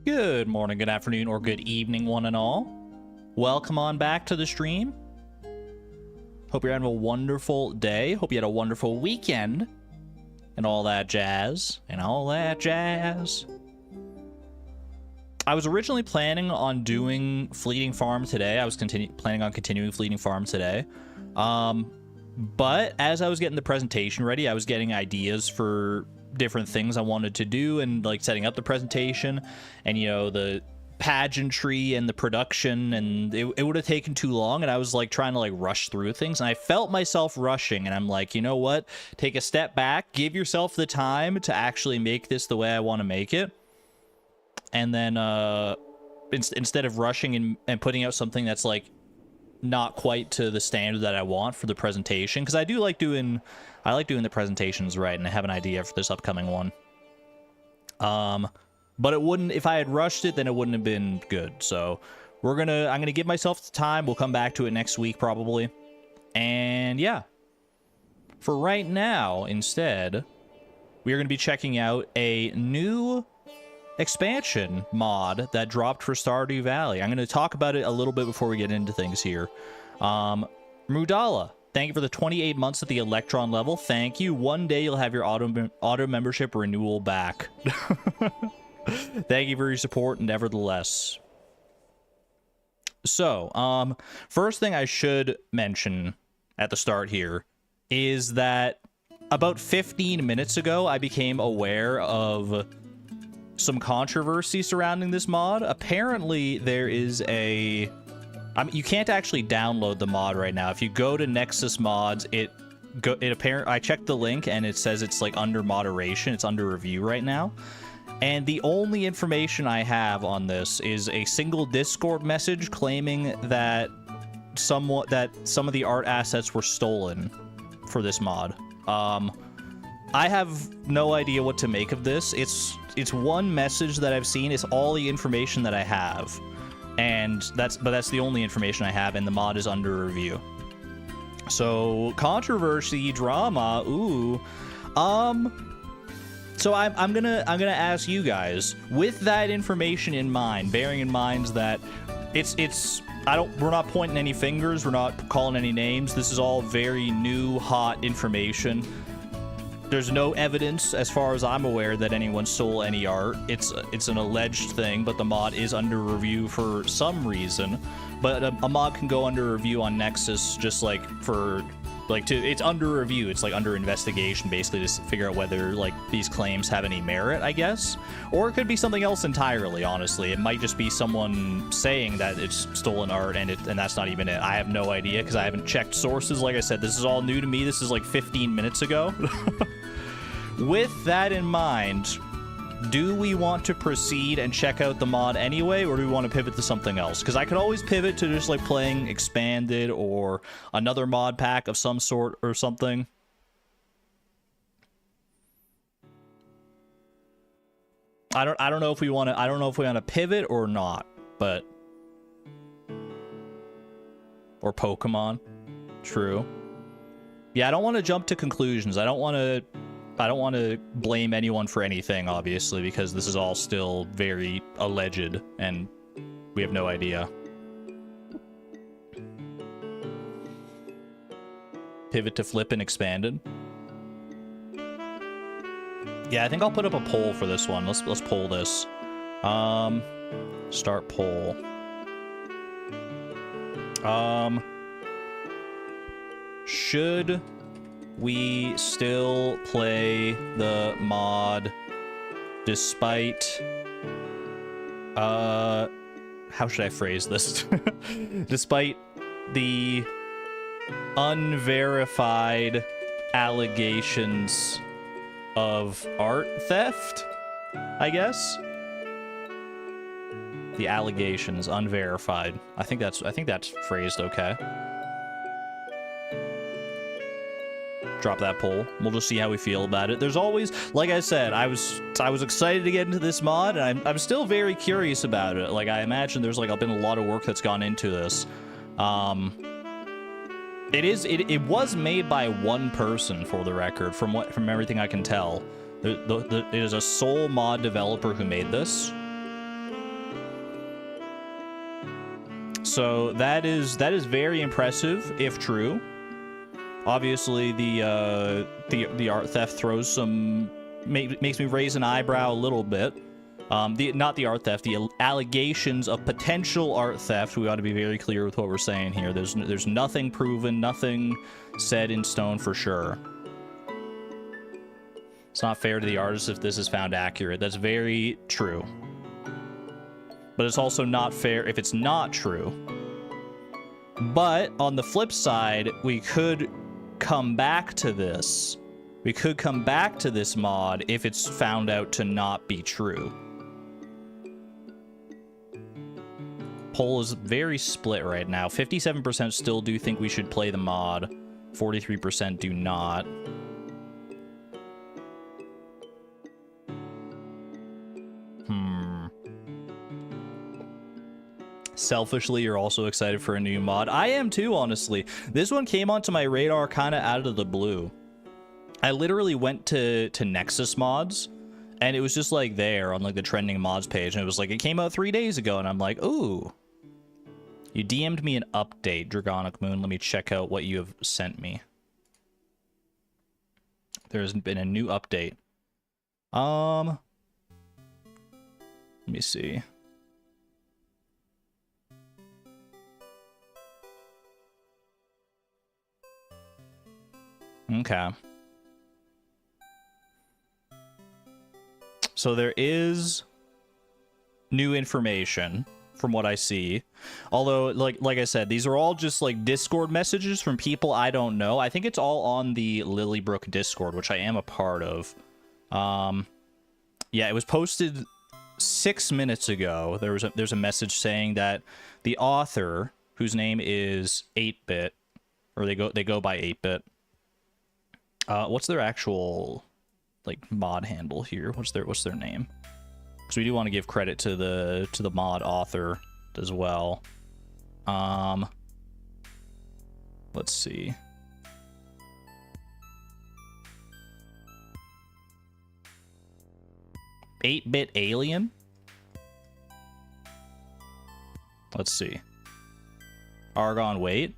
Good morning, good afternoon, or good evening, one and all. Welcome on back to the stream. Hope you're having a wonderful day. Hope you had a wonderful weekend. And all that jazz. I was originally planning on doing Fleeting Farm today. I was planning on continuing Fleeting Farm today. But as I was getting the presentation ready, I was getting ideas for different things I wanted to do and like setting up the presentation and, you know, the pageantry and the production, and it would have taken too long, and I was like trying to like rush through things, and I felt myself rushing, and I'm like, you know what, take a step back, give yourself the time to actually make this the way I want to make it, and then instead of rushing and putting out something that's like not quite to the standard that I want for the presentation, because I like doing the presentations right, and I have an idea for this upcoming one. But it wouldn't, if I had rushed it, then it wouldn't have been good. So I'm gonna give myself the time. We'll come back to it next week probably. And yeah, for right now, instead, we are gonna be checking out a new expansion mod that dropped for Stardew Valley. I'm gonna talk about it a little bit before we get into things here. Mudala, thank you for the 28 months at the Electron level. Thank you. One day you'll have your auto membership renewal back. Thank you for your support, nevertheless. So, first thing I should mention at the start here is that about 15 minutes ago, I became aware of some controversy surrounding this mod. Apparently, there is a... you can't actually download the mod right now. If you go to Nexus Mods, I checked the link, and it says it's like under moderation. It's under review right now. And the only information I have on this is a single Discord message claiming that some of the art assets were stolen for this mod. I have no idea what to make of this. It's one message that I've seen. It's all the information that I have, and that's the only information I have. And the mod is under review. So controversy, drama, ooh, So I'm gonna ask you guys, with that information in mind, bearing in mind that we're not pointing any fingers, we're not calling any names. This is all very new, hot information. There's no evidence, as far as I'm aware, that anyone stole any art. It's an alleged thing, but the mod is under review for some reason. But a mod can go under review on Nexus just like it's under review. It's like under investigation, basically, to figure out whether like these claims have any merit, I guess. Or it could be something else entirely, honestly. It might just be someone saying that it's stolen art, and that's not even it. I have no idea, because I haven't checked sources. Like I said, this is all new to me. This is like 15 minutes ago. With that in mind, do we want to proceed and check out the mod anyway, or do we want to pivot to something else? Because I could always pivot to just like playing Expanded or another mod pack of some sort or something. I don't know if we want to pivot or not, but or Pokemon. True. Yeah, I don't want to jump to conclusions. I don't want to blame anyone for anything, obviously, because this is all still very alleged, and we have no idea. Pivot to flip and Expanded. Yeah, I think I'll put up a poll for this one. Let's poll this. Start poll. Should we still play the mod despite how should I phrase this? Despite the unverified allegations of art theft, I guess. The allegations, unverified. I think that's phrased okay. Drop that poll. We'll just see how we feel about it. There's always, like I said, I was excited to get into this mod, and I'm still very curious about it. Like, I imagine there's like been a lot of work that's gone into this. It was made by one person, for the record, from everything I can tell. It is a sole mod developer who made this. So that is very impressive, if true. Obviously, the art theft throws some makes me raise an eyebrow a little bit. Not the art theft, the allegations of potential art theft. We ought to be very clear with what we're saying here. There's nothing proven, nothing said in stone for sure. It's not fair to the artist if this is found accurate. That's very true. But it's also not fair if it's not true. But on the flip side, we could come back to this. We could come back to this mod if it's found out to not be true. Poll is very split right now. 57% still do think we should play the mod. 43% do not. Selfishly, you're also excited for a new mod. I am too, honestly. This one came onto my radar kind of out of the blue. I literally went to Nexus mods, and it was just like there on like the trending mods page, and it was like it came out 3 days ago, and I'm like, ooh. You DM'd me an update, Dragonic Moon. Let me check out what you have sent me. There's been a new update. Let me see. Okay. So there is new information from what I see. Although, like I said, these are all just like Discord messages from people I don't know. I think it's all on the Lilybrook Discord, which I am a part of. Yeah, it was posted 6 minutes ago. There's a message saying that the author, whose name is 8-bit, or they go by 8-bit. What's their actual like mod handle here? What's their name? Because we do want to give credit to the mod author as well. Let's see. Eight-bit alien. Let's see. Argon, wait.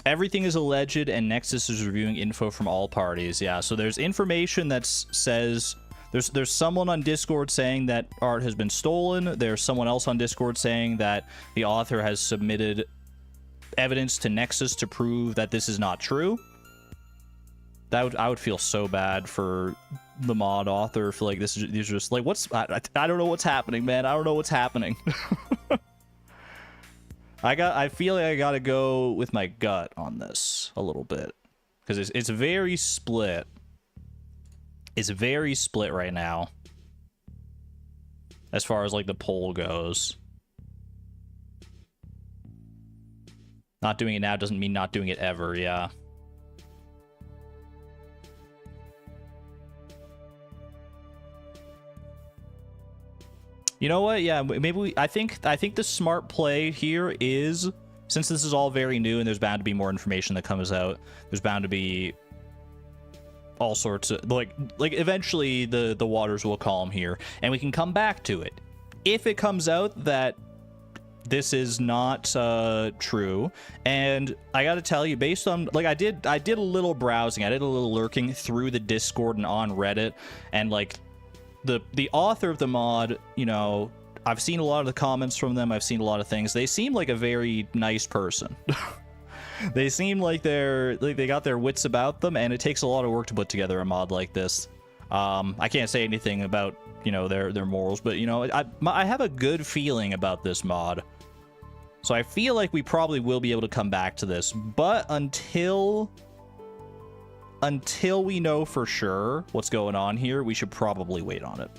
Everything is alleged, and Nexus is reviewing info from all parties. Yeah, so there's information that says... There's someone on Discord saying that art has been stolen. There's someone else on Discord saying that the author has submitted evidence to Nexus to prove that this is not true. I would feel so bad for the mod author for like these are just like I don't know what's happening, man. I don't know what's happening. I feel like I gotta go with my gut on this a little bit because it's very split. It's very split right now as far as like the poll goes. Not doing it now doesn't mean not doing it ever. Yeah. You know what? Yeah, maybe I think the smart play here is, since this is all very new and there's bound to be more information that comes out, there's bound to be all sorts of like eventually the waters will calm here and we can come back to it. If it comes out that this is not true, and I gotta tell you, based on like I did a little browsing, I did a little lurking through the Discord and on Reddit, and like the author of the mod, you know, I've seen a lot of the comments from them, I've seen a lot of things. They seem like a very nice person. They seem like they got their wits about them, and it takes a lot of work to put together a mod like this. I can't say anything about, you know, their morals, but you know, I have a good feeling about this mod. So I feel like we probably will be able to come back to this, but until we know for sure what's going on here, we should probably wait on it.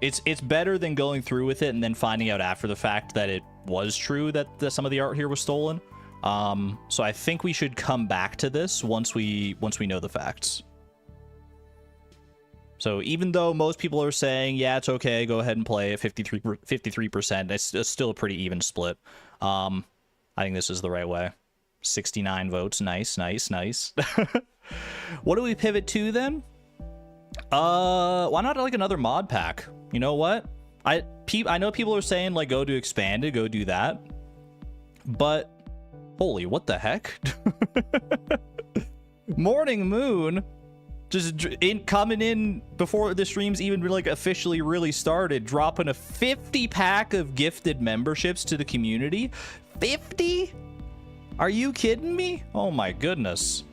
It's better than going through with it and then finding out after the fact that it was true that some of the art here was stolen. So I think we should come back to this once we know the facts. So even though most people are saying, yeah, it's okay, go ahead and play at 53%, it's still a pretty even split. I think this is the right way. 69 votes. Nice, nice, nice. What do we pivot to then? Why not like another mod pack? You know what? I know people are saying like go to expanded, go do that, but holy, what the heck? Morning Moon just coming in before the streams even like officially really started, dropping a 50 pack of gifted memberships to the community. 50? Are you kidding me? Oh my goodness.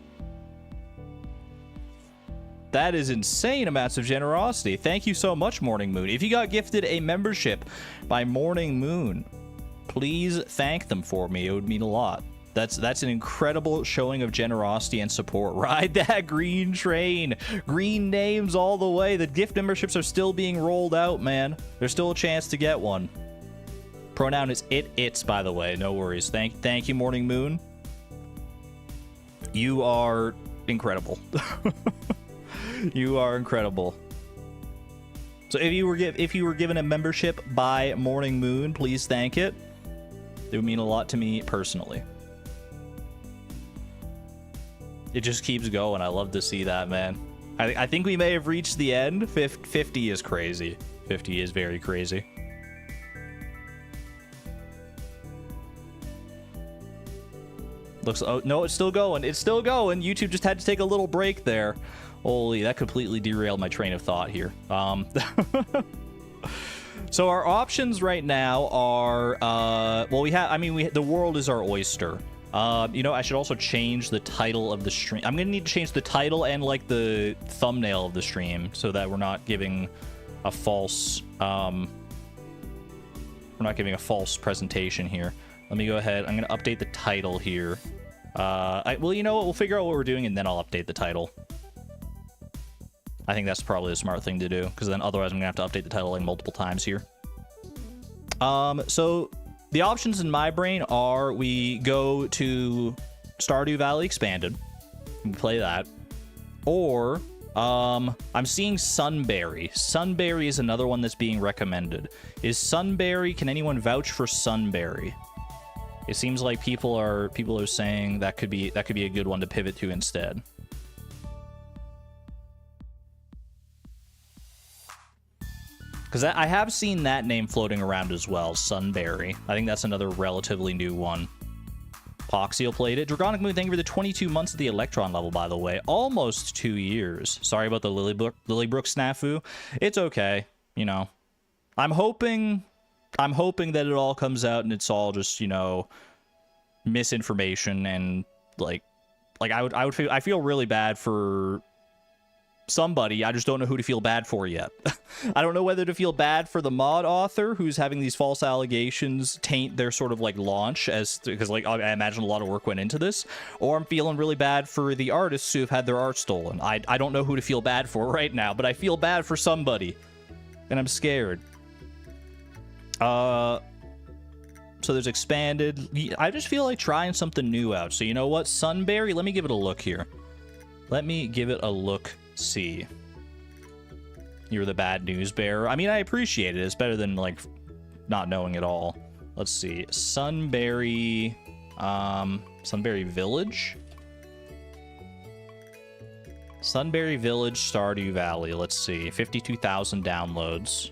That is insane amounts of generosity. Thank you so much, Morning Moon. If you got gifted a membership by Morning Moon, please thank them for me. It would mean a lot. That's an incredible showing of generosity and support. Ride that green train. Green names all the way. The gift memberships are still being rolled out, man. There's still a chance to get one. Pronoun is it's, by the way. No worries. Thank you, Morning Moon. You are incredible. You are incredible. So if you were given a membership by Morning Moon, please thank it. It would mean a lot to me personally. It just keeps going. I love to see that, man. I think we may have reached the end. 50 is crazy. 50 is very crazy. Looks, oh no, it's still going. It's still going. YouTube just had to take a little break there. Holy, that completely derailed my train of thought here. So our options right now are, well, the world is our oyster. You know, I should also change the title of the stream. I'm gonna need to change the title and like the thumbnail of the stream so that we're not giving a false, presentation here. Let me go ahead. I'm gonna update the title here. Well, you know what? We'll figure out what we're doing and then I'll update the title. I think that's probably a smart thing to do, because then otherwise I'm gonna have to update the title like multiple times here. So the options in my brain are we go to Stardew Valley Expanded and play that, or I'm seeing Sunberry. Sunberry is another one that's being recommended. Is Sunberry? Can anyone vouch for Sunberry? It seems like people are saying that could be a good one to pivot to instead. Because I have seen that name floating around as well, Sunberry. I think that's another relatively new one. Poxiel played it. Dragonic Moon, thank you for the 22 months at the Electron level, by the way. Almost 2 years. Sorry about the Lilybrook snafu. It's okay, you know. I'm hoping that it all comes out and it's all just, you know, misinformation and I feel really bad for somebody. I just don't know who to feel bad for yet. I don't know whether to feel bad for the mod author who's having these false allegations taint their sort of like launch, because like I imagine a lot of work went into this, or I'm feeling really bad for the artists who have had their art stolen. I don't know who to feel bad for right now, but I feel bad for somebody and I'm scared. So there's expanded. I just feel like trying something new out. So you know what, Sunberry, let me give it a look here. Let me give it a look. See, you're the bad news bearer. I mean, I appreciate it. It's better than like not knowing at all. Let's see, Sunberry Village, Sunberry Village, Stardew Valley. Let's see, 52,000 downloads.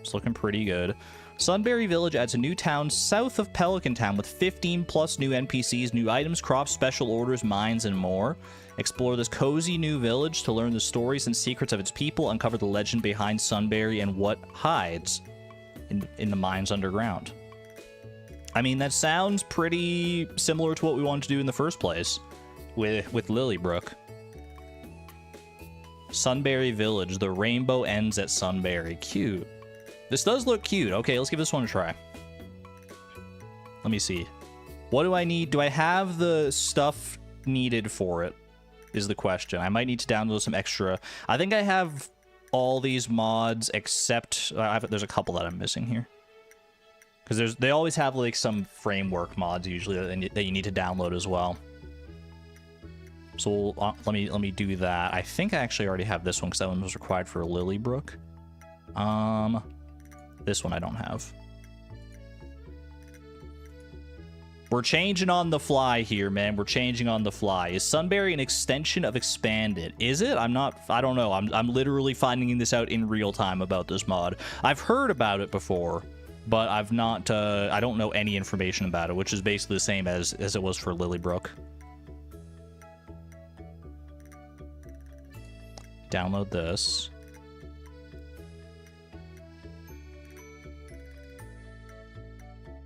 It's looking pretty good. Sunberry Village adds a new town south of Pelican Town with 15 plus new NPCs, new items, crops, special orders, mines, and more. Explore this cozy new village to learn the stories and secrets of its people, uncover the legend behind Sunberry and what hides in the mines underground. I mean, that sounds pretty similar to what we wanted to do in the first place with Lilybrook. Sunberry Village, the rainbow ends at Sunberry. Cute. This does look cute. Okay, let's give this one a try. Let me see. What do I need? Do I have the stuff needed for it? Is the question. I might need to download some extra. I think I have all these mods except there's a couple that I'm missing here. Because they always have like some framework mods usually that you need to download as well. So let me do that. I think I actually already have this one because that one was required for Lilybrook. This one I don't have. We're changing on the fly here, man. We're changing on the fly. Is Sunberry an extension of Expanded? Is it? I don't know. I'm literally finding this out in real time about this mod. I've heard about it before, but I've not, I don't know any information about it, which is basically the same as it was for Lilybrook. Download this.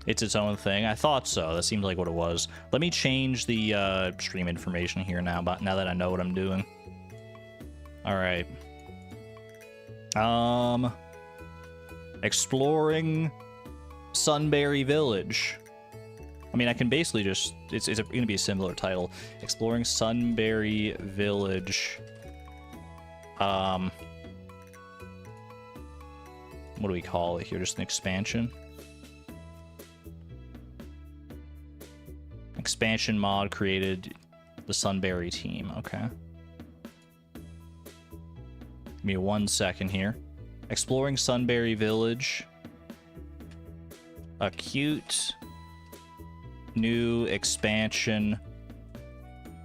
It's its own thing. I thought so. That seems like what it was. Let me change the stream information here now, but now that I know what I'm doing. All right. Exploring Sunberry Village. I mean, I can basically just... It's going to be a similar title. Exploring Sunberry Village. What do we call it here? Just an expansion? Expansion mod created the Sunberry team. Okay. Give me 1 second here. Exploring Sunberry Village. A cute new expansion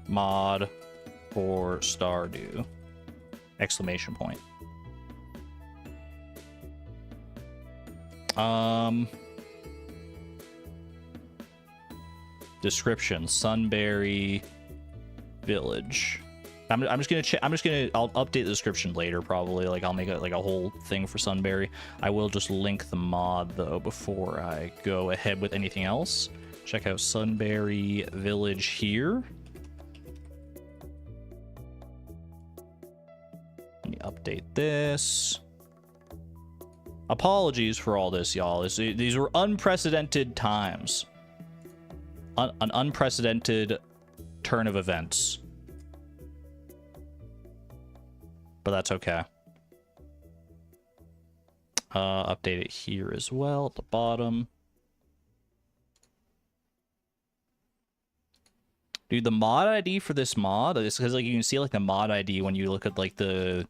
mod for Stardew. Exclamation point. Description: Sunberry Village. I'll update the description later, probably. Like, I'll make it like a whole thing for Sunberry. I will just link the mod though before I go ahead with anything else. Check out Sunberry Village here. Let me update this. Apologies for all this, y'all. These were unprecedented times. An unprecedented turn of events. But that's okay. Update it here as well at the bottom. Dude, the mod ID for this mod is because, like, you can see like the mod ID when you look at like the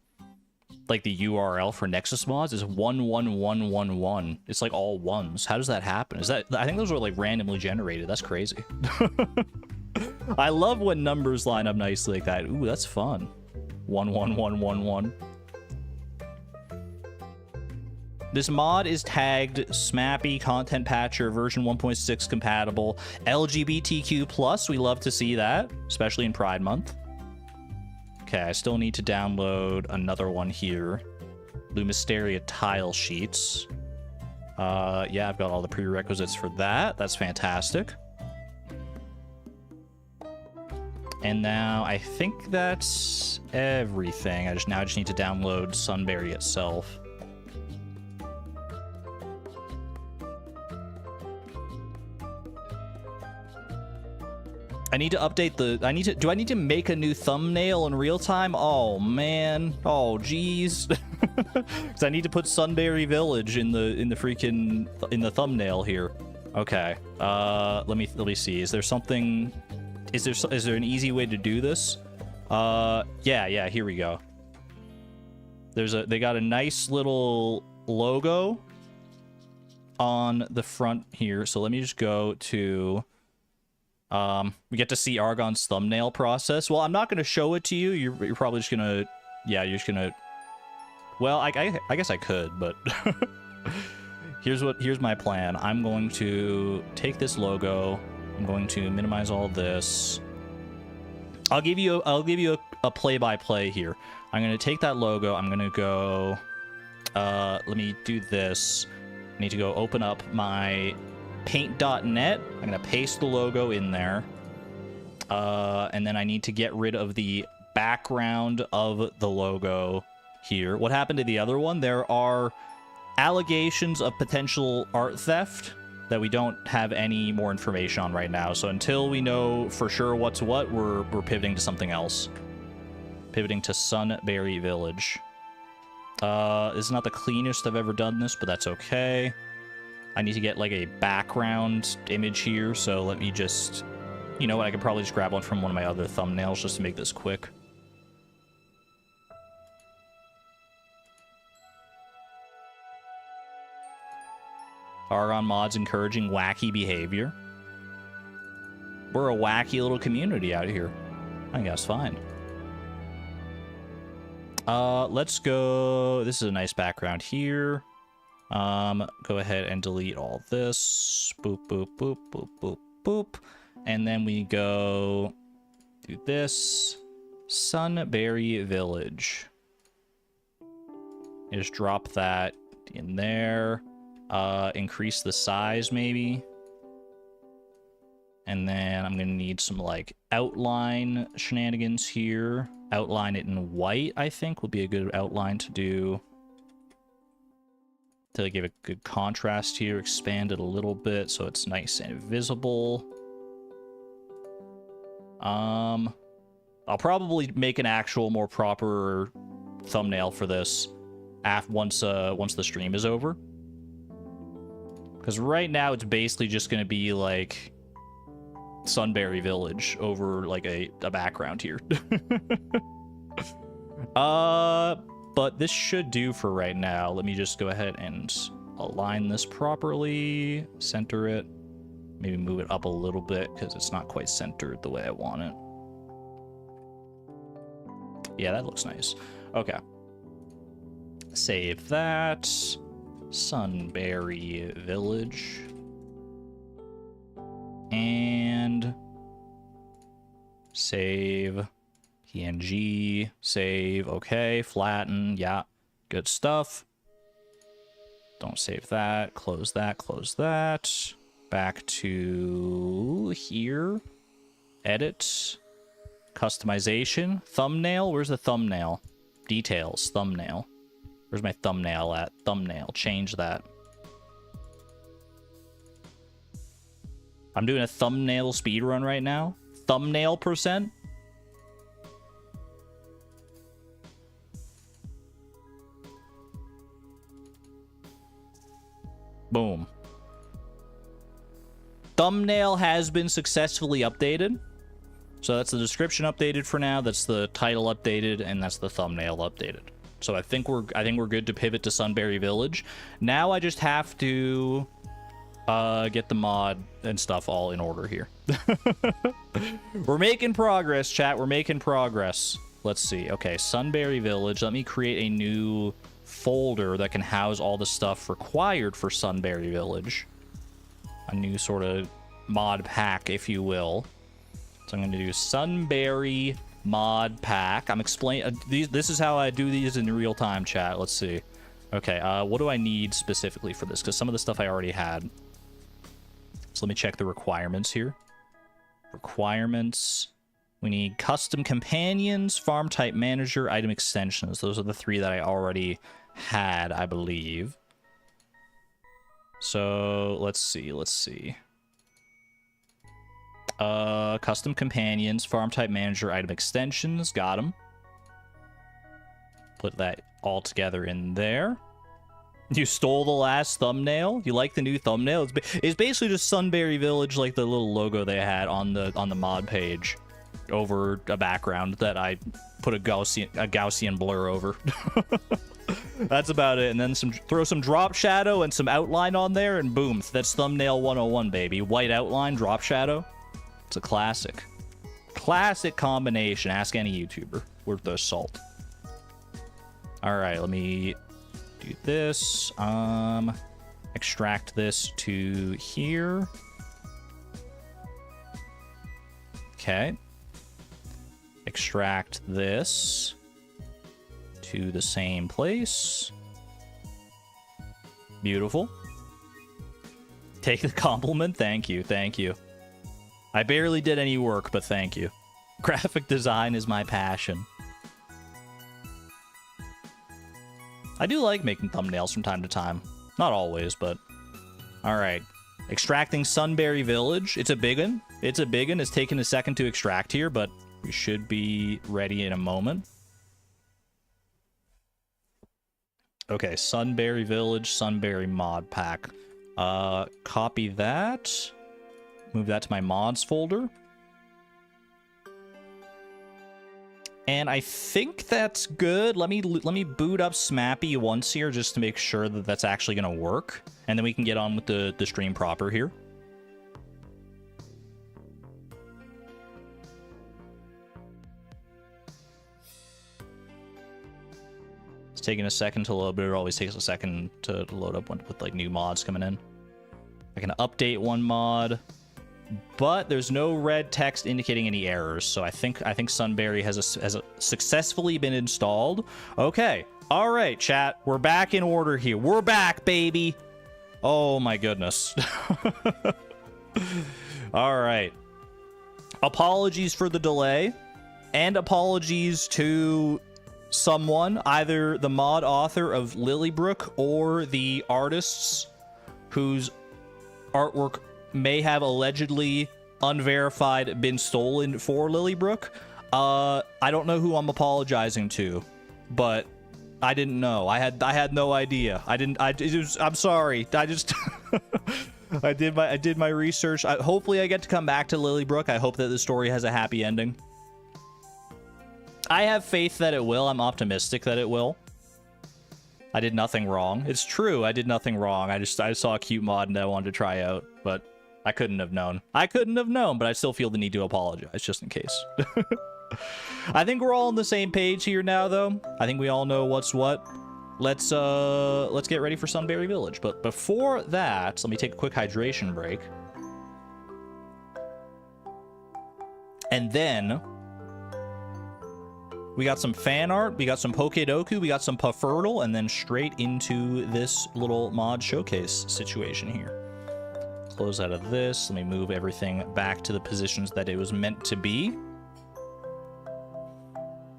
URL for Nexus mods is 11111. It's like all ones. How does that happen? Is that, I think those are like randomly generated. That's crazy. I love when numbers line up nicely like that. Ooh, that's fun. 11111. This mod is tagged Smappy Content Patcher version 1.6 compatible. LGBTQ+, we love to see that, especially in Pride Month. Okay, I still need to download another one here. Lumisteria tile sheets. Yeah, I've got all the prerequisites for that. That's fantastic. And now I think that's everything. I just need to download Sunberry itself. I need to update the... Do I need to make a new thumbnail in real time? Oh, man. Oh, jeez. Because I need to put Sunberry Village in the freaking... in the thumbnail here. Okay. Let me see. Is there something... Is there an easy way to do this? Yeah, here we go. They got a nice little logo on the front here. So let me just go to... we get to see Argon's thumbnail process. Well, I'm not going to show it to you. You're probably just going to... Yeah, you're just going to... Well, I guess I could, but... Here's my plan. I'm going to take this logo. I'm going to minimize all this. I'll give you a play-by-play here. I'm going to take that logo. I'm going to go... let me do this. I need to go open up my... paint.net. I'm going to paste the logo in there. And then I need to get rid of the background of the logo here. What happened to the other one? There are allegations of potential art theft that we don't have any more information on right now. So until we know for sure what's what, we're pivoting to something else. Pivoting to Sunberry Village. This is not the cleanest I've ever done this, but that's okay. I need to get like a background image here, so let me just... You know what, I could probably just grab one from one of my other thumbnails just to make this quick. Argon mods encouraging wacky behavior. We're a wacky little community out here. I think that's fine. Let's go. This is a nice background here. Go ahead and delete all this. Boop, boop, boop, boop, boop, boop. And then we go do this. Sunberry Village. You just drop that in there. Increase the size, maybe. And then I'm gonna need some, like, outline shenanigans here. Outline it in white, I think, would be a good outline to do. To give a good contrast here. Expand it a little bit so it's nice and visible. I'll probably make an actual, more proper thumbnail for this once the stream is over. Because right now it's basically just gonna be, like, Sunberry Village over, like, a background here. But this should do for right now. Let me just go ahead and align this properly, center it, maybe move it up a little bit because it's not quite centered the way I want it. Yeah, that looks nice. Okay. Save that. Sunberry Village. And save PNG, save, okay, flatten, yeah, good stuff. Don't save that, close that, back to here, edit, customization, thumbnail, where's the thumbnail? Details, thumbnail, where's my thumbnail at? Thumbnail, change that. I'm doing a thumbnail speedrun right now. Thumbnail %. Boom. Thumbnail has been successfully updated. So that's the description updated for now. That's the title updated, and that's the thumbnail updated. So I think we're good to pivot to Sunberry Village. Now I just have to get the mod and stuff all in order here. We're making progress, chat. We're making progress. Let's see. Okay, Sunberry Village. Let me create a new folder that can house all the stuff required for Sunberry Village. A new sort of mod pack, if you will. So I'm going to do Sunberry mod pack. I'm explaining this is how I do these in real time, chat. Let's see. Okay, what do I need specifically for this? Because some of the stuff I already had. So let me check the requirements here. Requirements. We need custom companions, farm type manager, item extensions. Those are the 3 that I already had, I believe. So let's see. Custom companions, farm type manager, item extensions. Got them. Put that all together in there. You stole the last thumbnail? You like the new thumbnail? It's basically just Sunberry Village, like the little logo they had on the mod page, over a background that I put a Gaussian blur over. That's about it. And then throw some drop shadow and some outline on there, and boom, that's thumbnail 101, baby. White outline, drop shadow. It's a classic. Classic combination. Ask any YouTuber. Worth their salt. All right, let me do this. Extract this to here. Okay. Extract this to the same place. Beautiful. Take the compliment. Thank you. Thank you. I barely did any work, but thank you. Graphic design is my passion. I do like making thumbnails from time to time. Not always, but... Alright. Extracting Sunberry Village. It's a big one. It's a big one. It's taken a second to extract here, but we should be ready in a moment. Okay, Sunberry Village, Sunberry mod pack. Copy that. Move that to my mods folder. And I think that's good. Let me boot up Smappy once here just to make sure that that's actually going to work. And then we can get on with the stream proper here. taking a second to load, but it always takes a second to load up with like new mods coming in. I can update one mod, but there's no red text indicating any errors. So I think Sunberry has successfully been installed. Okay. All right, chat. We're back in order here. We're back, baby. Oh my goodness. All right. Apologies for the delay, and apologies to someone, either the mod author of Lilybrook or the artists whose artwork may have allegedly unverified been stolen for Lilybrook. I don't know who I'm apologizing to, but I didn't know. I had no idea. I'm sorry. I just I did my research. Hopefully I get to come back to Lilybrook. I hope that the story has a happy ending. I have faith that it will. I'm optimistic that it will. I did nothing wrong. It's true. I did nothing wrong. I saw a cute mod and I wanted to try out, but I couldn't have known. I couldn't have known, but I still feel the need to apologize just in case. I think we're all on the same page here now, though. I think we all know what's what. Let's get ready for Sunberry Village. But before that, let me take a quick hydration break. And then we got some fan art, we got some Pokedoku, we got some Puffertal, and then straight into this little mod showcase situation here. Close out of this. Let me move everything back to the positions that it was meant to be.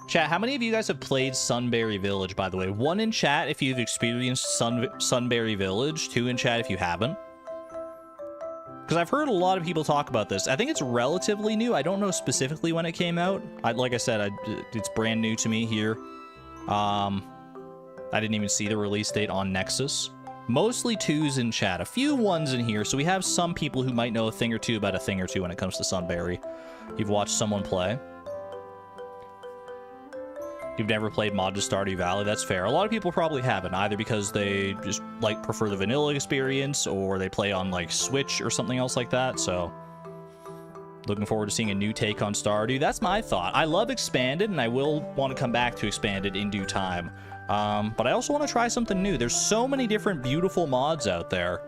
Chat, how many of you guys have played Sunberry Village, by the way? 1 in chat if you've experienced Sunberry Village, 2 in chat if you haven't. Because I've heard a lot of people talk about this. I think it's relatively new. I don't know specifically when it came out. Like I said, it's brand new to me here. I didn't even see the release date on Nexus. Mostly 2s in chat. A few 1s in here, so we have some people who might know a thing or two about a thing or two when it comes to Sunberry. You've watched someone play. You've never played mod to Stardew Valley, that's fair. A lot of people probably haven't, either because they just like prefer the vanilla experience or they play on like Switch or something else like that. So looking forward to seeing a new take on Stardew. That's my thought. I love Expanded and I will want to come back to Expanded in due time. But I also want to try something new. There's so many different beautiful mods out there.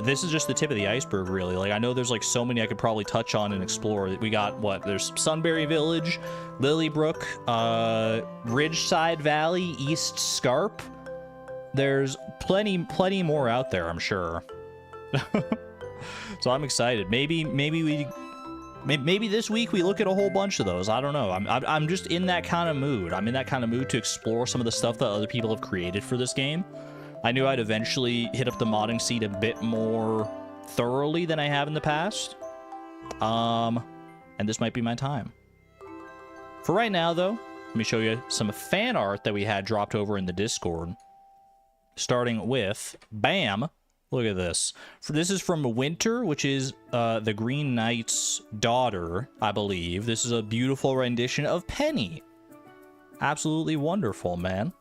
This is just the tip of the iceberg, really. Like, I know there's like so many I could probably touch on and explore. We got what? There's Sunberry Village, Lilybrook, Ridgeside Valley, East Scarp. There's plenty more out there, I'm sure. So I'm excited. Maybe this week we look at a whole bunch of those. I don't know. I'm just in that kind of mood. I'm in that kind of mood to explore some of the stuff that other people have created for this game. I knew I'd eventually hit up the modding scene a bit more thoroughly than I have in the past. And this might be my time. For right now, though, let me show you some fan art that we had dropped over in the Discord. Starting with, bam, look at this. This is from Winter, which is the Green Knight's daughter, I believe. This is a beautiful rendition of Penny. Absolutely wonderful, man.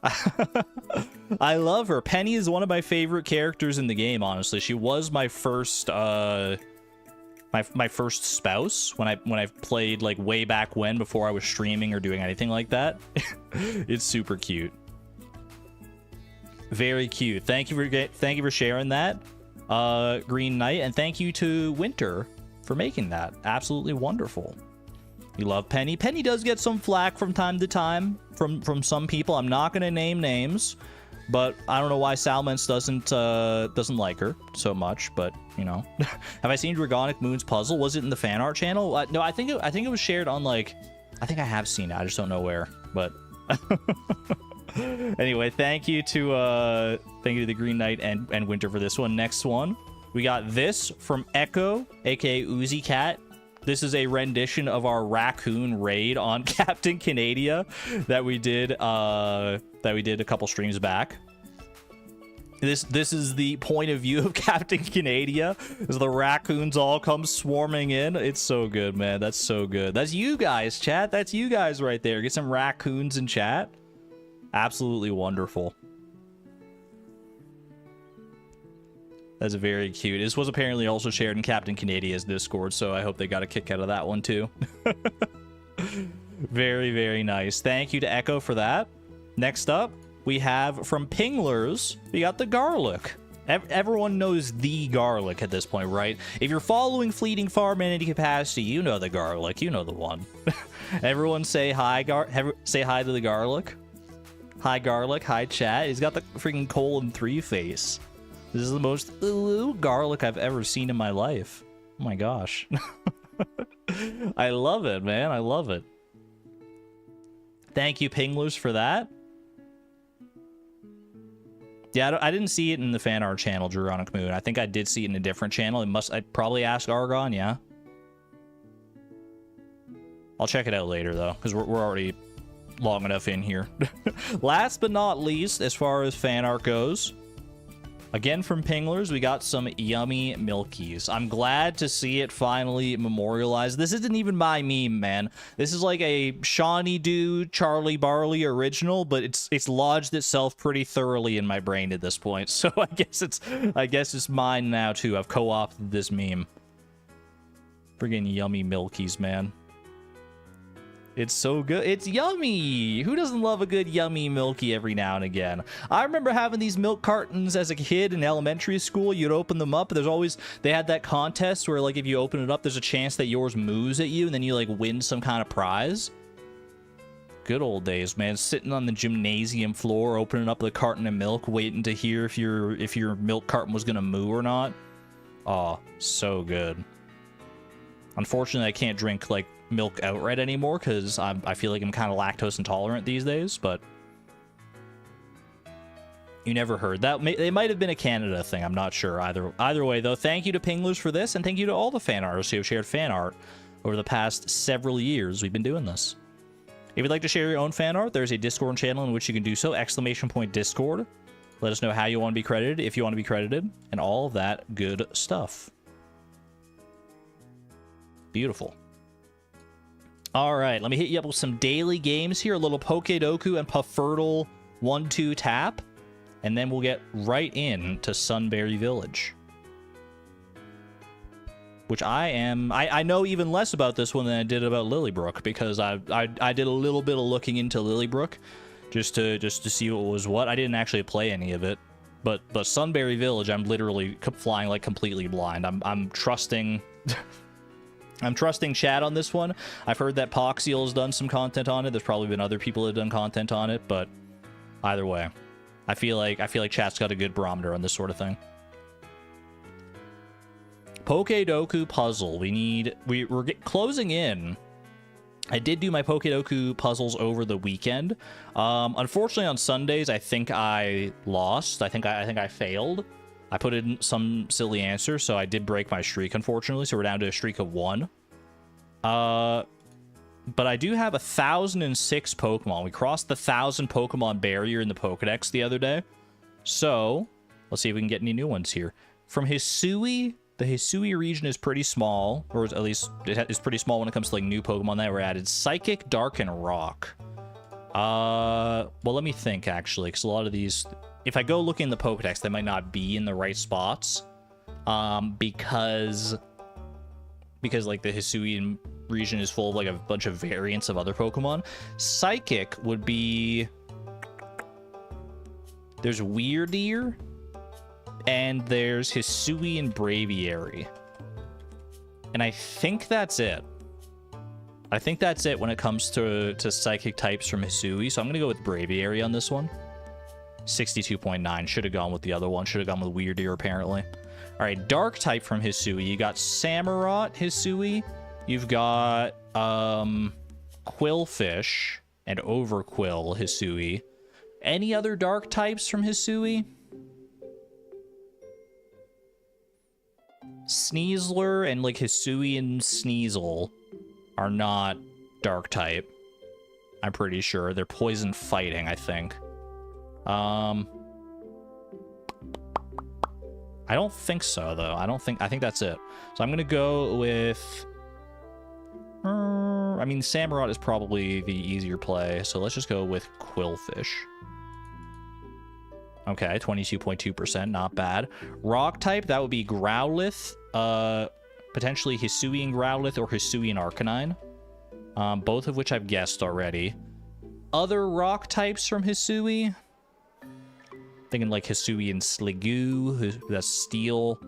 I love her. Penny is one of my favorite characters in the game, honestly. She was my first my first spouse when I played like way back when, before I was streaming or doing anything like that. It's super cute. Very cute. Thank you for sharing that, Green Knight, and thank you to Winter for making that. Absolutely wonderful. You love Penny. Penny does get some flack from time to time from some people. I'm not going to name names, but I don't know why Salmons doesn't like her so much, but you know. Have I seen Dragonic Moon's puzzle? Was it in the fan art channel? No, I think it was shared on, like, I think I have seen it. I just don't know where, but anyway, thank you to the Green Knight and Winter for this one. Next one, we got this from Echo, aka Uzi Cat. This is a rendition of our raccoon raid on Captain Canadia that we did a couple streams back. This is the point of view of Captain Canadia as the raccoons all come swarming in. It's so good, man. That's so good. That's you guys, chat. That's you guys right there. Get some raccoons in chat. Absolutely wonderful. That's very cute. This was apparently also shared in Captain Canadia's Discord, so I hope they got a kick out of that one too. Very, very nice. Thank you to Echo for that. Next up, we have from Pinglers, we got the garlic. Everyone knows the garlic at this point, right? If you're following Fleeting Farm in any capacity, you know the garlic. You know the one. Everyone say hi, say hi to the garlic. Hi, garlic. Hi, chat. He's got the freaking colon 3 face. This is the most garlic I've ever seen in my life. Oh my gosh. I love it, man. I love it. Thank you, Pinglers, for that. Yeah, I didn't see it in the fan art channel, Druronic Moon. I think I did see it in a different channel. I'd probably ask Argon, yeah. I'll check it out later, though, because we're already long enough in here. Last but not least, as far as fan art goes, again from Pinglers, we got some yummy milkies. I'm glad to see it finally memorialized. This isn't even my meme, man. This is like a Shawnee Dude, Charlie Barley original, but it's lodged itself pretty thoroughly in my brain at this point. So I guess it's mine now too. I've co-opted this meme. Friggin' yummy milkies, man. It's so good. It's yummy. Who doesn't love a good yummy milky every now and again? I remember having these milk cartons as a kid in elementary school. You'd open them up. They had that contest where, like, if you open it up, there's a chance that yours moves at you, and then you, like, win some kind of prize. Good old days, man. Sitting on the gymnasium floor, opening up the carton of milk, waiting to hear if your milk carton was gonna moo or not. Oh, so good. Unfortunately, I can't drink, like, milk outright anymore because I feel like I'm kind of lactose intolerant these days, but you never heard that. It might have been a Canada thing. I'm not sure. Either way, though, thank you to Pinglers for this, and thank you to all the fan artists who have shared fan art over the past several years we've been doing this. If you'd like to share your own fan art, there's a Discord channel in which you can do so. !Discord. Let us know how you want to be credited, if you want to be credited, and all of that good stuff. Beautiful. All right, let me hit you up with some daily games here. A little Pokedoku and Puffertal 1-2 tap. And then we'll get right into Sunberry Village. Which I know even less about this one than I did about Lilybrook, because I did a little bit of looking into Lilybrook just to see what was what. I didn't actually play any of it. But Sunberry Village, I'm literally flying like completely blind. I'm trusting I'm trusting chat on this one. I've heard that Poxiel has done some content on it. There's probably been other people that have done content on it, but either way, I feel like chat's got a good barometer on this sort of thing. Pokedoku puzzle. We're closing in. I did do my Pokedoku puzzles over the weekend. Unfortunately, on Sundays, I think I lost. I think I failed. I put in some silly answer, so I did break my streak, unfortunately, so we're down to a streak of 1. But I do have 1,006 Pokemon. We crossed the 1,000 Pokemon barrier in the Pokedex the other day. So, let's see if we can get any new ones here. From Hisui, the Hisui region is pretty small, or at least it is pretty small when it comes to like new Pokemon that were added. Psychic, Dark, and Rock. Well, let me think, actually, because a lot of these... If I go look in the Pokedex, they might not be in the right spots, because like the Hisuian region is full of like a bunch of variants of other Pokemon. Psychic would be... There's Weirdeer, and there's Hisuian Braviary. And I think that's it. I think that's it when it comes to Psychic types from Hisui, so I'm going to go with Braviary on this one. 62.9. Should have gone with the other one. Should have gone with Weirdeer, apparently. All right, Dark type from Hisui. You got Samurott Hisui. You've got Quillfish and Overquill Hisui. Any other Dark types from Hisui? Sneasler and like Hisuian Sneasel are not Dark type. I'm pretty sure. They're poison fighting, I think. I don't think so, though. I think that's it. So I'm gonna go with... I mean, Samurott is probably the easier play, so let's just go with Quillfish. Okay, 22.2%, not bad. Rock type, that would be Growlithe, potentially Hisuian Growlithe or Hisuian Arcanine, both of which I've guessed already. Other rock types from Hisui? Thinking like Hisui and Sliggoo. That's steel.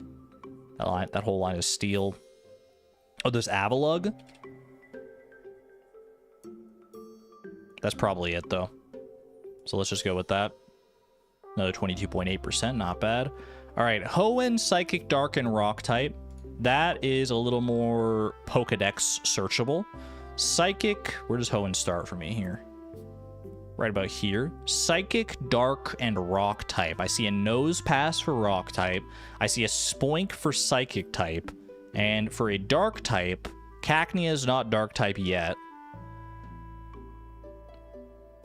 That whole line is steel. Oh, there's Avalug. That's probably it, though. So let's just go with that. Another 22.8%, not bad. All right, Hoenn, Psychic, Dark, and Rock type. That is a little more Pokedex searchable. Psychic, where does Hoenn start for me here? Right about here. Psychic, Dark, and Rock type. I see a Nose Pass for Rock type. I see a Spoink for Psychic type. And for a Dark type, Cacnea is not Dark type yet.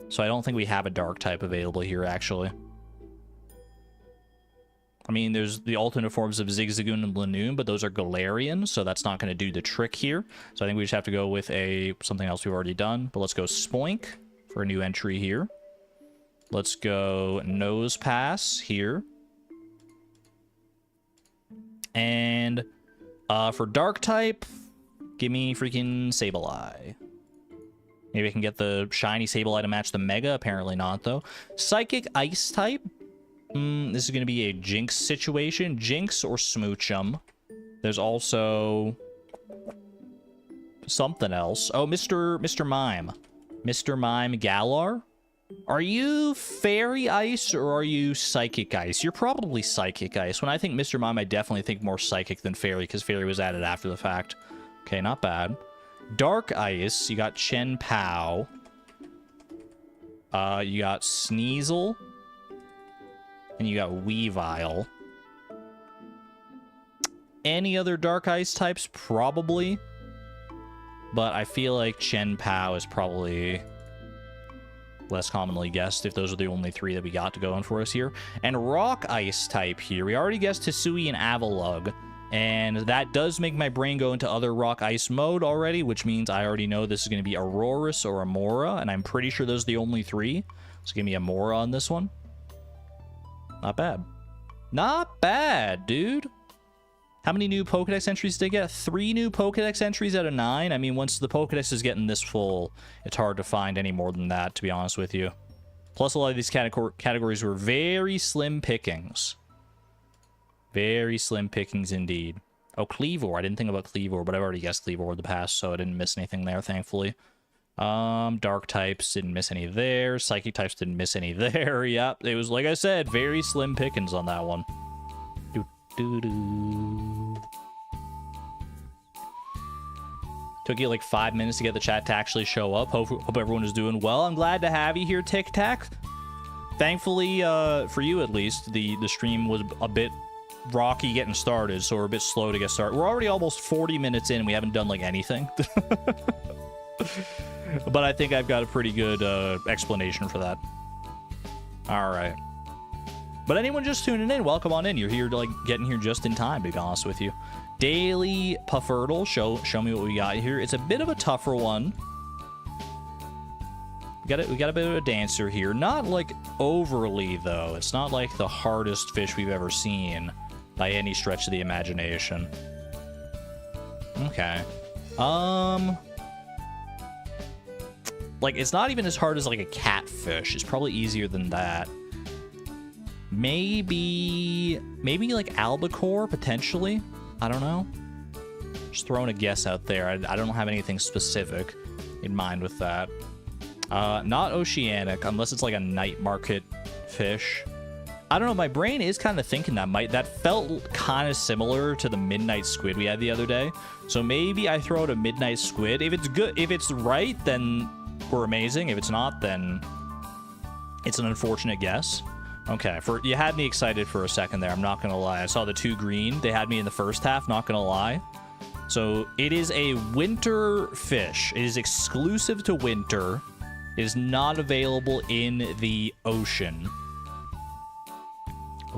So I don't think we have a Dark type available here, actually. I mean, there's the alternate forms of Zigzagoon and Lanoon, but those are Galarian, so that's not going to do the trick here. So I think we just have to go with something else we've already done. But let's go Spoink for a new entry here. Let's go Nose Pass here. And for Dark type, give me freaking Sableye. Maybe I can get the shiny Sableye to match the Mega. Apparently not, though. Psychic Ice type. This is going to be a Jinx situation. Jinx or Smoochum. There's also something else. Oh, Mr. Mime. Mr. Mime Galar. Are you Fairy Ice or are you Psychic Ice? You're probably Psychic Ice. When I think Mr. Mime, I definitely think more Psychic than Fairy, because Fairy was added after the fact. Okay, not bad. Dark Ice, you got Chen Pao. You got Sneasel. And you got Weavile. Any other Dark Ice types? Probably. But I feel like Chen Pao is probably less commonly guessed, if those are the only three that we got to go in for us here. And Rock Ice type here. We already guessed Hisui and Avalug. And that does make my brain go into other Rock Ice mode already, which means I already know this is going to be Aurorus or Amora, and I'm pretty sure those are the only three. So give me Amora on this one. Not bad. Not bad, dude. How many new Pokedex entries did I get? 3 new Pokedex entries out of 9? I mean, once the Pokedex is getting this full, it's hard to find any more than that, to be honest with you. Plus, a lot of these categories were very slim pickings. Very slim pickings indeed. Oh, Cleavor. I didn't think about Cleavor, but I've already guessed Cleavor in the past, so I didn't miss anything there, thankfully. Dark types didn't miss any there. Psychic types didn't miss any there. Yep, it was, like I said, very slim pickings on that one. Took you like 5 minutes to get the chat to actually show up. Hope everyone is doing well. I'm glad to have you here, Tic Tac. Thankfully, for you at least, the stream was a bit rocky getting started, so we're a bit slow to get started. We're already almost 40 minutes in and we haven't done like anything. But I think I've got a pretty good explanation for that. All right. But anyone just tuning in, welcome on in. You're here to like getting here just in time, to be honest with you. Daily Puffertal. Show me what we got here. It's a bit of a tougher one. We got a bit of a dancer here. Not like overly though. It's not like the hardest fish we've ever seen by any stretch of the imagination. Okay. Like, it's not even as hard as, like, a catfish. It's probably easier than that. Maybe, like, albacore, potentially? I don't know. Just throwing a guess out there. I don't have anything specific in mind with that. Not oceanic, unless it's, like, a night market fish. I don't know, my brain is kind of thinking that felt kind of similar to the midnight squid we had the other day. So maybe I throw out a midnight squid. If it's good, if it's right, then we're amazing. If it's not, then it's an unfortunate guess. Okay, you had me excited for a second there, I'm not gonna lie. I saw the 2 green. They had me in the first half, not gonna lie. So it is a winter fish. It is exclusive to winter. It is not available in the ocean.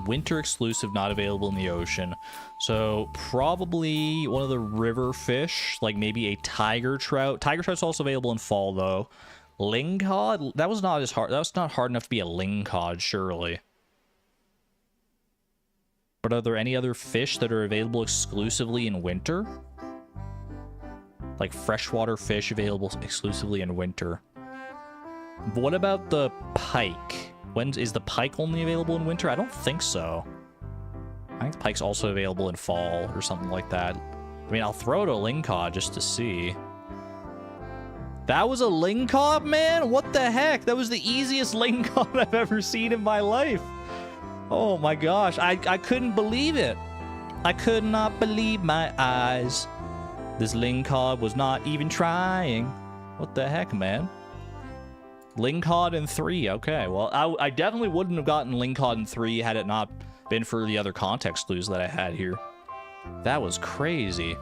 Winter exclusive, not available in the ocean. So probably one of the river fish, like maybe a tiger trout. Tiger trout's also available in fall though. Lingcod? That was not as hard. That was not hard enough to be a lingcod, surely. But are there any other fish that are available exclusively in winter? Like freshwater fish available exclusively in winter. What about the pike? When is the pike only available in winter? I don't think so. I think the pike's also available in fall or something like that. I mean, I'll throw it a lingcod just to see. That was a lingcod, man? What the heck? That was the easiest lingcod I've ever seen in my life. Oh my gosh, I couldn't believe it. I could not believe my eyes. This lingcod was not even trying. What the heck, man? Lingcod in 3, okay. Well, I definitely wouldn't have gotten lingcod in 3 had it not been for the other context clues that I had here. That was crazy.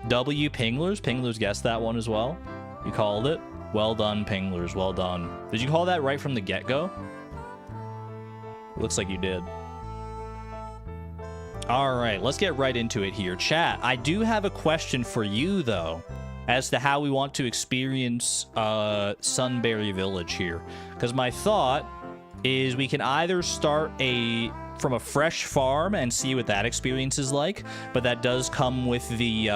W Pinglers? Pinglers guessed that one as well. You called it? Well done, Pinglers. Well done. Did you call that right from the get-go? Looks like you did. Alright, let's get right into it here. Chat, I do have a question for you, though, as to how we want to experience Sunberry Village here. Because my thought is we can either start from a fresh farm and see what that experience is like, but that does come with the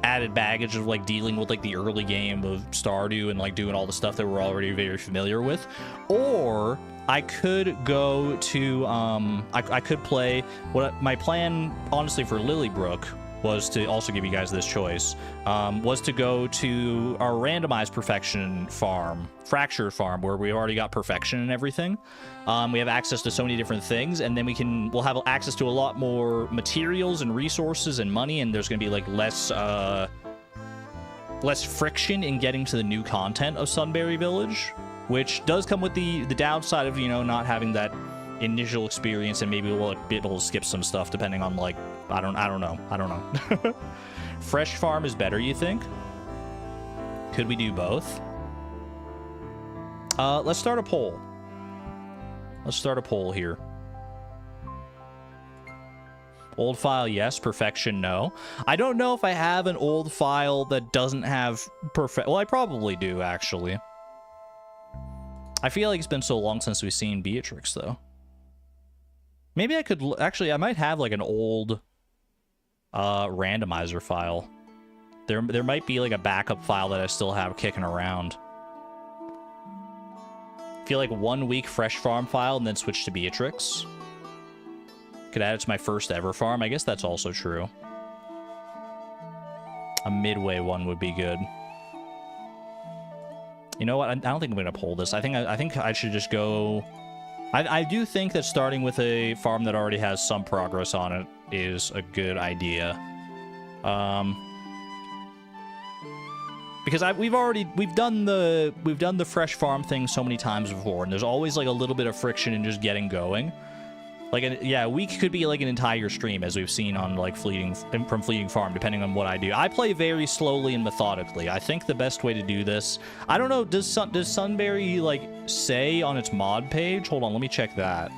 added baggage of like dealing with like the early game of Stardew and like doing all the stuff that we're already very familiar with. Or I could go to I could play what my plan honestly for Lilybrook was to also give you guys this choice, was to go to our randomized perfection farm, fractured farm, where we already got perfection and everything. We have access to so many different things, and then we'll have access to a lot more materials and resources and money, and there's going to be like less friction in getting to the new content of Sunberry Village, which does come with the downside of, you know, not having that initial experience, and maybe we'll be able to skip some stuff depending on like I don't know. Fresh farm is better, you think? Could we do both? Let's start a poll. Let's start a poll here. Old file, yes. Perfection, no. I don't know if I have an old file that doesn't have perfect. Well, I probably do, actually. I feel like it's been so long since we've seen Beatrix, though. Maybe I could... Actually, I might have, like, an old randomizer file. There might be, like, a backup file that I still have kicking around. I feel like 1 week fresh farm file and then switch to Beatrix. Could add it to my first ever farm. I guess that's also true. A midway one would be good. You know what? I don't think I'm going to pull this. I think I should just go... I do think that starting with a farm that already has some progress on it is a good idea. Because we've done the fresh farm thing so many times before, and there's always like a little bit of friction in just getting going. Like, yeah, a week could be like an entire stream, as we've seen on like Fleeting Farm, depending on what I do. I play very slowly and methodically. I think the best way to do this, I don't know, does Sunberry like say on its mod page? Hold on, let me check that.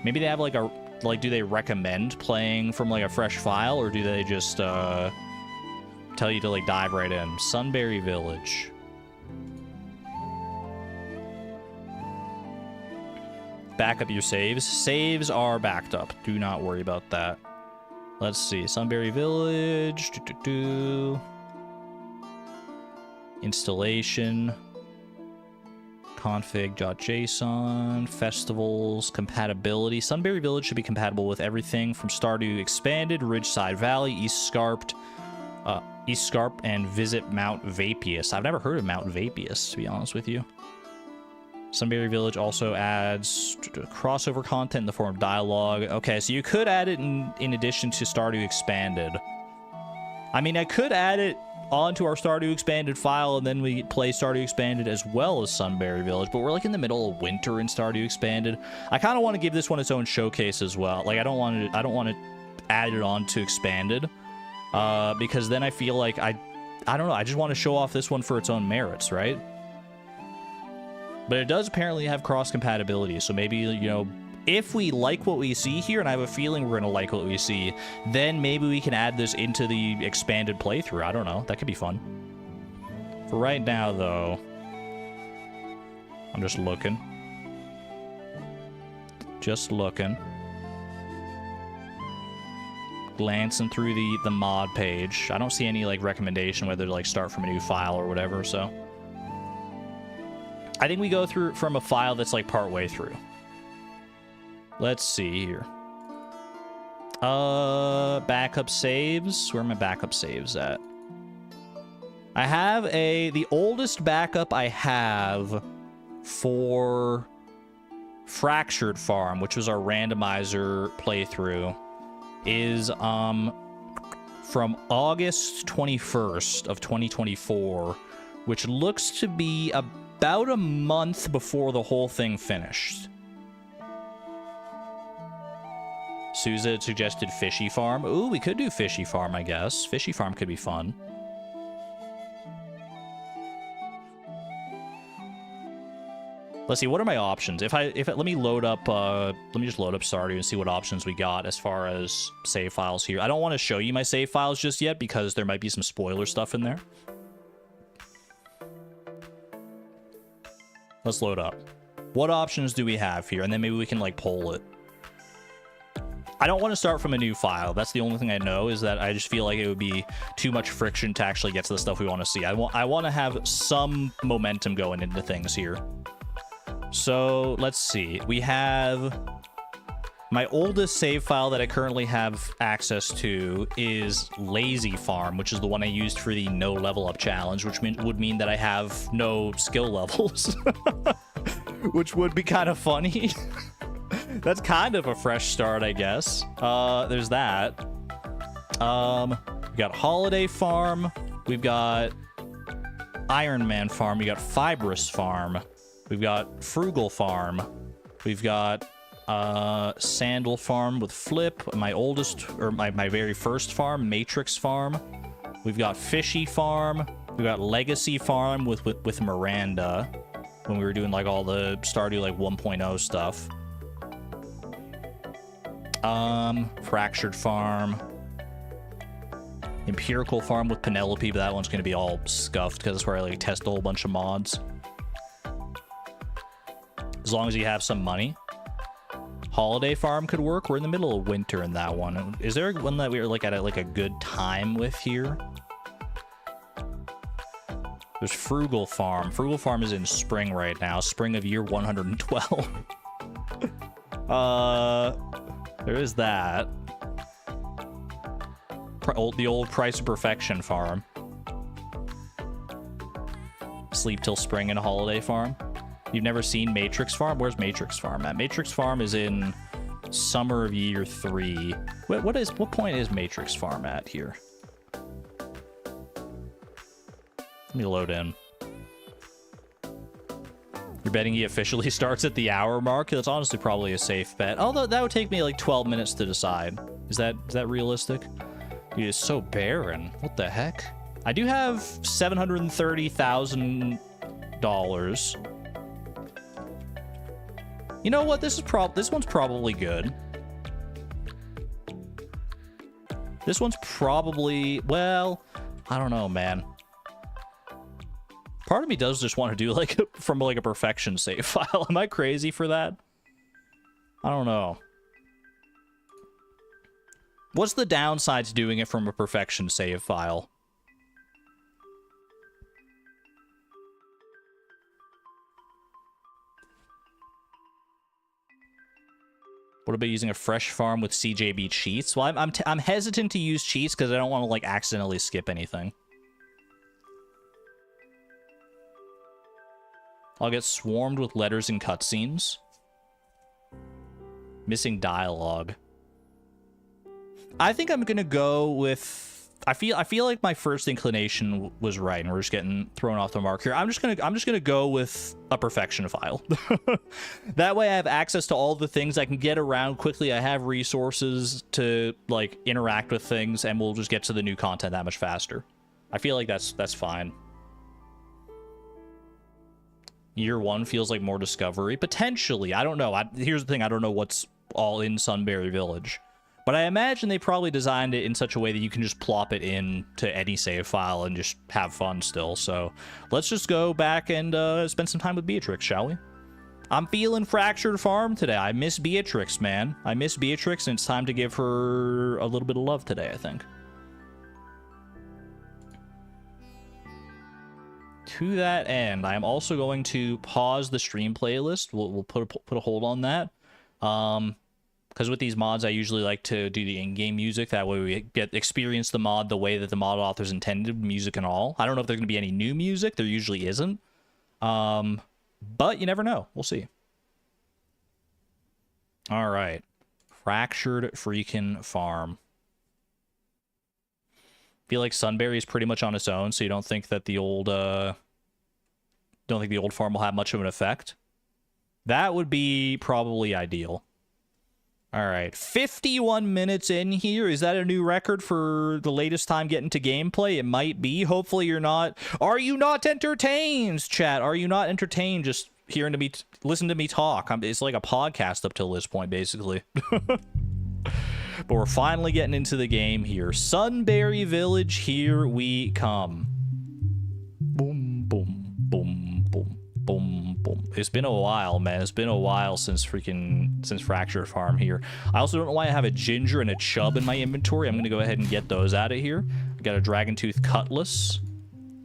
Maybe they have like a do they recommend playing from like a fresh file, or do they just tell you to like dive right in? Sunberry Village. Back up your saves. Saves are backed up. Do not worry about that. Let's see. Sunberry Village. Installation. Config.json. Festivals. Compatibility. Sunberry Village should be compatible with everything from Stardew Expanded, Ridgeside Valley, East Scarp, and visit Mount Vapius. I've never heard of Mount Vapius, to be honest with you. Sunberry Village also adds crossover content in the form of dialogue. Okay, so you could add it in addition to Stardew Expanded. I mean, I could add it onto our Stardew Expanded file, and then we play Stardew Expanded as well as Sunberry Village, but we're like in the middle of winter in Stardew Expanded. I kind of want to give this one its own showcase as well. Like, I don't want to add it on to Expanded, because then I feel like I don't know, I just want to show off this one for its own merits, right? But it does apparently have cross-compatibility, so maybe, you know, if we like what we see here, and I have a feeling we're going to like what we see, then maybe we can add this into the expanded playthrough. I don't know. That could be fun. For right now, though, I'm just looking. Just looking. Glancing through the mod page. I don't see any, like, recommendation whether to, like, start from a new file or whatever, so... I think we go through from a file that's like part way through. Let's see here. Backup saves. Where are my backup saves at? I have the oldest backup I have for Fractured Farm, which was our randomizer playthrough, is from August 21st of 2024, which looks to be about a month before the whole thing finished. Souza suggested Fishy Farm. Ooh, we could do Fishy Farm, I guess. Fishy Farm could be fun. Let's see, what are my options? Let me load up, let me just load up Stardew and see what options we got as far as save files here. I don't want to show you my save files just yet because there might be some spoiler stuff in there. Let's load up. What options do we have here? And then maybe we can, like, poll it. I don't want to start from a new file. That's the only thing I know, is that I just feel like it would be too much friction to actually get to the stuff we want to see. I want to have some momentum going into things here. So, let's see. We have... My oldest save file that I currently have access to is Lazy Farm, which is the one I used for the no level up challenge, which would mean that I have no skill levels. Which would be kind of funny. That's kind of a fresh start, I guess. There's that. We got Holiday Farm. We've got Iron Man Farm. We got Fibrous Farm. We've got Frugal Farm. We've got Sandal Farm with Flip. My oldest, or my very first farm, Matrix Farm. We've got Fishy Farm. We've got Legacy Farm with Miranda, when we were doing like all the Stardew like 1.0 stuff. Fractured Farm. Empirical Farm with Penelope, but that one's gonna be all scuffed because it's where I like test a whole bunch of mods. As long as you have some money. Holiday Farm could work. We're in the middle of winter in that one. Is there one that we are like at a good time with here? There's Frugal Farm. Frugal Farm is in spring right now. Spring of year 112. There is that. The old Price of Perfection Farm. Sleep Till Spring and Holiday Farm. You've never seen Matrix Farm? Where's Matrix Farm at? Matrix Farm is in summer of year 3. What point is Matrix Farm at here? Let me load in. You're betting he officially starts at the hour mark? That's honestly probably a safe bet. Although that would take me like 12 minutes to decide. Is that realistic? Dude, it's so barren. What the heck? I do have $730,000. You know what? This one's probably good. This one's probably, well, I don't know, man. Part of me does just want to do like from like a perfection save file. Am I crazy for that? I don't know. What's the downside to doing it from a perfection save file? What about using a fresh farm with CJB cheats? Well, I'm hesitant to use cheats because I don't want to like accidentally skip anything. I'll get swarmed with letters and cutscenes. Missing dialogue. I think I'm gonna go with. I feel like my first inclination was right, and we're just getting thrown off the mark here. I'm just gonna go with a perfection file. That way, I have access to all the things. I can get around quickly. I have resources to like interact with things, and we'll just get to the new content that much faster. I feel like that's fine. Year 1 feels like more discovery. Potentially. I don't know. Here's the thing. I don't know what's all in Sunberry Village. But I imagine they probably designed it in such a way that you can just plop it in to any save file and just have fun still. So let's just go back and spend some time with Beatrix, shall we? I'm feeling Fractured Farm today. I miss Beatrix, man. I miss Beatrix, and it's time to give her a little bit of love today, I think. to that end, I am also going to pause the stream playlist. We'll put a hold on that. Because with these mods, I usually like to do the in-game music. That way we experience the mod the way that the mod authors intended, music and all. I don't know if there's going to be any new music. There usually isn't. But you never know. We'll see. All right. Fractured freaking farm. Feel like Sunberry is pretty much on its own, so you don't think that the old farm will have much of an effect. That would be probably ideal. All right, 51 minutes in here. Is that a new record for the latest time getting to gameplay? It might be. Hopefully you're not. Are you not entertained, chat? Are you not entertained just hearing to me, listen to me talk? It's like a podcast up till this point, basically. But we're finally getting into the game here. Sunberry Village, here we come. Boom, boom, boom, boom, boom, boom. It's been a while, man. It's been a while since Fractured Farm here. I also don't know why I have a ginger and a chub in my inventory. I'm going to go ahead and get those out of here. I got a dragon tooth cutlass.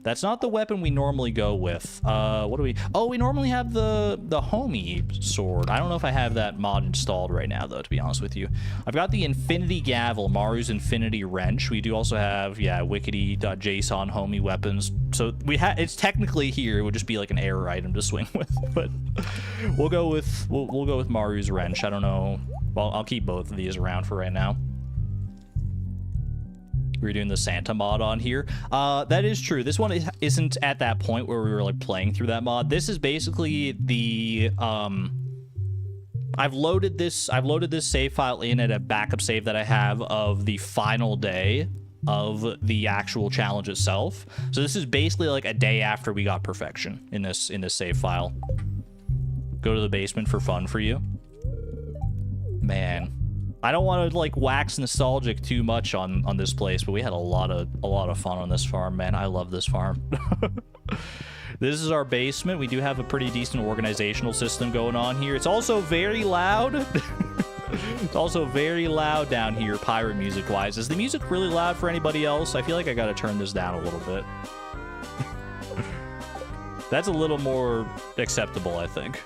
That's not the weapon we normally go with. What do we... Oh, we normally have the homie sword. I don't know if I have that mod installed right now, though, to be honest with you. I've got the Infinity Gavel, Maru's Infinity Wrench. We do also have, yeah, Wickedy.json homie weapons. So it's technically here. It would just be like an error item to swing with. But we'll go with Maru's Wrench. I don't know. Well, I'll keep both of these around for right now. We were doing the Santa mod on here. That is true. This one isn't at that point where we were like playing through that mod. This is basically the I've loaded this save file in at a backup save that I have of the final day of the actual challenge itself. So this is basically like a day after we got perfection in this save file. Go to the basement for fun for you. Man. I don't want to like wax nostalgic too much on this place, but we had a lot of fun on this farm, man. I love this farm. This is our basement. We do have a pretty decent organizational system going on here. It's also very loud. It's also very loud down here, pirate music wise. Is the music really loud for anybody else? I feel like I got to turn this down a little bit. That's a little more acceptable, I think.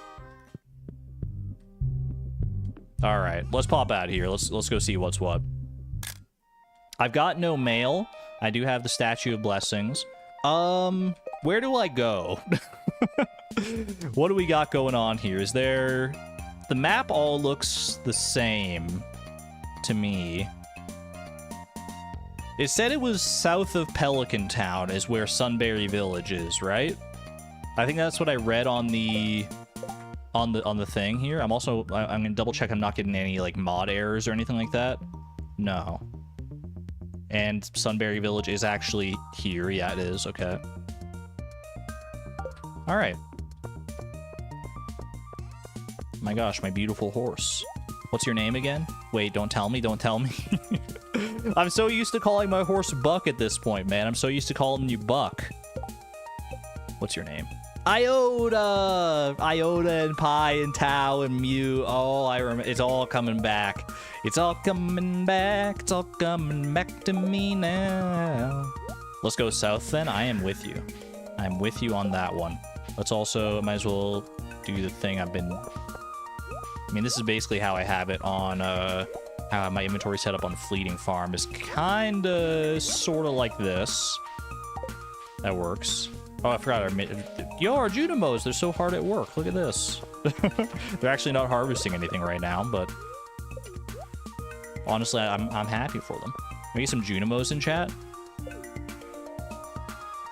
All right, let's pop out of here. Let's go see what's what. I've got no mail. I do have the Statue of Blessings. Where do I go? What do we got going on here? Is there... The map all looks the same to me. It said it was south of Pelican Town is where Sunberry Village is, right? I think that's what I read on the thing here. I'm gonna double check I'm not getting any like mod errors or anything like that. No. And Sunberry Village is actually here. Yeah, it is. Okay. All right. My gosh, my beautiful horse. What's your name again? Wait, don't tell me. Don't tell me. I'm so used to calling my horse Buck at this point, man. I'm so used to calling you Buck. What's your name? Iota and Pi and Tau and Mew. Oh, I remember. It's all coming back. It's all coming back. It's all coming back to me now. Let's go south then. I am with you. I'm with you on that one. Let's also, might as well do the thing I've been... I mean, this is basically how I have it on, how my inventory set up on Fleeting Farm is kinda, sorta like this. That works. Oh, I forgot our... Yo, our Junimos, they're so hard at work. Look at this. They're actually not harvesting anything right now, but... Honestly, I'm happy for them. Maybe some Junimos in chat?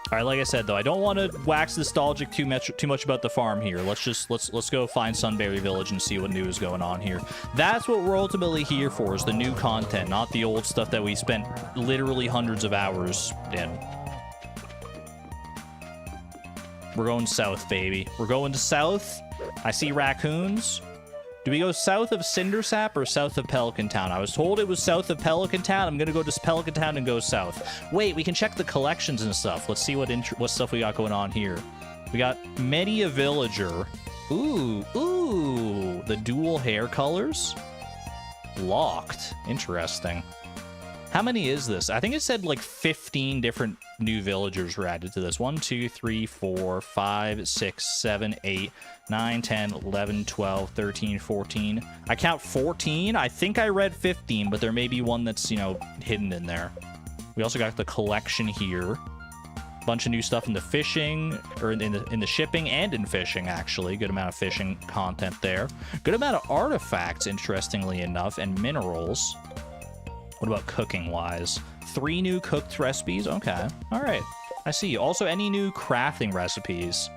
Alright, like I said, though, I don't want to wax nostalgic too much about the farm here. Let's go find Sunberry Village and see what new is going on here. That's what we're ultimately here for, is the new content, not the old stuff that we spent literally hundreds of hours in. We're going south, baby. We're going to south. I see raccoons. Do we go south of Cindersap or south of Pelican Town? I was told it was south of Pelican Town. I'm going to go to Pelican Town and go south. Wait, we can check the collections and stuff. Let's see what stuff we got going on here. We got many a villager. Ooh, the dual hair colors. Locked. Interesting. How many is this? I think it said like 15 different new villagers were added to this. 1, 2, 3, 4, 5, 6, 7, 8, 9, 10, 11, 12, 13, 14. I count 14. I think I read 15, but there may be one that's, you know, hidden in there. We also got the collection here. Bunch of new stuff in the fishing, or in the shipping and in fishing, actually. Good amount of fishing content there. Good amount of artifacts, interestingly enough, and minerals. What about cooking-wise? 3 new cooked recipes? Okay. All right. I see. Also, any new crafting recipes?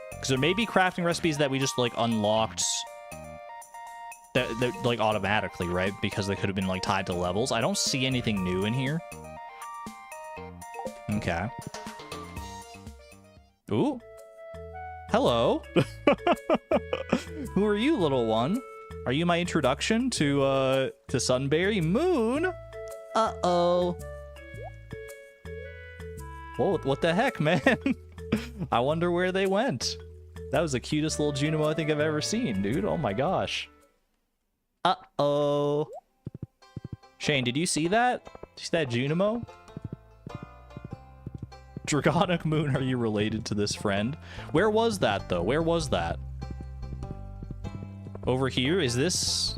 Because there may be crafting recipes that we just, like, unlocked that like, automatically, right? Because they could have been, like, tied to levels. I don't see anything new in here. Okay. Ooh. Hello. Who are you, little one? Are you my introduction to Sunberry? Moon? Uh-oh. Whoa, what the heck, man? I wonder where they went. That was the cutest little Junimo I think I've ever seen, dude. Oh my gosh. Uh-oh. Shane, did you see that? Did you see that Junimo? Dragonic Moon, are you related to this friend? Where was that, though? Where was that? Over here? Is this...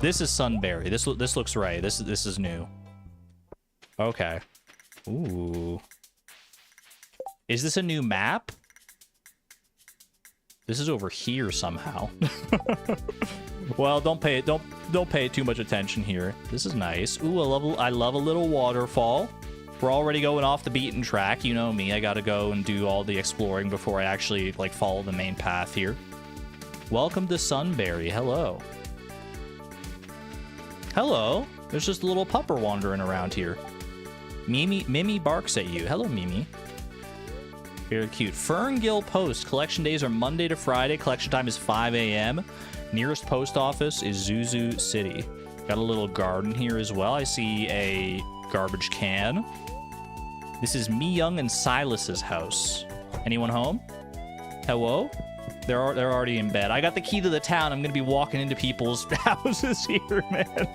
This is Sunberry. This looks right. This is new. Okay. Ooh. Is this a new map? This is over here somehow. Well, don't pay too much attention here. This is nice. Ooh, I love a little waterfall. We're already going off the beaten track. You know me. I gotta go and do all the exploring before I actually, like, follow the main path here. Welcome to Sunberry. Hello. Hello. There's just a little pupper wandering around here. Mimi barks at you. Hello, Mimi. Very cute. Ferngill Post. Collection days are Monday to Friday. Collection time is 5 a.m. Nearest post office is Zuzu City. Got a little garden here as well. I see a garbage can. This is Mi Young and Silas's house. Anyone home? Hello? They're already in bed. I got the key to the town. I'm gonna be walking into people's houses here, man.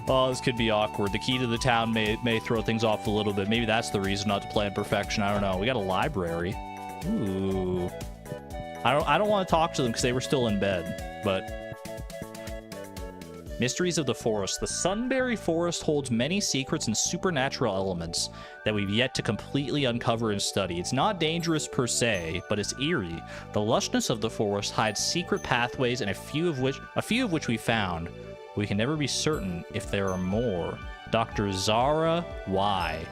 Oh, this could be awkward. The key to the town may throw things off a little bit. Maybe that's the reason not to play in perfection. I don't know. We got a library. Ooh. I don't want to talk to them because they were still in bed, but... Mysteries of the Forest. The Sunberry Forest holds many secrets and supernatural elements that we've yet to completely uncover and study. It's not dangerous per se, but it's eerie. The lushness of the forest hides secret pathways, and a few of which we found. We can never be certain if there are more. Dr. Zara Y.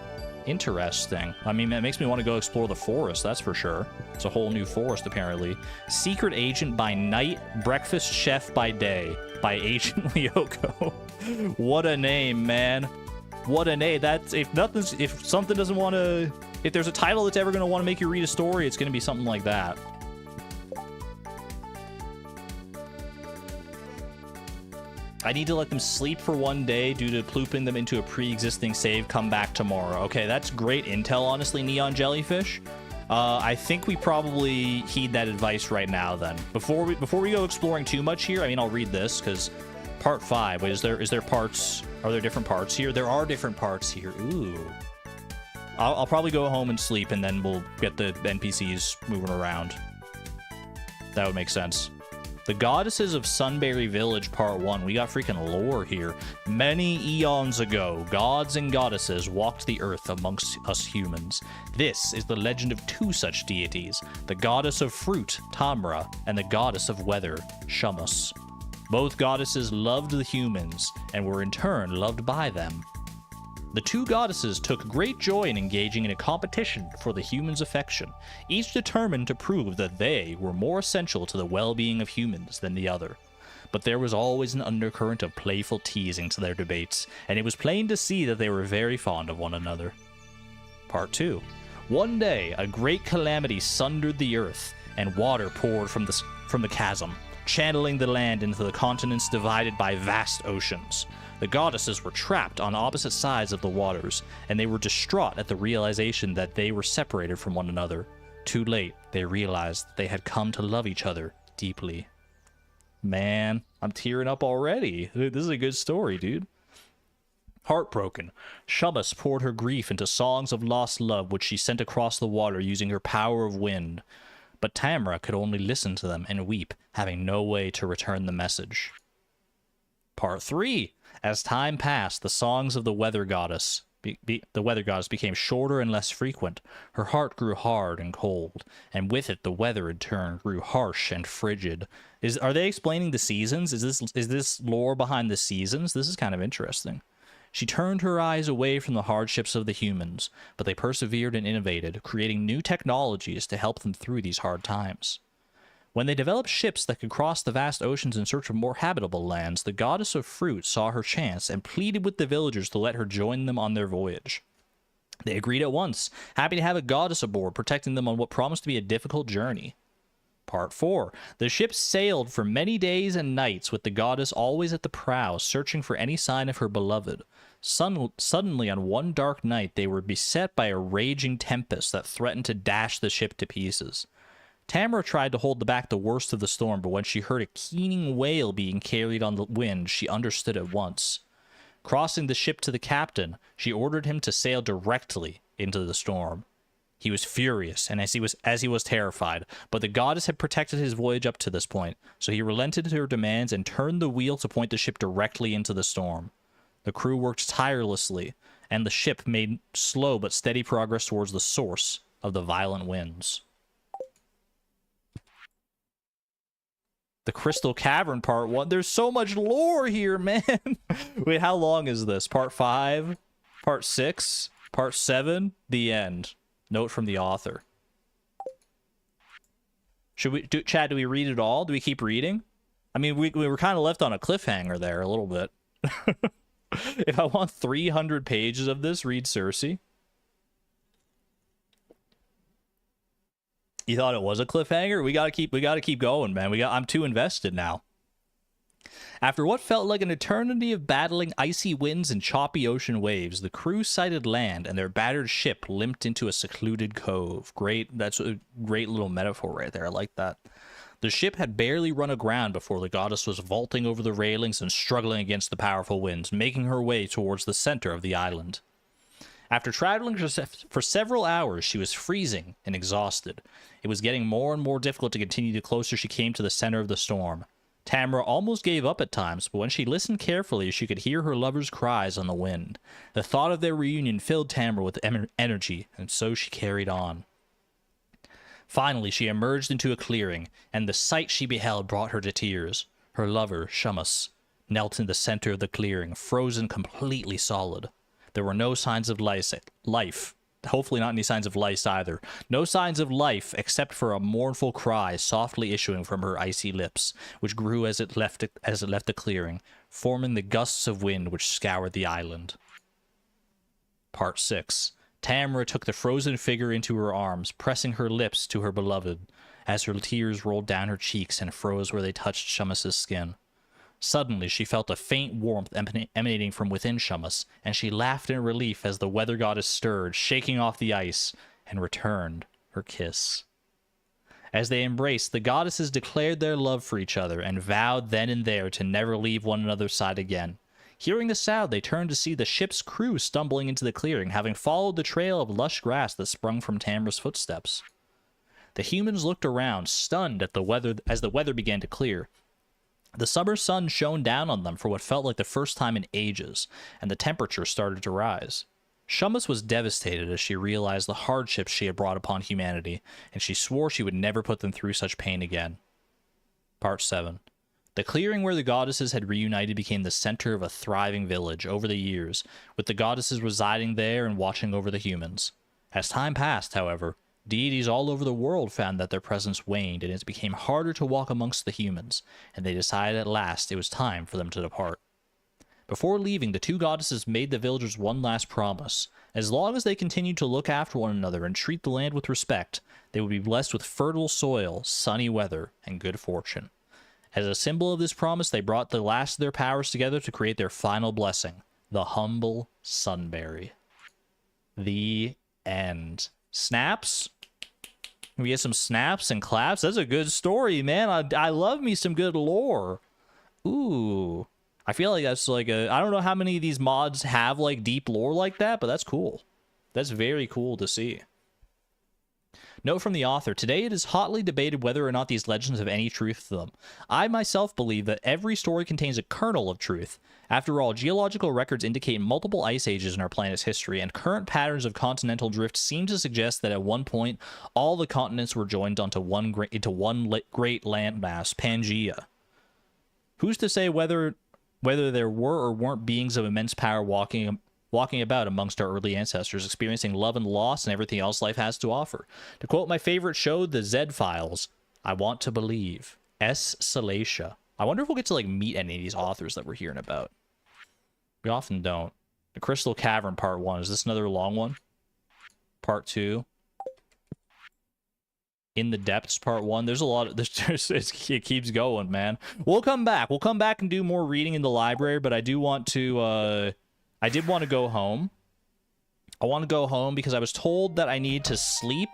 Interesting. I mean, it makes me want to go explore the forest, that's for sure. It's a whole new forest, apparently. Secret agent by night, breakfast chef by day. By Agent Lyoko. What a name, man. What a name. That's if something doesn't want to, if there's a title that's ever going to want to make you read a story, it's going to be something like that. I need to let them sleep for one day due to plooping them into a pre-existing save. Come back tomorrow. Okay, that's great intel, honestly, Neon Jellyfish. I think we probably heed that advice right now, then. Before we go exploring too much here, I mean, I'll read this, because part 5, wait, is there parts, are there different parts here? There are different parts here. Ooh. I'll probably go home and sleep, and then we'll get the NPCs moving around. That would make sense. The Goddesses of Sunberry Village, Part 1. We got freaking lore here. Many eons ago, gods and goddesses walked the earth amongst us humans. This is the legend of 2 such deities, the goddess of fruit, Tamra, and the goddess of weather, Shumus. Both goddesses loved the humans, and were in turn loved by them. The 2 goddesses took great joy in engaging in a competition for the humans' affection, each determined to prove that they were more essential to the well-being of humans than the other. But there was always an undercurrent of playful teasing to their debates, and it was plain to see that they were very fond of one another. Part 2. One day, a great calamity sundered the earth, and water poured from the chasm, channeling the land into the continents divided by vast oceans. The goddesses were trapped on opposite sides of the waters, and they were distraught at the realization that they were separated from one another. Too late, they realized that they had come to love each other deeply. Man, I'm tearing up already. This is a good story, dude. Heartbroken, Shumus poured her grief into songs of lost love which she sent across the water using her power of wind. But Tamra could only listen to them and weep, having no way to return the message. Part 3. As time passed, the songs of the weather goddess became shorter and less frequent. Her heart grew hard and cold, and with it the weather in turn grew harsh and frigid. Are they explaining the seasons? Is this lore behind the seasons? This is kind of interesting. She turned her eyes away from the hardships of the humans, but they persevered and innovated, creating new technologies to help them through these hard times. When they developed ships that could cross the vast oceans in search of more habitable lands, the goddess of fruit saw her chance and pleaded with the villagers to let her join them on their voyage. They agreed at once, happy to have a goddess aboard, protecting them on what promised to be a difficult journey. Part 4. The ship sailed for many days and nights, with the goddess always at the prow, searching for any sign of her beloved. Suddenly, on one dark night, they were beset by a raging tempest that threatened to dash the ship to pieces. Tamra tried to hold back the worst of the storm, but when she heard a keening wail being carried on the wind, she understood at once. Crossing the ship to the captain, she ordered him to sail directly into the storm. He was furious, and as he was terrified, but the goddess had protected his voyage up to this point, so he relented to her demands and turned the wheel to point the ship directly into the storm. The crew worked tirelessly, and the ship made slow but steady progress towards the source of the violent winds. The Crystal Cavern Part 1. There's so much lore here, man. Wait, how long is this? Part 5? Part 6? Part 7? The end. Note from the author. Should we do, Chad, do we read it all? Do we keep reading? I mean, we were kind of left on a cliffhanger there a little bit. If I want 300 pages of this, read Cersei. You thought it was a cliffhanger? We gotta keep going, man. I'm too invested now. After what felt like an eternity of battling icy winds and choppy ocean waves, the crew sighted land, and their battered ship limped into a secluded cove. That's a great little metaphor right there. I like that. The ship had barely run aground before the goddess was vaulting over the railings and struggling against the powerful winds, making her way towards the center of the island. After traveling for several hours, she was freezing and exhausted. It was getting more and more difficult to continue the closer she came to the center of the storm. Tamra almost gave up at times, but when she listened carefully, she could hear her lover's cries on the wind. The thought of their reunion filled Tamra with energy, and so she carried on. Finally, she emerged into a clearing, and the sight she beheld brought her to tears. Her lover, Shumus, knelt in the center of the clearing, frozen completely solid. There were no signs of life. Hopefully not any signs of lice either. No signs of life except for a mournful cry softly issuing from her icy lips, which grew as it left the clearing, forming the gusts of wind which scoured the island. Part 6. Tamra took the frozen figure into her arms, pressing her lips to her beloved, as her tears rolled down her cheeks and froze where they touched Shumus's skin. Suddenly, she felt a faint warmth emanating from within Shumus, and she laughed in relief as the weather goddess stirred, shaking off the ice, and returned her kiss. As they embraced, the goddesses declared their love for each other and vowed then and there to never leave one another's side again. Hearing the sound, they turned to see the ship's crew stumbling into the clearing, having followed the trail of lush grass that sprung from Tamra's footsteps. The humans looked around, stunned at the weather as the weather began to clear. The summer sun shone down on them for what felt like the first time in ages, and the temperature started to rise. Shumus was devastated as she realized the hardships she had brought upon humanity, and she swore she would never put them through such pain again. Part 7. The clearing where the goddesses had reunited became the center of a thriving village over the years, with the goddesses residing there and watching over the humans. As time passed, however, deities all over the world found that their presence waned, and it became harder to walk amongst the humans, and they decided at last it was time for them to depart. Before leaving, the two goddesses made the villagers one last promise. As long as they continued to look after one another and treat the land with respect, they would be blessed with fertile soil, sunny weather, and good fortune. As a symbol of this promise, they brought the last of their powers together to create their final blessing, the humble Sunberry. The end. Snaps? We get some snaps and claps. That's a good story, man. I love me some good lore. Ooh. I feel like that's like a... I don't know how many of these mods have like deep lore like that, but that's cool. That's very cool to see. Note from the author, today it is hotly debated whether or not these legends have any truth to them. I myself believe that every story contains a kernel of truth. After all, geological records indicate multiple ice ages in our planet's history, and current patterns of continental drift seem to suggest that at one point, all the continents were joined onto one great landmass, Pangea. Who's to say whether there were or weren't beings of immense power walking about amongst our early ancestors, experiencing love and loss and everything else life has to offer. To quote my favorite show, The Z-Files, I want to believe. S. Salacia. I wonder if we'll get to like meet any of these authors that we're hearing about. We often don't. The Crystal Cavern Part 1. Is this another long one? Part 2. In the Depths Part 1. There's a lot of... it keeps going, man. We'll come back. We'll come back and do more reading in the library, but I do want to... I did want to go home. I want to go home because I was told that I need to sleep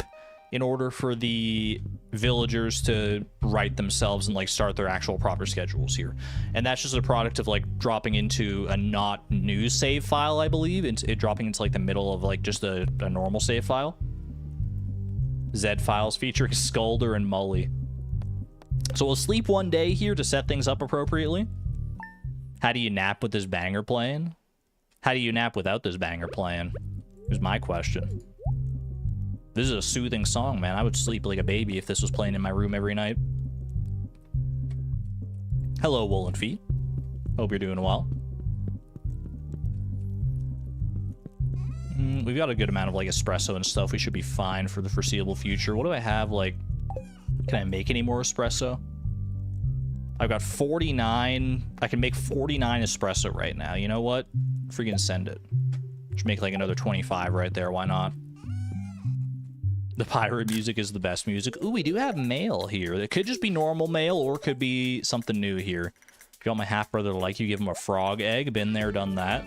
in order for the villagers to right themselves and like start their actual proper schedules here. And that's just a product of like dropping into a not new save file, I believe. It dropping into like the middle of like just a normal save file. Z-Files featuring Skulder and Mully. So we'll sleep one day here to set things up appropriately. How do you nap with this banger playing? How do you nap without this banger playing? Is my question. This is a soothing song, man. I would sleep like a baby if this was playing in my room every night. Hello, Woolen Feet. Hope you're doing well. We've got a good amount of like espresso and stuff. We should be fine for the foreseeable future. What do I have? Like, can I make any more espresso? I've got 49. I can make 49 espresso right now. You know what? Freaking send it. Should make like another 25 right there. Why not? The pirate music is the best music. Ooh, we do have mail here. It could just be normal mail or it could be something new here. If you want my half-brother to like you, give him a frog egg. Been there, done that.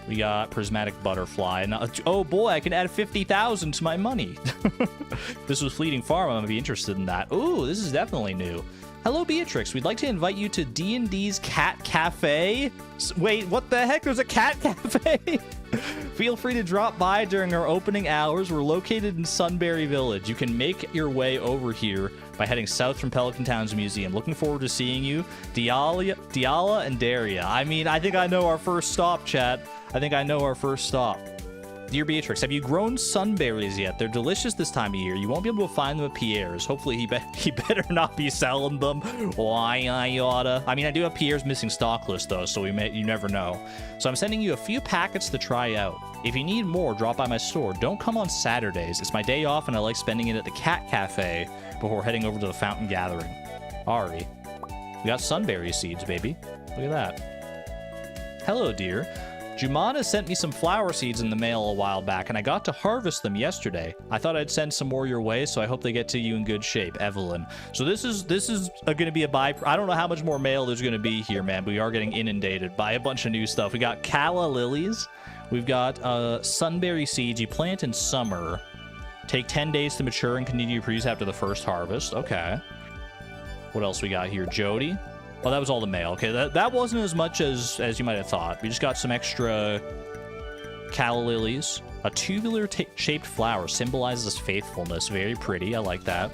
We got prismatic butterfly. Now, oh boy, I can add 50,000 to my money. This was Fleeting Farm. I'm gonna be interested in that. Ooh, this is definitely new. Hello, Beatrix. We'd like to invite you to D&D's Cat Cafe. Wait, what the heck? There's a cat cafe? Feel free to drop by during our opening hours. We're located in Sunberry Village. You can make your way over here by heading south from Pelican Town's museum. Looking forward to seeing you. Diala and Daria. I mean, I think I know our first stop, chat. I think I know our first stop. Dear Beatrix, have you grown sunberries yet? They're delicious this time of year. You won't be able to find them at Pierre's. Hopefully he better not be selling them. Why I oughta. I mean, I do have Pierre's missing stock list though, so you never know. So I'm sending you a few packets to try out. If you need more, drop by my store. Don't come on Saturdays. It's my day off and I like spending it at the Cat Cafe before heading over to the Fountain Gathering. Ari. We got sunberry seeds, baby. Look at that. Hello, dear. Jumana sent me some flower seeds in the mail a while back, and I got to harvest them yesterday. I thought I'd send some more your way, so I hope they get to you in good shape. Evelyn. So this is going to be a buy. I don't know how much more mail there's going to be here, man, but we are getting inundated by a bunch of new stuff. We got calla lilies. We've got sunberry seeds. You plant in summer. Take 10 days to mature and continue to produce after the first harvest. Okay. What else we got here? Jody. Oh, that was all the mail. Okay, that wasn't as much as you might have thought. We just got some extra calla lilies. A tubular-shaped flower symbolizes faithfulness. Very pretty. I like that.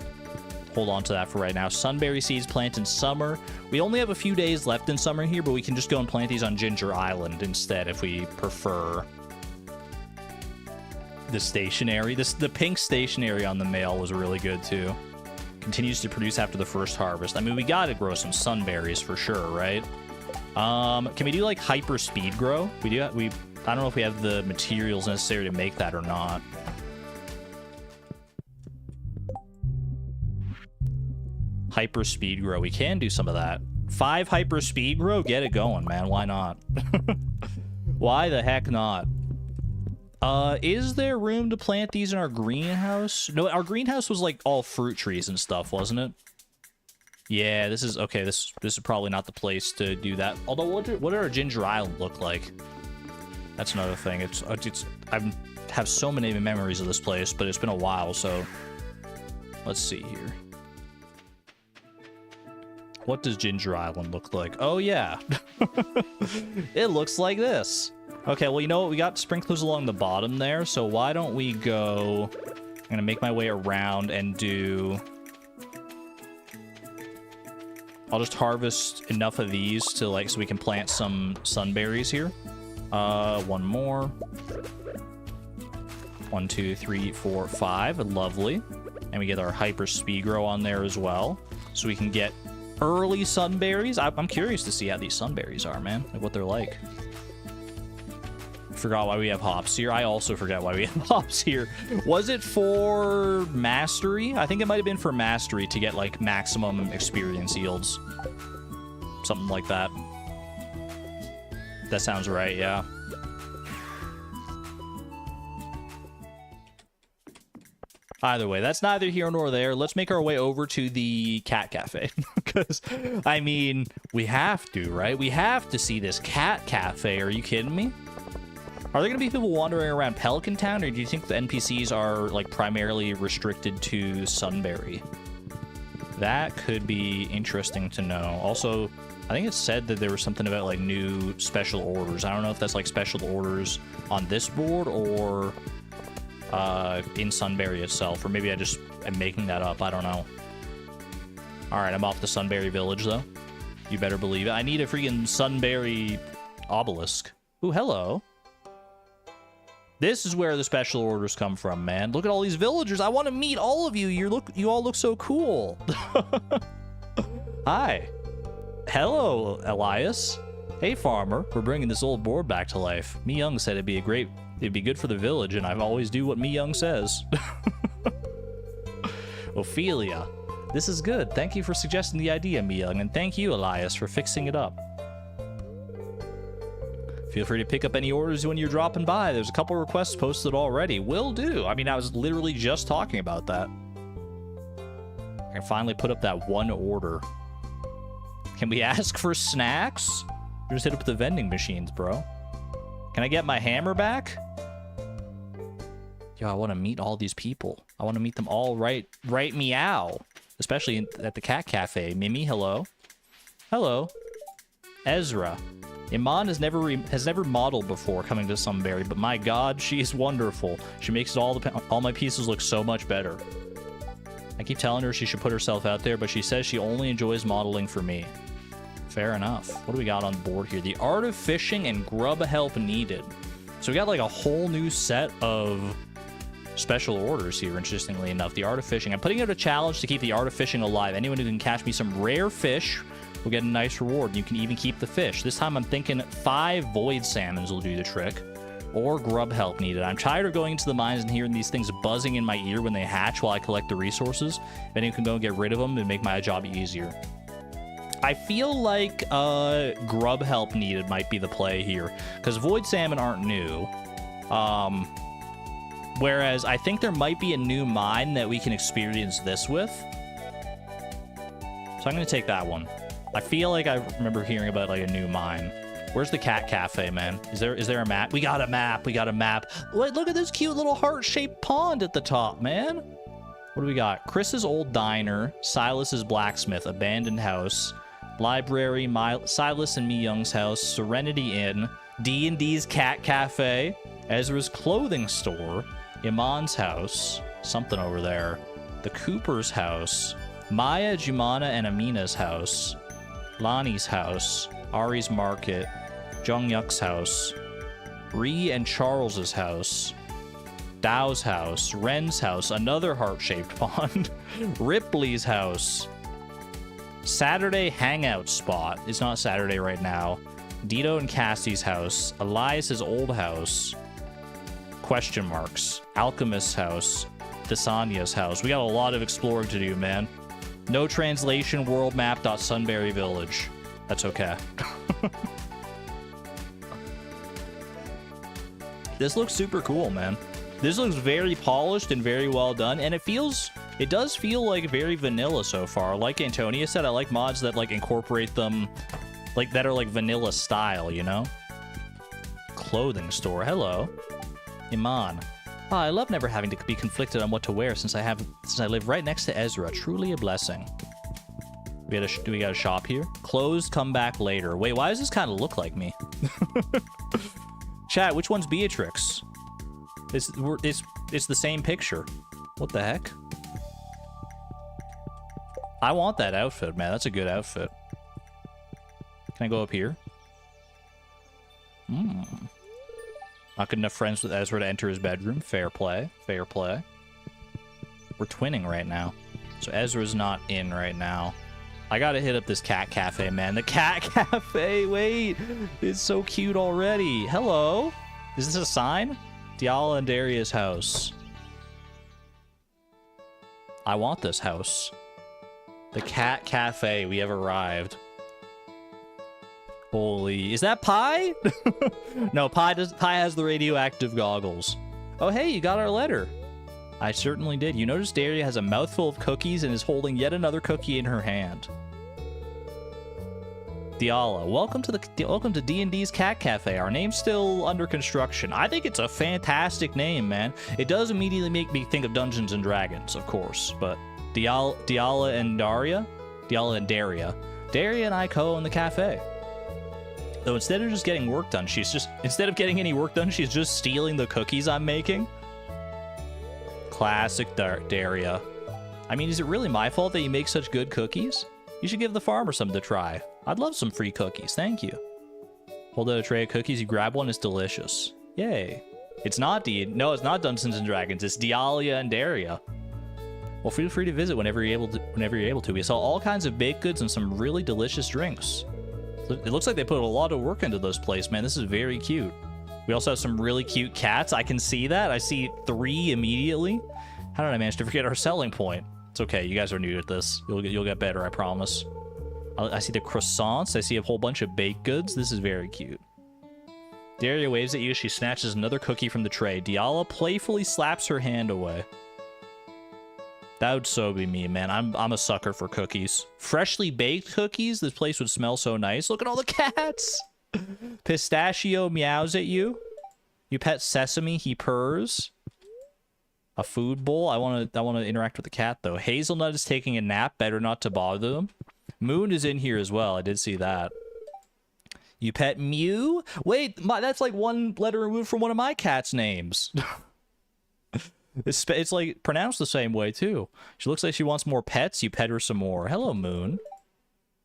Hold on to that for right now. Sunberry seeds plant in summer. We only have a few days left in summer here, but we can just go and plant these on Ginger Island instead if we prefer. The stationery. The pink stationery on the mail was really good, too. Continues to produce after the first harvest. I mean, we gotta grow some sunberries for sure, right? Can we do like hyper speed grow? I don't know if we have the materials necessary to make that or not. Hyper speed grow. We can do some of that. 5 hyper speed grow? Get it going, man. Why not? Why the heck not? Is there room to plant these in our greenhouse? No, our greenhouse was like all fruit trees and stuff, wasn't it? Yeah, this is okay. This is probably not the place to do that. Although, what did our Ginger Island look like? That's another thing. I have so many memories of this place, but it's been a while. So let's see here. What does Ginger Island look like? Oh, yeah. It looks like this. Okay, well, you know what? We got sprinklers along the bottom there, so why don't we go... I'm gonna make my way around and do... I'll just harvest enough of these to, like, so we can plant some sunberries here. One more. 1, 2, 3, 4, 5. Lovely. And we get our hyper speed grow on there as well. So we can get early sunberries. I'm curious to see how these sunberries are, man. Like, what they're like. Forgot why we have hops here. I also forgot why we have hops here. Was it for mastery? I think it might have been for mastery to get, like, maximum experience yields. Something like that. That sounds right, yeah. Either way, that's neither here nor there. Let's make our way over to the cat cafe. Because, I mean, we have to, right? We have to see this cat cafe. Are you kidding me? Are there going to be people wandering around Pelican Town, or do you think the NPCs are, like, primarily restricted to Sunberry? That could be interesting to know. Also, I think it said that there was something about, like, new special orders. I don't know if that's, like, special orders on this board or in Sunberry itself, or maybe I just am making that up. I don't know. All right, I'm off to Sunberry Village, though. You better believe it. I need a freaking Sunberry obelisk. Ooh, hello. This is where the special orders come from, man. Look at all these villagers. I want to meet all of you. You all look so cool. Hi. Hello, Elias. Hey, farmer. We're bringing this old board back to life. Mi Young said it'd be good for the village, and I always do what Mi Young says. Ophelia. This is good. Thank you for suggesting the idea, Mi Young, and thank you, Elias, for fixing it up. Feel free to pick up any orders when you're dropping by. There's a couple requests posted already. Will do. I mean, I was literally just talking about that. I can finally put up that one order. Can we ask for snacks? Just hit up the vending machines, bro. Can I get my hammer back? Yo, I want to meet all these people. I want to meet them all right meow. Especially at the cat cafe. Mimi, hello. Hello. Ezra. Iman has never modeled before coming to Sunberry, but my god, she is wonderful. She makes all my pieces look so much better. I keep telling her she should put herself out there, but she says she only enjoys modeling for me. Fair enough. What do we got on board here? The art of fishing and grub help needed. So we got like a whole new set of special orders here, interestingly enough. The art of fishing. I'm putting out a challenge to keep the art of fishing alive. Anyone who can catch me some rare fish will get a nice reward. You can even keep the fish. This time I'm thinking 5 void salmons will do the trick. Or grub help needed. I'm tired of going into the mines and hearing these things buzzing in my ear when they hatch while I collect the resources. If anyone can go and get rid of them, it'd make my job easier. I feel like grub help needed might be the play here, because void salmon aren't new. Whereas I think there might be a new mine that we can experience this with. So I'm going to take that one. I feel like I remember hearing about like a new mine. Where's the cat cafe, man? Is there a map? We got a map. We got a map. Wait, look at this cute little heart-shaped pond at the top, man. What do we got? Chris's old diner, Silas's blacksmith, abandoned house, library, Silas and Mi Young's house, Serenity Inn, D&D's cat cafe, Ezra's clothing store, Iman's house, something over there, the Cooper's house, Maya, Jumana, and Amina's house, Lonnie's house, Ari's market, Jung-Yuk's house, Ree and Charles's house, Dao's house, Ren's house, another heart-shaped pond, Ripley's house, Saturday hangout spot. It's not Saturday right now. Dito and Cassie's house, Elias's old house, question marks, Alchemist's house, Thesania's house. We got a lot of exploring to do, man. No translation, world map.sunberry village. That's okay. This looks super cool, man. This looks very polished and very well done, and it does feel like very vanilla so far. Like Antonia said, I like mods that like incorporate them, like that are like vanilla style, you know? Clothing store, hello. Iman. Oh, I love never having to be conflicted on what to wear since I live right next to Ezra. Truly a blessing. We got a shop here. Closed, come back later. Wait, why does this kind of look like me? Chat, which one's Beatrix? It's the same picture. What the heck? I want that outfit, man. That's a good outfit. Can I go up here? Not good enough friends with Ezra to enter his bedroom. Fair play. Fair play. We're twinning right now. So Ezra's not in right now. I gotta hit up this cat cafe, man. The cat cafe, wait. It's so cute already. Hello? Is this a sign? Diala and Daria's house. I want this house. The cat cafe, we have arrived. Holy, is that Pie? No, Pie has the radioactive goggles. Oh, hey, you got our letter. I certainly did. You notice Daria has a mouthful of cookies and is holding yet another cookie in her hand. Diala, welcome to D&D's Cat Cafe. Our name's still under construction. I think it's a fantastic name, man. It does immediately make me think of Dungeons and Dragons, of course, but Diala and Daria? Diala and Daria. Daria and I co-own the cafe. Though instead of just getting work done, instead of getting any work done, she's just stealing the cookies I'm making. Classic Daria. I mean, is it really my fault that you make such good cookies? You should give the farmer some to try. I'd love some free cookies, thank you. Hold out a tray of cookies, you grab one, it's delicious. Yay. It's not no, it's not Dungeons and Dragons, it's Dialia and Daria. Well, feel free to visit whenever you're able to. We sell all kinds of baked goods and some really delicious drinks. It looks like they put a lot of work into this place, man. This is very cute. We also have some really cute cats. I can see that. I see 3 immediately. How did I manage to forget our selling point? It's okay. You guys are new at this. You'll get better, I promise. I see the croissants. I see a whole bunch of baked goods. This is very cute. Daria waves at you. She snatches another cookie from the tray. Diala playfully slaps her hand away. That would so be me, man. I'm a sucker for cookies. Freshly baked cookies? This place would smell so nice. Look at all the cats! Pistachio meows at you. You pet Sesame, he purrs. A food bowl. I want to interact with the cat, though. Hazelnut is taking a nap. Better not to bother them. Moon is in here as well. I did see that. You pet Mew? Wait, that's like one letter removed from one of my cat's names. It's like pronounced the same way too. She looks like she wants more pets. You pet her some more. Hello, Moon.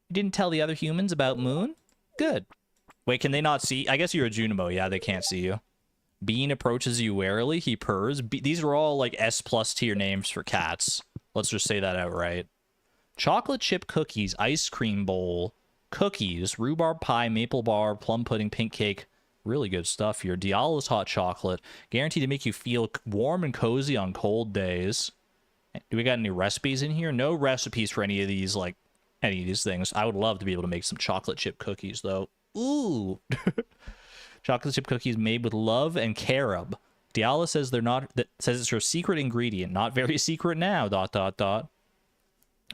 You didn't tell the other humans about Moon? Good. Wait, can they not see? I guess you're a Junimo. Yeah, they can't see you. Bean approaches you warily. He purrs. These are all like S+ tier names for cats. Let's just say that outright. Chocolate chip cookies, ice cream bowl, cookies, rhubarb pie, maple bar, plum pudding, pink cake. Really good stuff here. Diala's hot chocolate. Guaranteed to make you feel warm and cozy on cold days. Do we got any recipes in here? No recipes for any of these things. I would love to be able to make some chocolate chip cookies, though. Ooh. Chocolate chip cookies made with love and carob. Diala says says it's her secret ingredient. Not very secret now, ...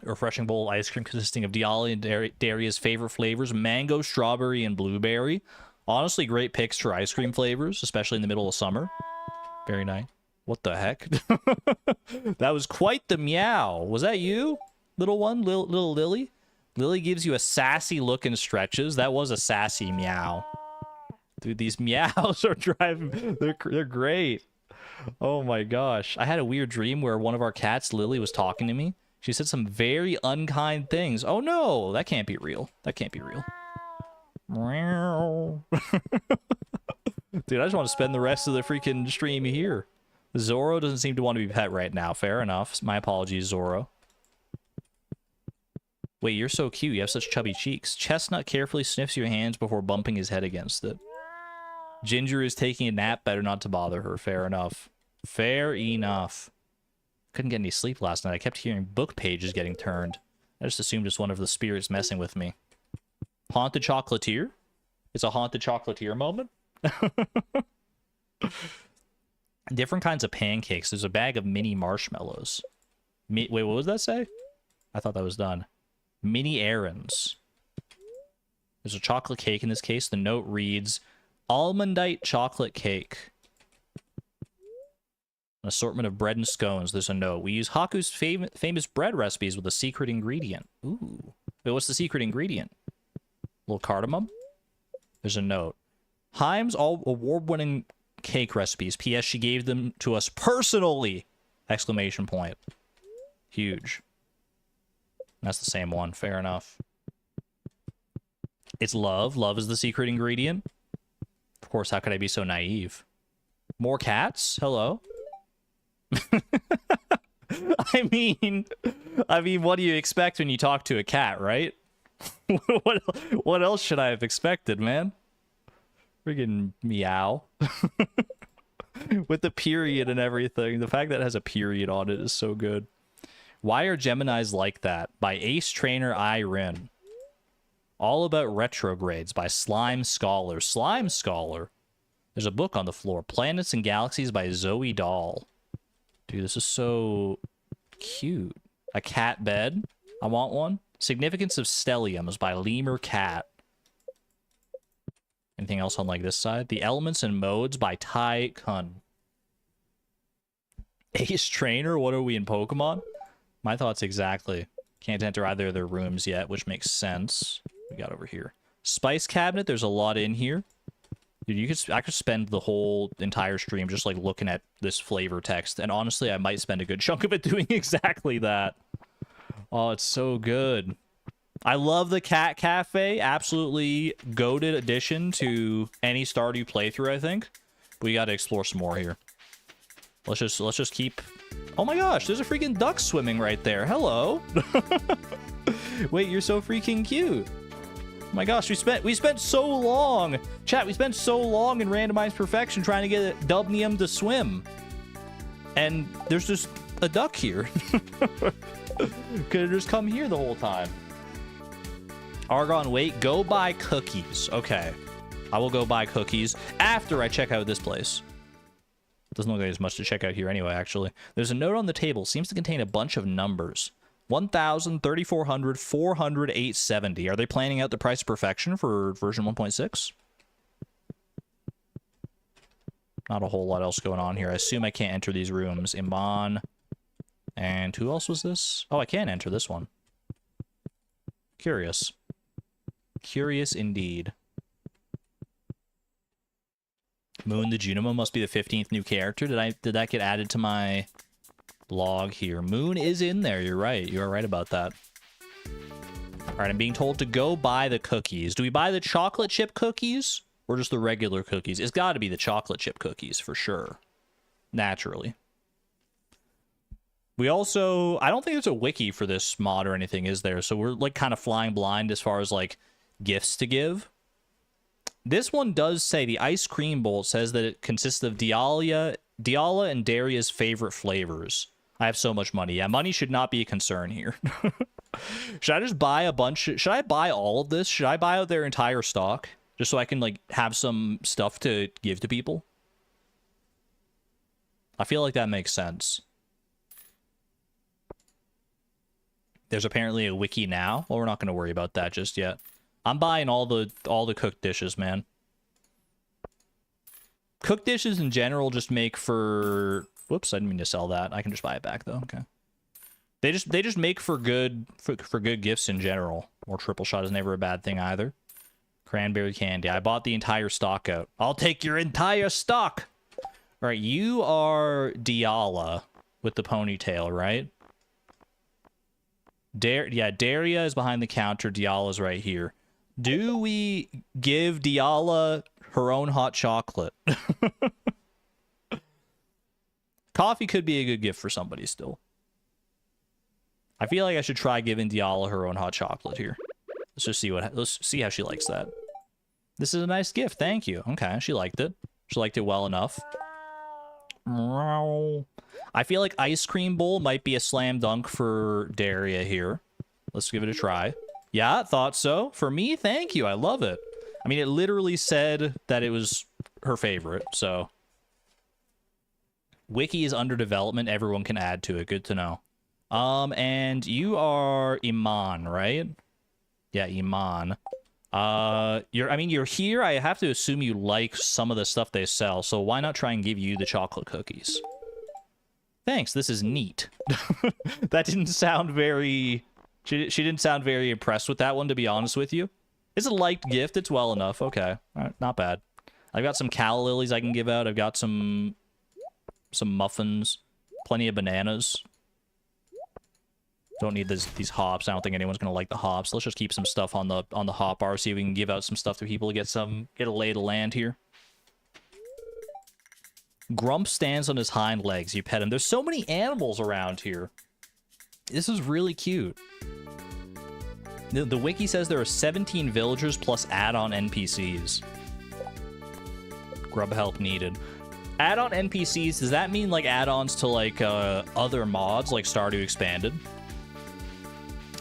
A refreshing bowl of ice cream consisting of Diala and Daria's favorite flavors, mango, strawberry, and blueberry. Honestly, great picks for ice cream flavors, especially in the middle of summer. Very nice. What the heck? That was quite the meow. Was that you, little one? Little Lily? Lily gives you a sassy look and stretches. That was a sassy meow. Dude, these meows are driving... They're great. Oh my gosh. I had a weird dream where one of our cats, Lily, was talking to me. She said some very unkind things. Oh no, that can't be real. That can't be real. Dude, I just want to spend the rest of the freaking stream here. Zoro doesn't seem to want to be pet right now. Fair enough. My apologies, Zoro. Wait, you're so cute. You have such chubby cheeks. Chestnut carefully sniffs your hands before bumping his head against it. Ginger is taking a nap. Better not to bother her. Fair enough. Fair enough. Couldn't get any sleep last night. I kept hearing book pages getting turned. I just assumed it's one of the spirits messing with me. Haunted chocolatier? It's a haunted chocolatier moment? Different kinds of pancakes. There's a bag of mini marshmallows. Wait, what was that say? I thought that was done. Mini errands. There's a chocolate cake in this case. The note reads, Almondite chocolate cake. An assortment of bread and scones. There's a note. We use Haku's famous bread recipes with a secret ingredient. Ooh. Wait, what's the secret ingredient? A little cardamom? There's a note. Heim's all award-winning cake recipes. P.S. She gave them to us personally! Exclamation point. Huge. That's the same one. Fair enough. It's love. Love is the secret ingredient. Of course, how could I be so naive? More cats? Hello? I mean, what do you expect when you talk to a cat, right? what else should I have expected, man? Friggin' meow. With the period and everything. The fact that it has a period on it is so good. Why Are Geminis Like That? By Ace Trainer Irin. All About Retrogrades by Slime Scholar. Slime Scholar? There's a book on the floor. Planets and Galaxies by Zoe Doll. Dude, this is so cute. A cat bed. I want one. Significance of Stelliums by Lemur Cat. Anything else on like this side? The Elements and Modes by Tai Kun. Ace Trainer? What are we in Pokemon? My thoughts exactly. Can't enter either of their rooms yet, which makes sense. We got over here. Spice Cabinet. There's a lot in here. Dude, I could spend the whole entire stream just like looking at this flavor text, and honestly, I might spend a good chunk of it doing exactly that. Oh, it's so good. I love the Cat Cafe. Absolutely goated addition to any Stardew playthrough, I think. But we got to explore some more here. Let's just keep. Oh my gosh, there's a freaking duck swimming right there. Hello. Wait, you're so freaking cute. Oh my gosh, we spent so long, chat. We spent so long in randomized perfection trying to get Dubnium to swim, and there's just a duck here. Could have just come here the whole time. Argon, wait, go buy cookies. Okay, I will go buy cookies after I check out this place. Doesn't look like there's much to check out here anyway. Actually, there's a note on the table. Seems to contain a bunch of numbers. 1,000, 3,400, 400, 870. Are they planning out the price of perfection for version 1.6? Not a whole lot else going on here. I assume I can't enter these rooms. Iman. And who else was this? Oh, I can enter this one. Curious. Curious indeed. Moon the Junimo must be the 15th new character. Did that get added to my log here? Moon is in there. You're right. You are right about that. All right, I'm being told to go buy the cookies. Do we buy the chocolate chip cookies or just the regular cookies? It's got to be the chocolate chip cookies for sure. Naturally. We also, I don't think there's a wiki for this mod or anything, is there? So we're like kind of flying blind as far as like gifts to give. This one does say the ice cream bowl says that it consists of Diala and Daria's favorite flavors. I have so much money. Yeah, money should not be a concern here. Should I just buy a bunch? Should I buy all of this? Should I buy out their entire stock just so I can like have some stuff to give to people? I feel like that makes sense. There's apparently a wiki now. Well, we're not going to worry about that just yet. I'm buying all the cooked dishes, man. Cooked dishes in general just make for... Whoops, I didn't mean to sell that. I can just buy it back though. Okay. They just make for good gifts in general. More triple shot is never a bad thing either. Cranberry candy. I bought the entire stock out. I'll take your entire stock. All right, you are Diala with the ponytail, right? Yeah, Daria is behind the counter. Diala's right here. Do we give Diala her own hot chocolate? Coffee could be a good gift for somebody still. I feel like I should try giving Diala her own hot chocolate here. Let's see how she likes that. This is a nice gift. Thank you. Okay, she liked it. She liked it well enough. I feel like ice cream bowl might be a slam dunk for Daria here. Let's give it a try. Yeah, thought so. For me, thank you. I love it. I mean, it literally said that it was her favorite, so. Wiki is under development. Everyone can add to it. Good to know. And you are Iman, right? Yeah, Iman. You're here. I have to assume you like some of the stuff they sell, so why not try and give you the chocolate cookies? Thanks, this is neat. That didn't sound very She didn't sound very impressed with that one, to be honest with you. It's a liked gift. It's well enough. Okay. All right, not bad. I've got some calla lilies I can give out. I've got some muffins. Plenty of bananas. Don't need these hops. I don't think anyone's gonna like the hops. Let's just keep some stuff on the hop bar. See if we can give out some stuff to people to get a lay of the land here. Grump stands on his hind legs. You pet him. There's so many animals around here. This is really cute. The wiki says there are 17 villagers plus add-on NPCs. Grub help needed. Add-on NPCs, does that mean like add-ons to like other mods like Stardew Expanded?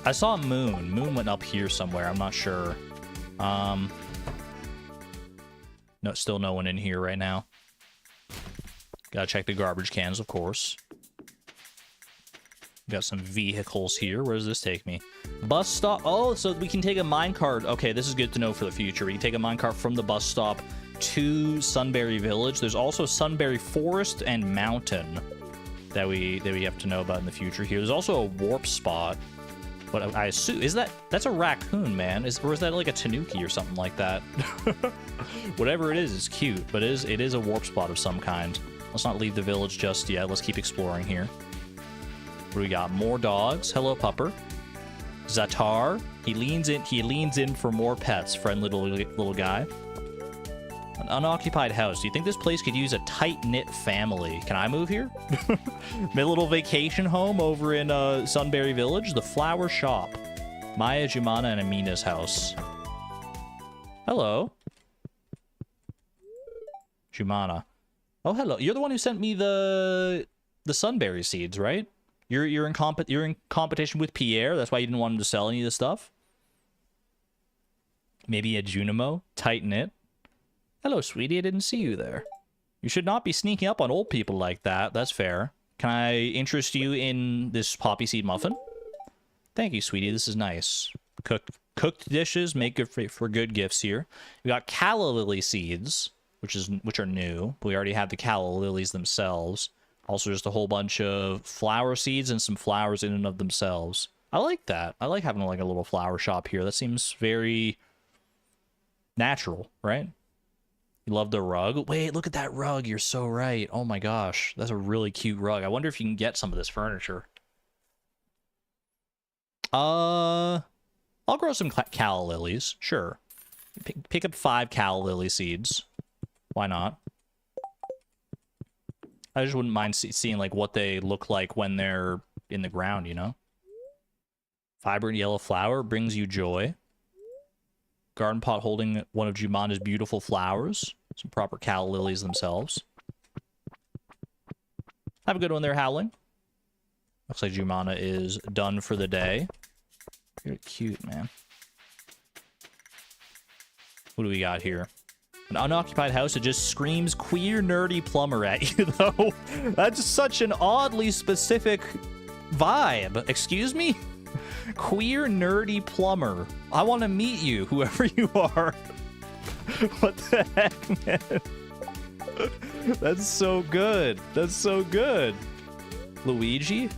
I saw Moon. Moon went up here somewhere. I'm not sure. No, still no one in here right now. Gotta check the garbage cans, of course. Got some vehicles here. Where does this take me? Bus stop. Oh, so we can take a minecart. Okay, this is good to know for the future. We can take a minecart from the bus stop to Sunberry Village. There's also Sunberry Forest and Mountain that we have to know about in the future here. There's also a warp spot. But I assume that's a raccoon, man. Or is that like a tanuki or something like that? Whatever it is, it's cute. But it is a warp spot of some kind. Let's not leave the village just yet. Let's keep exploring here. What do we got? More dogs. Hello, pupper. Zatar. He leans in for more pets. Friendly little guy. An unoccupied house. Do you think this place could use a tight-knit family? Can I move here? My little vacation home over in Sunberry Village. The flower shop. Maya, Jumana, and Amina's house. Hello. Jumana. Oh, hello. You're the one who sent me the Sunberry seeds, right? You're in competition with Pierre. That's why you didn't want him to sell any of the stuff. Maybe a Junimo. Tight-knit. Hello, sweetie. I didn't see you there. You should not be sneaking up on old people like that. That's fair. Can I interest you in this poppy seed muffin? Thank you, sweetie. This is nice. Cooked dishes make good for good gifts here. We got calla lily seeds, which are new. We already have the calla lilies themselves. Also, just a whole bunch of flower seeds and some flowers in and of themselves. I like that. I like having like a little flower shop here. That seems very natural, right? You love the rug? Wait, look at that rug. You're so right. Oh my gosh. That's a really cute rug. I wonder if you can get some of this furniture. I'll grow some calla lilies. Sure. Pick up 5 calla lily seeds. Why not? I just wouldn't mind seeing like what they look like when they're in the ground, you know? Vibrant yellow flower brings you joy. Garden pot holding one of Jumana's beautiful flowers. Some proper calla lilies themselves. Have a good one there, Howling. Looks like Jumana is done for the day. You're cute, man. What do we got here? An unoccupied house that just screams queer nerdy plumber at you, though. That's such an oddly specific vibe. Excuse me? Queer nerdy plumber. I want to meet you, whoever you are. What the heck, man? That's so good. That's so good. Luigi?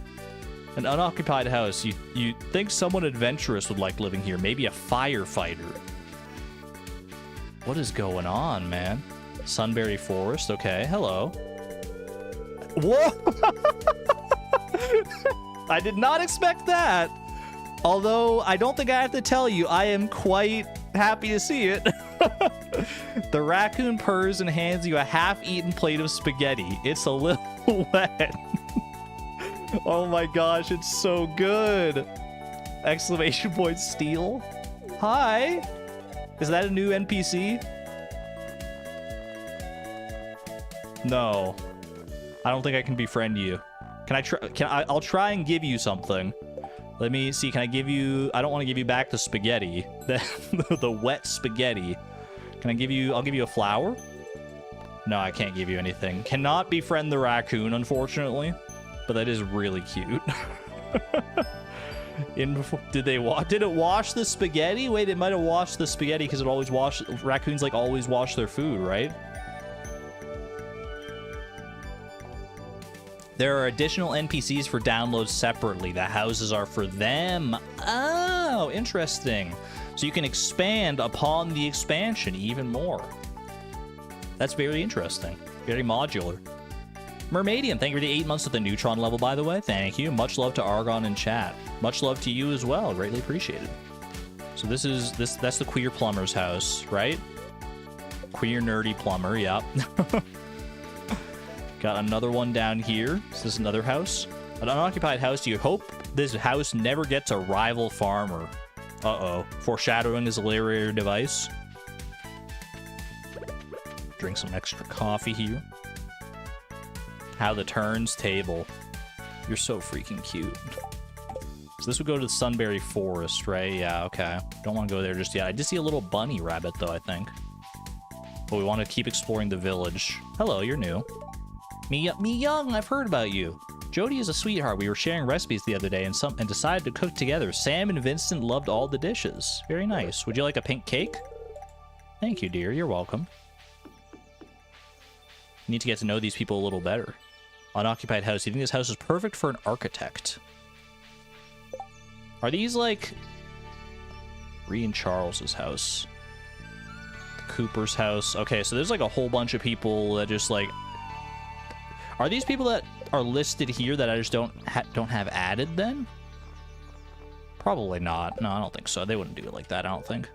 An unoccupied house. You think someone adventurous would like living here. Maybe a firefighter. What is going on, man? Sunberry Forest. Okay, hello. Whoa! I did not expect that. Although, I don't think I have to tell you, I am quite happy to see it. The raccoon purrs and hands you a half-eaten plate of spaghetti. It's a little wet. Oh my gosh, it's so good. Exclamation point steal. Hi. Is that a new NPC? No. I don't think I can befriend you. Can I try? I'll try and give you something. Let me see. Can I give you? I don't want to give you back the spaghetti. The wet spaghetti. Can I give you? I'll give you a flower. No, I can't give you anything. Cannot befriend the raccoon, unfortunately. But that is really cute. Did it wash the spaghetti? Wait, it might have washed the spaghetti because it always raccoons like always wash their food, right? There are additional NPCs for downloads separately. The houses are for them. Oh, interesting. So you can expand upon the expansion even more. That's very interesting. Very modular. Mermaidian, thank you for the 8 months with the Neutron level, by the way. Thank you. Much love to Argon in chat. Much love to you as well. Greatly appreciated. So that's the queer plumber's house, right? Queer nerdy plumber, yep. Got another one down here. Is this another house? An unoccupied house. You hope this house never gets a rival farmer. Uh-oh. Foreshadowing is a literary device. Drink some extra coffee here. How the turns table. You're so freaking cute. So this would go to the Sunberry Forest, right? Yeah, okay. Don't want to go there just yet. I did see a little bunny rabbit, though, I think. But we want to keep exploring the village. Hello, you're new. Me Young, I've heard about you. Jody is a sweetheart. We were sharing recipes the other day and decided to cook together. Sam and Vincent loved all the dishes. Very nice. Would you like a pink cake? Thank you, dear. You're welcome. Need to get to know these people a little better. Unoccupied house. You think this house is perfect for an architect? Are these like Ree and Charles's house? The Cooper's house. Okay, so there's like a whole bunch of people that just like. Are these people that are listed here that I just don't have added then? Probably not. No, I don't think so. They wouldn't do it like that, I don't think.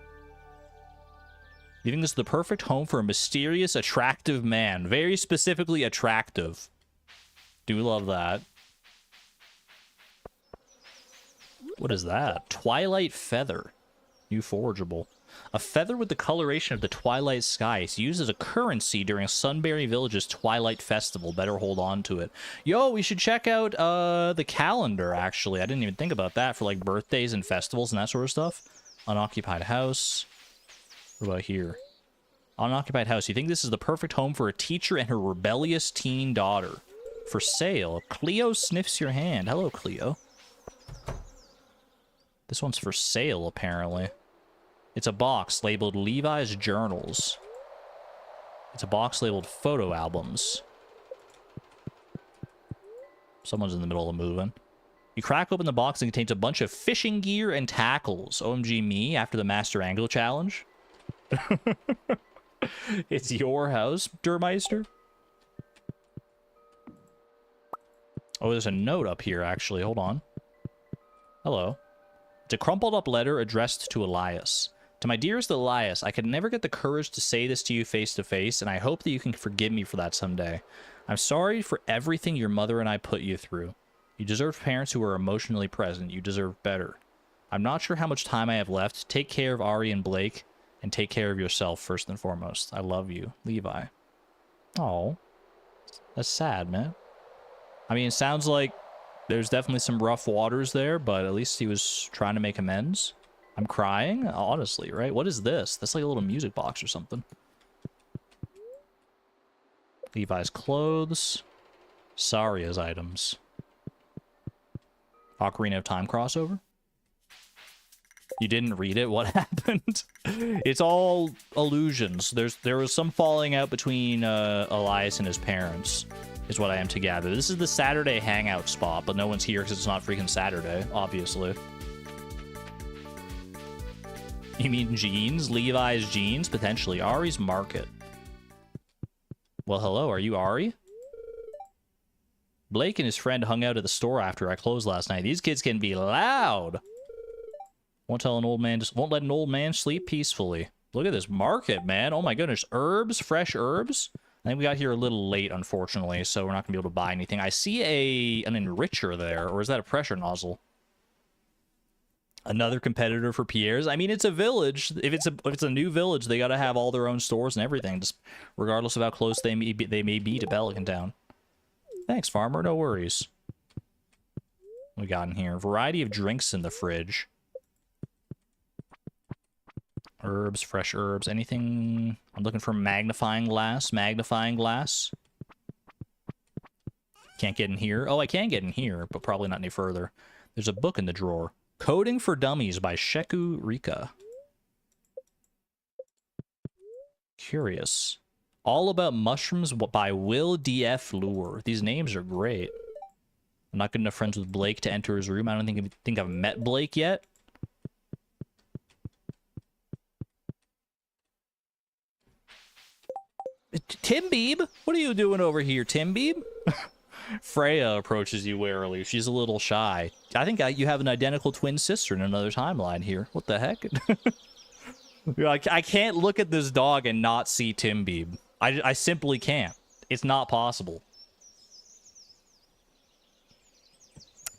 You think this is the perfect home for a mysterious, attractive man? Very specifically attractive. Do love that. What is that? Twilight feather. New forageable. A feather with the coloration of the twilight sky is used as a currency during Sunberry Village's Twilight Festival. Better hold on to it. Yo, we should check out the calendar, actually. I didn't even think about that for, like, birthdays and festivals and that sort of stuff. Unoccupied house. What about here? Unoccupied house. You think this is the perfect home for a teacher and her rebellious teen daughter? For sale. Cleo sniffs your hand. Hello, Cleo. This one's for sale, apparently. It's a box labeled Levi's Journals. It's a box labeled Photo Albums. Someone's in the middle of moving. You crack open the box and it contains a bunch of fishing gear and tackles. OMG me, after the Master Angler Challenge. It's your house, Durmeister. Oh, there's a note up here, actually. Hold on. Hello. It's a crumpled up letter addressed to Elias. To my dearest Elias, I could never get the courage to say this to you face to face, and I hope that you can forgive me for that someday. I'm sorry for everything your mother and I put you through. You deserve parents who are emotionally present. You deserve better. I'm not sure how much time I have left. Take care of Ari and Blake, and take care of yourself first and foremost. I love you, Levi. Oh, that's sad, man. I mean, it sounds like there's definitely some rough waters there, but at least he was trying to make amends. I'm crying, honestly, right? What is this? That's like a little music box or something. Levi's clothes. Saria's items. Ocarina of Time crossover? You didn't read it? What happened? It's all illusions. There was some falling out between Elias and his parents, is what I am to gather. This is the Saturday hangout spot, but no one's here because it's not freaking Saturday, obviously. You mean jeans? Levi's jeans? Potentially. Ari's Market. Well, hello. Are you Ari? Blake and his friend hung out at the store after I closed last night. These kids can be loud. Won't let an old man sleep peacefully. Look at this market, man. Oh my goodness. Herbs, fresh herbs. I think we got here a little late, unfortunately, so we're not gonna be able to buy anything. I see an enricher there, or is that a pressure nozzle? Another competitor for Pierre's. I mean, it's a village. If it's a new village, they gotta have all their own stores and everything, just regardless of how close they may be to Pelican Town. Thanks, farmer. No worries. What we got in here? Variety of drinks in the fridge. Herbs, fresh herbs, anything. I'm looking for magnifying glass. Magnifying glass. Can't get in here. Oh, I can get in here, but probably not any further. There's a book in the drawer. Coding for Dummies by Sheku Rika. Curious. All About Mushrooms by Will D.F. Lure. These names are great. I'm not good enough friends with Blake to enter his room. I don't think I've met Blake yet. Tim Beeb? What are you doing over here, Tim Beeb? Freya approaches you warily. She's a little shy. I think you have an identical twin sister in another timeline here. What the heck? I can't look at this dog and not see Tim Beeb. I simply can't. It's not possible.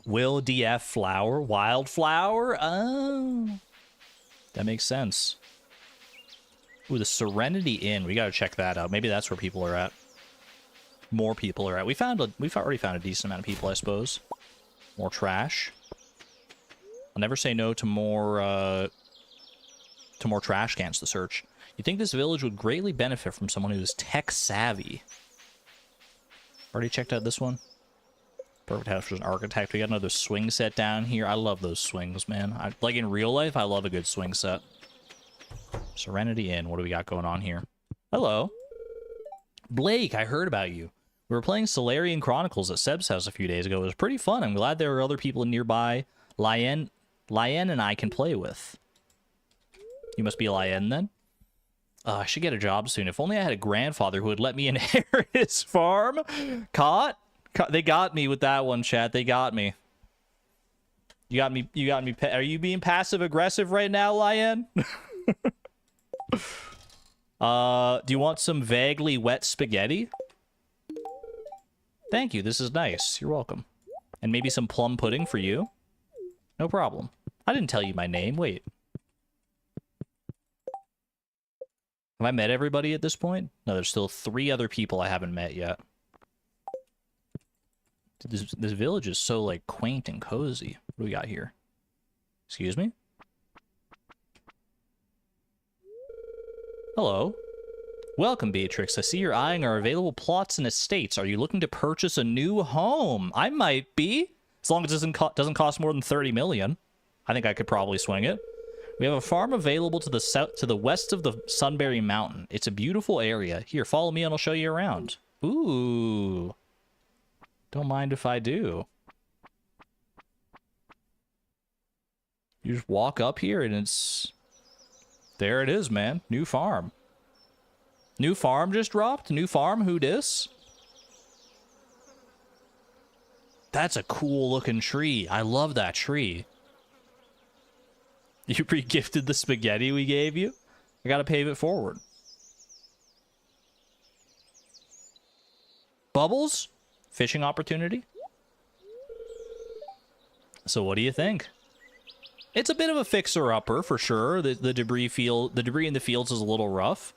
Will DF flower? Wildflower? Oh. That makes sense. Ooh, the Serenity Inn. We gotta check that out. Maybe that's where people are at. More people are at. We've already found a decent amount of people, I suppose. More trash. I'll never say no to more trash cans to search. You think this village would greatly benefit from someone who is tech savvy? Already checked out this one. Perfect house for an architect. We got another swing set down here. I love those swings, man. Like in real life, I love a good swing set. Serenity Inn. What do we got going on here? Hello. Blake, I heard about you. We were playing Solarian Chronicles at Seb's house a few days ago. It was pretty fun. I'm glad there are other people nearby Lyen and I can play with. You must be Lyen then? I should get a job soon. If only I had a grandfather who would let me inherit his farm. Caught? They got me with that one, chat. They got me. You got me. Are you being passive aggressive right now, Lyen? Do you want some vaguely wet spaghetti? Thank you. This is nice. You're welcome. And maybe some plum pudding for you? No problem. I didn't tell you my name. Wait. Have I met everybody at this point? No, there's still 3 other people I haven't met yet. This village is so, like, quaint and cozy. What do we got here? Excuse me? Hello. Welcome, Beatrix. I see you're eyeing our available plots and estates. Are you looking to purchase a new home? I might be. As long as it doesn't cost more than 30 million. I think I could probably swing it. We have a farm available to the south, to the west of the Sunberry Mountain. It's a beautiful area. Here, follow me and I'll show you around. Ooh. Don't mind if I do. You just walk up here and it's... There it is, man. New farm. New farm just dropped? New farm? Who dis? That's a cool looking tree. I love that tree. You re-gifted the spaghetti we gave you? I gotta pave it forward. Bubbles? Fishing opportunity? So what do you think? It's a bit of a fixer-upper for sure. The debris in the fields is a little rough.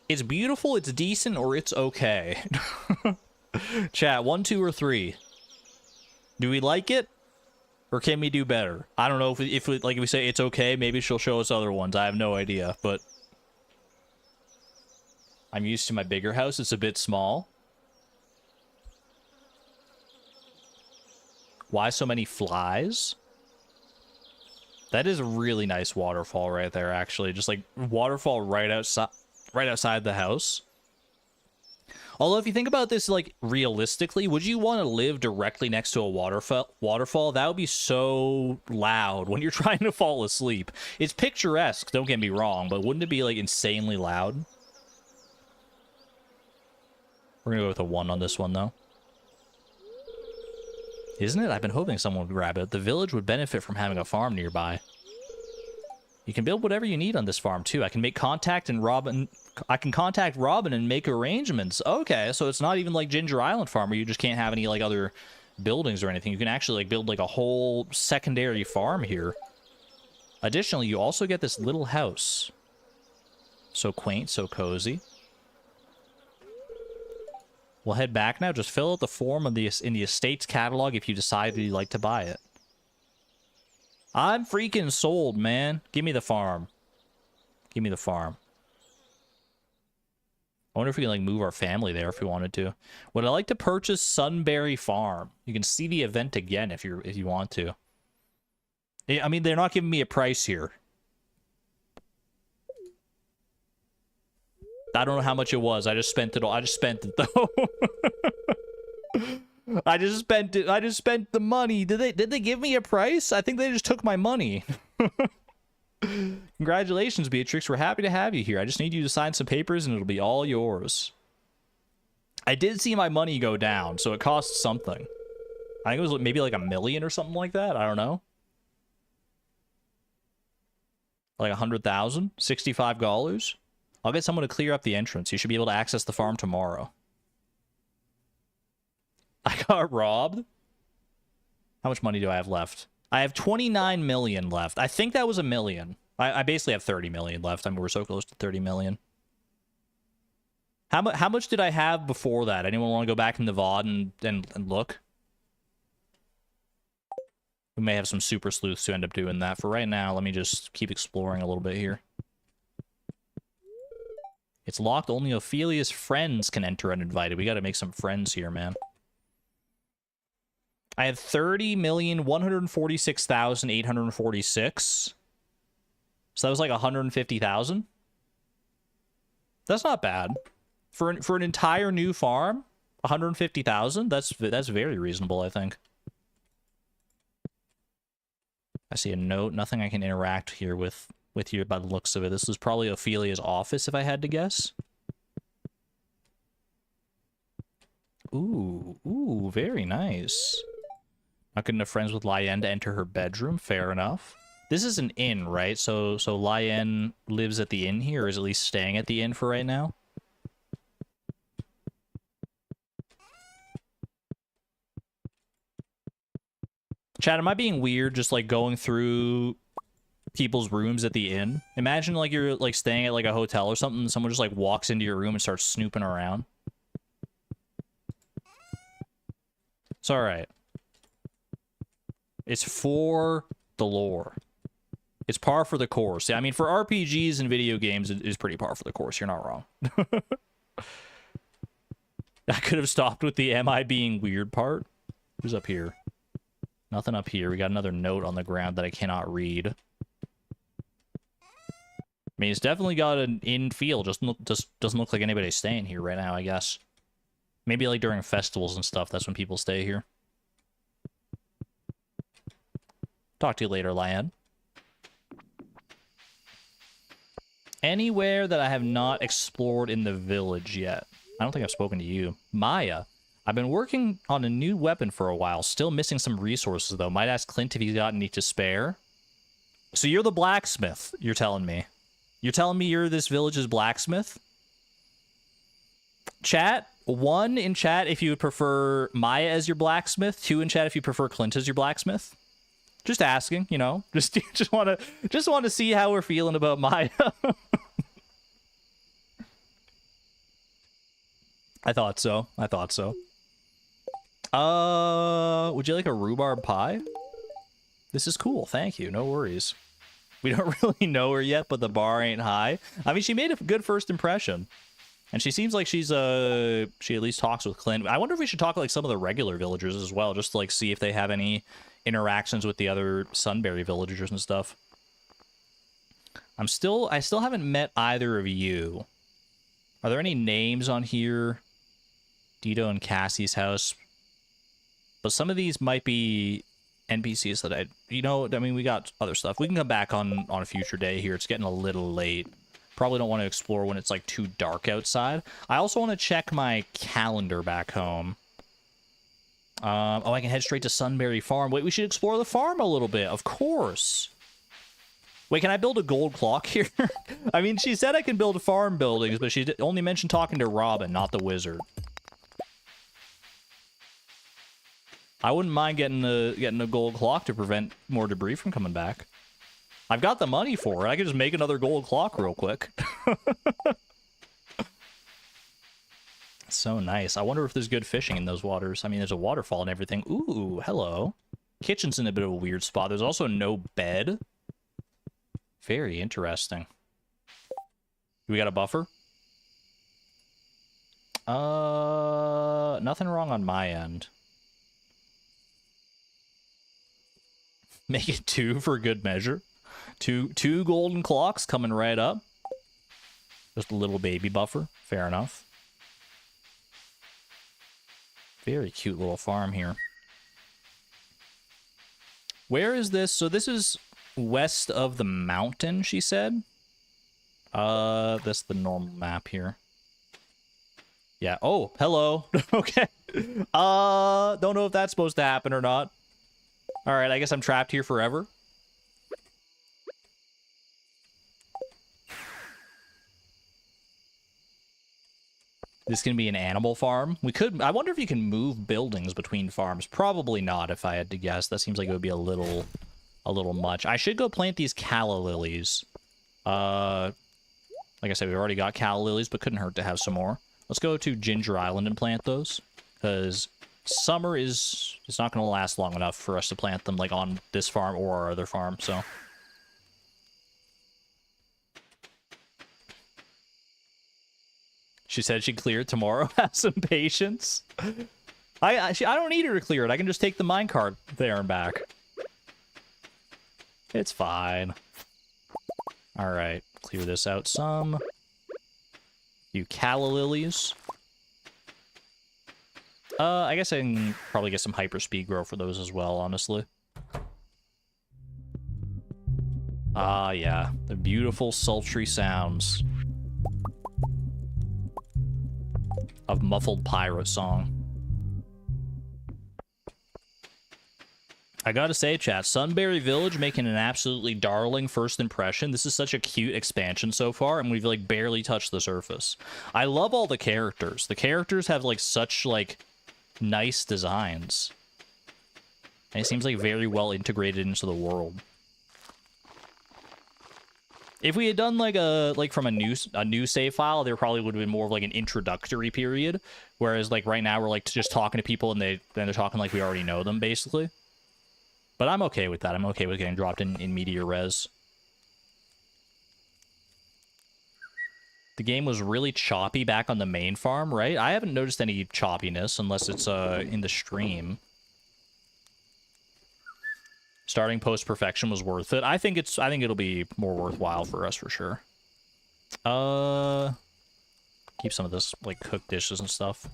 It's beautiful, it's decent, or it's okay. Chat, 1, 2, or 3. Do we like it? Or can we do better? I don't know if we say it's okay, maybe she'll show us other ones. I have no idea, but I'm used to my bigger house. It's a bit small. Why so many flies? That is a really nice waterfall right there, actually. Just like waterfall right outside the house. Although if you think about this, like, realistically, would you want to live directly next to a waterfall? That would be so loud when you're trying to fall asleep. It's picturesque, don't get me wrong, but wouldn't it be, like, insanely loud? We're gonna go with a 1 on this one, though. Isn't it? I've been hoping someone would grab it. The village would benefit from having a farm nearby. You can build whatever you need on this farm, too. I can make contact and I can contact Robin and make arrangements. Okay, so it's not even like Ginger Island Farm where you just can't have any, like, other buildings or anything. You can actually, like, build, like, a whole secondary farm here. Additionally, you also get this little house. So quaint, so cozy. We'll head back now. Just fill out the form in the estate's catalog if you decide you'd like to buy it. I'm freaking sold, man. Give me the farm. Give me the farm. I wonder if we can, like, move our family there if we wanted to. Would I like to purchase Sunberry Farm? You can see the event again if you want to. I mean, they're not giving me a price here. I don't know how much it was. I just spent it all. I just spent it, though. I just spent it. I just spent the money. Did they give me a price? I think they just took my money. Congratulations, Beatrix. We're happy to have you here. I just need you to sign some papers and it'll be all yours. I did see my money go down, so it cost something. I think it was maybe like $1 million or something like that. I don't know. Like 100,000? $65? I'll get someone to clear up the entrance. You should be able to access the farm tomorrow. I got robbed? How much money do I have left? I have 29 million left. I think that was $1 million. I basically have 30 million left. I mean, we're so close to 30 million. How much did I have before that? Anyone want to go back in the VOD and look? We may have some super sleuths who end up doing that. For right now, let me just keep exploring a little bit here. It's locked. Only Ophelia's friends can enter uninvited. We got to make some friends here, man. I have 30,146,846. So that was like 150,000. That's not bad. For an entire new farm, 150,000. That's very reasonable, I think. I see a note. Nothing I can interact here with you by the looks of it. This is probably Ophelia's office, if I had to guess. Ooh, very nice. Not good enough friends with Lyen to enter her bedroom. Fair enough. This is an inn, right? So Lyen lives at the inn here, or is at least staying at the inn for right now? Chad, am I being weird just like going through people's rooms at the inn? Imagine like you're like staying at like a hotel or something and someone just like walks into your room and starts snooping around. It's alright. It's for the lore. It's par for the course. I mean, for RPGs and video games, it is pretty par for the course. You're not wrong. I could have stopped with the am I being weird part. Who's up here? Nothing up here. We got another note on the ground that I cannot read. I mean, it's definitely got an inn feel. Just doesn't look like anybody's staying here right now, I guess. Maybe like during festivals and stuff, that's when people stay here. Talk to you later, Lyan. Anywhere that I have not explored in the village yet. I don't think I've spoken to you. Maya. I've been working on a new weapon for a while. Still missing some resources, though. Might ask Clint if he's got any to spare. So you're the blacksmith, you're telling me. You're telling me you're this village's blacksmith? Chat, 1 in chat if you would prefer Maya as your blacksmith. 2 in chat if you prefer Clint as your blacksmith. Just asking, you know. Just want to see how we're feeling about Maya. I thought so. Would you like a rhubarb pie? This is cool. Thank you. No worries. We don't really know her yet, but the bar ain't high. I mean, she made a good first impression. And she seems like she's, she at least talks with Clint. I wonder if we should talk to, like, some of the regular villagers as well, just to, like, see if they have any interactions with the other Sunberry villagers and stuff. I still haven't met either of you. Are there any names on here? Dito and Cassie's house. But some of these might be NPCs that I mean, we got other stuff. We can come back on a future day here. It's getting a little late. Probably don't want to explore when it's like too dark outside. I also want to check my calendar back home. Oh, I can head straight to Sunberry Farm. Wait, we should explore the farm a little bit. Of course. Wait, can I build a gold clock here? I mean, she said I can build farm buildings, but she only mentioned talking to Robin, not the wizard. I wouldn't mind getting a gold clock to prevent more debris from coming back. I've got the money for it. I could just make another gold clock real quick. So nice. I wonder if there's good fishing in those waters. I mean, there's a waterfall and everything. Ooh, hello. Kitchen's in a bit of a weird spot. There's also no bed. Very interesting. We got a buffer? Nothing wrong on my end. Make it 2 for good measure. Two golden clocks coming right up. Just a little baby buffer. Fair enough. Very cute little farm here. Where is this? So this is west of the mountain, she said. That's the normal map here. Yeah. Oh, hello. Okay. Don't know if that's supposed to happen or not. All right, I guess I'm trapped here forever. This can be an animal farm. We could... I wonder if you can move buildings between farms. Probably not, if I had to guess. That seems like it would be a little much. I should go plant these calla lilies. Like I said, we already got calla lilies, but couldn't hurt to have some more. Let's go to Ginger Island and plant those, because summer is... It's not going to last long enough for us to plant them, like, on this farm or our other farm, so... She said she'd clear it tomorrow. Have some patience. I don't need her to clear it. I can just take the minecart there and back. It's fine. All right, clear this out some. Few calla lilies. I guess I can probably get some hyper speed grow for those as well, honestly. Ah, yeah, the beautiful sultry sounds of muffled pirate song. I gotta say, chat, Sunberry Village making an absolutely darling first impression. This is such a cute expansion so far, and we've, like, barely touched the surface. I love all the characters. The characters have, like, such, like, nice designs. And it seems, like, very well integrated into the world. If we had done like from a new save file, there probably would have been more of like an introductory period, whereas like right now we're like just talking to people and they're talking like we already know them basically. But I'm okay with that. I'm okay with getting dropped in media res. The game was really choppy back on the main farm, right? I haven't noticed any choppiness unless it's in the stream. Starting post-perfection was worth it. I think it'll be more worthwhile for us for sure. Keep some of this like cooked dishes and stuff.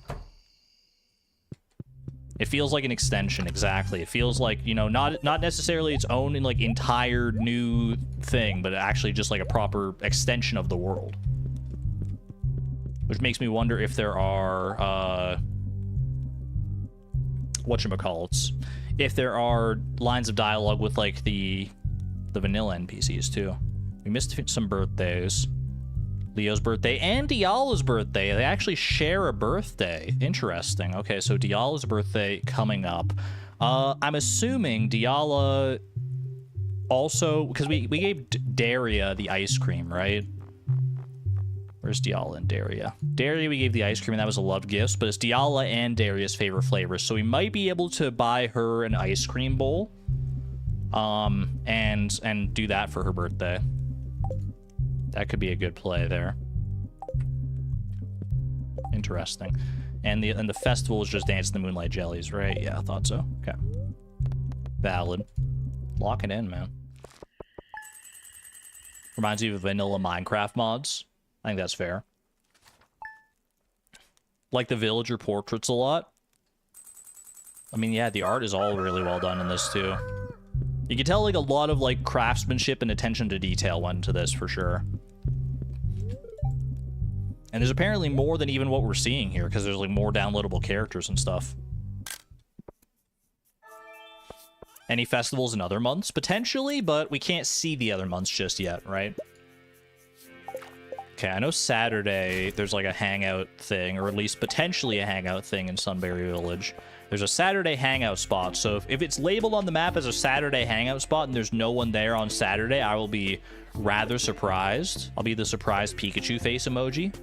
It feels like an extension, exactly. It feels like, you know, not necessarily its own and like entire new thing, but actually just like a proper extension of the world. Which makes me wonder if there are whatchamacallits. If there are lines of dialogue with, like, the vanilla NPCs, too. We missed some birthdays. Leo's birthday and Diala's birthday. They actually share a birthday. Interesting. Okay, so Diala's birthday coming up. I'm assuming Diala also... Because we gave Daria the ice cream, right? Where's Diala and Daria? Daria, we gave the ice cream, and that was a loved gift, but it's Diala and Daria's favorite flavor, so we might be able to buy her an ice cream bowl, and do that for her birthday. That could be a good play there. Interesting. And the festival was just Dance the Moonlight Jellies, right? Yeah, I thought so. Okay. Valid. Lock it in, man. Reminds you of vanilla Minecraft mods. I think that's fair. Like the villager portraits a lot. I mean, yeah, the art is all really well done in this, too. You can tell, like, a lot of, like, craftsmanship and attention to detail went into this, for sure. And there's apparently more than even what we're seeing here, because there's, like, more downloadable characters and stuff. Any festivals in other months? Potentially, but we can't see the other months just yet, right? Okay, I know Saturday there's like a hangout thing, or at least potentially a hangout thing in Sunberry Village. There's a Saturday hangout spot, so if it's labeled on the map as a Saturday hangout spot and there's no one there on Saturday, I will be rather surprised. I'll be the surprised Pikachu face emoji.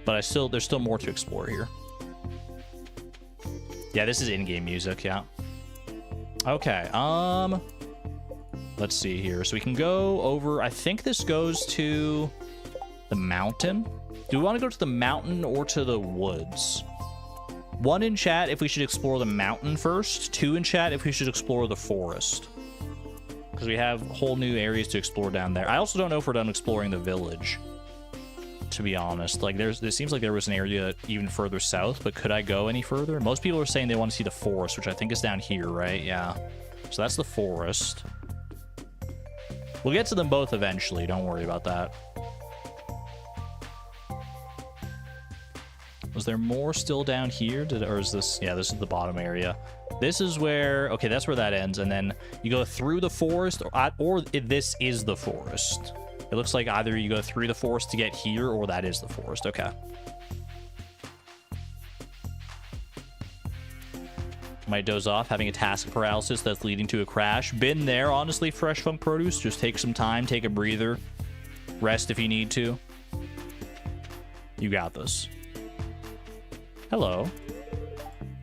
But there's still more to explore here. Yeah, this is in-game music, yeah. Okay, let's see here. So we can go over... I think this goes to the mountain. Do we want to go to the mountain or to the woods? 1 in chat if we should explore the mountain first. 2 in chat if we should explore the forest. Because we have whole new areas to explore down there. I also don't know if we're done exploring the village. to be honest. Like, it seems like there was an area even further south, but could I go any further? Most people are saying they want to see the forest, which I think is down here, right? Yeah. So that's the forest. We'll get to them both eventually. Don't worry about that. Was there more still down here? Or is this... Yeah, this is the bottom area. This is where... Okay, that's where that ends. And then you go through the forest, or this is the forest. It looks like either you go through the forest to get here, or that is the forest. Okay. Might doze off, having a task paralysis that's leading to a crash. Been there, honestly, Fresh Funk Produce. Just take some time, take a breather. Rest if you need to. You got this. Hello.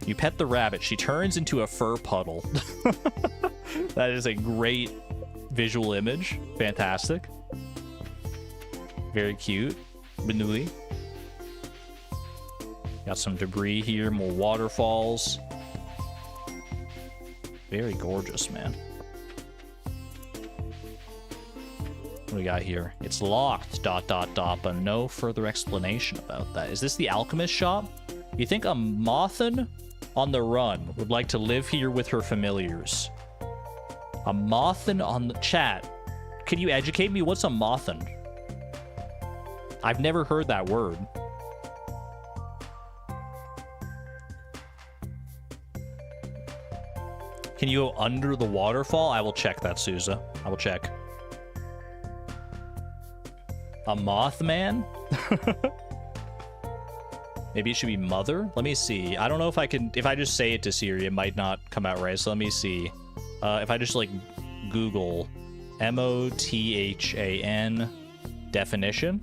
You pet the rabbit. She turns into a fur puddle. That is a great visual image. Fantastic. Very cute. Benui. Got some debris here, more waterfalls. Very gorgeous, man. What do we got here? It's locked, ... but no further explanation about that. Is this the alchemist shop? You think a Mothin on the run would like to live here with her familiars? A Mothin on the... Chat, can you educate me? What's a Mothin? I've never heard that word. Can you go under the waterfall? I will check that, Souza. I will check. A Mothman? Maybe it should be mother? Let me see. I don't know if I can... If I just say it to Siri, it might not come out right. So let me see. If I just, like, Google M-O-T-H-A-N definition.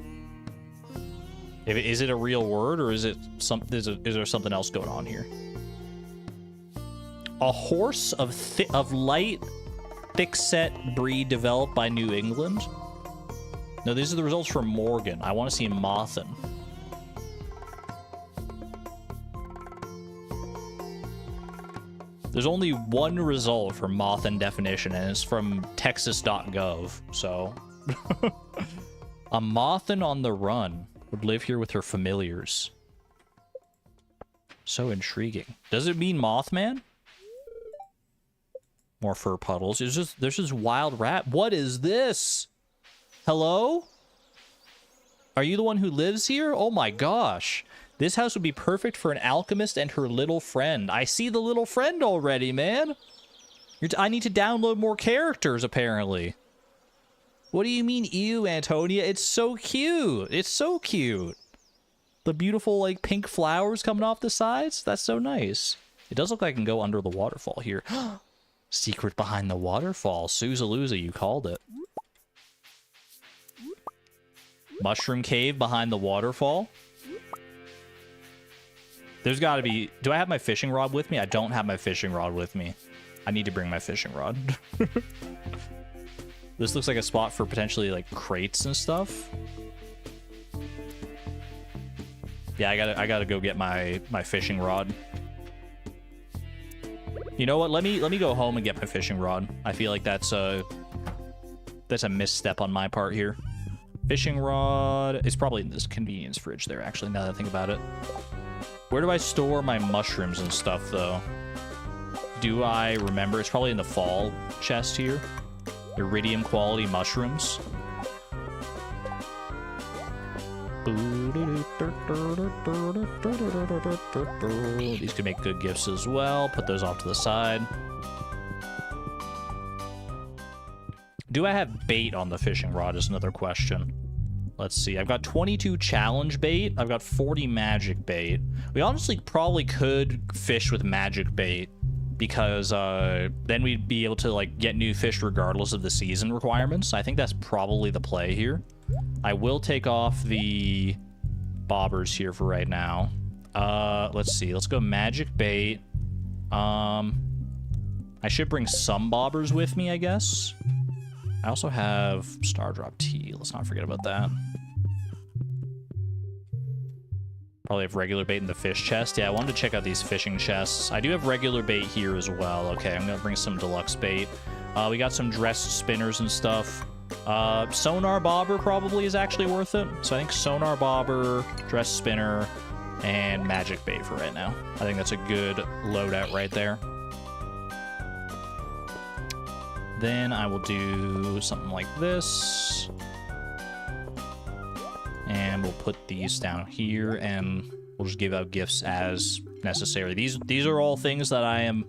Is it a real word, or is it is there something else going on here? A horse of light, thick-set breed developed by New England. No, these are the results from Morgan. I want to see Mothin. There's only one result for Mothin definition, and it's from texas.gov, so... A Mothin on the run would live here with her familiars. So intriguing. Does it mean Mothman? More fur puddles. There's just wild rat. What is this? Hello? Are you the one who lives here? Oh my gosh. This house would be perfect for an alchemist and her little friend. I see the little friend already, man. I need to download more characters, apparently. What do you mean, ew, Antonia? It's so cute. It's so cute. The beautiful, like, pink flowers coming off the sides. That's so nice. It does look like I can go under the waterfall here. Secret behind the waterfall. Soozalooza, you called it. Mushroom cave behind the waterfall. There's got to be... Do I have my fishing rod with me? I don't have my fishing rod with me. I need to bring my fishing rod. This looks like a spot for potentially, like, crates and stuff. Yeah, I gotta go get my fishing rod. You know what? Let me go home and get my fishing rod. I feel like that's a misstep on my part here. Fishing rod. It's probably in this convenience fridge there, actually, now that I think about it. Where do I store my mushrooms and stuff, though? Do I remember? It's probably in the fall chest here. Iridium quality mushrooms. These could make good gifts as well. Put those off to the side. Do I have bait on the fishing rod is another question. Let's see. I've got 22 challenge bait. I've got 40 magic bait. We honestly probably could fish with magic bait, because then we'd be able to, like, get new fish regardless of the season requirements. I think that's probably the play here. I will take off the bobbers here for right now. Let's see. Let's go magic bait. I should bring some bobbers with me, I guess. I also have Stardrop tea. Let's not forget about that. Probably have regular bait in the fish chest. Yeah, I wanted to check out these fishing chests. I do have regular bait here as well. Okay, I'm going to bring some deluxe bait. We got some dressed spinners and stuff. Sonar Bobber probably is actually worth it. So I think Sonar Bobber, Dress Spinner, and Magic Bait for right now. I think that's a good loadout right there. Then I will do something like this. And we'll put these down here, and we'll just give out gifts as necessary. These are all things that I am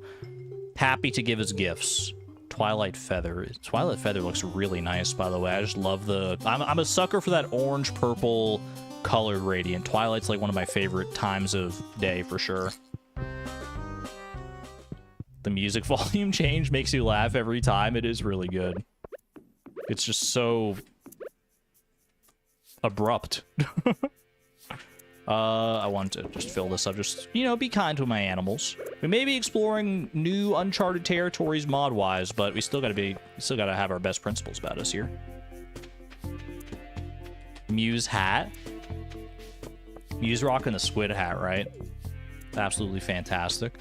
happy to give as gifts. Twilight Feather. Twilight Feather looks really nice, by the way. I just love the... I'm a sucker for that orange-purple colored radiant. Twilight's like one of my favorite times of day, for sure. The music volume change makes you laugh every time. It is really good. It's just so... abrupt. I want to just fill this up. Just, you know, be kind to my animals. We may be exploring new uncharted territories mod-wise, but we still gotta have our best principles about us here. Muse hat. Muse rocking the squid hat, right? Absolutely fantastic.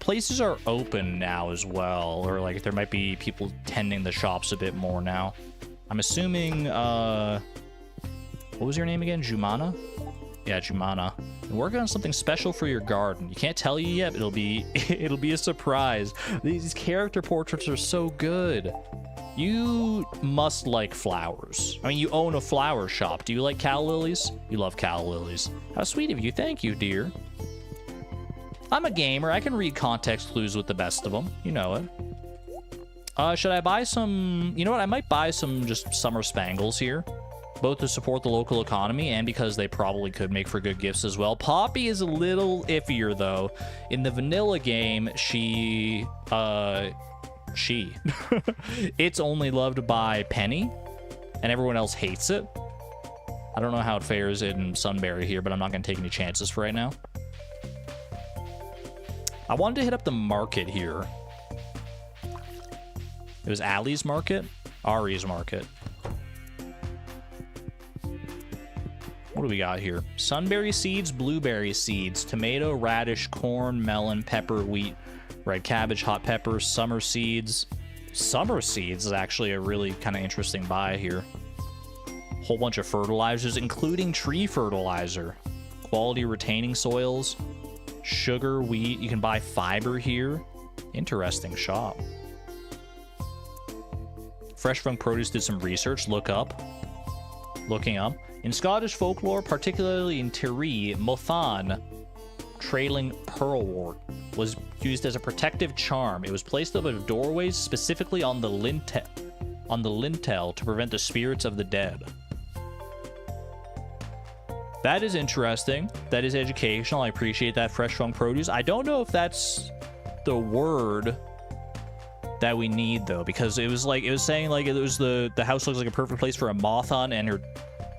Places are open now as well, or like there might be people tending the shops a bit more now. I'm assuming, what was your name again? Jumana? Yeah, Jumana. I'm working on something special for your garden. You can't tell you yet, but it'll be a surprise. These character portraits are so good. You must like flowers. I mean, you own a flower shop. Do you like calla lilies? You love calla lilies. How sweet of you. Thank you, dear. I'm a gamer. I can read context clues with the best of them. You know it. Should I buy some... You know what? I might buy some just summer spangles here. Both to support the local economy and because they probably could make for good gifts as well. Poppy is a little iffier, though. In the vanilla game, it's only loved by Penny, and everyone else hates it. I don't know how it fares in Sunberry here, but I'm not going to take any chances for right now. I wanted to hit up the market here. It was Ali's market? Ari's market. What do we got here? Sunberry seeds, blueberry seeds, tomato, radish, corn, melon, pepper, wheat, red cabbage, hot pepper, summer seeds. Summer seeds is actually a really kind of interesting buy here. Whole bunch of fertilizers, including tree fertilizer. Quality retaining soils, sugar, wheat. You can buy fiber here. Interesting shop. Fresh from Produce did some research. Looking up. In Scottish folklore, particularly in Tiree, Mothan, trailing pearlwort, was used as a protective charm. It was placed over doorways, specifically on the lintel, to prevent the spirits of the dead. That is interesting. That is educational. I appreciate that, Fresh from Produce. I don't know if that's the word that we need, though, because it was saying like it was the house looks like a perfect place for a Mothan and her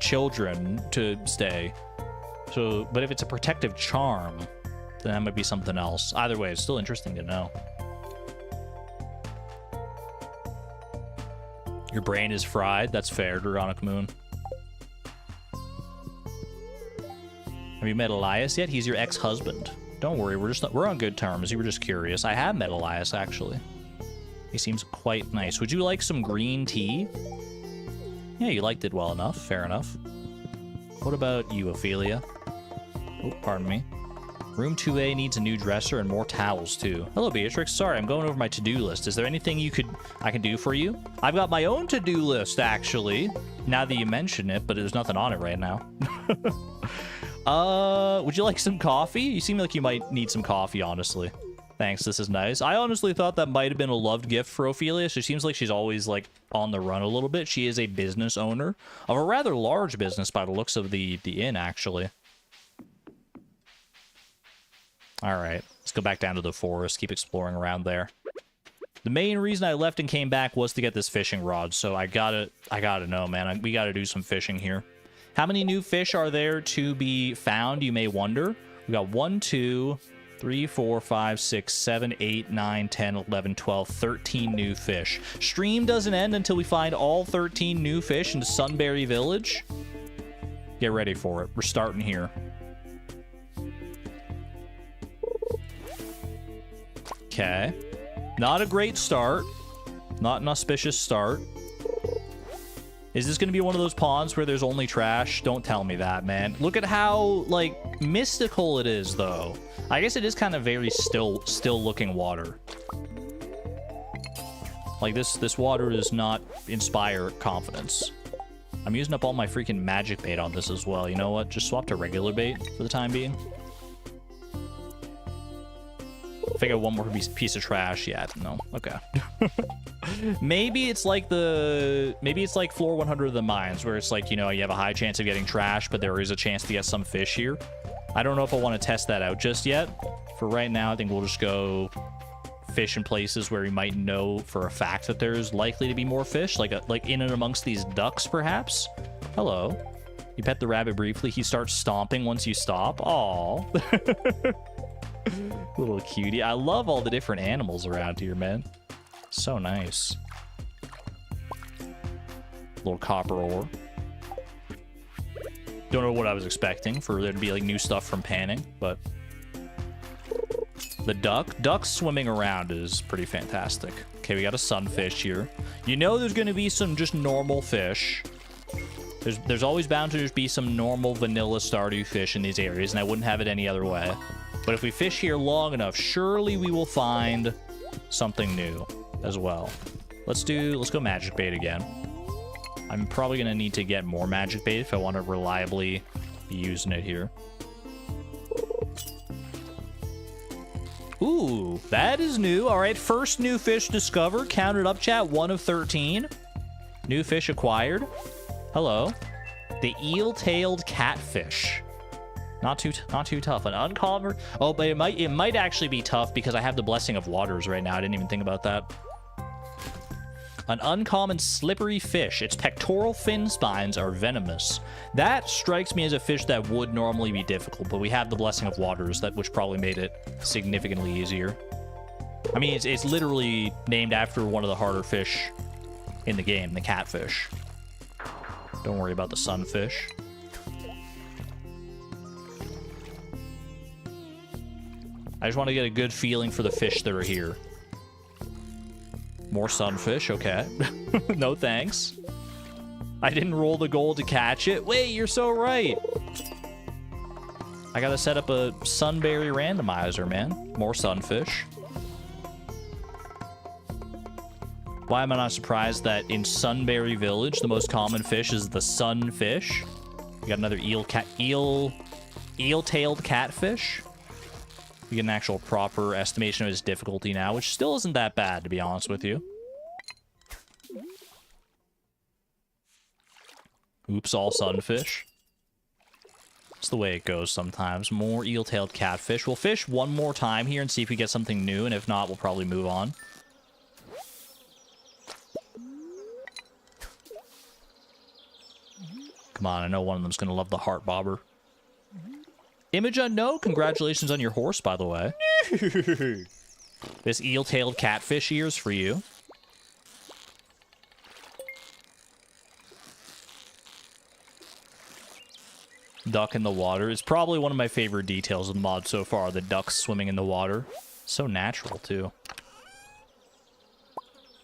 children to stay. So, but if it's a protective charm, then that might be something else. Either way, it's still interesting to know. Your brain is fried. That's fair, Duronic Moon. Have you met Elias yet? He's your ex-husband. Don't worry, we're on good terms. You were just curious. I have met Elias, actually. He seems quite nice. Would you like some green tea? Yeah, you liked it well enough. Fair enough. What about you, Ophelia? Oh, pardon me. Room 2A needs a new dresser and more towels, too. Hello, Beatrix. Sorry, I'm going over my to-do list. Is there anything I can do for you? I've got my own to-do list, actually. Now that you mention it, but there's nothing on it right now. Would you like some coffee? You seem like you might need some coffee, honestly. Thanks, this is nice. I honestly thought that might have been a loved gift for Ophelia. She seems like she's always, like, on the run a little bit. She is a business owner of a rather large business by the looks of the inn, actually. All right, let's go back down to the forest, keep exploring around there. The main reason I left and came back was to get this fishing rod, so I gotta know, man. We gotta do some fishing here. How many new fish are there to be found, you may wonder? We got 1, 2... 3, 4, 5, 6, 7, 8, 9, 10, 11, 12, 13 new fish. Stream doesn't end until we find all 13 new fish in Sunberry Village. Get ready for it. We're starting here. Okay. Not a great start. Not an auspicious start. Is this going to be one of those ponds where there's only trash? Don't tell me that, man. Look at how, like, mystical it is, though. I guess it is kind of very still looking water. Like, this water does not inspire confidence. I'm using up all my freaking magic bait on this as well. You know what? Just swap to regular bait for the time being. If I get one more piece of trash, yeah, no. Okay. Maybe it's like floor 100 of the mines, where it's like, you know, you have a high chance of getting trash, but there is a chance to get some fish here. I don't know if I want to test that out just yet. For right now, I think we'll just go fish in places where we might know for a fact that there's likely to be more fish, like in and amongst these ducks, perhaps. Hello. You pet the rabbit briefly. He starts stomping once you stop. Aww. Little cutie. I love all the different animals around here, man. So nice. Little copper ore. Don't know what I was expecting for there to be like new stuff from panning, but the ducks swimming around is pretty fantastic. Okay, we got a sunfish here. You know there's going to be some just normal fish. There's always bound to just be some normal vanilla Stardew fish in these areas, and I wouldn't have it any other way. But if we fish here long enough, surely we will find something new as well. Let's go magic bait again. I'm probably going to need to get more magic bait if I want to reliably be using it here. Ooh, that is new. All right, first new fish discovered. Count it up, chat. 1 of 13. New fish acquired. Hello. The eel-tailed catfish. Not too tough. An uncommon. Oh, but it might actually be tough because I have the blessing of waters right now. I didn't even think about that. An uncommon slippery fish. Its pectoral fin spines are venomous. That strikes me as a fish that would normally be difficult, but we have the blessing of waters, which probably made it significantly easier. I mean, it's literally named after one of the harder fish in the game, the catfish. Don't worry about the sunfish. I just want to get a good feeling for the fish that are here. More sunfish, okay. No thanks. I didn't roll the goal to catch it. Wait, you're so right. I gotta set up a Sunberry randomizer, man. More sunfish. Why am I not surprised that in Sunberry Village, the most common fish is the sunfish? We got another eel-tailed catfish. We get an actual proper estimation of its difficulty now, which still isn't that bad, to be honest with you. Oops, all sunfish. It's the way it goes sometimes. More eel-tailed catfish. We'll fish one more time here and see if we get something new, and if not, we'll probably move on. Come on, I know one of them's gonna love the heart bobber. Image unknown, congratulations on your horse, by the way. This eel-tailed catfish here is for you. Duck in the water is probably one of my favorite details of the mod so far, the ducks swimming in the water. So natural, too.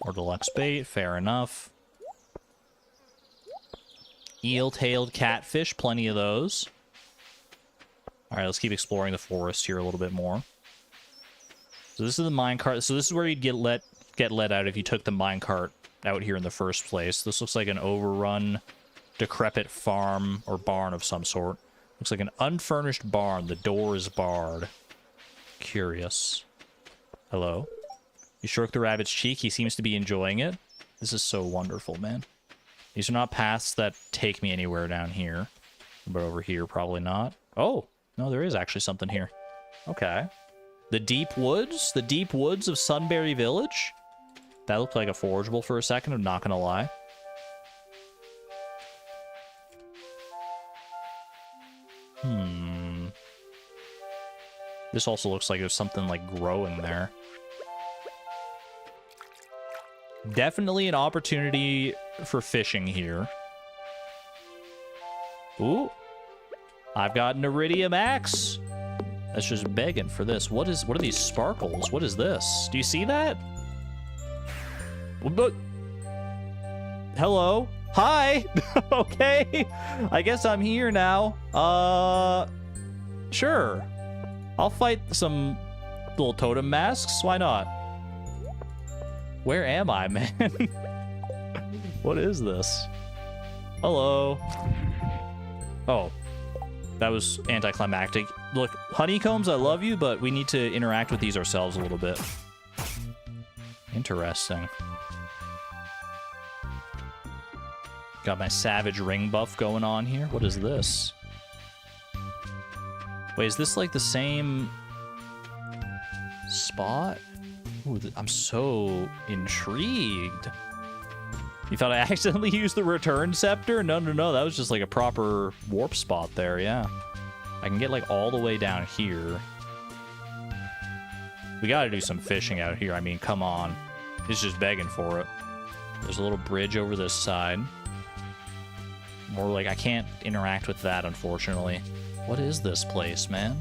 More deluxe bait, fair enough. Eel-tailed catfish, plenty of those. All right, let's keep exploring the forest here a little bit more. So this is the minecart. So this is where you'd get let out if you took the minecart out here in the first place. This looks like an overrun, decrepit farm or barn of some sort. Looks like an unfurnished barn. The door is barred. Curious. Hello. You stroke the rabbit's cheek. He seems to be enjoying it. This is so wonderful, man. These are not paths that take me anywhere down here. But over here, probably not. Oh! No, there is actually something here. Okay. The deep woods? The deep woods of Sunberry Village? That looked like a forageable for a second, I'm not gonna lie. This also looks like there's something, like, growing there. Definitely an opportunity for fishing here. Ooh. I've got an iridium axe. That's just begging for this. What are these sparkles? What is this? Do you see that? But hello? Hi! Okay. I guess I'm here now. Sure. I'll fight some little totem masks. Why not? Where am I, man? What is this? Hello. Oh. That was anticlimactic. Look, honeycombs, I love you, but we need to interact with these ourselves a little bit. Interesting. Got my savage ring buff going on here. What is this? Wait, is this like the same spot? Ooh, I'm so intrigued. You thought I accidentally used the return scepter? No, no, no. That was just like a proper warp spot there, yeah. I can get like all the way down here. We gotta do some fishing out here. I mean, come on. It's just begging for it. There's a little bridge over this side. More like I can't interact with that, unfortunately. What is this place, man?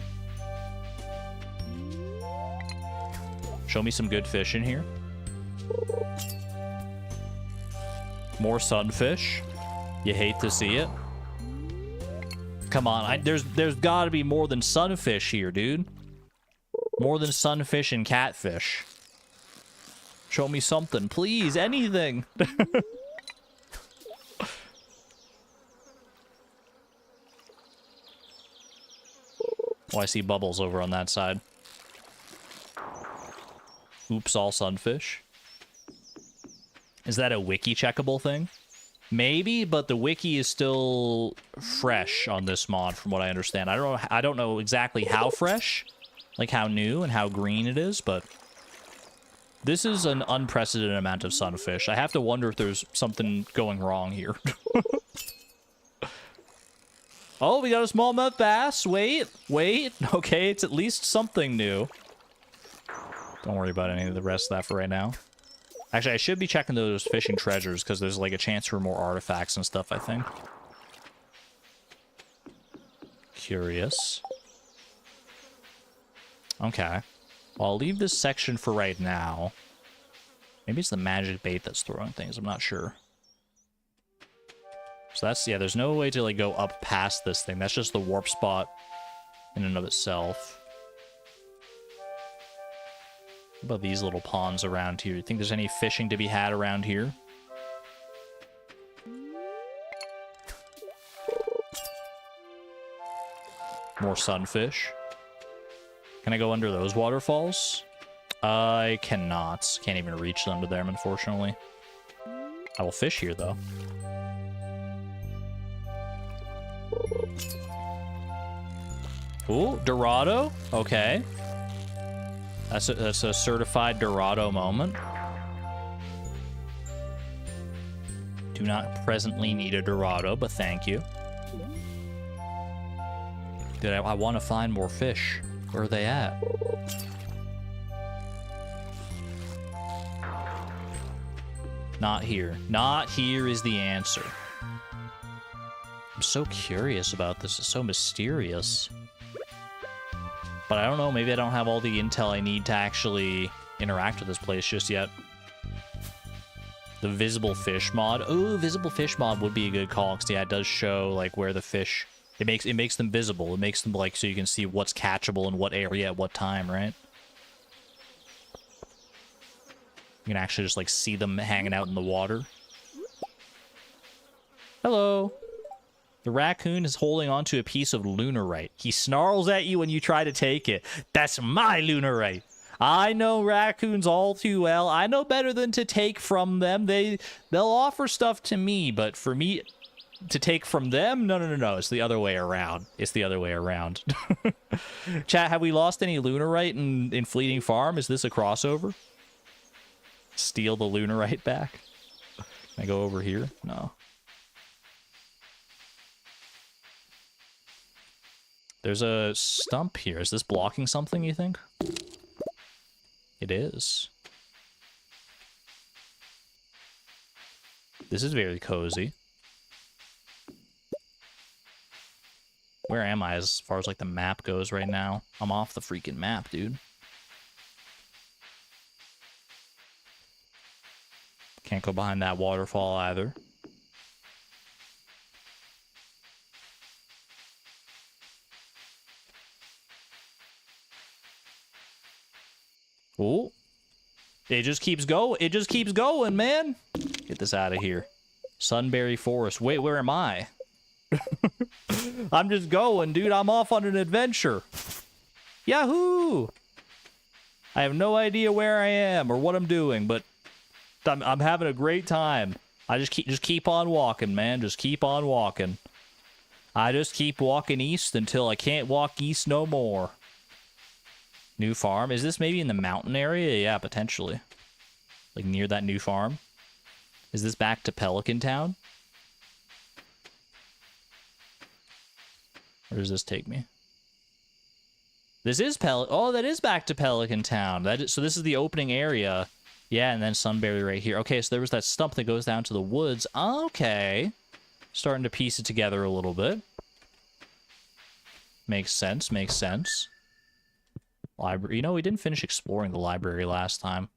Show me some good fish in here. More sunfish. You hate to see it. Come on, there's got to be more than sunfish here, dude. More than sunfish and catfish. Show me something, please. Anything. Oh, I see bubbles over on that side. Oops, all sunfish. Is that a wiki checkable thing? Maybe, but the wiki is still fresh on this mod, from what I understand. I don't know exactly how fresh, like how new and how green it is, but this is an unprecedented amount of sunfish. I have to wonder if there's something going wrong here. Oh, we got a smallmouth bass. Wait. Okay, it's at least something new. Don't worry about any of the rest of that for right now. Actually, I should be checking those fishing treasures, because there's like a chance for more artifacts and stuff, I think. Curious. Okay. Well, I'll leave this section for right now. Maybe it's the magic bait that's throwing things, I'm not sure. So that's, yeah, there's no way to like go up past this thing. That's just the warp spot in and of itself. What about these little ponds around here? You think there's any fishing to be had around here? More sunfish. Can I go under those waterfalls? I cannot. Can't even reach under them, unfortunately. I will fish here, though. Ooh, Dorado? Okay. That's a certified Dorado moment. Do not presently need a Dorado, but thank you. Dude, I want to find more fish. Where are they at? Not here. Not here is the answer. I'm so curious about this. It's so mysterious. But I don't know, maybe I don't have all the intel I need to actually interact with this place just yet. The visible fish mod. Oh, visible fish mod would be a good call, because yeah, it does show like where the fish... It makes them visible. It makes them like so you can see what's catchable in what area at what time, right? You can actually just like see them hanging out in the water. Hello. The raccoon is holding onto a piece of lunarite. He snarls at you when you try to take it. That's my lunarite. I know raccoons all too well. I know better than to take from them. They'll offer stuff to me, but for me to take from them? No. It's the other way around. It's the other way around. Chat, have we lost any lunarite in Fleeting Farm? Is this a crossover? Steal the lunarite back? Can I go over here? No. There's a stump here. Is this blocking something, you think? It is. This is very cozy. Where am I as far as like the map goes right now? I'm off the freaking map, dude. Can't go behind that waterfall either. Oh. It just keeps going. It just keeps going, man. Get this out of here. Sunberry Forest. Wait, where am I? I'm just going, dude. I'm off on an adventure. Yahoo! I have no idea where I am or what I'm doing, but I'm having a great time. I just keep on walking, man. Just keep on walking. I just keep walking east until I can't walk east no more. New farm. Is this maybe in the mountain area? Yeah, potentially. Like near that new farm. Is this back to Pelican Town? Where does this take me? This is Oh, that is back to Pelican Town. So this is the opening area. Yeah, and then Sunberry right here. Okay, so there was that stump that goes down to the woods. Okay. Starting to piece it together a little bit. Makes sense, makes sense. Library. You know, we didn't finish exploring the library last time.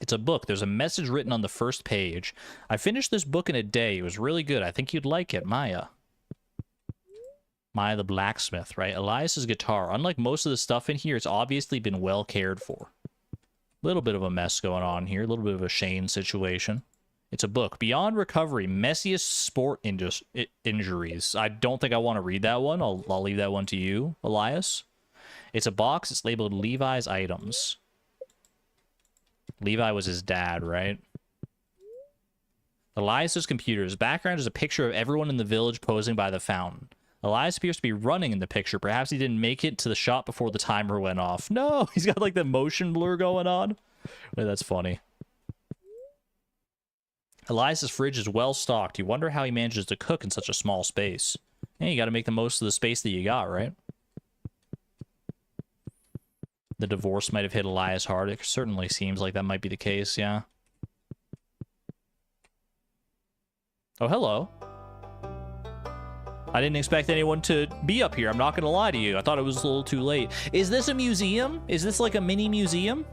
It's a book. There's a message written on the first page. I finished this book in a day. It was really good. I think you'd like it. Maya. Maya the blacksmith, right? Elias's guitar. Unlike most of the stuff in here, it's obviously been well cared for. Little bit of a mess going on here. A little bit of a Shane situation. It's a book. Beyond Recovery, Messiest Sport Injuries. I don't think I want to read that one. I'll leave that one to you, Elias. It's a box. It's labeled Levi's Items. Levi was his dad, right? Elias's computer. His background is a picture of everyone in the village posing by the fountain. Elias appears to be running in the picture. Perhaps he didn't make it to the shop before the timer went off. No, he's got like the motion blur going on. Wait, that's funny. Elias's fridge is well stocked. You wonder how he manages to cook in such a small space. Hey, you got to make the most of the space that you got, right? The divorce might have hit Elias hard. It certainly seems like that might be the case, yeah. Oh, hello. I didn't expect anyone to be up here. I'm not going to lie to you. I thought it was a little too late. Is this a museum? Is this like a mini museum?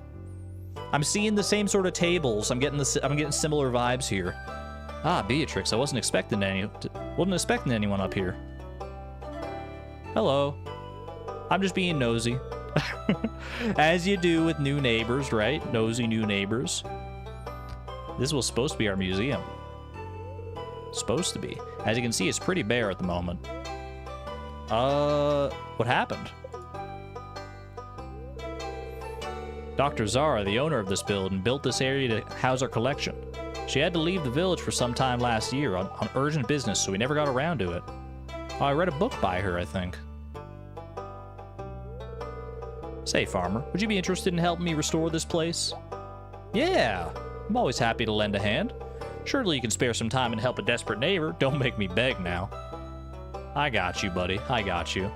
I'm seeing the same sort of tables. I'm getting similar vibes here. Ah, Beatrix. I wasn't expecting anyone up here. Hello. I'm just being nosy. As you do with new neighbors, right? Nosy new neighbors. This was supposed to be our museum. Supposed to be. As you can see, it's pretty bare at the moment. What happened? Dr. Zara, the owner of this building, built this area to house our collection. She had to leave the village for some time last year on urgent business, so we never got around to it. Oh, I read a book by her, I think. Say, farmer, would you be interested in helping me restore this place? Yeah, I'm always happy to lend a hand. Surely you can spare some time and help a desperate neighbor. Don't make me beg now. I got you, buddy. I got you.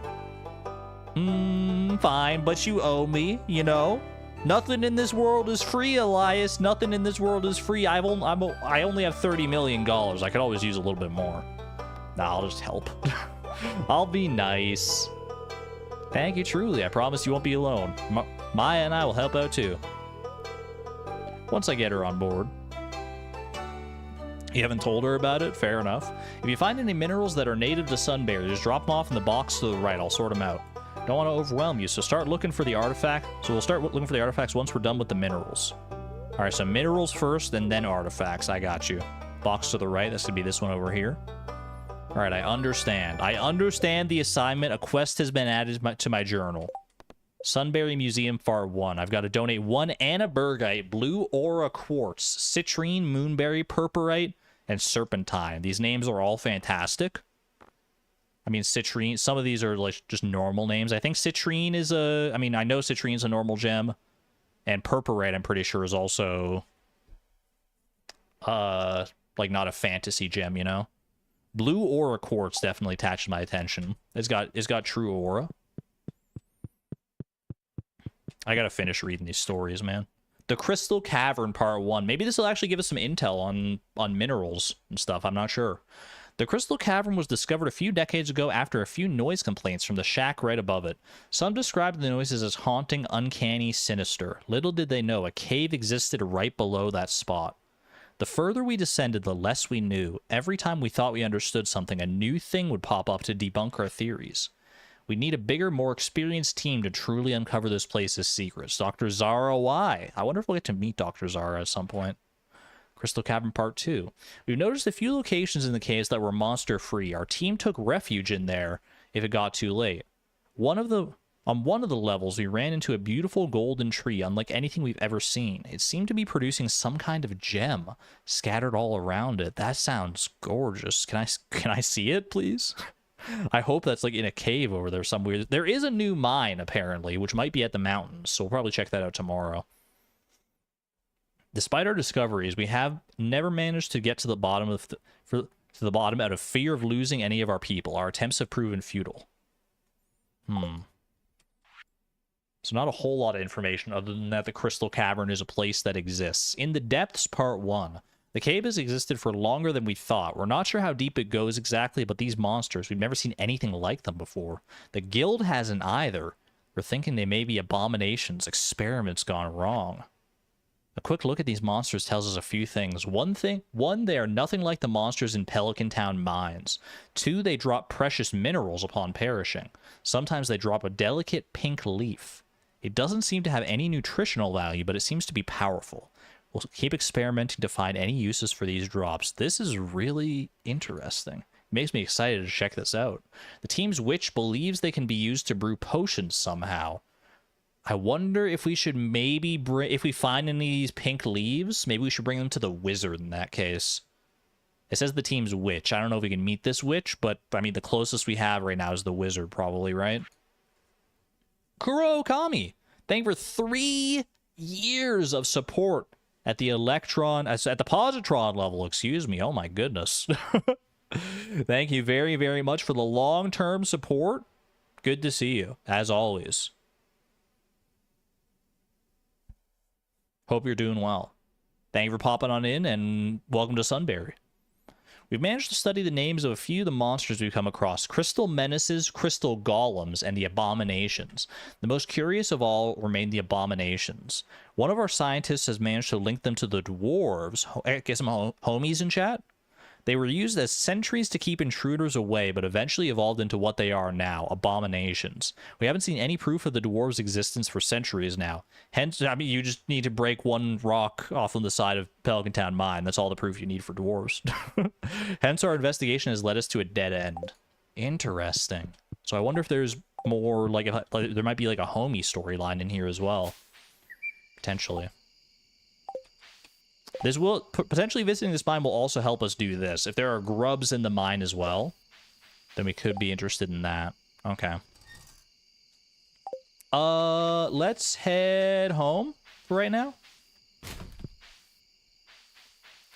Fine, but you owe me, you know? Nothing in this world is free, Elias. Nothing in this world is free. I only have $30 million. I could always use a little bit more. Nah, I'll just help. I'll be nice. Thank you, truly. I promise you won't be alone. Maya and I will help out, too. Once I get her on board. You haven't told her about it? Fair enough. If you find any minerals that are native to Sunberry, just drop them off in the box to the right. I'll sort them out. Don't want to overwhelm you, so start looking for the artifact. So we'll start looking for the artifacts once we're done with the minerals. All right, so minerals first, and then artifacts. I got you. Box to the right. That's going to be this one over here. All right, I understand. I understand the assignment. A quest has been added to my journal. Sunberry Museum Part 1. I've got to donate 1 Anabergite, blue aura quartz, citrine, moonberry, purpurite, and serpentine. These names are all fantastic. I mean, citrine, some of these are like just normal names. I think citrine is I know citrine's a normal gem. And purpurite, I'm pretty sure, is also like not a fantasy gem, you know? Blue aura quartz definitely attached my attention. It's got true aura. I gotta finish reading these stories, man. The Crystal Cavern Part 1. Maybe this will actually give us some intel on minerals and stuff. I'm not sure. The Crystal Cavern was discovered a few decades ago after a few noise complaints from the shack right above it. Some described the noises as haunting, uncanny, sinister. Little did they know a cave existed right below that spot. The further we descended, the less we knew. Every time we thought we understood something, a new thing would pop up to debunk our theories. We need a bigger, more experienced team to truly uncover this place's secrets. Dr. Zara, why? I wonder if we'll get to meet Dr. Zara at some point. Crystal Cavern Part 2. We've noticed a few locations in the caves that were monster-free. Our team took refuge in there if it got too late. On one of the levels, we ran into a beautiful golden tree, unlike anything we've ever seen. It seemed to be producing some kind of gem scattered all around it. That sounds gorgeous. Can I see it, please? I hope that's like in a cave over there somewhere. There is a new mine, apparently, which might be at the mountains, so we'll probably check that out tomorrow. Despite our discoveries, we have never managed to get to the bottom of to the bottom out of fear of losing any of our people. Our attempts have proven futile. So not a whole lot of information other than that the Crystal Cavern is a place that exists. In the Depths, Part 1. The cave has existed for longer than we thought. We're not sure how deep it goes exactly, but these monsters, we've never seen anything like them before. The guild hasn't either. We're thinking they may be abominations, experiments gone wrong. A quick look at these monsters tells us a few things. One, they are nothing like the monsters in Pelican Town mines. 2, they drop precious minerals upon perishing. Sometimes they drop a delicate pink leaf. It doesn't seem to have any nutritional value, but it seems to be powerful. We'll keep experimenting to find any uses for these drops. This is really interesting. It makes me excited to check this out. The team's witch believes they can be used to brew potions somehow. I wonder if we should maybe if we find any of these pink leaves, maybe we should bring them to the wizard in that case. It says the team's witch. I don't know if we can meet this witch, but I mean, the closest we have right now is the wizard, probably, right? Kuro Okami, thank you for 3 years of support at the Electron, at the Positron level, excuse me. Oh my goodness. Thank you very, very much for the long-term support. Good to see you, as always. Hope you're doing well. Thank you for popping on in, and welcome to Sunberry. We've managed to study the names of a few of the monsters we've come across. Crystal Menaces, Crystal Golems, and the Abominations. The most curious of all remain the Abominations. One of our scientists has managed to link them to the dwarves. I guess some homies in chat? They were used as sentries to keep intruders away, but eventually evolved into what they are now, abominations. We haven't seen any proof of the dwarves' existence for centuries now. Hence, I mean, you just need to break one rock off on the side of Pelican Town Mine. That's all the proof you need for dwarves. Hence, our investigation has led us to a dead end. Interesting. So I wonder if there's more, like there might be like a homie storyline in here as well. Potentially. This will potentially visiting this mine will also help us do this. If there are grubs in the mine as well, then we could be interested in that. Okay. Let's head home for right now.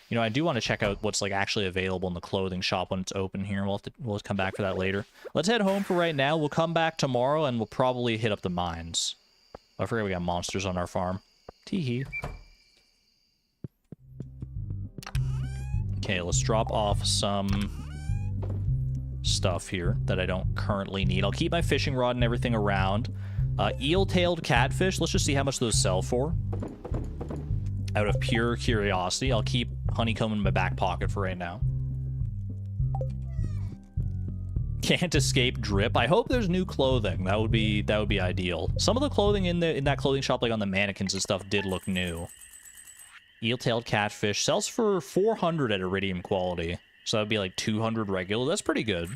You know, I do want to check out what's like actually available in the clothing shop when it's open here. We'll come back for that later. Let's head home for right now. We'll come back tomorrow and we'll probably hit up the mines. I forget we got monsters on our farm. Teehee. Okay, let's drop off some stuff here that I don't currently need. I'll keep my fishing rod and everything around. Eel-tailed catfish. Let's just see how much those sell for. Out of pure curiosity, I'll keep honeycomb in my back pocket for right now. Can't escape drip. I hope there's new clothing. That would be ideal. Some of the clothing in that clothing shop, like on the mannequins and stuff, did look new. Eel-tailed catfish sells for 400 at iridium quality, so that would be like 200 regular. That's pretty good.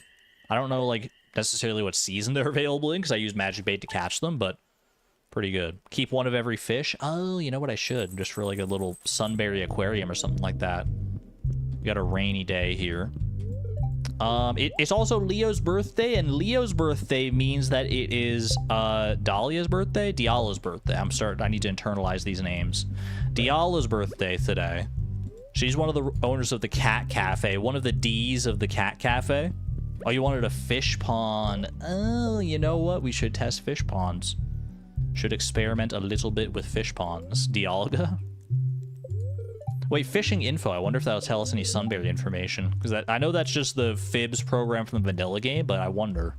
I don't know like necessarily what season they're available in because I use magic bait to catch them, but pretty good. Keep one of every fish. Oh, you know what I should? Just for like a little Sunberry aquarium or something like that. We got a rainy day here. It's also Leo's birthday, and Leo's birthday means that it is Dahlia's birthday? Diala's birthday. I need to internalize these names. Diala's birthday today. She's one of the owners of the Cat Cafe, one of the D's of the Cat Cafe. Oh, you wanted a fish pond. Oh, you know what? We should test fish ponds. Should experiment a little bit with fish ponds. Dialga. Wait, fishing info. I wonder if that'll tell us any Sunberry information. Because I know that's just the Fibs program from the vanilla game, but I wonder.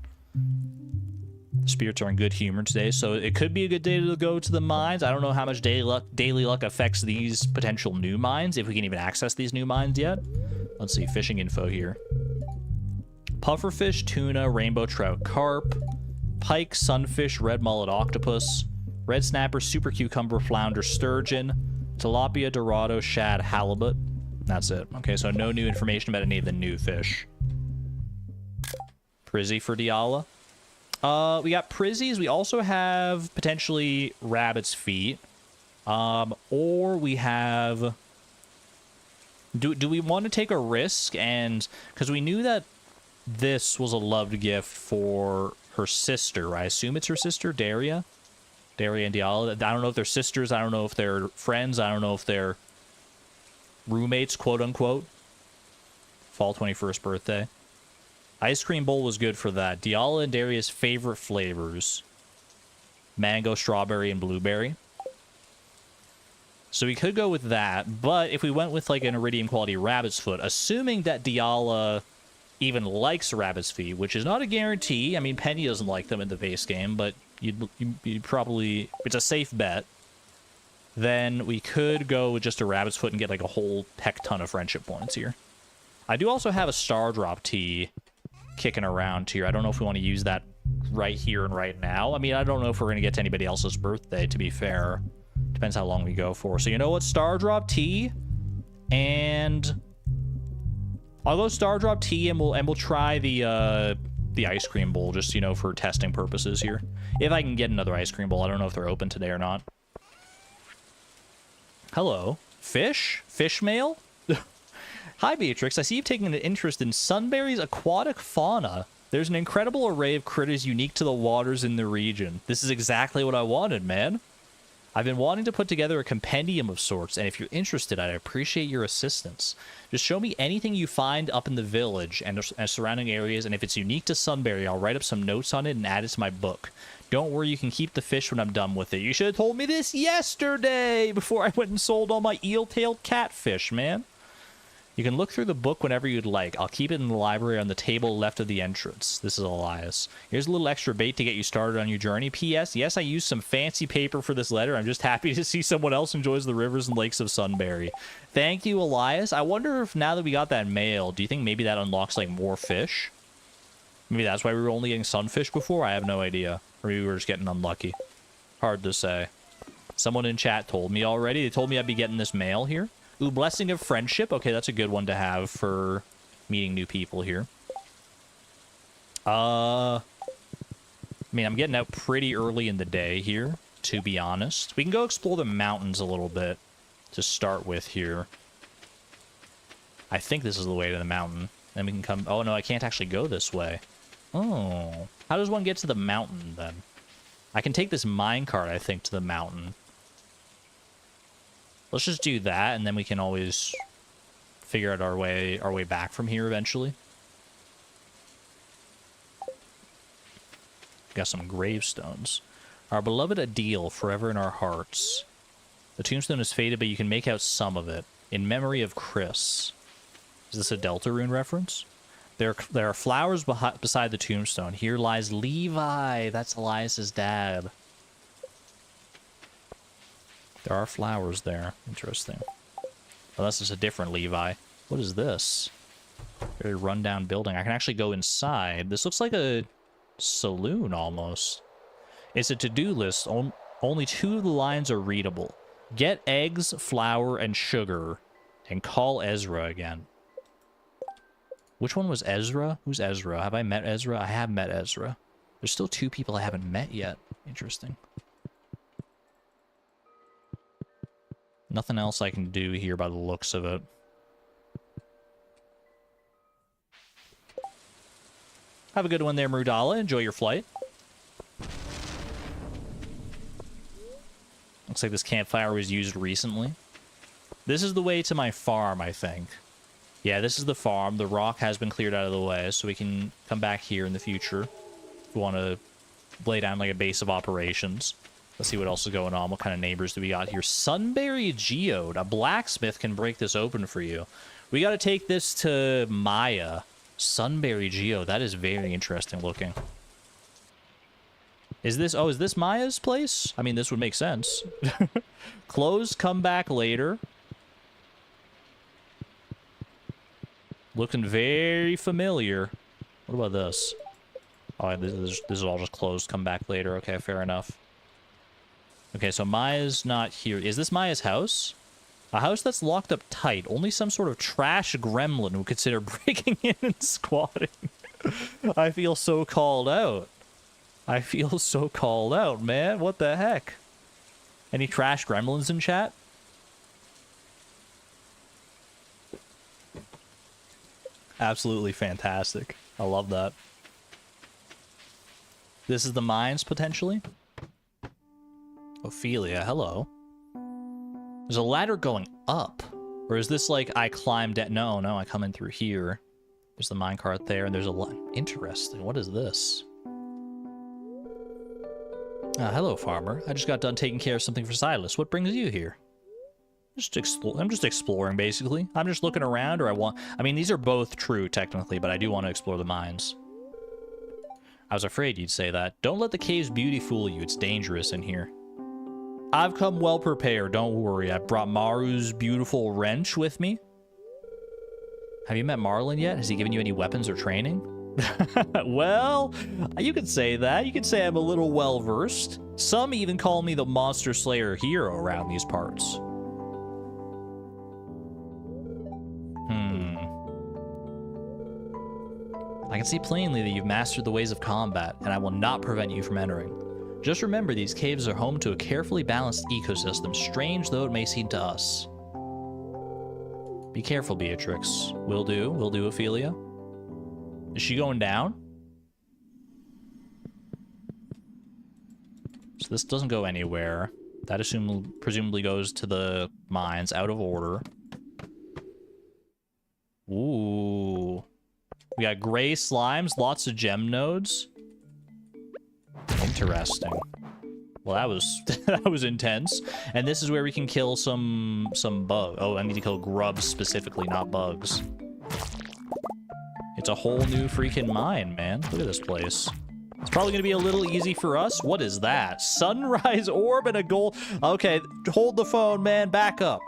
The spirits are in good humor today, so it could be a good day to go to the mines. I don't know how much daily luck affects these potential new mines, if we can even access these new mines yet. Let's see, fishing info here. Pufferfish, tuna, rainbow trout, carp, pike, sunfish, red mullet octopus, red snapper, super cucumber, flounder, sturgeon, tilapia, dorado, shad, halibut. That's it. Okay, so no new information about any of the new fish. Prizzy for Diala. We got Prizzies. We also have potentially rabbit's feet. Or we have... Do we want to take a risk? And because we knew that this was a loved gift for her sister. I assume it's her sister, Daria. Daria and Diala. I don't know if they're sisters. I don't know if they're friends. I don't know if they're roommates, quote unquote. Fall 21st birthday. Ice cream bowl was good for that. Diala and Daria's favorite flavors. Mango, strawberry, and blueberry. So we could go with that, but if we went with like an iridium quality rabbit's foot, assuming that Diala even likes rabbit's feet, which is not a guarantee. I mean, Penny doesn't like them in the base game, but you'd probably... It's a safe bet. Then we could go with just a rabbit's foot and get like a whole heck ton of friendship points here. I do also have a Star Drop tea kicking around here. I don't know if we want to use that right here and right now. I mean, I don't know if we're going to get to anybody else's birthday, to be fair. Depends how long we go for. So you know what? Star Drop tea, and I'll go Star Drop tea, and we'll try the ice cream bowl, just, you know, for testing purposes here. If I can get another ice cream bowl. I don't know if they're open today or not. Hello. Fish? Fish mail? Hi, Beatrix. I see you've taken an interest in Sunberry's aquatic fauna. There's an incredible array of critters unique to the waters in the region. This is exactly what I wanted, man. I've been wanting to put together a compendium of sorts, and if you're interested, I'd appreciate your assistance. Just show me anything you find up in the village and surrounding areas, and if it's unique to Sunberry, I'll write up some notes on it and add it to my book. Don't worry, you can keep the fish when I'm done with it. You should have told me this yesterday before I went and sold all my eel-tailed catfish, man. You can look through the book whenever you'd like. I'll keep it in the library on the table left of the entrance. This is Elias. Here's a little extra bait to get you started on your journey. P.S. Yes, I used some fancy paper for this letter. I'm just happy to see someone else enjoys the rivers and lakes of Sunberry. Thank you, Elias. I wonder if now that we got that mail, do you think maybe that unlocks, like, more fish? Maybe that's why we were only getting sunfish before? I have no idea. Or maybe we were just getting unlucky. Hard to say. Someone in chat told me already. They told me I'd be getting this mail here. Ooh, Blessing of Friendship. Okay, that's a good one to have for meeting new people here. I mean, I'm getting out pretty early in the day here, to be honest. We can go explore the mountains a little bit to start with here. I think this is the way to the mountain. Then we can come... Oh, no, I can't actually go this way. Oh. How does one get to the mountain, then? I can take this minecart, I think, to the mountain. Let's just do that, and then we can always figure out our way back from here eventually. Got some gravestones. Our beloved Adil, forever in our hearts. The tombstone is faded, but you can make out some of it. In memory of Chris. Is this a Deltarune reference? There are flowers beside the tombstone. Here lies Levi. That's Elias's dad. There are flowers there. Interesting. Unless it's a different Levi. What is this? Very rundown building. I can actually go inside. This looks like a saloon almost. It's a to-do list. Only 2 of the lines are readable. Get eggs, flour, and sugar, and call Ezra again. Which one was Ezra? Who's Ezra? Have I met Ezra? I have met Ezra. There's still 2 people I haven't met yet. Interesting. Nothing else I can do here by the looks of it. Have a good one there, Murudala. Enjoy your flight. Looks like this campfire was used recently. This is the way to my farm, I think. Yeah, this is the farm. The rock has been cleared out of the way, so we can come back here in the future if we want to lay down like a base of operations. Let's see what else is going on. What kind of neighbors do we got here? Sunberry Geode. A blacksmith can break this open for you. We got to take this to Maya. Sunberry Geode. That is very interesting looking. Is this... Oh, is this Maya's place? I mean, this would make sense. Close, come back later. Looking very familiar. What about this? Oh, this is all just closed. Come back later. Okay, fair enough. Okay, so Maya's not here. Is this Maya's house? A house that's locked up tight. Only some sort of trash gremlin would consider breaking in and squatting. I feel so called out. I feel so called out, man. What the heck? Any trash gremlins in chat? Absolutely fantastic. I love that. This is the mines, potentially? Ophelia, hello. There's a ladder going up. Or is this like I climbed at... No, I come in through here. There's the minecart there, and there's a... Interesting. What is this? Hello, farmer. I just got done taking care of something for Silas. What brings you here? I'm just exploring, basically. I'm just looking around, or I mean, these are both true, technically, but I do want to explore the mines. I was afraid you'd say that. Don't let the cave's beauty fool you. It's dangerous in here. I've come well prepared, don't worry. I brought Maru's beautiful wrench with me. Have you met Marlin yet? Has he given you any weapons or training? Well, you could say that. You could say I'm a little well-versed. Some even call me the monster slayer hero around these parts. I can see plainly that you've mastered the ways of combat, and I will not prevent you from entering. Just remember, these caves are home to a carefully balanced ecosystem, strange though it may seem to us. Be careful, Beatrix. Will do, Ophelia. Is she going down? So this doesn't go anywhere. That presumably goes to the mines, out of order. Ooh. We got gray slimes, lots of gem nodes. Interesting. Well, that was that was intense. And this is where we can kill some bugs. Oh, I need to kill grubs specifically, not bugs. It's a whole new freaking mine, man. Look at this place. It's probably gonna be a little easy for us. What is that? Sunrise orb and a gold. Okay, hold the phone, man. Back up.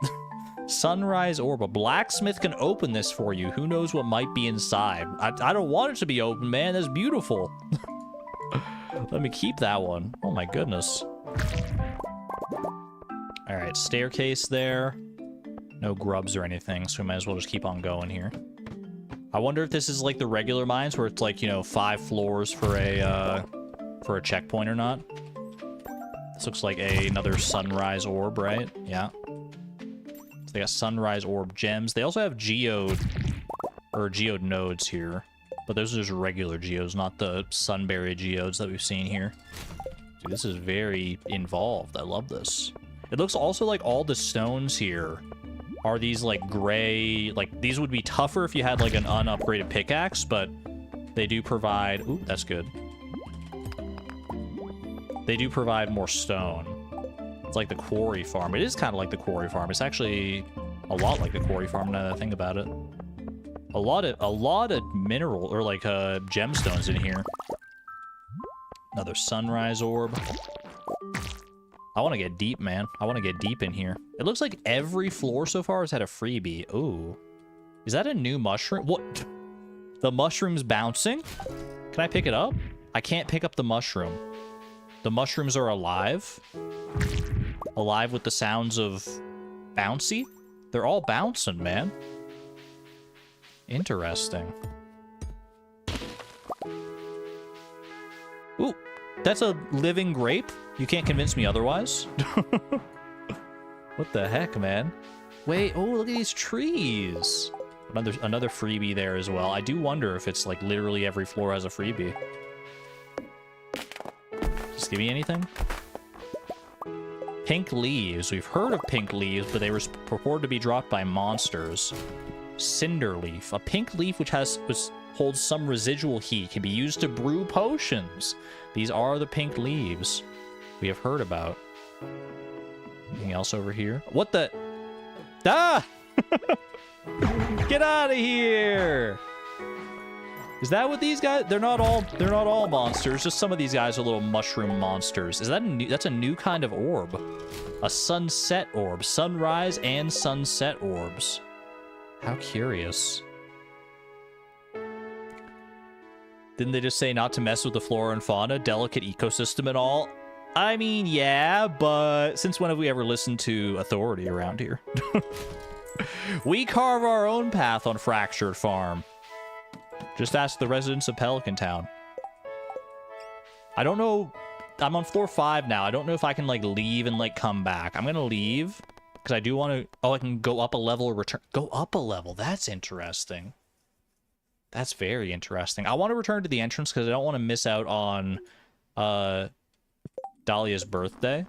Sunrise orb. A blacksmith can open this for you. Who knows what might be inside? I don't want it to be open, man. That's beautiful. Let me keep that one. Oh my goodness. All right, staircase there. No grubs or anything, so we might as well just keep on going here. I wonder if this is like the regular mines where it's like, you know, 5 floors for a checkpoint or not. This looks like another sunrise orb, right? Yeah. So they got sunrise orb gems. They also have geode nodes here. But those are just regular geodes, not the Sunberry geodes that we've seen here. Dude, this is very involved. I love this. It looks also like all the stones here are these like gray, like these would be tougher if you had like an unupgraded pickaxe, but they do provide, ooh, that's good. They do provide more stone. It's like the quarry farm. It is kind of like the quarry farm. It's actually a lot like the quarry farm now that I think about it. A lot of mineral or like gemstones in here. Another sunrise orb. I want to get deep, man. I want to get deep in here. It looks like every floor so far has had a freebie. Ooh. Is that a new mushroom? What? The mushroom's bouncing? Can I pick it up? I can't pick up the mushroom. The mushrooms are alive. Alive with the sounds of bouncy? They're all bouncing, man. Interesting. Ooh, that's a living grape? You can't convince me otherwise. What the heck, man? Wait, oh, look at these trees. Another freebie there as well. I do wonder if it's like literally every floor has a freebie. Just give me anything? Pink leaves. We've heard of pink leaves, but they were purported to be dropped by monsters. Cinder leaf. A pink leaf which holds some residual heat can be used to brew potions. These are the pink leaves. we have heard about. Anything else over here? What the? Ah! Get out of here! Is that what these guys? They're not all monsters. Just some of these guys are little mushroom monsters. Is that that's a new kind of orb? A sunset orb. Sunrise and sunset orbs. How curious. Didn't they just say not to mess with the flora and fauna? Delicate ecosystem and all? I mean, yeah, but since when have we ever listened to authority around here? We carve our own path on Fractured Farm. Just ask the residents of Pelican Town. I don't know. I'm on floor 5 now. I don't know if I can, like, leave and, like, come back. I'm gonna leave because I do want to... Oh, I can go up a level or return... Go up a level. That's interesting. That's very interesting. I want to return to the entrance because I don't want to miss out on Dahlia's birthday.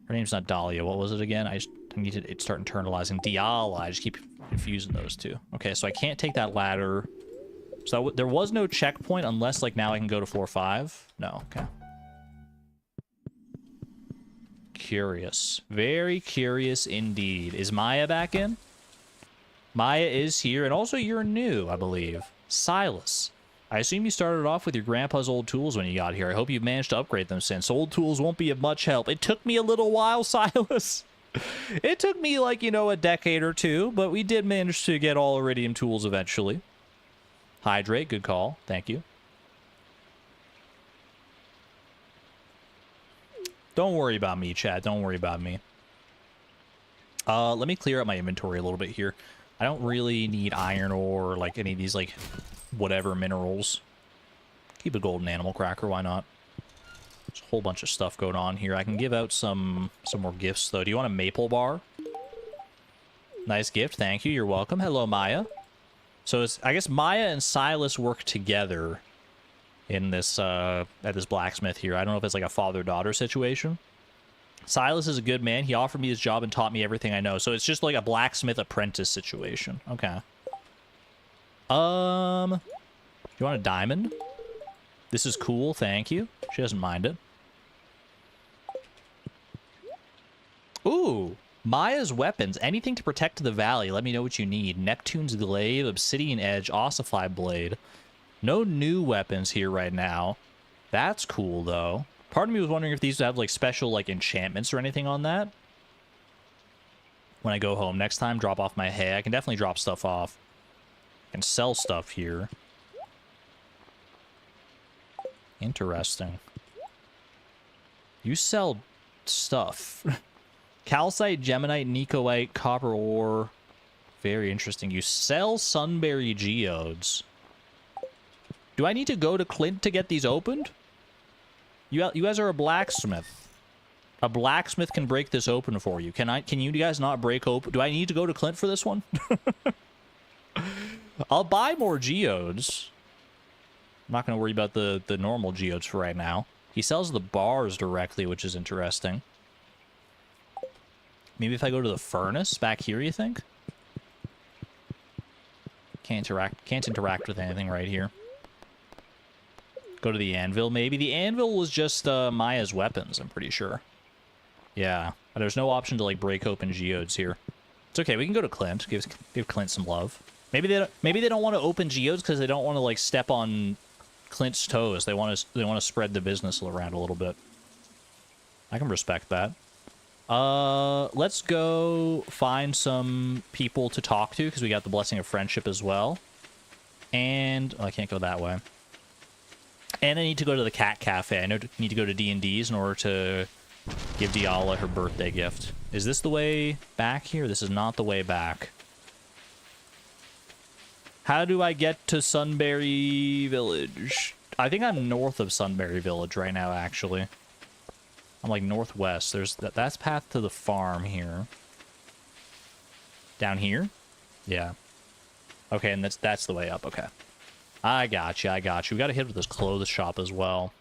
Her name's not Dahlia. What was it again? I need to start internalizing. Diala. I just keep confusing those two. Okay, so I can't take that ladder. So there was no checkpoint unless, like, now I can go to floor 5. No, okay. Curious. Very curious indeed. Is Maya back in? Maya is here, and also you're new, I believe. Silas. I assume you started off with your grandpa's old tools when you got here. I hope you've managed to upgrade them since. Old tools won't be of much help. It took me a little while, Silas. It took me, like, you know, a decade or two, but we did manage to get all iridium tools eventually. Hydrate, good call. Thank you. Don't worry about me, Chad. Don't worry about me. Let me clear up my inventory a little bit here. I don't really need iron ore or, like, any of these, like, whatever minerals. Keep a golden animal cracker, why not? There's a whole bunch of stuff going on here. I can give out some more gifts, though. Do you want a maple bar? Nice gift, thank you. You're welcome. Hello, Maya. So I guess Maya and Silas work together in this at this blacksmith here. I don't know if it's like a father-daughter situation. Silas is a good man. He offered me his job and taught me everything I know. So it's just like a blacksmith apprentice situation. Okay. You want a diamond? This is cool, thank you. She doesn't mind it. Ooh, Maya's weapons. Anything to protect the valley. Let me know what you need. Neptune's glaive, obsidian edge, ossify blade. No new weapons here right now. That's cool, though. Part of me was wondering if these have, like, special, like, enchantments or anything on that. When I go home next time, drop off my hay. I can definitely drop stuff off. I can sell stuff here. Interesting. You sell stuff. Calcite, geminite, nicoite, copper ore. Very interesting. You sell Sunberry geodes. Do I need to go to Clint to get these opened? You guys are a blacksmith. A blacksmith can break this open for you. Can you guys not break open? Do I need to go to Clint for this one? I'll buy more geodes. I'm not going to worry about the normal geodes for right now. He sells the bars directly, which is interesting. Maybe if I go to the furnace back here, you think? Can't interact with anything right here. Go to the anvil, maybe. The anvil was just Maya's weapons, I'm pretty sure. Yeah. There's no option to, like, break open geodes here. It's okay, we can go to Clint. Give Clint some love. Maybe they don't want to open geodes because they don't want to, like, step on Clint's toes. They want to spread the business around a little bit. I can respect that. Let's go find some people to talk to because we got the blessing of friendship as well. And I can't go that way. And I need to go to the cat cafe. I need to go to D&D's in order to give Diala her birthday gift. Is this the way back here? This is not the way back. How do I get to Sunberry Village? I think I'm north of Sunberry Village right now, actually. I'm like northwest. There's that's path to the farm here. Down here? Yeah. Okay, and that's the way up. Okay. I got you. We got to hit with this clothes shop as well.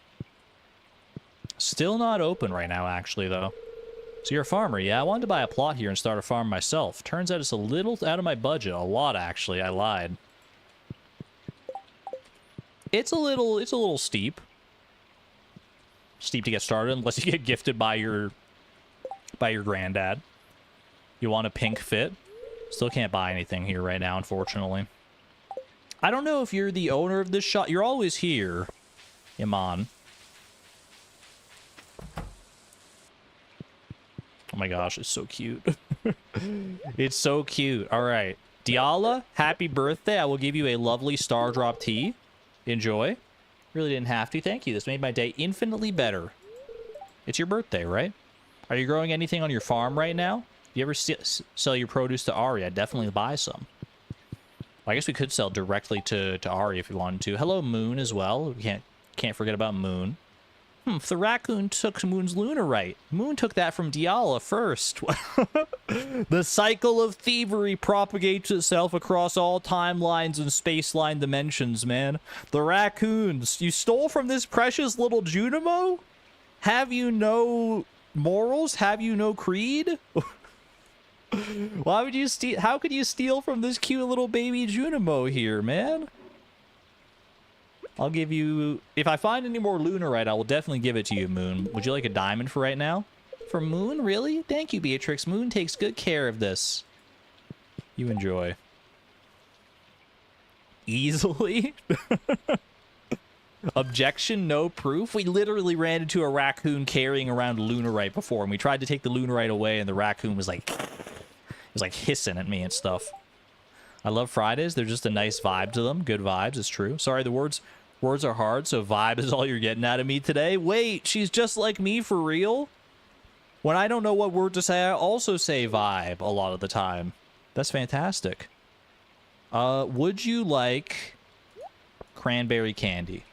Still not open right now, actually, though. So you're a farmer, yeah? I wanted to buy a plot here and start a farm myself. Turns out it's a little out of my budget. A lot, actually. I lied. It's a little steep. Steep to get started unless you get gifted by your granddad. You want a pink fit? Still can't buy anything here right now, unfortunately. I don't know if you're the owner of this shop. You're always here, Iman. Oh my gosh, it's so cute. It's so cute. All right. Diala, happy birthday. I will give you a lovely star drop tea. Enjoy. Really didn't have to. Thank you. This made my day infinitely better. It's your birthday, right? Are you growing anything on your farm right now? You ever sell your produce to Ari? I'd definitely buy some. I guess we could sell directly to Ari if we wanted to. Hello, Moon, as well. We can't forget about Moon. If the raccoon took Moon's Lunarite. Moon took that from Diala first. The cycle of thievery propagates itself across all timelines and space-line dimensions, man. The raccoons. You stole from this precious little Junimo? Have you no morals? Have you no creed? Why would you steal? How could you steal from this cute little baby Junimo here, man? I'll give you... If I find any more Lunarite, I will definitely give it to you, Moon. Would you like a diamond for right now? For Moon? Really? Thank you, Beatrix. Moon takes good care of this. You enjoy. Easily? Objection, no proof? We literally ran into a raccoon carrying around Lunarite before, and we tried to take the Lunarite away, and the raccoon was like... It was like hissing at me and stuff. I love Fridays. They're just a nice vibe to them. Good vibes, it's true. Sorry, the words are hard, so vibe is all you're getting out of me today. Wait, she's just like me for real? When I don't know what word to say, I also say vibe a lot of the time. That's fantastic. Would you like cranberry candy?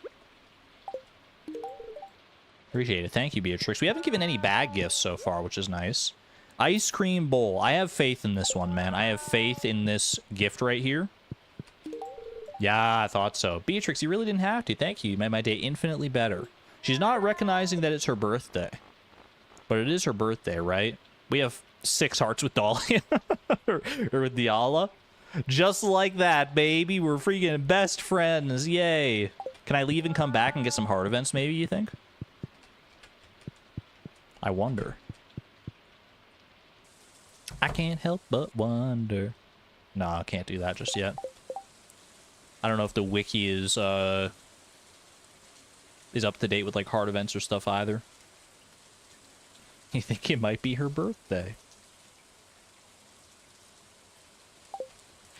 Appreciate it. Thank you, Beatrix. We haven't given any bad gifts so far, which is nice. Ice cream bowl. I have faith in this one, man. I have faith in this gift right here. Yeah, I thought so. Beatrix, you really didn't have to. Thank you. You made my day infinitely better. She's not recognizing that it's her birthday. But it is her birthday, right? We have 6 hearts with Dahlia. or with Diala. Just like that, baby. We're freaking best friends. Yay. Can I leave and come back and get some heart events, maybe, you think? I wonder. I can't help but wonder. No, I can't do that just yet. I don't know if the wiki is up to date with like heart events or stuff either. You think it might be her birthday?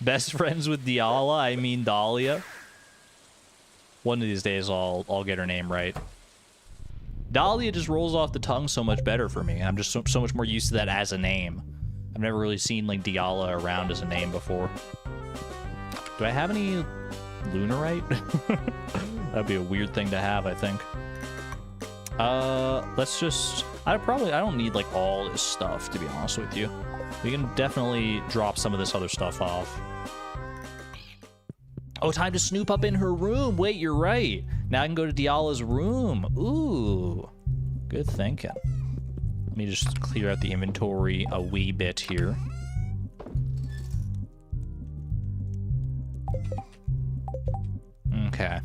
Best friends with Diala, I mean Dahlia. One of these days I'll get her name right. Dahlia just rolls off the tongue so much better for me. I'm just so much more used to that as a name. I've never really seen like Diala around as a name before. Do I have any Lunarite? That'd be a weird thing to have, I think. Let's just... I don't need like all this stuff, to be honest with you. We can definitely drop some of this other stuff off. Oh, time to snoop up in her room. Wait, you're right. Now I can go to Diala's room. Ooh, good thinking. Let me just clear out the inventory a wee bit here. Okay.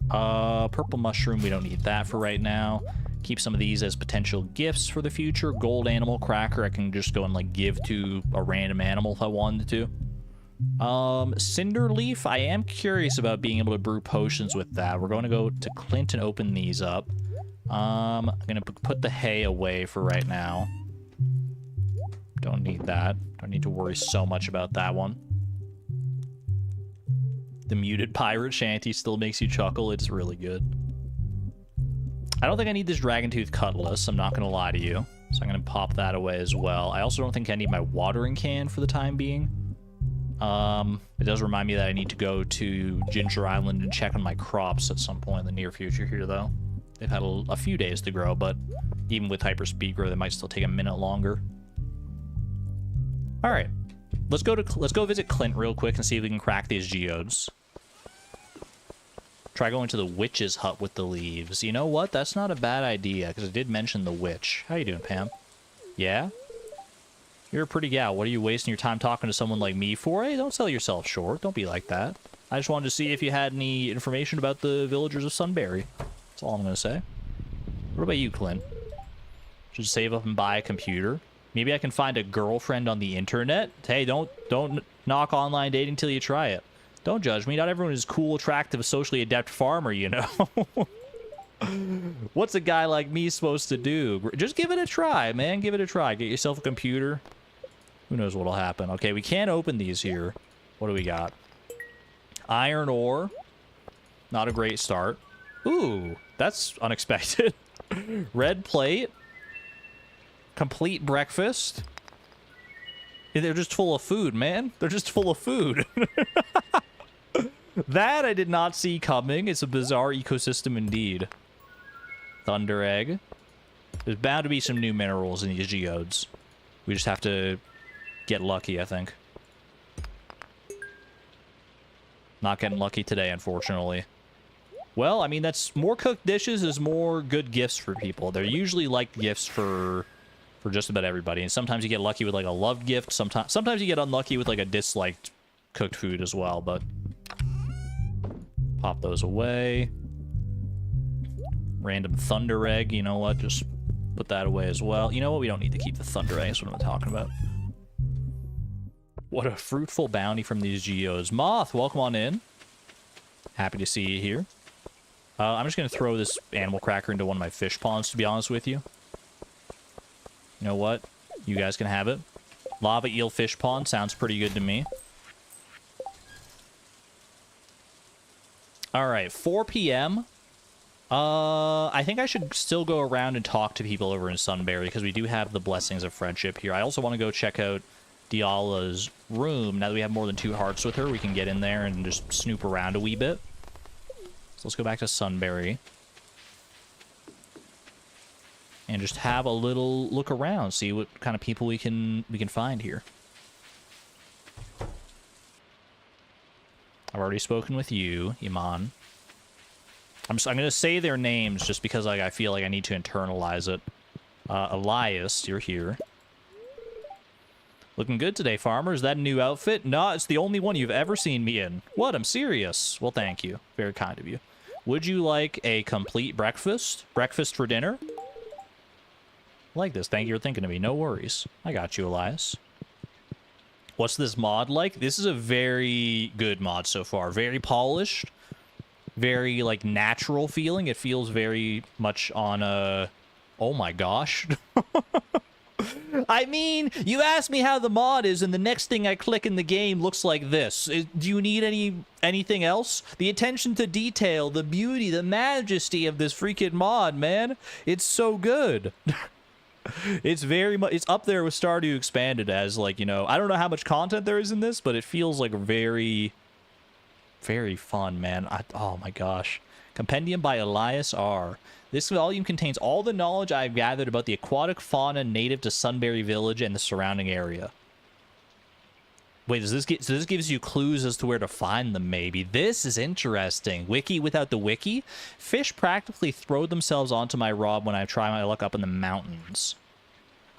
Purple mushroom, we don't need that for right now. Keep some of these as potential gifts for the future. Gold animal cracker, I can just go and like give to a random animal if I wanted to. Cinder leaf, I am curious about being able to brew potions with that. We're going to go to Clint and open these up. I'm gonna put the hay away for right now. Don't need that. Don't need to worry so much about that one. The muted pirate shanty still makes you chuckle. It's really good. I don't think I need this dragon tooth cutlass. I'm not gonna lie to you. So I'm gonna pop that away as well. I also don't think I need my watering can for the time being. It does remind me that I need to go to Ginger Island and check on my crops at some point in the near future here, though. They've had a few days to grow, but even with hyperspeed grow, they might still take a minute longer. All right, let's go visit Clint real quick and see if we can crack these geodes. Try going to the witch's hut with the leaves. You know what? That's not a bad idea because I did mention the witch. How you doing, Pam? Yeah. You're a pretty gal. What are you wasting your time talking to someone like me for? Hey, don't sell yourself short. Don't be like that. I just wanted to see if you had any information about the villagers of Sunberry. That's all I'm going to say. What about you, Clint? Should save up and buy a computer. Maybe I can find a girlfriend on the internet. Hey, don't knock online dating till you try it. Don't judge me. Not everyone is cool, attractive, socially adept farmer, you know. What's a guy like me supposed to do? Just give it a try, man. Give it a try. Get yourself a computer. Who knows what'll happen. Okay, we can't open these here. What do we got? Iron ore. Not a great start. Ooh, that's unexpected. Red plate. Complete breakfast. They're just full of food, man. They're just full of food. That I did not see coming. It's a bizarre ecosystem indeed. Thunder egg. There's bound to be some new minerals in these geodes. We just have to get lucky, I think. Not getting lucky today, unfortunately. Well, I mean, that's more cooked dishes is more good gifts for people. They're usually like gifts for just about everybody. And sometimes you get lucky with like a loved gift. Sometimes you get unlucky with like a disliked cooked food as well, but pop those away. Random thunder egg, you know what? Just put that away as well. You know what? We don't need to keep the thunder egg. That's what I'm talking about. What a fruitful bounty from these geos. Moth, welcome on in. Happy to see you here. I'm just going to throw this animal cracker into one of my fish ponds, to be honest with you. You know what? You guys can have it. Lava eel fish pond sounds pretty good to me. Alright, 4 p.m. I think I should still go around and talk to people over in Sunberry, because we do have the blessings of friendship here. I also want to go check out Diala's room. Now that we have more than 2 hearts with her, we can get in there and just snoop around a wee bit. So let's go back to Sunberry. And just have a little look around, see what kind of people we can find here. I've already spoken with you, Iman. I'm going to say their names just because like I feel like I need to internalize it. Elias, you're here. Looking good today, farmer. Is that a new outfit? No, it's the only one you've ever seen me in. What? I'm serious. Well, thank you. Very kind of you. Would you like a complete breakfast? Breakfast for dinner? Like this. Thank you for thinking of me. No worries. I got you, Elias. What's this mod like? This is a very good mod so far. Very polished. Very, like, natural feeling. It feels very much on a... Oh my gosh. I mean, you asked me how the mod is, and the next thing I click in the game looks like this. Do you need anything else? The attention to detail, the beauty, the majesty of this freaking mod, man. It's so good. It's very much, it's up there with Stardew Expanded as, like, you know, I don't know how much content there is in this, but it feels like very, very fun, man. Oh my gosh. Compendium by Elias R. This volume contains all the knowledge I've gathered about the aquatic fauna native to Sunberry Village and the surrounding area. Wait, so this gives you clues as to where to find them, maybe. This is interesting. Wiki without the wiki? Fish practically throw themselves onto my rod when I try my luck up in the mountains.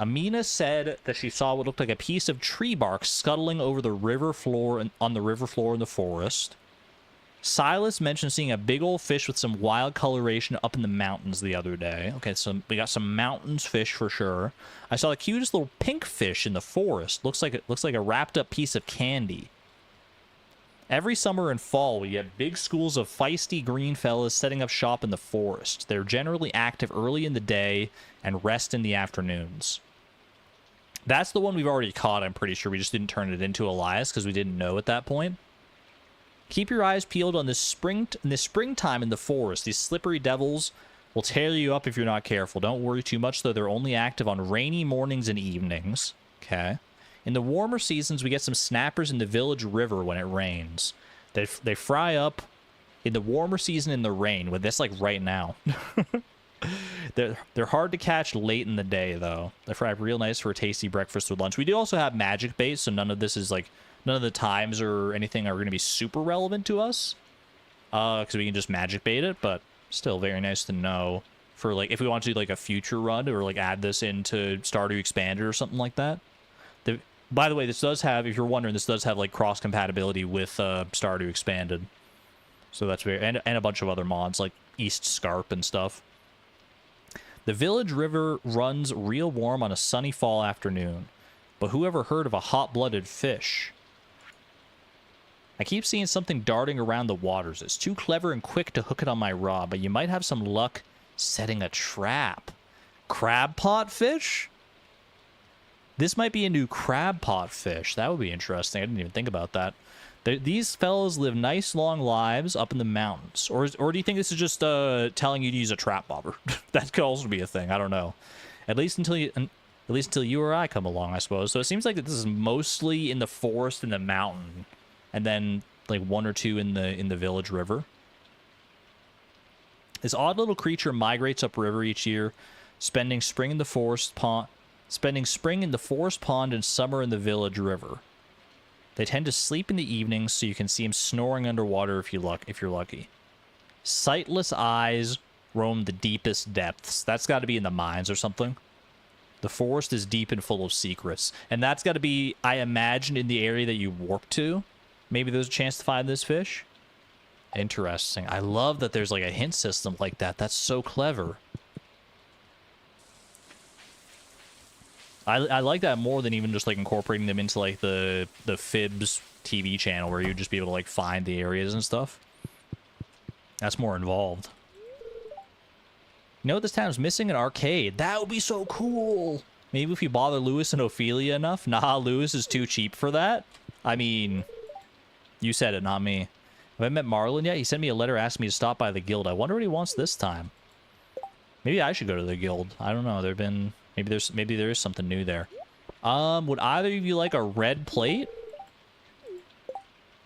Amina said that she saw what looked like a piece of tree bark scuttling over the river floor on the river floor in the forest. Silas mentioned seeing a big old fish with some wild coloration up in the mountains the other day. Okay, so we got some mountains fish for sure. I saw the cutest little pink fish in the forest. Looks like a wrapped up piece of candy. Every summer and fall, we get big schools of feisty green fellas setting up shop in the forest. They're generally active early in the day and rest in the afternoons. That's the one we've already caught, I'm pretty sure. We just didn't turn it into Elias because we didn't know at that point. Keep your eyes peeled on this springtime in the forest. These slippery devils will tear you up if you're not careful. Don't worry too much, though. They're only active on rainy mornings and evenings. Okay. In the warmer seasons, we get some snappers in the village river when it rains. They fry up in the warmer season in the rain. With this, like, right now. They're hard to catch late in the day, though. They fry up real nice for a tasty breakfast or lunch. We do also have magic bait, so none of this is, like... None of the times or anything are going to be super relevant to us. Because we can just magic bait it, but still very nice to know for, like, if we want to do, like, a future run or, like, add this into Stardew Expanded or something like that. By the way, this does have, if you're wondering, this does have, like, cross-compatibility with Stardew Expanded. So that's very... And a bunch of other mods, like East Scarp and stuff. The village river runs real warm on a sunny fall afternoon. But who ever heard of a hot-blooded fish? I keep seeing something darting around the waters. It's too clever and quick to hook it on my rod, but you might have some luck setting a trap. Crab pot fish? This might be a new crab pot fish. That would be interesting. I didn't even think about that. These fellows live nice long lives up in the mountains. Or do you think this is just telling you to use a trap bobber? That could also be a thing. I don't know. At least until you or I come along, I suppose. So it seems like this is mostly in the forest and the mountain, and then like one or two in the village river. This odd little creature migrates upriver each year, spending spring in the forest pond and summer in the village river. They tend to sleep in the evenings, so you can see them snoring underwater if you're lucky. Sightless eyes roam the deepest depths. That's got to be in the mines or something. The forest is deep and full of secrets. And that's got to be, I imagine, in the area that you warp to. Maybe there's a chance to find this fish. Interesting. I love that there's like a hint system like that. That's so clever. I like that more than even just like incorporating them into like the Fibs TV channel where you'd just be able to like find the areas and stuff. That's more involved. You know what this town's missing? An arcade. That would be so cool. Maybe if you bother Lewis and Ophelia enough. Nah, Lewis is too cheap for that. I mean, you said it, not me. Have I met Marlon yet? He sent me a letter asking me to stop by the guild. I wonder what he wants this time. Maybe I should go to the guild. I don't know. Maybe there is something new there. Would either of you like a red plate?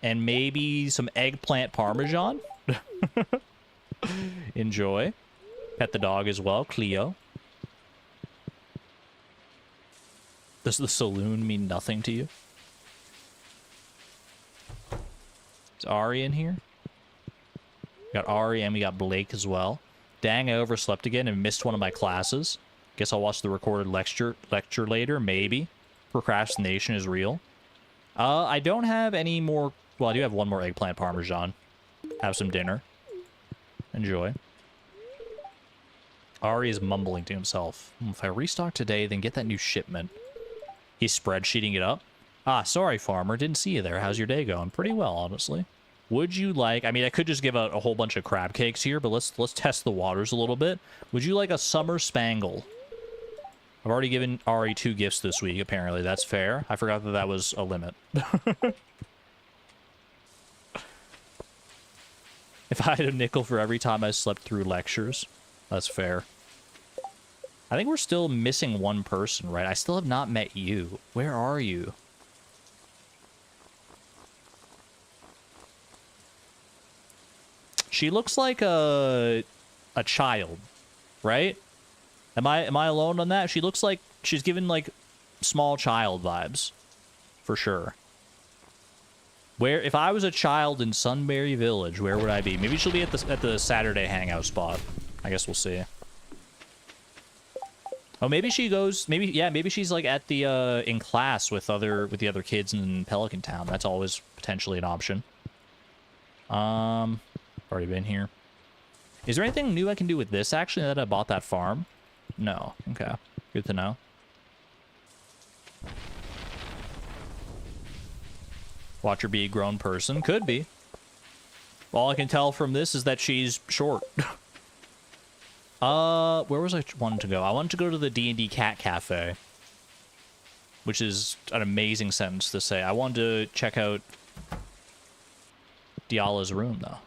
And maybe some eggplant parmesan? Enjoy. Pet the dog as well, Cleo. Does the saloon mean nothing to you? Is Ari in here? We got Ari and we got Blake as well. Dang, I overslept again and missed one of my classes. Guess I'll watch the recorded lecture later, maybe. Procrastination is real. I don't have any more... Well, I do have one more eggplant parmesan. Have some dinner. Enjoy. Ari is mumbling to himself. If I restock today, then get that new shipment. He's spreadsheeting it up. Ah, sorry, farmer. Didn't see you there. How's your day going? Pretty well, honestly. Would you like... I mean, I could just give out a whole bunch of crab cakes here, but let's test the waters a little bit. Would you like a summer spangle? I've already given Ari 2 gifts this week, apparently. That's fair. I forgot that that was a limit. If I had a nickel for every time I slept through lectures, that's fair. I think we're still missing one person, right? I still have not met you. Where are you? She looks like a child, right? Am I alone on that? She looks like she's given like small child vibes, for sure. Where if I was a child in Sunberry Village, where would I be? Maybe she'll be at the Saturday hangout spot. I guess we'll see. Oh, maybe she goes. Maybe she's like at the in class with the other kids in Pelican Town. That's always potentially an option. Already been here. Is there anything new I can do with this actually that I bought that farm? No. Okay. Good to know. Watch her be a grown person. Could be. All I can tell from this is that she's short. Where was I wanting to go? I wanted to go to the D&D Cat Cafe. Which is an amazing sentence to say. I wanted to check out Diala's room, though.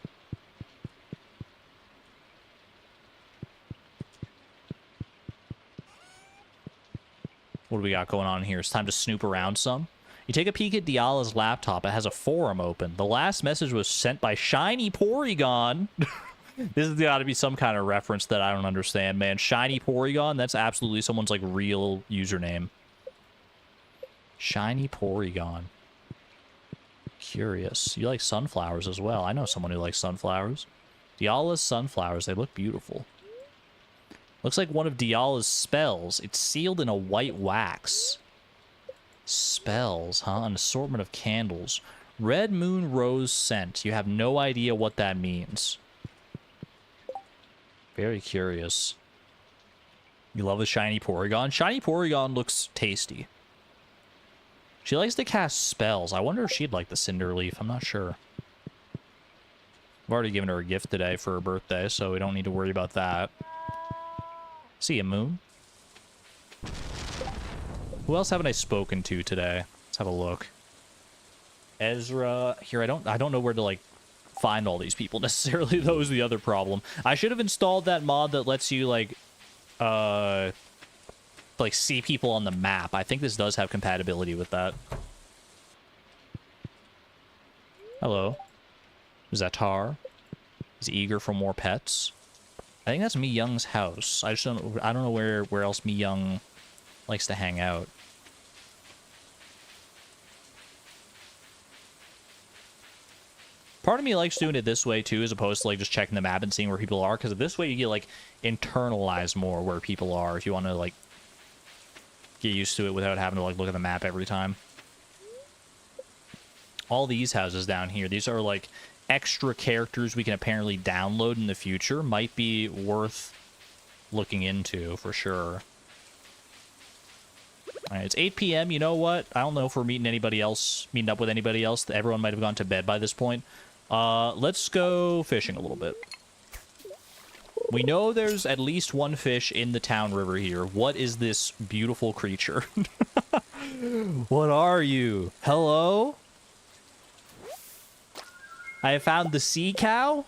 What do we got going on here? It's time to snoop around some. You take a peek at Diala's laptop. It has a forum open. The last message was sent by Shiny Porygon. This has got to be some kind of reference that I don't understand, man. Shiny Porygon? That's absolutely someone's, like, real username. Shiny Porygon. Curious. You like sunflowers as well. I know someone who likes sunflowers. Diala's sunflowers. They look beautiful. Looks like one of Diala's spells. It's sealed in a white wax. Spells, huh? An assortment of candles. Red Moon Rose Scent. You have no idea what that means. Very curious. You love a shiny Porygon? Shiny Porygon looks tasty. She likes to cast spells. I wonder if she'd like the Cinder Leaf. I'm not sure. I've already given her a gift today for her birthday, so we don't need to worry about that. See ya, Moon. Who else haven't I spoken to today? Let's have a look. Ezra. Here, I don't know where to, like, find all these people necessarily. That was the other problem. I should have installed that mod that lets you, like see people on the map. I think this does have compatibility with that. Hello. Is that Tar? Is eager for more pets? I think that's Mi Young's house. I don't know where else Mi Young likes to hang out. Part of me likes doing it this way too, as opposed to like just checking the map and seeing where people are, because this way you get like internalize more where people are if you want to like get used to it without having to like look at the map every time. All these houses down here, these are like extra characters we can apparently download in the future. Might be worth looking into for sure. All right, it's 8 p.m. You know what? I don't know if we're meeting up with anybody else. Everyone might have gone to bed by this point. Let's go fishing a little bit. We know there's at least one fish in the town river here. What is this beautiful creature? What are you? Hello? I have found the sea cow?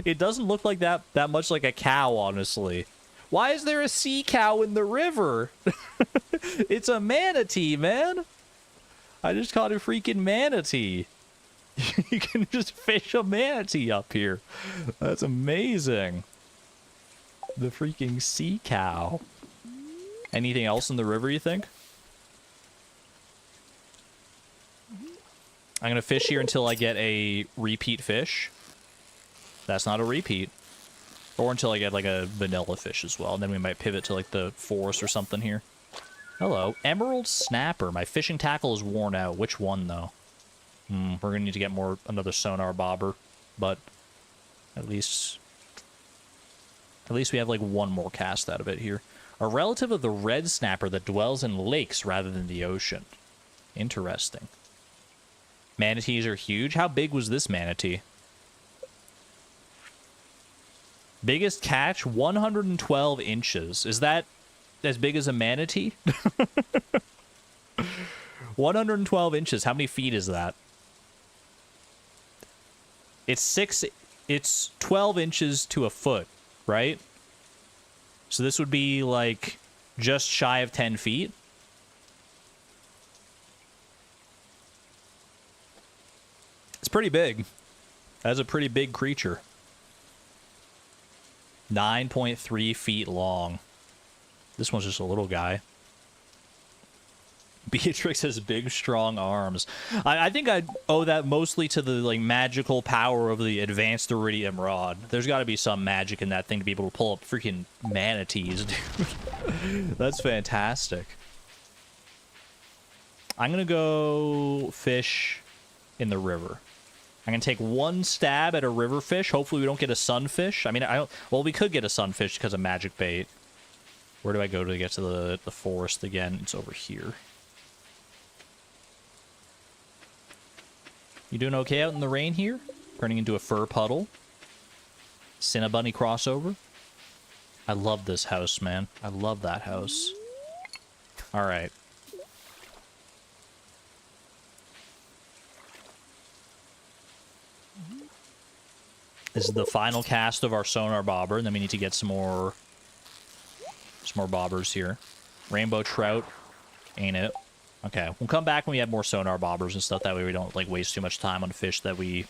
It doesn't look like that much like a cow, honestly. Why is there a sea cow in the river? It's a manatee, man. I just caught a freaking manatee. You can just fish a manatee up here. That's amazing. The freaking sea cow. Anything else in the river, you think? I'm going to fish here until I get a repeat fish. That's not a repeat. Or until I get like a vanilla fish as well. And then we might pivot to like the forest or something here. Hello. Emerald snapper. My fishing tackle is worn out. Which one, though? We're going to need to get another sonar bobber. But at least we have like one more cast out of it here. A relative of the red snapper that dwells in lakes rather than the ocean. Interesting. Manatees are huge. How big was this manatee? Biggest catch, 112 inches. Is that as big as a manatee? 112 inches. How many feet is that? It's 12 inches to a foot, right? So this would be like just shy of 10 feet. It's pretty big. That's a pretty big creature. 9.3 feet long. This one's just a little guy. Beatrix has big, strong arms. I think I owe that mostly to the like magical power of the advanced iridium rod. There's got to be some magic in that thing to be able to pull up freaking manatees, dude. That's fantastic. I'm gonna go fish in the river. I'm gonna take one stab at a river fish. Hopefully we don't get a sunfish. I mean, well, we could get a sunfish because of magic bait. Where do I go to get to the forest again? It's over here. You doing okay out in the rain here? Turning into a fur puddle. Cinnabunny crossover. I love this house, man. I love that house. Alright. This is the final cast of our sonar bobber, and then we need to get some more bobbers here. Rainbow trout. Ain't it? Okay, we'll come back when we have more sonar bobbers and stuff. That way we don't like waste too much time on fish that we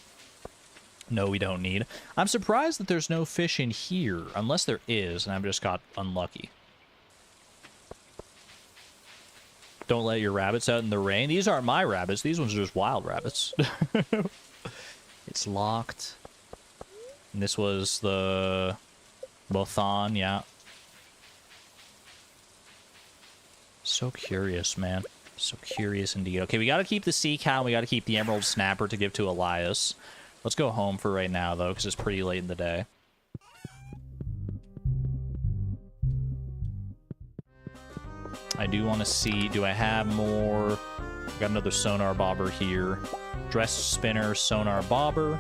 know we don't need. I'm surprised that there's no fish in here, unless there is, and I've just got unlucky. Don't let your rabbits out in the rain. These aren't my rabbits. These ones are just wild rabbits. It's locked. And this was the Bothon, yeah. So curious, man. So curious indeed. Okay, we got to keep the sea cow. We got to keep the emerald snapper to give to Elias. Let's go home for right now, though, because it's pretty late in the day. I do want to see, do I have more? I've got another sonar bobber here. Dress spinner, sonar bobber.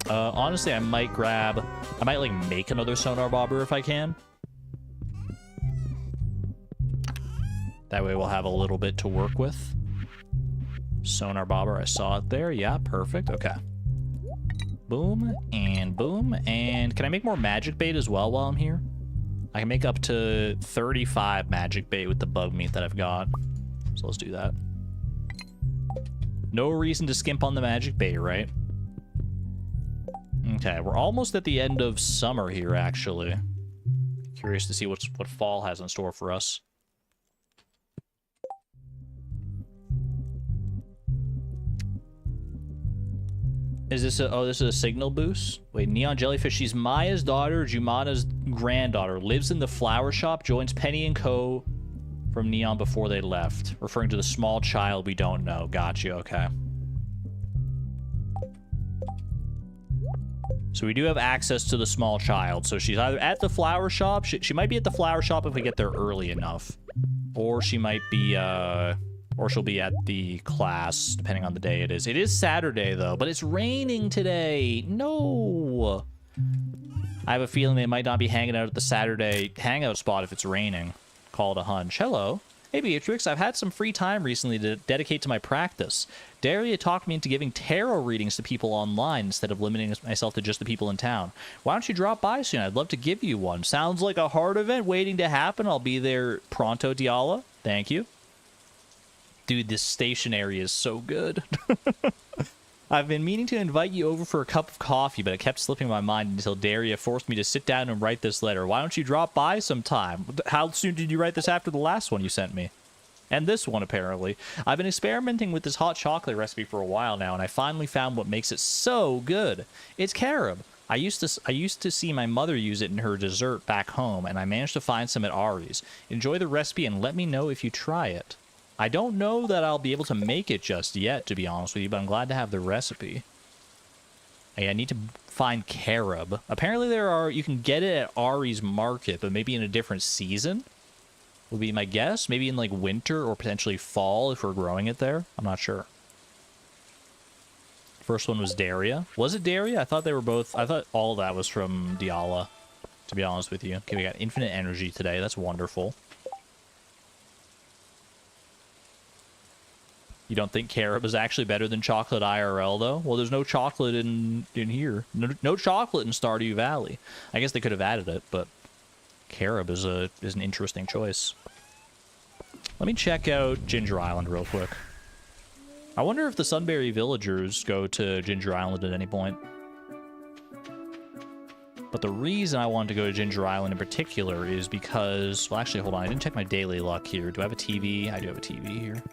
Honestly, I might like make another sonar bobber if I can. That way we'll have a little bit to work with. Sonar bobber, I saw it there. Yeah, perfect. Okay. Boom and boom. And can I make more magic bait as well while I'm here? I can make up to 35 magic bait with the bug meat that I've got. So let's do that. No reason to skimp on the magic bait, right? Okay, we're almost at the end of summer here, actually. Curious to see what fall has in store for us. Is this a, oh, this is a signal boost? Wait, Neon Jellyfish, she's Maya's daughter, Jumana's granddaughter, lives in the flower shop, joins Penny and Co. from Neon before they left. Referring to the small child we don't know. Gotcha, okay. So we do have access to the small child. So she's either at the flower shop. She might be at the flower shop if we get there early enough. Or she might be, or she'll be at the class, depending on the day it is. It is Saturday, though, but it's raining today. No. I have a feeling they might not be hanging out at the Saturday hangout spot if it's raining. Call it a hunch. Hello. Hey, Beatrix, I've had some free time recently to dedicate to my practice. Daria talked me into giving tarot readings to people online instead of limiting myself to just the people in town. Why don't you drop by soon? I'd love to give you one. Sounds like a hard event waiting to happen. I'll be there pronto, Diala. Thank you. Dude, this stationery is so good. I've been meaning to invite you over for a cup of coffee, but it kept slipping my mind until Daria forced me to sit down and write this letter. Why don't you drop by sometime? How soon did you write this after the last one you sent me? And this one, apparently. I've been experimenting with this hot chocolate recipe for a while now, and I finally found what makes it so good. It's carob. I used to see my mother use it in her dessert back home, and I managed to find some at Ari's. Enjoy the recipe and let me know if you try it. I don't know that I'll be able to make it just yet, to be honest with you, but I'm glad to have the recipe. Hey, I need to find carob. Apparently you can get it at Ari's Market, but maybe in a different season? Would be my guess. Maybe in like winter or potentially fall if we're growing it there. I'm not sure. First one was Daria. Was it Daria? I thought they were both. I thought all of that was from Diala, to be honest with you. Okay, we got infinite energy today. That's wonderful. You don't think carob is actually better than chocolate IRL, though? Well, there's no chocolate in here. No chocolate in Stardew Valley. I guess they could have added it, but carob is an interesting choice. Let me check out Ginger Island real quick. I wonder if the Sunberry villagers go to Ginger Island at any point. But the reason I wanted to go to Ginger Island in particular is because... Well, actually, hold on. I didn't check my daily luck here. Do I have a TV? I do have a TV here.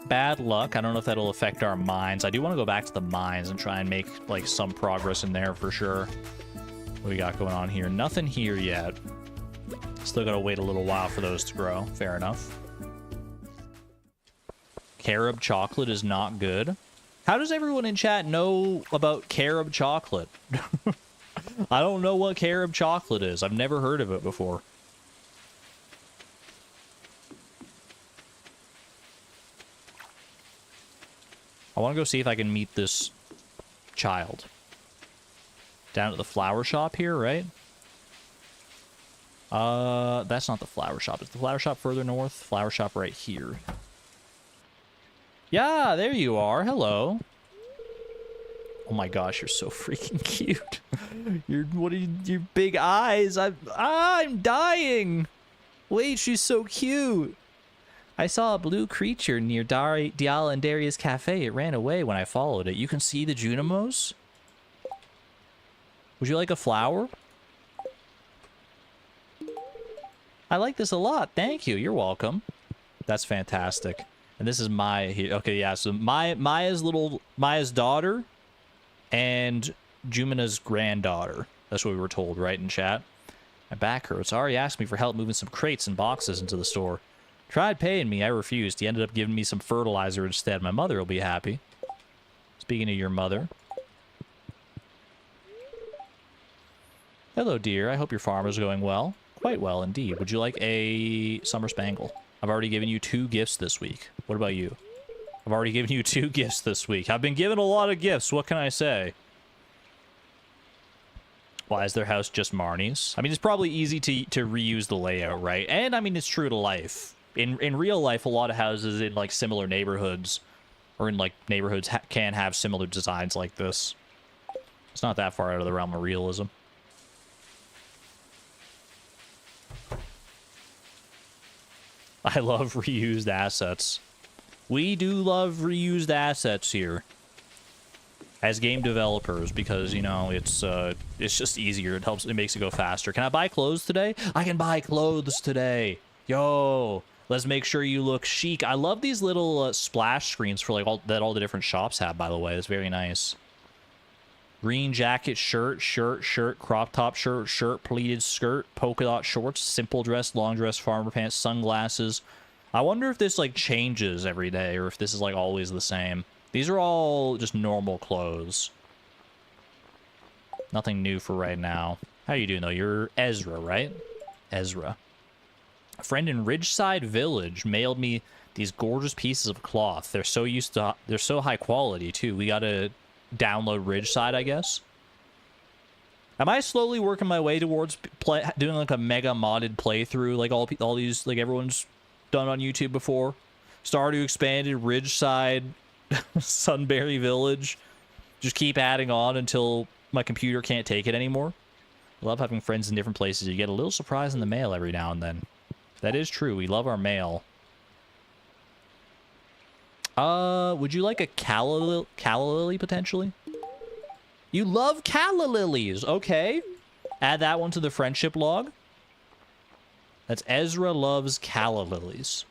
Bad luck. I don't know if that'll affect our mines. I do want to go back to the mines and try and make, like, some progress in there for sure. What we got going on here? Nothing here yet. Still gotta wait a little while for those to grow. Fair enough. Carob chocolate is not good. How does everyone in chat know about carob chocolate? I don't know what carob chocolate is. I've never heard of it before. I want to go see if I can meet this child. Down at the flower shop here, right? That's not the flower shop. Is the flower shop further north? Flower shop right here. Yeah, there you are. Hello. Oh my gosh, you're so freaking cute. Your big eyes. I'm dying. Wait, she's so cute. I saw a blue creature near Diala and Daria's cafe. It ran away when I followed it. You can see the Junimos? Would you like a flower? I like this a lot. Thank you. You're welcome. That's fantastic. And this is Maya here. Okay, yeah. So Maya's daughter and Jumina's granddaughter. That's what we were told, right, in chat? My back hurts. Ari asked me for help moving some crates and boxes into the store. Tried paying me. I refused. He ended up giving me some fertilizer instead. My mother will be happy. Speaking of your mother. Hello, dear. I hope your farm is going well. Quite well, indeed. Would you like a summer spangle? I've already given you 2 gifts this week. What about you? I've already given you 2 gifts this week. I've been given a lot of gifts. What can I say? Why is their house just Marnie's? I mean, it's probably easy to reuse the layout, right? And, I mean, it's true to life. In real life, a lot of houses in, like, similar neighborhoods, or in, like, neighborhoods can have similar designs like this. It's not that far out of the realm of realism. I love reused assets. We do love reused assets here as game developers because, you know, it's just easier. It makes it go faster. Can I buy clothes today? I can buy clothes today. Yo, let's make sure you look chic. I love these little splash screens for like all the different shops have, by the way. It's very nice. Green jacket, shirt, crop top shirt, pleated skirt, polka dot shorts, simple dress, long dress, farmer pants, sunglasses. I wonder if this like changes every day or if this is like always the same. These are all just normal clothes. Nothing new for right now. How you doing though? You're Ezra, right? Ezra. A friend in Ridgeside Village mailed me these gorgeous pieces of cloth. They're so high quality too. We gotta download Ridgeside, I guess. Am I slowly working my way towards doing like a mega modded playthrough, like all these, like everyone's done on YouTube before? Stardew Expanded, Ridgeside, Sunberry Village. Just keep adding on until my computer can't take it anymore. I love having friends in different places. You get a little surprise in the mail every now and then. That is true. We love our mail. Would you like a calla lily potentially? You love calla lilies. Okay. Add that one to the friendship log. That's Ezra loves calla lilies.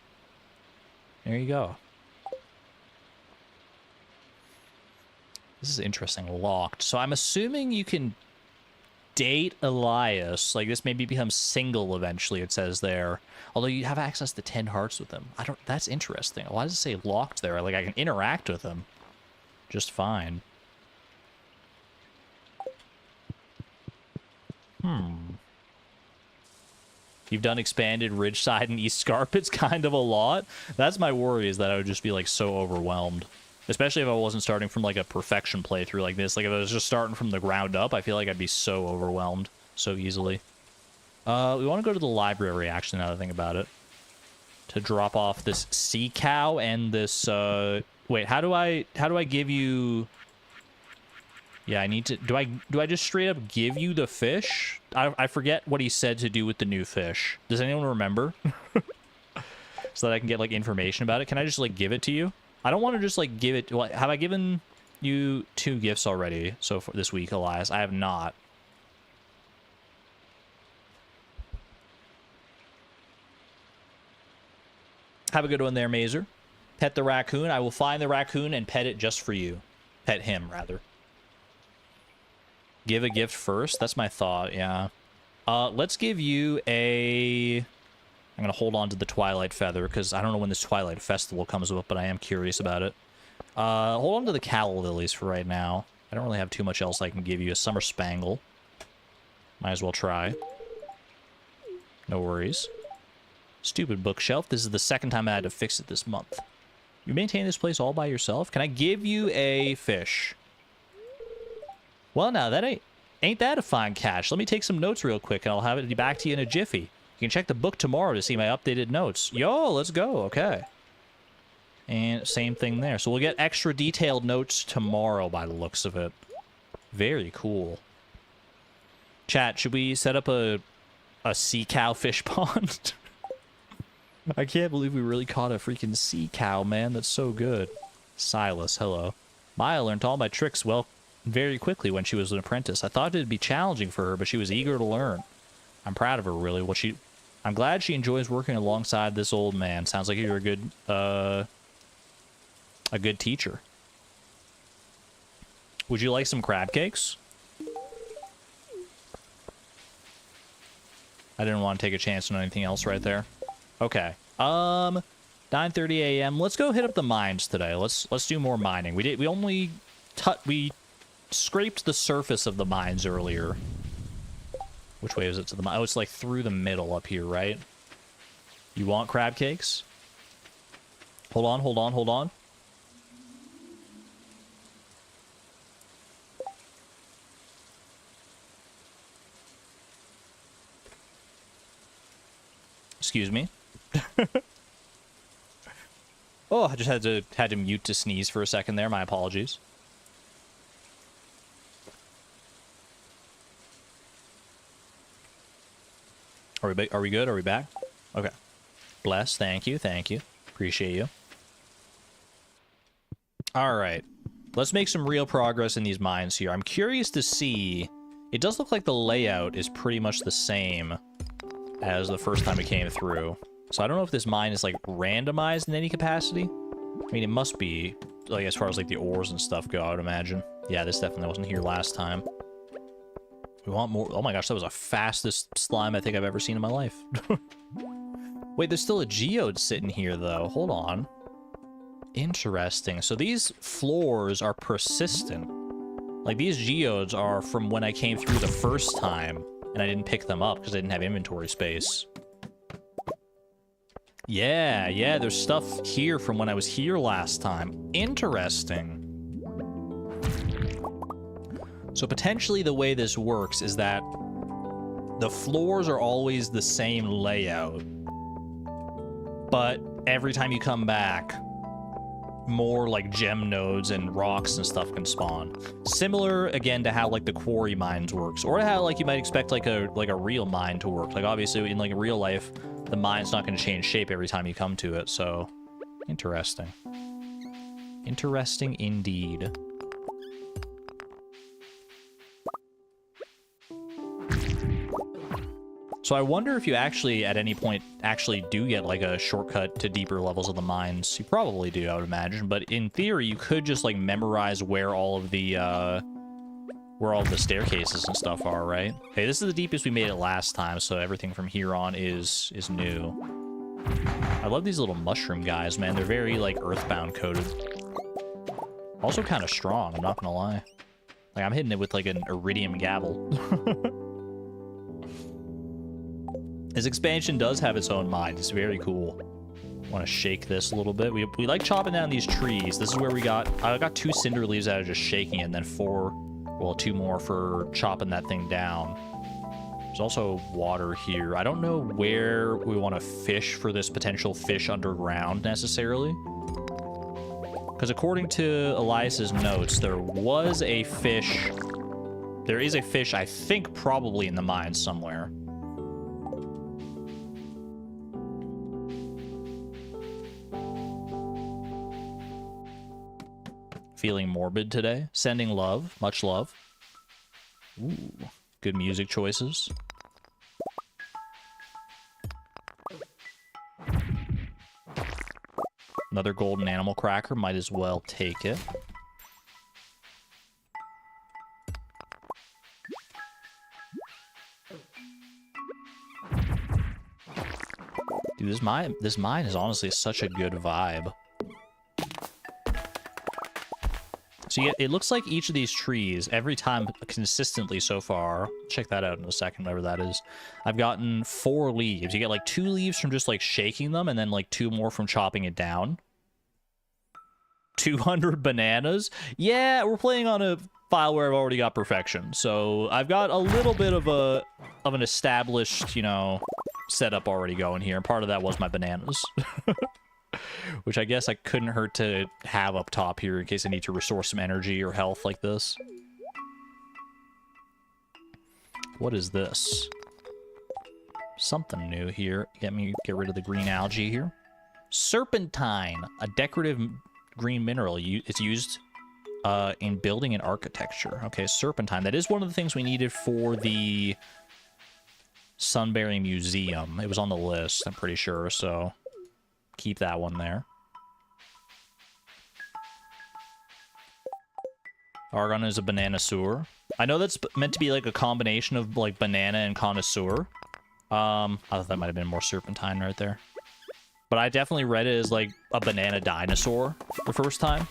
There you go. This is interesting. Locked. So I'm assuming you can date Elias. Like, this maybe become single eventually, it says there. Although you have access to 10 hearts with him. That's interesting. Why does it say locked there? Like, I can interact with him just fine. You've done expanded Ridgeside and East Scarp. It's kind of a lot. That's my worry, is that I would just be, like, so overwhelmed. Especially if I wasn't starting from, like, a perfection playthrough like this. Like, if I was just starting from the ground up, I feel like I'd be so overwhelmed so easily. We want to go to the library, actually, now that I think about it. To drop off this sea cow and this, Wait, how do I give you... Yeah, I need to... Do I just straight up give you the fish? I forget what he said to do with the new fish. Does anyone remember? So that I can get, like, information about it. Can I just, like, give it to you? I don't want to just, like, give it... Well, have I given you 2 gifts already so far this week, Elias? I have not. Have a good one there, Mazer. Pet the raccoon. I will find the raccoon and pet it just for you. Pet him, rather. Give a gift first. That's my thought, yeah. Let's give you a... I'm going to hold on to the Twilight Feather, because I don't know when this Twilight Festival comes up, but I am curious about it. Hold on to the Calla Lilies for right now. I don't really have too much else I can give you. A Summer Spangle. Might as well try. No worries. Stupid bookshelf. This is the second time I had to fix it this month. You maintain this place all by yourself? Can I give you a fish? Well, now, that ain't that a fine catch? Let me take some notes real quick, and I'll have it back to you in a jiffy. You can check the book tomorrow to see my updated notes. Yo, let's go. Okay. And same thing there. So we'll get extra detailed notes tomorrow by the looks of it. Very cool. Chat, should we set up a sea cow fish pond? I can't believe we really caught a freaking sea cow, man. That's so good. Silas, hello. Maya learned all my tricks, well, very quickly when she was an apprentice. I thought it'd be challenging for her, but she was eager to learn. I'm proud of her, really. I'm glad she enjoys working alongside this old man. Sounds like you're a good teacher. Would you like some crab cakes? I didn't want to take a chance on anything else right there. Okay. 9:30 a.m. Let's go hit up the mines today. Let's do more mining. We scraped the surface of the mines earlier. Which way is it to the mine? Oh, it's like through the middle up here, right? You want crab cakes? Hold on, hold on, hold on. Excuse me. Oh, I just had to mute to sneeze for a second there. My apologies. Are we good? Are we back? Okay. Bless. Thank you. Thank you. Appreciate you. All right. Let's make some real progress in these mines here. I'm curious to see. It does look like the layout is pretty much the same as the first time it came through. So I don't know if this mine is like randomized in any capacity. I mean, it must be, like, as far as like the ores and stuff go, I would imagine. Yeah, this definitely wasn't here last time. We want more. Oh my gosh, that was the fastest slime I think I've ever seen in my life. Wait, there's still a geode sitting here though. Hold on. Interesting. So these floors are persistent. Like, these geodes are from when I came through the first time, and I didn't pick them up because I didn't have inventory space. Yeah, there's stuff here from when I was here last time. Interesting. So potentially the way this works is that the floors are always the same layout, but every time you come back, more like gem nodes and rocks and stuff can spawn. Similar again to how like the quarry mines works, or how like you might expect like a real mine to work. Like obviously in like real life, the mine's not going to change shape every time you come to it. So interesting. Interesting indeed. So I wonder if you actually, at any point, actually do get, like, a shortcut to deeper levels of the mines. You probably do, I would imagine. But in theory, you could just, like, memorize where all of the staircases and stuff are, right? Okay, this is the deepest we made it last time, so everything from here on is new. I love these little mushroom guys, man. They're very, like, earthbound coated. Also kind of strong, I'm not gonna lie. Like, I'm hitting it with, like, an iridium gavel. This expansion does have its own mind. It's very cool. Want to shake this a little bit. We like chopping down these trees. This is where I got 2 cinder leaves out of just shaking it, and then 2 more for chopping that thing down. There's also water here. I don't know where we want to fish for this potential fish underground necessarily. Because according to Elias's notes, there is a fish, I think, probably in the mine somewhere. Feeling morbid today. Sending love. Much love. Ooh. Good music choices. Another golden animal cracker. Might as well take it. Dude, this mine is honestly such a good vibe. So yeah, it looks like each of these trees, every time consistently so far, check that out in a second, whatever that is, I've gotten 4 leaves. You get like 2 leaves from just like shaking them, and then like 2 more from chopping it down. 200 bananas? Yeah, we're playing on a file where I've already got perfection. So I've got a little bit of an established, you know, setup already going here. And part of that was my bananas. Which I guess I couldn't hurt to have up top here in case I need to restore some energy or health like this. What is this? Something new here. Get rid of the green algae here. Serpentine, a decorative green mineral. It's used in building and architecture. Okay, serpentine. That is one of the things we needed for the Sunberry Museum. It was on the list, I'm pretty sure, so keep that one there. Argon is a bananasaur. I know that's meant to be like a combination of like banana and connoisseur. I thought that might have been more serpentine right there. But I definitely read it as like a banana dinosaur the first time.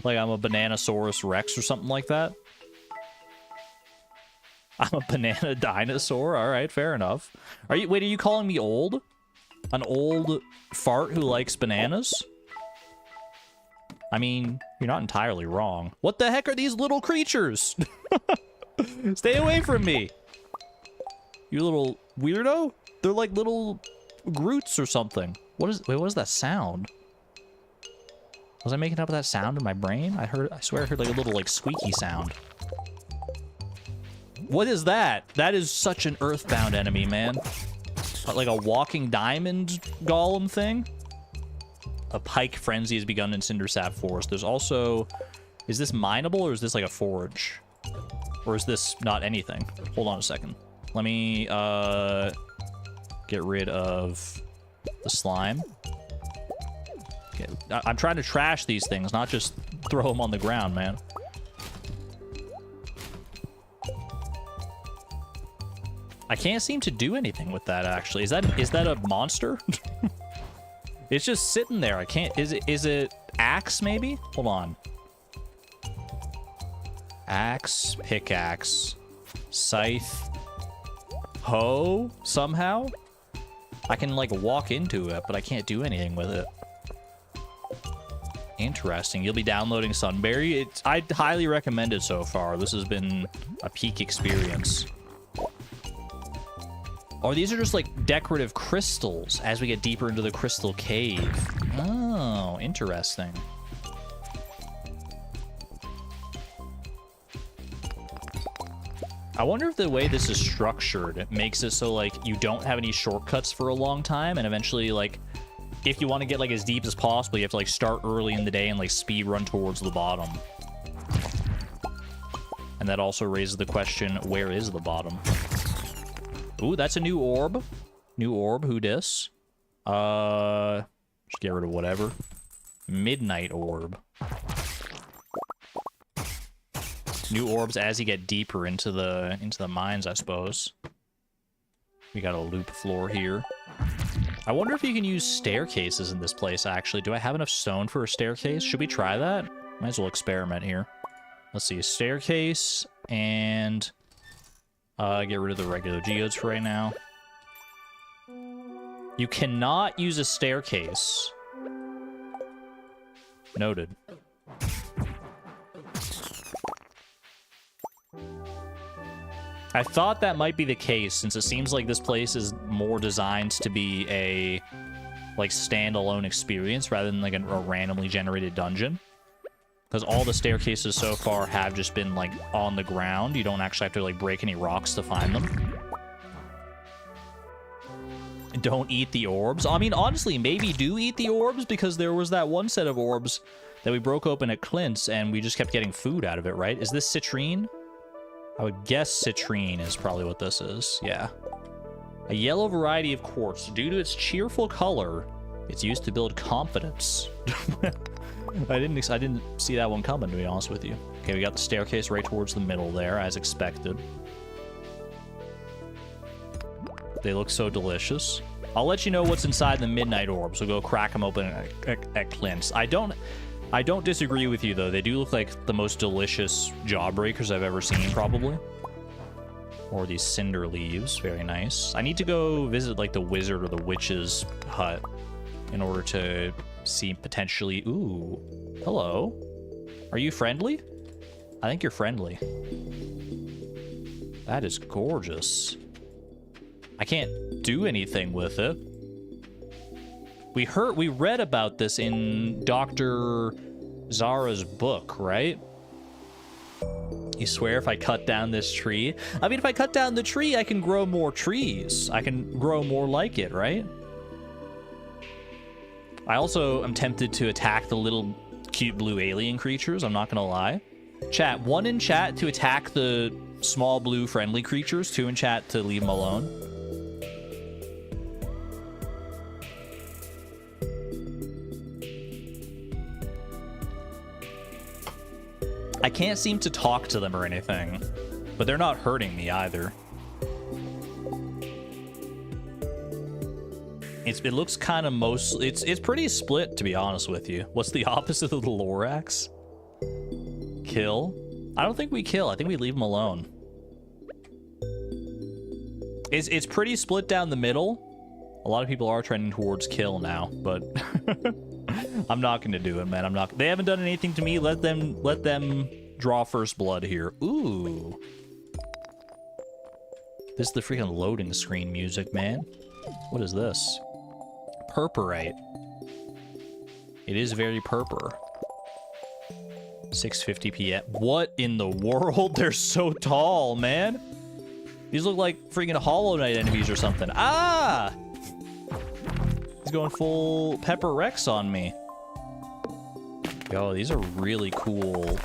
Like I'm a Bananasaurus Rex or something like that. I'm a banana dinosaur. All right, fair enough. Wait, are you calling me old? An old fart who likes bananas? I mean, you're not entirely wrong. What the heck are these little creatures? Stay away from me. You little weirdo? They're like little Groots or something. Wait, what is that sound? Was I making up that sound in my brain? I swear I heard like a little like squeaky sound. What is that? That is such an earthbound enemy, man. Like a walking diamond golem thing. A pike frenzy has begun in Cindersap Forest. There's also... Is this mineable or is this like a forge? Or is this not anything? Hold on a second. Let me get rid of the slime. Okay. I'm trying to trash these things, not just throw them on the ground, man. I can't seem to do anything with that, actually. Is that a monster? It's just sitting there. I can't... Is it axe, maybe? Hold on. Axe, pickaxe, scythe, hoe, somehow? I can, like, walk into it, but I can't do anything with it. Interesting. You'll be downloading Sunberry? I'd highly recommend it so far. This has been a peak experience. Oh, these are just like decorative crystals as we get deeper into the crystal cave. Oh, interesting. I wonder if the way this is structured makes it so like you don't have any shortcuts for a long time, and eventually like if you want to get like as deep as possible, you have to like start early in the day and like speed run towards the bottom. And that also raises the question, where is the bottom? Ooh, that's a new orb. New orb, who dis? Just get rid of whatever. Midnight orb. New orbs as you get deeper into the mines, I suppose. We got a loop floor here. I wonder if you can use staircases in this place, actually. Do I have enough stone for a staircase? Should we try that? Might as well experiment here. Let's see, a staircase and... get rid of the regular geodes for right now. You cannot use a staircase. Noted. I thought that might be the case, since it seems like this place is more designed to be a, like, standalone experience rather than, like, a randomly generated dungeon. Because all the staircases so far have just been, like, on the ground. You don't actually have to, like, break any rocks to find them. Don't eat the orbs. I mean, honestly, maybe do eat the orbs, because there was that one set of orbs that we broke open at Clint's, and we just kept getting food out of it, right? Is this citrine? I would guess citrine is probably what this is. Yeah. A yellow variety of quartz. Due to its cheerful color, it's used to build confidence. I didn't see that one coming, to be honest with you. Okay, we got the staircase right towards the middle there, as expected. They look so delicious. I'll let you know what's inside the midnight orbs. We'll go crack them open at Clint's. I don't disagree with you, though. They do look like the most delicious jawbreakers I've ever seen, probably. Or these cinder leaves. Very nice. I need to go visit, like, the wizard or the witch's hut in order to see potentially... Ooh. Hello. Are you friendly? I think you're friendly. That is gorgeous. I can't do anything with it. We read about this in Dr. Zara's book, right? You swear if I cut down this tree? I mean, if I cut down the tree, I can grow more trees. I can grow more like it, right? I also am tempted to attack the little cute blue alien creatures, I'm not gonna lie. Chat, 1 in chat to attack the small blue friendly creatures, 2 in chat to leave them alone. I can't seem to talk to them or anything, but they're not hurting me either. It looks kind of it's pretty split, to be honest with you. What's the opposite of the Lorax? Kill? I don't think we kill. I think we leave them alone. It's pretty split down the middle. A lot of people are trending towards kill now, but I'm not gonna do it, man. I'm not. They haven't done anything to me. Let them draw first blood here. Ooh. This is the freaking loading screen music, man. What is this? Purpurite. It is very purper. 6:50 p.m. What in the world? They're so tall, man. These look like freaking Hollow Knight enemies or something. Ah! He's going full Pepper Rex on me. Yo, these are really cool.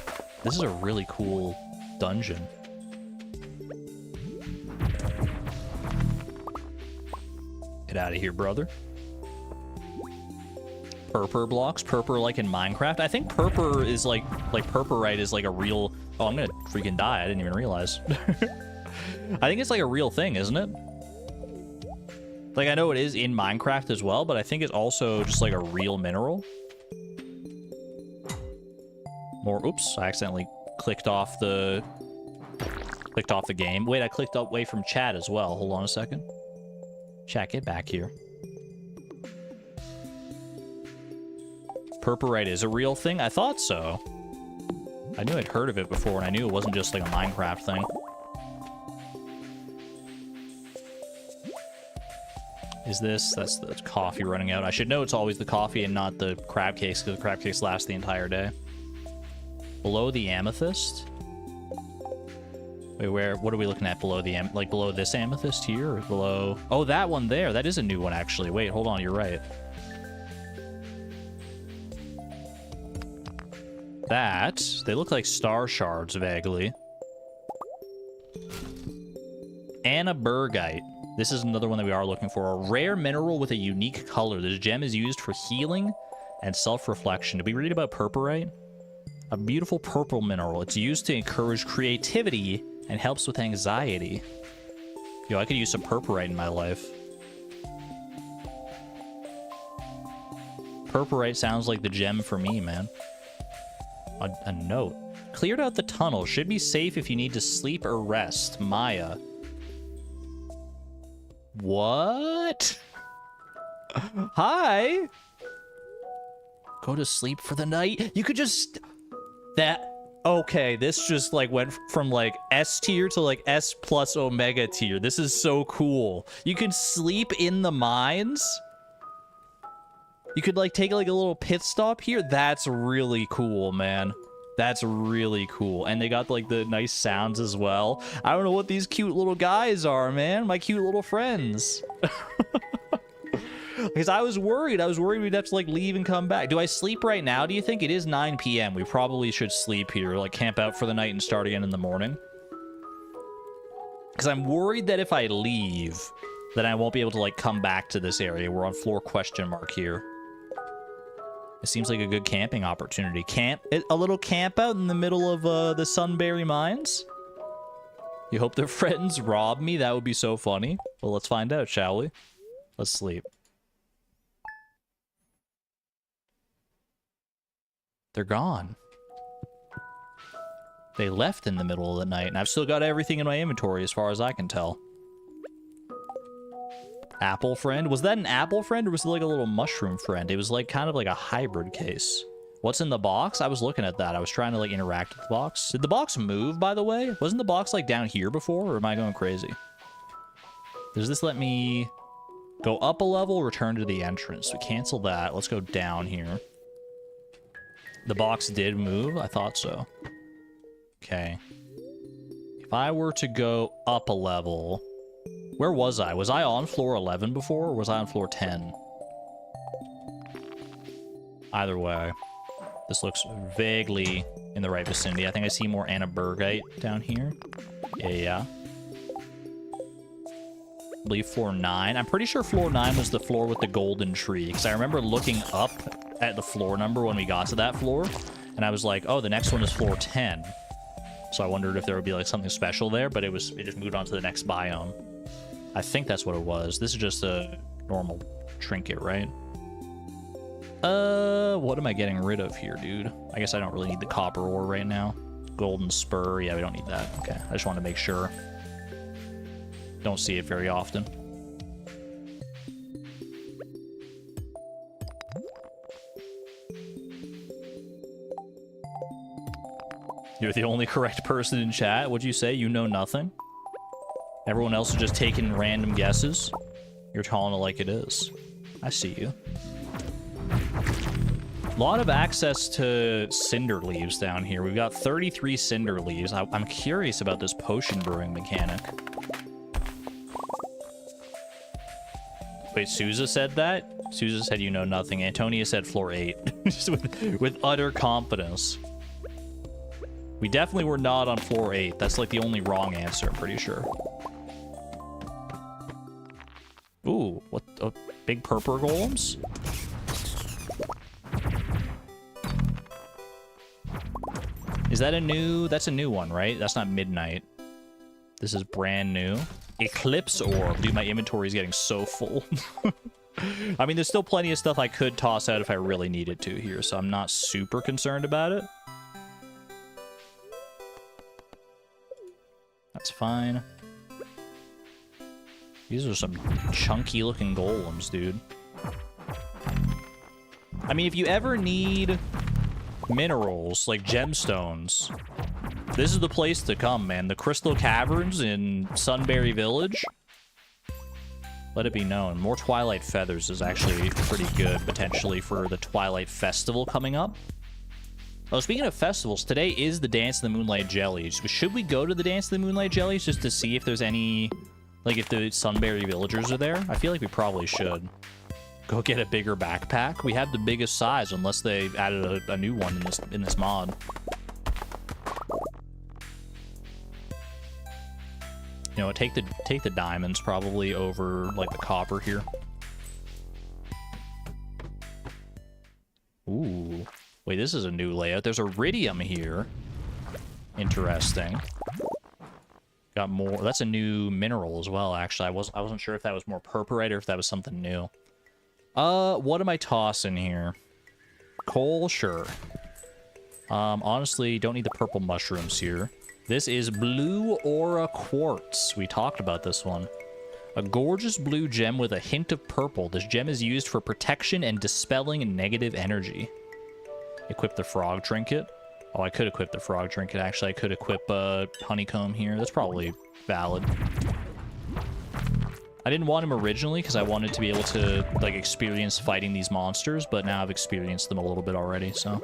This is a really cool dungeon. Get out of here, brother. Purper blocks. Purper like in Minecraft. I think purper is like purpurite is like a real... Oh, I'm gonna freaking die. I didn't even realize. I think it's like a real thing, isn't it? Like, I know it is in Minecraft as well, but I think it's also just like a real mineral. More... Oops, I accidentally clicked off the game. Wait, I clicked away from chat as well. Hold on a second. Chat, get back here. Purpurite is a real thing? I thought so. I knew I'd heard of it before, and I knew it wasn't just like a Minecraft thing. Is this? That's the coffee running out. I should know it's always the coffee and not the crab cakes, because the crab cakes last the entire day. Below the amethyst? Wait, where? What are we looking at below the like below this amethyst here, or below? Oh, that one there. That is a new one, actually. Wait, hold on. You're right. That, they look like star shards vaguely. Anabergite. This is another one that we are looking for. A rare mineral with a unique color. This gem is used for healing and self-reflection. Did we read about purpurite? A beautiful purple mineral. It's used to encourage creativity and helps with anxiety. Yo, I could use some purpurite in my life. Purpurite sounds like the gem for me, man. A note. Cleared out the tunnel. Should be safe if you need to sleep or rest. Maya. What? Hi. Go to sleep for the night. You could just... That... Okay, this just like went from like S tier to like S plus Omega tier. This is so cool. You can sleep in the mines. You could like take like a little pit stop here. That's really cool, man. That's really cool. And they got like the nice sounds as well. I don't know what these cute little guys are, man. My cute little friends. Because I was worried we'd have to like leave and come back. Do I sleep right now? Do you think? It is 9 p.m. We probably should sleep here, like camp out for the night and start again in the morning. Because I'm worried that if I leave, then I won't be able to like come back to this area. We're on floor question mark here. It seems like a good camping opportunity. A little camp out in the middle of the Sunberry Mines? You hope their friends rob me? That would be so funny. Well, let's find out, shall we? Let's sleep. They're gone. They left in the middle of the night, and I've still got everything in my inventory as far as I can tell. Apple friend? Was that an apple friend, or was it like a little mushroom friend? It was like kind of like a hybrid case. What's in the box? I was looking at that. I was trying to like interact with the box. Did the box move, by the way? Wasn't the box like down here before, or am I going crazy? Does this let me go up a level, return to the entrance? We cancel that. Let's go down here. The box did move? I thought so. Okay. If I were to go up a level... Where was I? Was I on floor 11 before, or was I on floor 10? Either way, this looks vaguely in the right vicinity. I think I see more anabergite down here. Yeah. I believe floor 9. I'm pretty sure floor 9 was the floor with the golden tree, because I remember looking up at the floor number when we got to that floor, and I was like, oh, the next one is floor 10. So I wondered if there would be like something special there, but it just moved on to the next biome. I think that's what it was. This is just a normal trinket, right? What am I getting rid of here, dude? I guess I don't really need the copper ore right now. Golden spur. Yeah, we don't need that. Okay, I just want to make sure. Don't see it very often. You're the only correct person in chat. What'd you say? You know nothing? Everyone else is just taking random guesses? You're calling it like it is. I see you. A lot of access to cinder leaves down here. We've got 33 cinder leaves. I'm curious about this potion brewing mechanic. Wait, Souza said that? Souza said you know nothing. Antonia said floor 8. Just with utter confidence. We definitely were not on floor 8. That's like the only wrong answer, I'm pretty sure. Ooh, what? Oh, big purple golems? Is that a new... That's a new one, right? That's not midnight. This is brand new. Eclipse orb. Dude, my inventory is getting so full. I mean, there's still plenty of stuff I could toss out if I really needed to here, so I'm not super concerned about it. That's fine. These are some chunky looking golems, dude. I mean, if you ever need minerals like gemstones, this is the place to come, man. The Crystal Caverns in Sunberry Village. Let it be known. More Twilight Feathers is actually pretty good, potentially, for the Twilight Festival coming up. Oh, speaking of festivals, today is the Dance of the Moonlight Jellies. Should we go to the Dance of the Moonlight Jellies just to see if there's any... Like, if the Sunberry villagers are there? I feel like we probably should. Go get a bigger backpack. We have the biggest size, unless they added a new one in this mod. You know, take the diamonds probably over, like, the copper here. Ooh. Wait, this is a new layout. There's iridium here. Interesting. Got more. That's a new mineral as well, actually. I wasn't sure if that was more purpurite or if that was something new. What am I tossing here? Coal, sure. Honestly, don't need the purple mushrooms here. This is blue aura quartz. We talked about this one. A gorgeous blue gem with a hint of purple. This gem is used for protection and dispelling negative energy. Equip the frog trinket. Oh, I could equip the frog trinket, actually. I could equip honeycomb here. That's probably valid. I didn't want him originally because I wanted to be able to, like, experience fighting these monsters, but now I've experienced them a little bit already, so...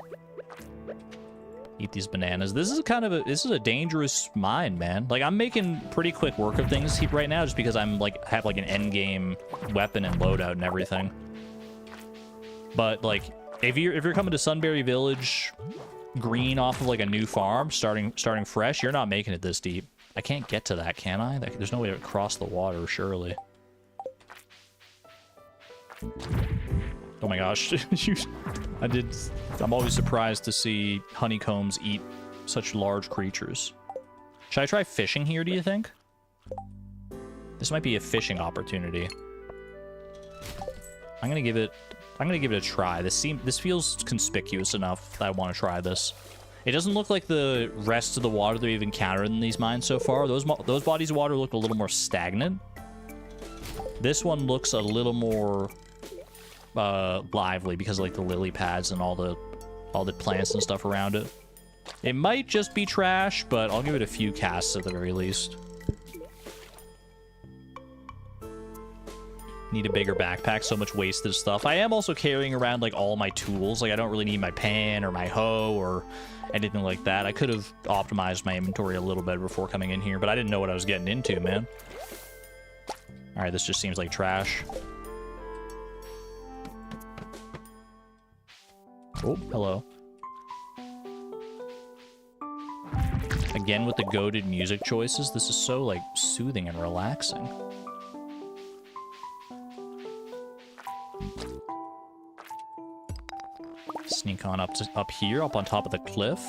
Eat these bananas. This is this is a dangerous mine, man. Like, I'm making pretty quick work of things right now just because I'm, like, have, like, an endgame weapon and loadout and everything. But, like, if you're coming to Sunberry Village green off of, like, a new farm, starting fresh, you're not making it this deep. I can't get to that, can I? There's no way to cross the water, surely. Oh my gosh. I'm always surprised to see honeycombs eat such large creatures. Should I try fishing here, do you think? This might be a fishing opportunity. I'm gonna give it a try. This feels conspicuous enough that I want to try this. It doesn't look like the rest of the water that we've encountered in these mines so far. Those bodies of water look a little more stagnant. This one looks a little more lively because of, like, the lily pads and all the plants and stuff around it. It might just be trash, but I'll give it a few casts at the very least. Need a bigger backpack, so much wasted stuff. I am also carrying around, like, all my tools. Like, I don't really need my pan or my hoe or anything like that. I could have optimized my inventory a little bit before coming in here, but I didn't know what I was getting into, man. All right, this just seems like trash. Oh, hello. Again with the goated music choices. This is so, like, soothing and relaxing. Sneak on up here, up on top of the cliff.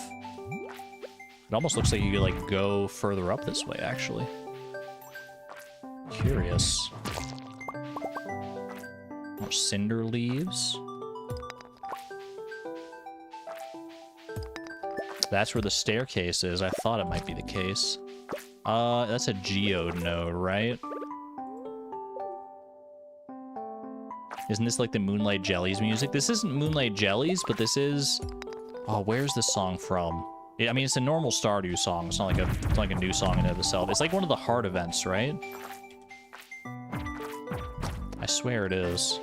It almost looks like you could, like, go further up this way, actually. Curious. More cinder leaves. That's where the staircase is. I thought it might be the case. That's a geode node, right? Isn't this like the Moonlight Jellies music? This isn't Moonlight Jellies, but this is... Oh, where's this song from? I mean, it's a normal Stardew song. It's not like a new song in and of itself. It's like one of the heart events, right? I swear it is.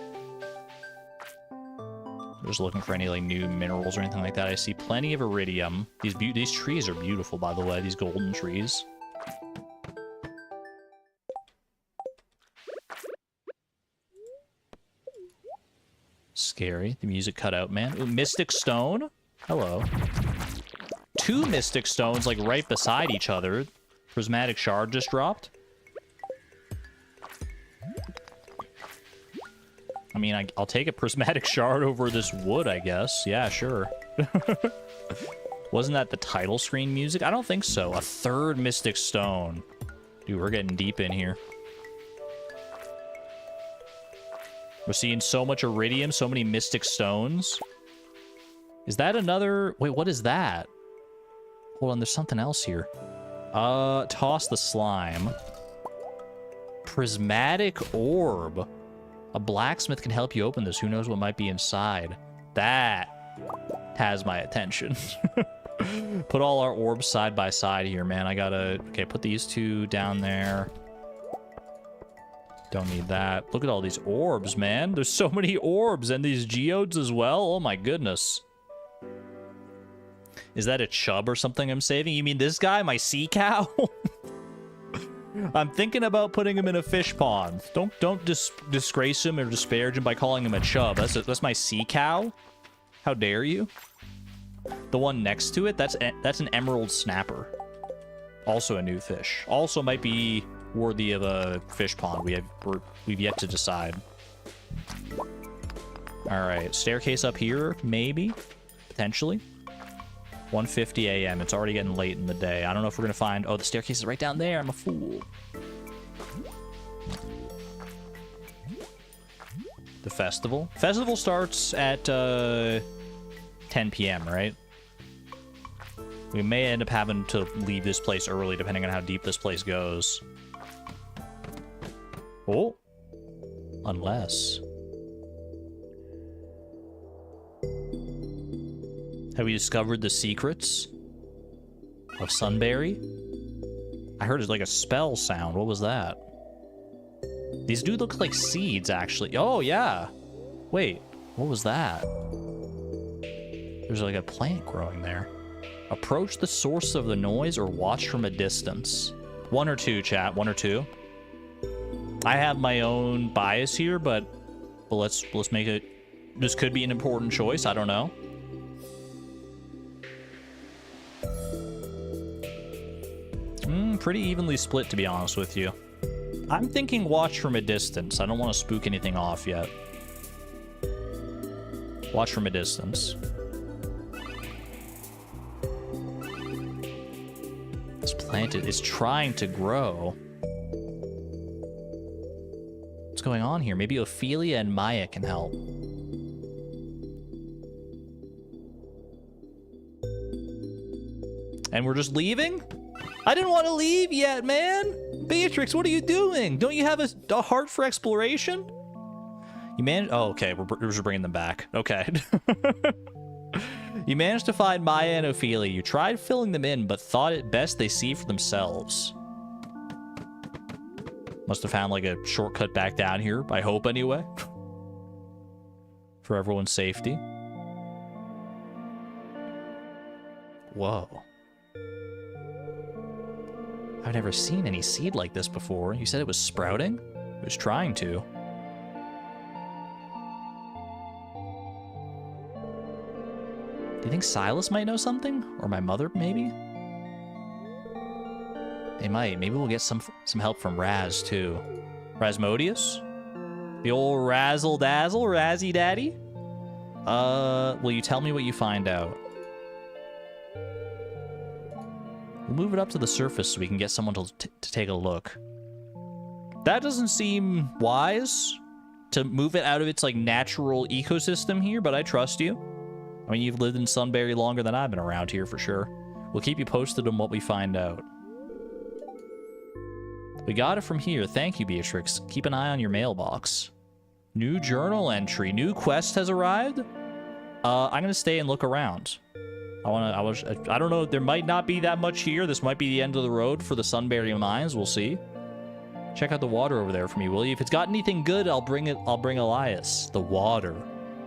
I'm just looking for any like new minerals or anything like that. I see plenty of iridium. These trees are beautiful, by the way. These golden trees. Scary. The music cut out, man. Ooh, Mystic Stone? Hello. 2 Mystic Stones, like, right beside each other. Prismatic Shard just dropped. I mean, I'll take a Prismatic Shard over this wood, I guess. Yeah, sure. Wasn't that the title screen music? I don't think so. A 3rd Mystic Stone. Dude, we're getting deep in here. We're seeing so much iridium, so many Mystic Stones. Is that another... Wait, what is that? Hold on, there's something else here. Toss the slime. Prismatic Orb. A blacksmith can help you open this. Who knows what might be inside? That has my attention. Put all our orbs side by side here, man. I gotta... Okay, put these 2 down there. Don't need that. Look at all these orbs, man. There's so many orbs and these geodes as well. Oh my goodness. Is that a chub or something I'm saving? You mean this guy, my sea cow? I'm thinking about putting him in a fish pond. Don't disgrace him or disparage him by calling him a chub. That's my sea cow. How dare you? The one next to it, that's an emerald snapper. Also a new fish. Also might be worthy of a fish pond. We've yet to decide. All right, staircase up here, maybe, potentially. 1:50 a.m. It's already getting late in the day. I don't know if we're gonna find... Oh, the staircase is right down there. I'm a fool. The festival. Festival starts at 10 p.m., right? We may end up having to leave this place early, depending on how deep this place goes. Oh. Unless... Have we discovered the secrets of Sunberry? I heard it's like a spell sound. What was that? These do look like seeds, actually. Oh, yeah. Wait, what was that? There's like a plant growing there. Approach the source of the noise or watch from a distance. 1 or 2, chat. 1 or 2. I have my own bias here, but let's make it... This could be an important choice. I don't know. Pretty evenly split, to be honest with you. I'm thinking watch from a distance. I don't want to spook anything off yet. Watch from a distance. This plant is trying to grow. What's going on here? Maybe Ophelia and Maya can help. And we're just leaving? I didn't want to leave yet, man. Beatrix, what are you doing? Don't you have a heart for exploration? You managed... Oh, okay. We're just bringing them back. Okay. You managed to find Maya and Ophelia. You tried filling them in, but thought it best they see for themselves. Must have found, like, a shortcut back down here. I hope, anyway. For everyone's safety. Whoa. I've never seen any seed like this before. You said it was sprouting? It was trying to. Do you think Silas might know something? Or my mother, maybe? They might. Maybe we'll get some help from Raz, too. Rasmodius? The old razzle-dazzle, Razzie-daddy? Will you tell me what you find out? We'll move it up to the surface so we can get someone to take a look. That doesn't seem wise, to move it out of its, like, natural ecosystem here, but I trust you. I mean, you've lived in Sunberry longer than I've been around here, for sure. We'll keep you posted on what we find out. We got it from here. Thank you, Beatrix. Keep an eye on your mailbox. New journal entry. New quest has arrived. I'm gonna stay and look around. I don't know. There might not be that much here. This might be the end of the road for the Sunberry Mines. We'll see. Check out the water over there for me, will you? If it's got anything good, I'll bring it. I'll bring Elias. The water.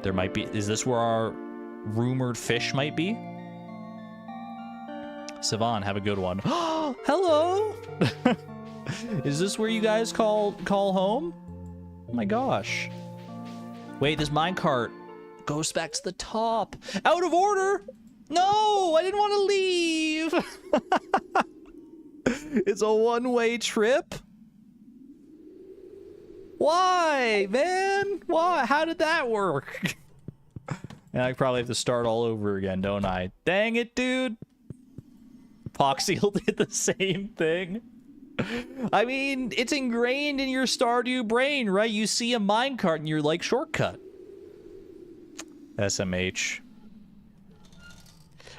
There might be. Is this where our rumored fish might be? Sivan, have a good one. Hello. Is this where you guys call home? Oh my gosh. Wait, this minecart goes back to the top. Out of order. No, I didn't want to leave. It's a one-way trip. Why, man? Why? How did that work? And I probably have to start all over again, don't I? Dang it, dude. Poxyl did the same thing. I mean, it's ingrained in your Stardew brain, right? You see a minecart and you're like, shortcut. SMH.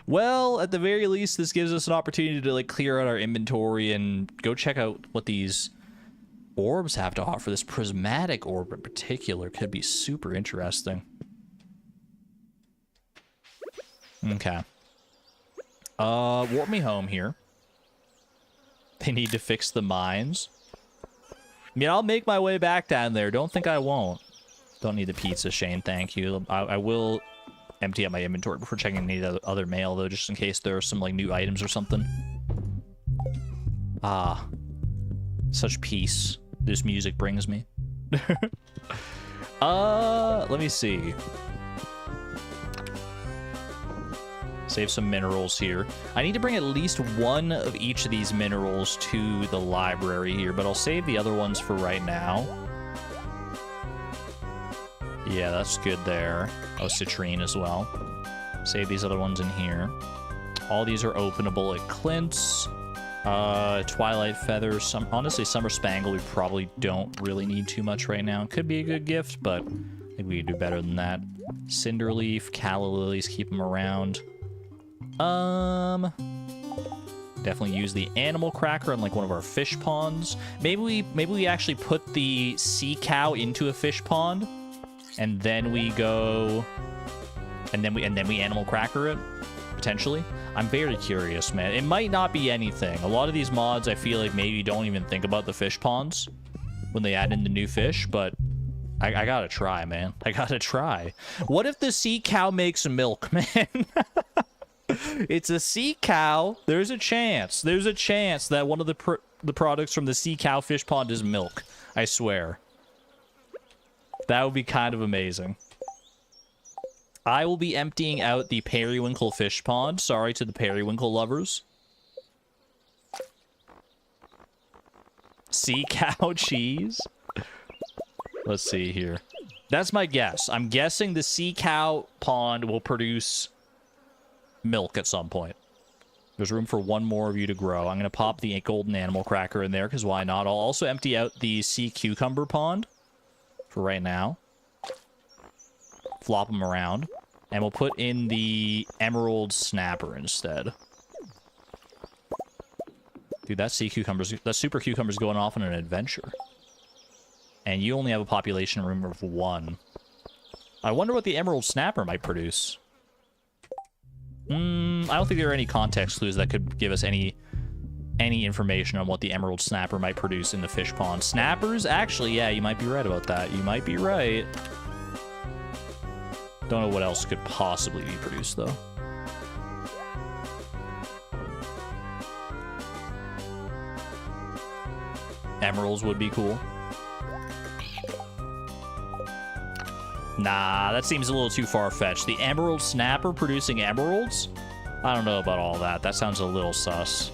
Well, at the very least, this gives us an opportunity to like clear out our inventory and go check out what these orbs have to offer. This prismatic orb in particular could be super interesting. Okay. Warp me home here. They need to fix the mines. I mean, I'll make my way back down there. Don't think I won't. Don't need the pizza, Shane. Thank you. I will empty out my inventory before checking any other mail, though, just in case there are some, like, new items or something. Ah. Such peace this music brings me. Let me see. Save some minerals here. I need to bring at least one of each of these minerals to the library here, but I'll save the other ones for right now. Yeah, that's good there. Oh, citrine as well. Save these other ones in here. All these are openable at Clint's. Twilight Feather. Honestly, Summer Spangle we probably don't really need too much right now. Could be a good gift, but I think we could do better than that. Cinderleaf, Calla Lilies, keep them around. Definitely use the animal cracker on like one of our fish ponds. Maybe we actually put the sea cow into a fish pond, and then we go, and then we animal cracker it potentially. I'm very curious, man. It might not be anything. A lot of these mods, I feel like maybe don't even think about the fish ponds when they add in the new fish, but I gotta try, man. I gotta try. What if the sea cow makes milk, man? It's a sea cow. There's a chance. There's a chance that one of the products from the sea cow fish pond is milk. I swear. That would be kind of amazing. I will be emptying out the periwinkle fish pond. Sorry to the periwinkle lovers. Sea cow cheese. Let's see here. That's my guess. I'm guessing the sea cow pond will produce milk at some point. There's room for one more of you to grow. I'm going to pop the golden animal cracker in there, because why not? I'll also empty out the sea cucumber pond for right now. Flop them around. And we'll put in the emerald snapper instead. Dude, that super cucumber's going off on an adventure. And you only have a population room of 1. I wonder what the emerald snapper might produce. I don't think there are any context clues that could give us any information on what the emerald snapper might produce in the fish pond. Snappers? Actually, yeah, you might be right about that. You might be right. Don't know what else could possibly be produced, though. Emeralds would be cool. Nah, that seems a little too far-fetched. The emerald snapper producing emeralds? I don't know about all that. That sounds a little sus.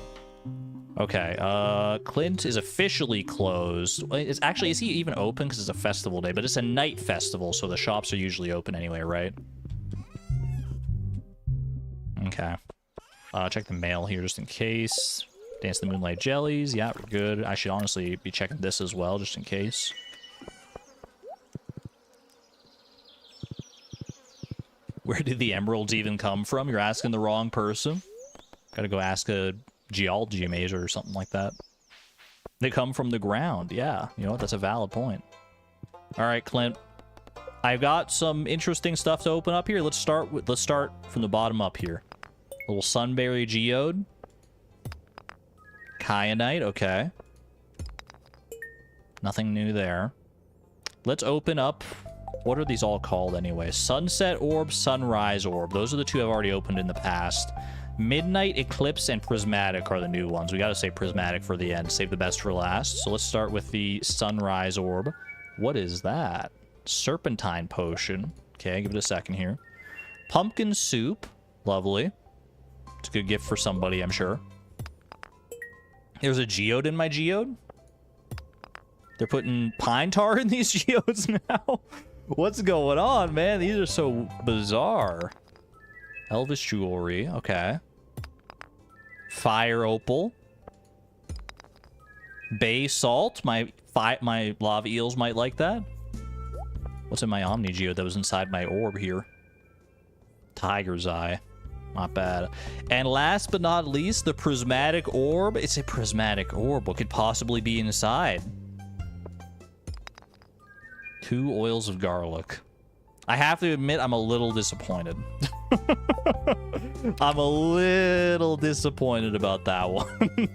Okay, Clint is officially closed. It's actually, is he even open? Because it's a festival day, but it's a night festival, so the shops are usually open anyway, right? Okay. Check the mail here just in case. Dance the Moonlight Jellies. Yeah, we're good. I should honestly be checking this as well, just in case. Where did the emeralds even come from? You're asking the wrong person. Gotta go ask a geology major or something like that. They come from the ground. Yeah, you know what? That's a valid point. All right, Clint. I've got some interesting stuff to open up here. Let's start from the bottom up here. Little Sunberry geode. Kyanite, okay. Nothing new there. Let's open up... What are these all called anyway? Sunset Orb, Sunrise Orb. Those are the two I've already opened in the past. Midnight Eclipse and Prismatic are the new ones. We gotta say Prismatic for the end. Save the best for last. So let's start with the Sunrise Orb. What is that? Serpentine Potion. Okay, give it a second here. Pumpkin Soup. Lovely. It's a good gift for somebody, I'm sure. There's a geode in my geode? They're putting pine tar in these geodes now? What's going on, man? These are so bizarre. Elvish jewelry. Okay. Fire opal. Bay salt. My lava eels might like that. What's in my Omni geode that was inside my orb here? Tiger's eye. Not bad. And last but not least, the prismatic orb. It's a prismatic orb. What could possibly be inside? 2 oils of garlic. I have to admit, I'm a little disappointed. I'm a little disappointed about that one.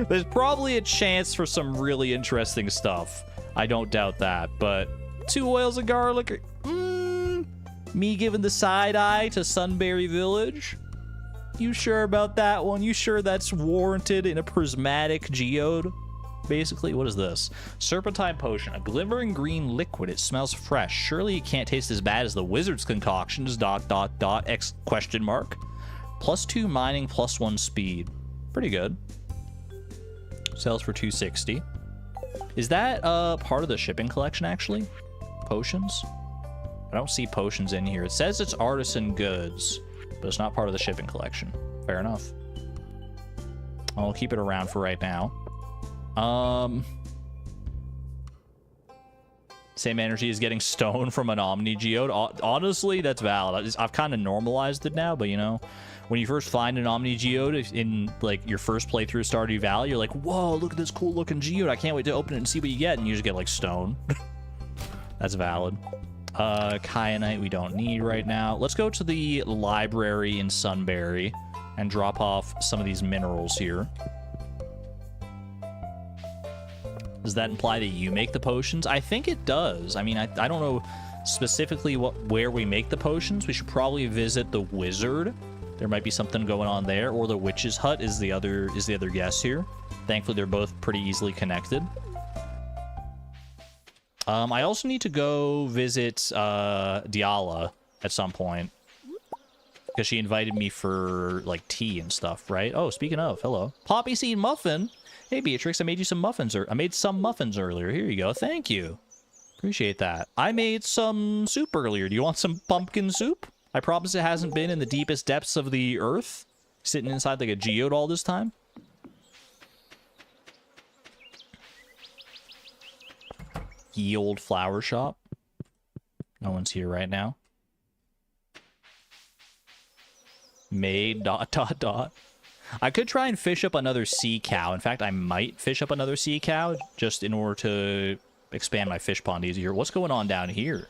There's probably a chance for some really interesting stuff. I don't doubt that, but 2 oils of garlic? Me giving the side eye to Sunberry Village? You sure about that one? You sure that's warranted in a prismatic geode? Basically, what is this? Serpentine Potion. A glimmering green liquid. It smells fresh. Surely it can't taste as bad as the wizard's concoctions, ... X question mark. +2 mining, +1 speed. Pretty good. Sells for 260. Is that part of the shipping collection, actually? Potions? I don't see potions in here. It says it's artisan goods, but it's not part of the shipping collection. Fair enough. I'll keep it around for right now. Same energy as getting stone from an Omni geode. Honestly, that's valid. I've kind of normalized it now, but you know, when you first find an Omni geode in like your first playthrough of Stardew Valley, you're like, whoa, look at this cool looking geode. I can't wait to open it and see what you get. And you just get like stone. That's valid. Kyanite we don't need right now. Let's go to the library in Sunberry and drop off some of these minerals here. Does that imply that you make the potions? I think it does. I mean, I don't know specifically where we make the potions. We should probably visit the wizard. There might be something going on there, or the witch's hut is the other guess here. Thankfully, they're both pretty easily connected. I also need to go visit Diala at some point, because she invited me for like tea and stuff, right? Oh, speaking of, hello, poppy seed muffin. Hey, Beatrix, I made you some muffins. I made some muffins earlier. Here you go. Thank you. Appreciate that. I made some soup earlier. Do you want some pumpkin soup? I promise it hasn't been in the deepest depths of the earth, sitting inside like a geode all this time. Ye old flower shop. No one's here right now. Made ... I could try and fish up another sea cow. In fact, I might fish up another sea cow just in order to expand my fish pond easier. What's going on down here?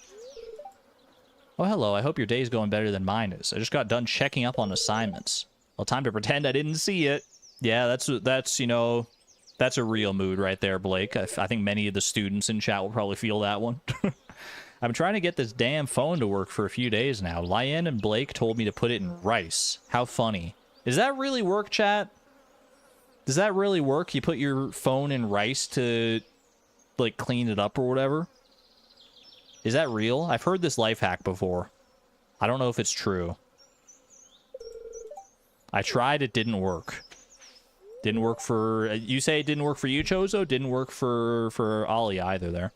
Oh, hello. I hope your day's going better than mine is. I just got done checking up on assignments. Well, time to pretend I didn't see it. Yeah, that's you know, that's a real mood right there, Blake. I think many of the students in chat will probably feel that one. I'm trying to get this damn phone to work for a few days now. Lyanne and Blake told me to put it in rice. How funny. Does that really work, chat? Does that really work? You put your phone in rice to, like, clean it up or whatever? Is that real? I've heard this life hack before. I don't know if it's true. I tried, it didn't work. Didn't work for... You say it didn't work for you, Chozo? Didn't work for Ollie either there.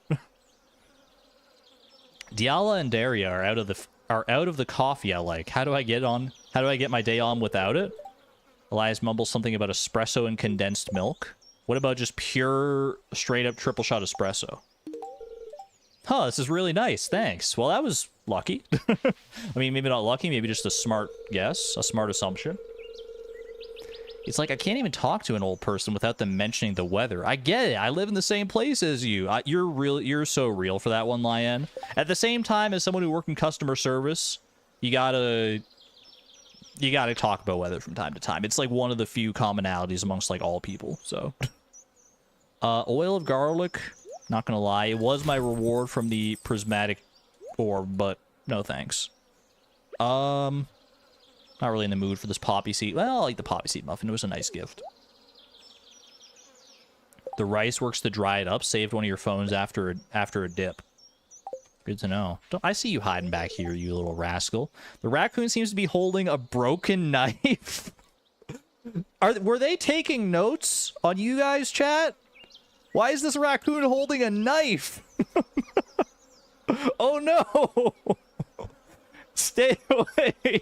Diala and Daria are out of the coffee I like. How do I get my day on without it? Elias mumbles something about espresso and condensed milk. What about just pure, straight-up triple shot espresso? Huh, this is really nice. Thanks. Well, that was lucky. I mean, maybe not lucky, maybe just a smart guess, a smart assumption. It's like I can't even talk to an old person without them mentioning the weather. I get it. I live in the same place as you. You're so real for that one, Lyan. At the same time, as someone who works in customer service, you gotta talk about weather from time to time. It's like one of the few commonalities amongst like all people. So, oil of garlic. Not gonna lie, it was my reward from the prismatic orb, but no thanks. Not really in the mood for this poppy seed. Well, I'll eat the poppy seed muffin. It was a nice gift. The rice works to dry it up. Saved one of your phones after a dip. Good to know. I see you hiding back here, you little rascal. The raccoon seems to be holding a broken knife. Were they taking notes on you guys, chat? Why is this raccoon holding a knife? Oh no! Stay away.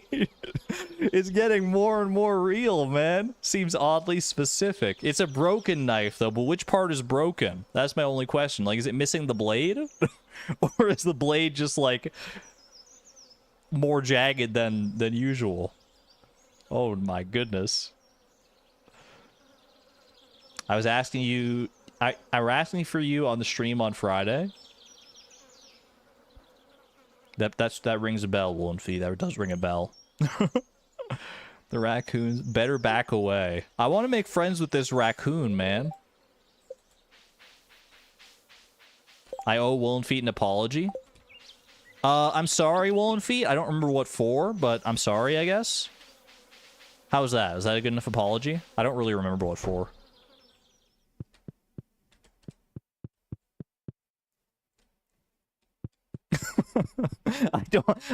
It's getting more and more real, man. Seems oddly specific. It's a broken knife, though, but which part is broken? That's my only question. Like, is it missing the blade? Or is the blade just, like, more jagged than usual? Oh, my goodness. I was asking you... I was asking for you on the stream on Friday. That rings a bell, Wolfie. That does ring a bell. The raccoons better back away. I want to make friends with this raccoon, man. I owe Woolen Feet an apology. I'm sorry, Woolen Feet. I don't remember what for, but I'm sorry, I guess. How was that? Is that a good enough apology? I don't really remember what for.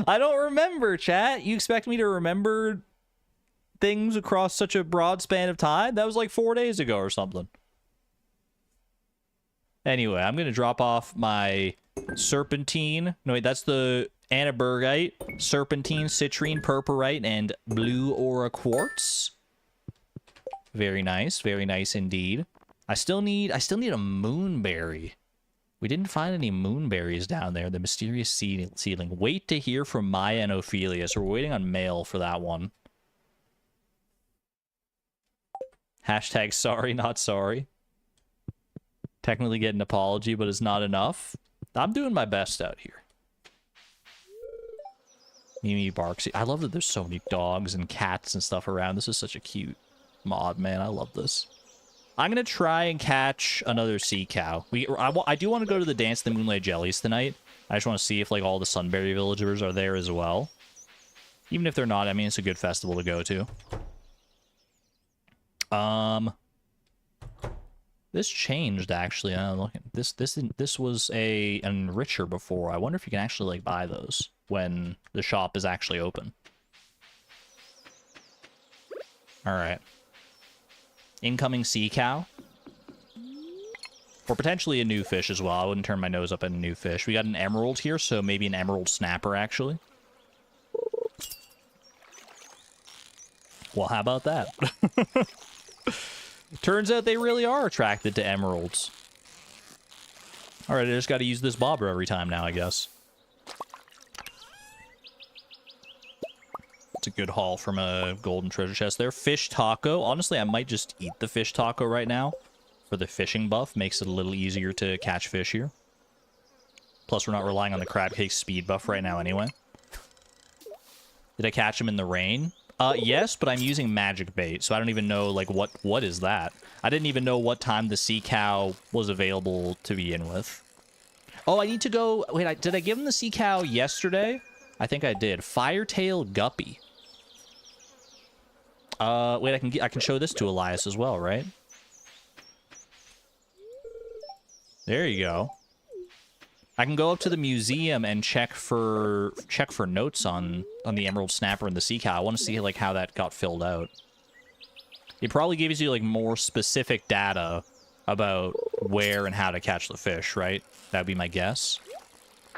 I don't remember, chat. You expect me to remember things across such a broad span of time? That was like 4 days ago or something. Anyway, I'm gonna drop off my serpentine. No, wait, that's the anabergite, serpentine, citrine, purpurite, and blue aura quartz. Very nice indeed. I still need a moonberry. We didn't find any moonberries down there. The mysterious seedling. Wait to hear from Maya and Ophelia. So we're waiting on mail for that one. Hashtag sorry, not sorry. Technically get an apology, but it's not enough. I'm doing my best out here. Mimi Barksy. I love that there's so many dogs and cats and stuff around. This is such a cute mod, man. I love this. I'm going to try and catch another sea cow. I do want to go to the Dance of the Moonlight Jellies tonight. I just want to see if, like, all the Sunberry villagers are there as well. Even if they're not, I mean, it's a good festival to go to. This changed, actually. Look, this was an enricher before. I wonder if you can actually, like, buy those when the shop is actually open. Alright. Incoming sea cow. Or potentially a new fish as well. I wouldn't turn my nose up at a new fish. We got an emerald here, so maybe an emerald snapper, actually. Well, how about that? Turns out they really are attracted to emeralds. Alright, I just gotta use this bobber every time now, I guess. It's a good haul from a golden treasure chest there. Fish taco. Honestly, I might just eat the fish taco right now for the fishing buff. Makes it a little easier to catch fish here. Plus, we're not relying on the crab cake speed buff right now anyway. Did I catch him in the rain? Yes, but I'm using magic bait, so I don't even know, like, what is that? I didn't even know what time the sea cow was available to begin with. Oh, I need to go... Wait, did I give him the sea cow yesterday? I think I did. Firetail guppy. Wait, I can show this to Elias as well, right? There you go. I can go up to the museum and check for notes on the emerald snapper and the sea cow. I want to see, like, how that got filled out. It probably gives you, like, more specific data about where and how to catch the fish, right? That'd be my guess.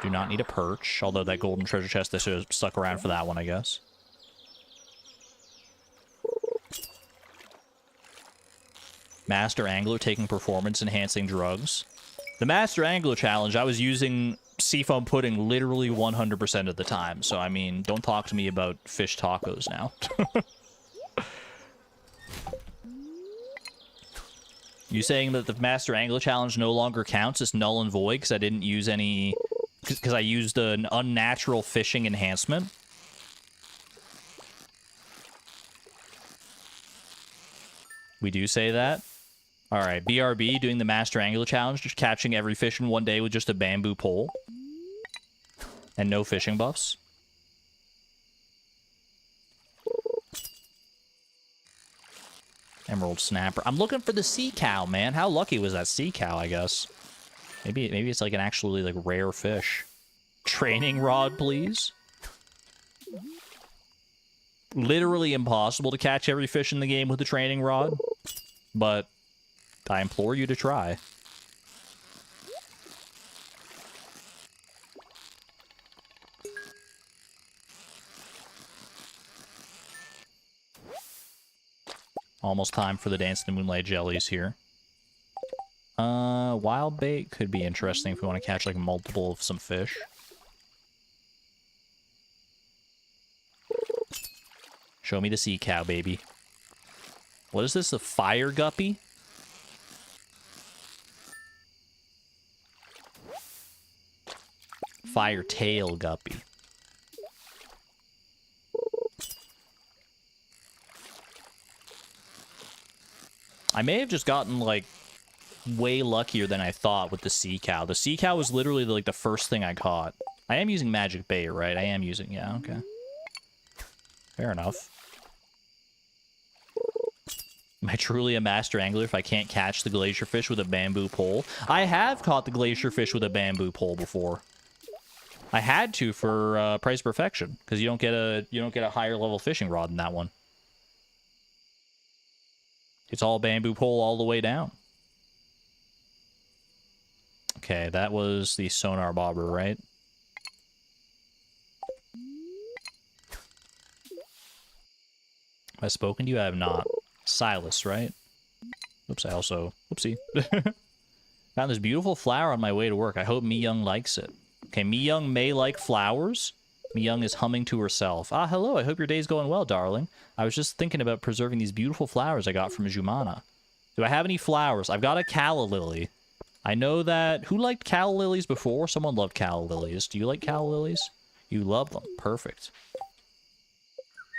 Do not need a perch, although that golden treasure chest, I should have stuck around for that one, I guess. Master Angler taking performance-enhancing drugs. The Master Angler Challenge, I was using seafoam pudding literally 100% of the time. So, I mean, don't talk to me about fish tacos now. You saying that the Master Angler Challenge no longer counts as null and void because I didn't use any... Because I used an unnatural fishing enhancement? We do say that? Alright, BRB doing the Master Angler Challenge, just catching every fish in one day with just a bamboo pole. And no fishing buffs. Emerald snapper. I'm looking for the sea cow, man. How lucky was that sea cow, I guess? Maybe it's like an actually like rare fish. Training rod, please. Literally impossible to catch every fish in the game with a training rod, but I implore you to try. Almost time for the Dance of the Moonlight Jellies here. Wild bait could be interesting if we want to catch like multiple of some fish. Show me the sea cow, baby. What is this? A fire guppy? Fire tail guppy. I may have just gotten, like, way luckier than I thought with the sea cow. The sea cow was literally, like, the first thing I caught. I am using magic bait, right? I am using... Yeah, okay. Fair enough. Am I truly a master angler if I can't catch the glacier fish with a bamboo pole? I have caught the glacier fish with a bamboo pole before. I had to for Price Perfection, because you don't get a higher level fishing rod in that one. It's all bamboo pole all the way down. Okay, that was the sonar bobber, right? Have I spoken to you? I have not. Silas, right? Oops, I also... Whoopsie. Found this beautiful flower on my way to work. I hope Mi Young likes it. Okay, Mi Young may like flowers. Mi Young is humming to herself. Ah, hello, I hope your day's going well, darling. I was just thinking about preserving these beautiful flowers I got from Jumana. Do I have any flowers? I've got a calla lily. I know that... Who liked calla lilies before? Someone loved calla lilies. Do you like calla lilies? You love them. Perfect.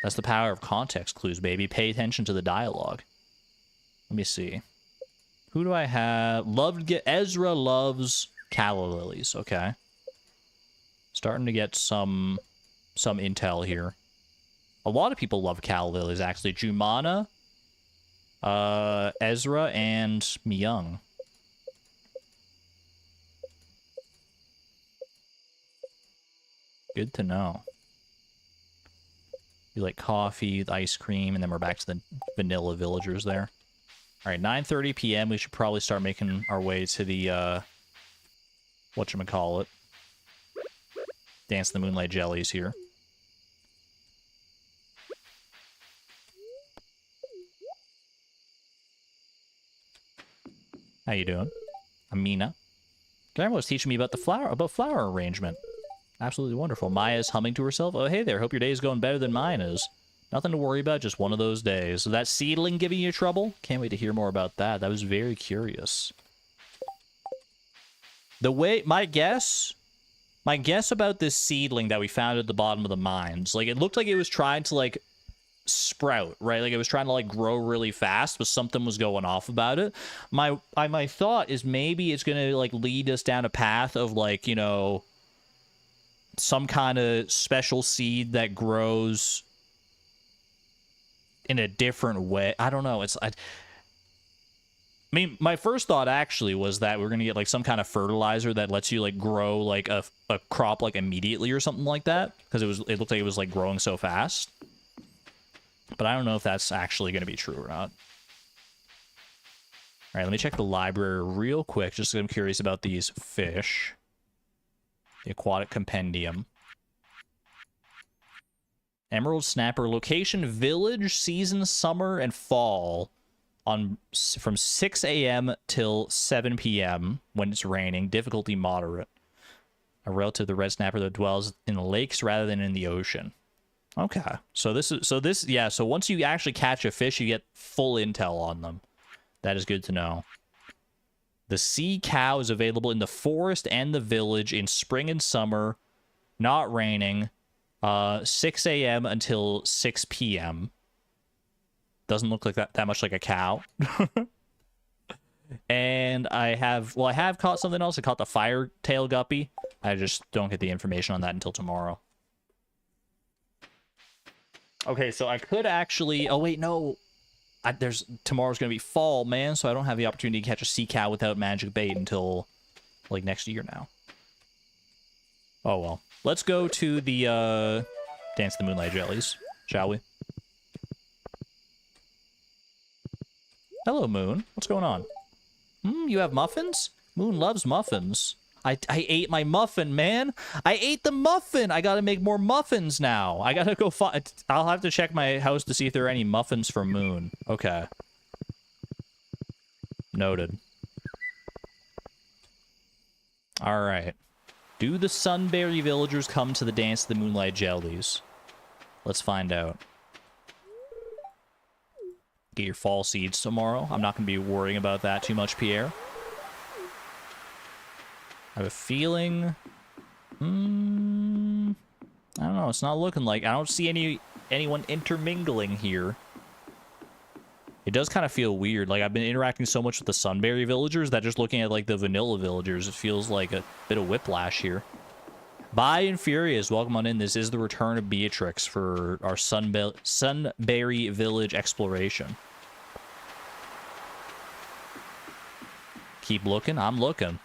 That's the power of context clues, baby. Pay attention to the dialogue. Let me see. Who do I have? Ezra loves calla lilies. Okay. Starting to get some intel here. A lot of people love calla lilies, actually. Jumana, Ezra, and Mi Young. Good to know. You like coffee, ice cream, and then we're back to the vanilla villagers there. All right, 9:30 p.m. We should probably start making our way to the, whatchamacallit. Dance the Moonlight Jellies here. How you doing? Amina. Grandma was teaching me about flower arrangement. Absolutely wonderful. Maya's humming to herself. Oh, hey there. Hope your day is going better than mine is. Nothing to worry about, just one of those days. So that seedling giving you trouble? Can't wait to hear more about that. That was very curious. The way... My guess about this seedling that we found at the bottom of the mines, like, it looked like it was trying to, like, sprout, right? Like, it was trying to, like, grow really fast, but something was going off about it. My thought is maybe it's gonna, like, lead us down a path of, like, you know... some kind of special seed that grows in a different way. I don't know. I mean, my first thought actually was that we're going to get like some kind of fertilizer that lets you like grow like a crop like immediately or something like that. Because it looked like it was like growing so fast. But I don't know if that's actually going to be true or not. All right, let me check the library real quick just because I'm curious about these fish. The Aquatic Compendium. Emerald Snapper. Location, village, season, summer, and fall. From 6 a.m. till 7 p.m. when it's raining. Difficulty moderate. A relative to the red snapper that dwells in the lakes rather than in the ocean. Okay. So once you actually catch a fish, you get full intel on them. That is good to know. The sea cow is available in the forest and the village in spring and summer. Not raining. 6 a.m. until 6 p.m. Doesn't look like that much like a cow. And I have caught something else. I caught the fire-tail guppy. I just don't get the information on that until tomorrow. Okay, so I could actually... Oh, wait, no. Tomorrow's going to be fall, man, so I don't have the opportunity to catch a sea cow without magic bait until, like, next year now. Oh, well. Let's go to the, Dance the Moonlight Jellies, shall we? Hello, Moon. What's going on? You have muffins? Moon loves muffins. I ate my muffin, man. I ate the muffin. I gotta make more muffins now. I gotta go find... I'll have to check my house to see if there are any muffins for Moon. Okay. Noted. Alright. Do the Sunberry villagers come to the Dance of the Moonlight Jellies? Let's find out. Get your fall seeds tomorrow. I'm not going to be worrying about that too much, Pierre. I have a feeling... I don't know. It's not looking like... I don't see anyone intermingling here. It does kind of feel weird. Like, I've been interacting so much with the Sunberry villagers that just looking at, like, the vanilla villagers, it feels like a bit of whiplash here. Bye and Furious, welcome on in. This is the return of Beatrix for our Sunberry Village exploration. Keep looking. I'm looking.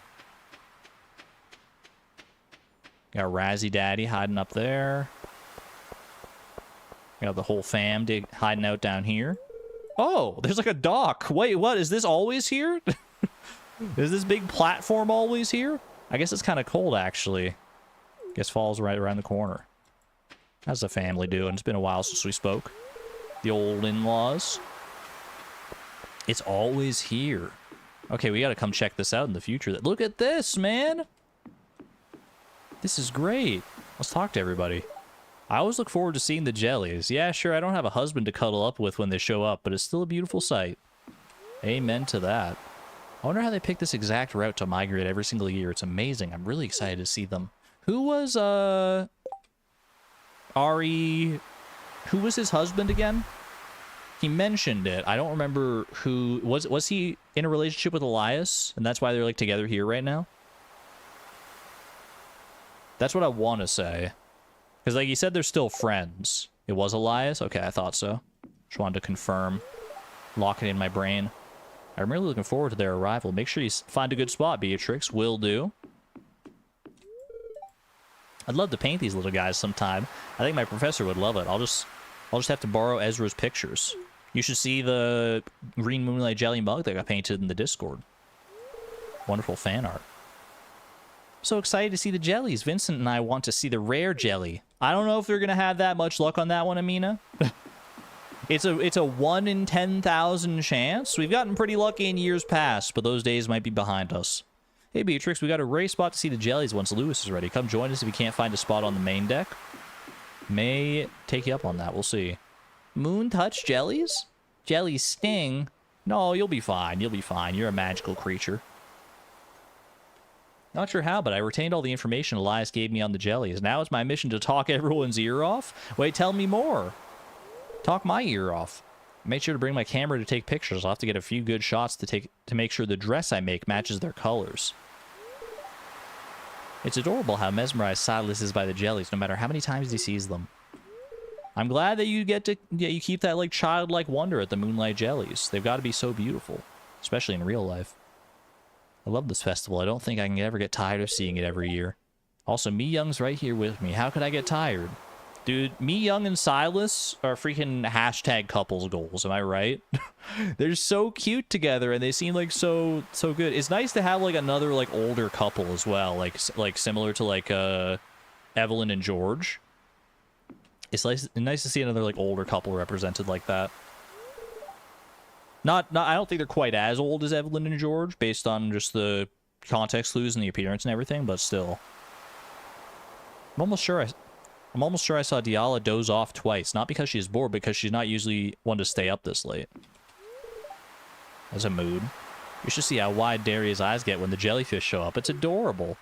Got Razzie Daddy hiding up there. Got the whole fam hiding out down here. Oh, there's like a dock. Wait, what? Is this always here? Is this big platform always here? I guess it's kind of cold, actually. Guess fall's right around the corner. How's the family doing? It's been a while since we spoke. The old in-laws. It's always here. Okay, we gotta come check this out in the future. Look at this, man! This is great. Let's talk to everybody. I always look forward to seeing the jellies. Yeah, sure, I don't have a husband to cuddle up with when they show up, but it's still a beautiful sight. Amen to that. I wonder how they pick this exact route to migrate every single year. It's amazing. I'm really excited to see them. Who was, Ari... Who was his husband again? He mentioned it. I don't remember who... Was he in a relationship with Elias? And that's why they're, like, together here right now? That's what I want to say. Because, like, he said they're still friends. It was Elias? Okay, I thought so. Just wanted to confirm. Lock it in my brain. I'm really looking forward to their arrival. Make sure you find a good spot, Beatrix. Will do. I'd love to paint these little guys sometime. I think my professor would love it. I'll just have to borrow Ezra's pictures. You should see the green Moonlight Jelly mug that got painted in the Discord. Wonderful fan art. So excited to see the jellies. Vincent and I want to see the rare jelly. I don't know if they're gonna have that much luck on that one, Amina. It's a 1 in 10,000 chance. We've gotten pretty lucky in years past, but those days might be behind us. Hey, Beatrix, we got a race spot to see the jellies once Lewis is ready. Come join us if you can't find a spot on the main deck. May take you up on that. We'll see. Moon touch jellies? Jellies sting? No, you'll be fine. You'll be fine. You're a magical creature. Not sure how, but I retained all the information Elias gave me on the jellies. Now it's my mission to talk everyone's ear off? Wait, tell me more. Talk my ear off. I made sure to bring my camera to take pictures. I'll have to get a few good shots to make sure the dress I make matches their colors. It's adorable how mesmerized Silas is by the jellies, no matter how many times he sees them. I'm glad that you you keep that like childlike wonder at the Moonlight Jellies. They've got to be so beautiful, especially in real life. I love this festival. I don't think I can ever get tired of seeing it every year. Also, Me Young's right here with me. How could I get tired? Dude, Me Young and Silas are freaking hashtag couples goals, am I right? They're so cute together, and they seem like so good. It's nice to have like another like older couple as well, like similar to like Evelyn and George. It's nice to see another like older couple represented like that. Not I don't think they're quite as old as Evelyn and George, based on just the context clues and the appearance and everything, but still. I'm almost sure I saw Diala doze off twice. Not because she's bored, because she's not usually one to stay up this late. as a mood. You should see how wide Daria's eyes get when the jellyfish show up. It's adorable.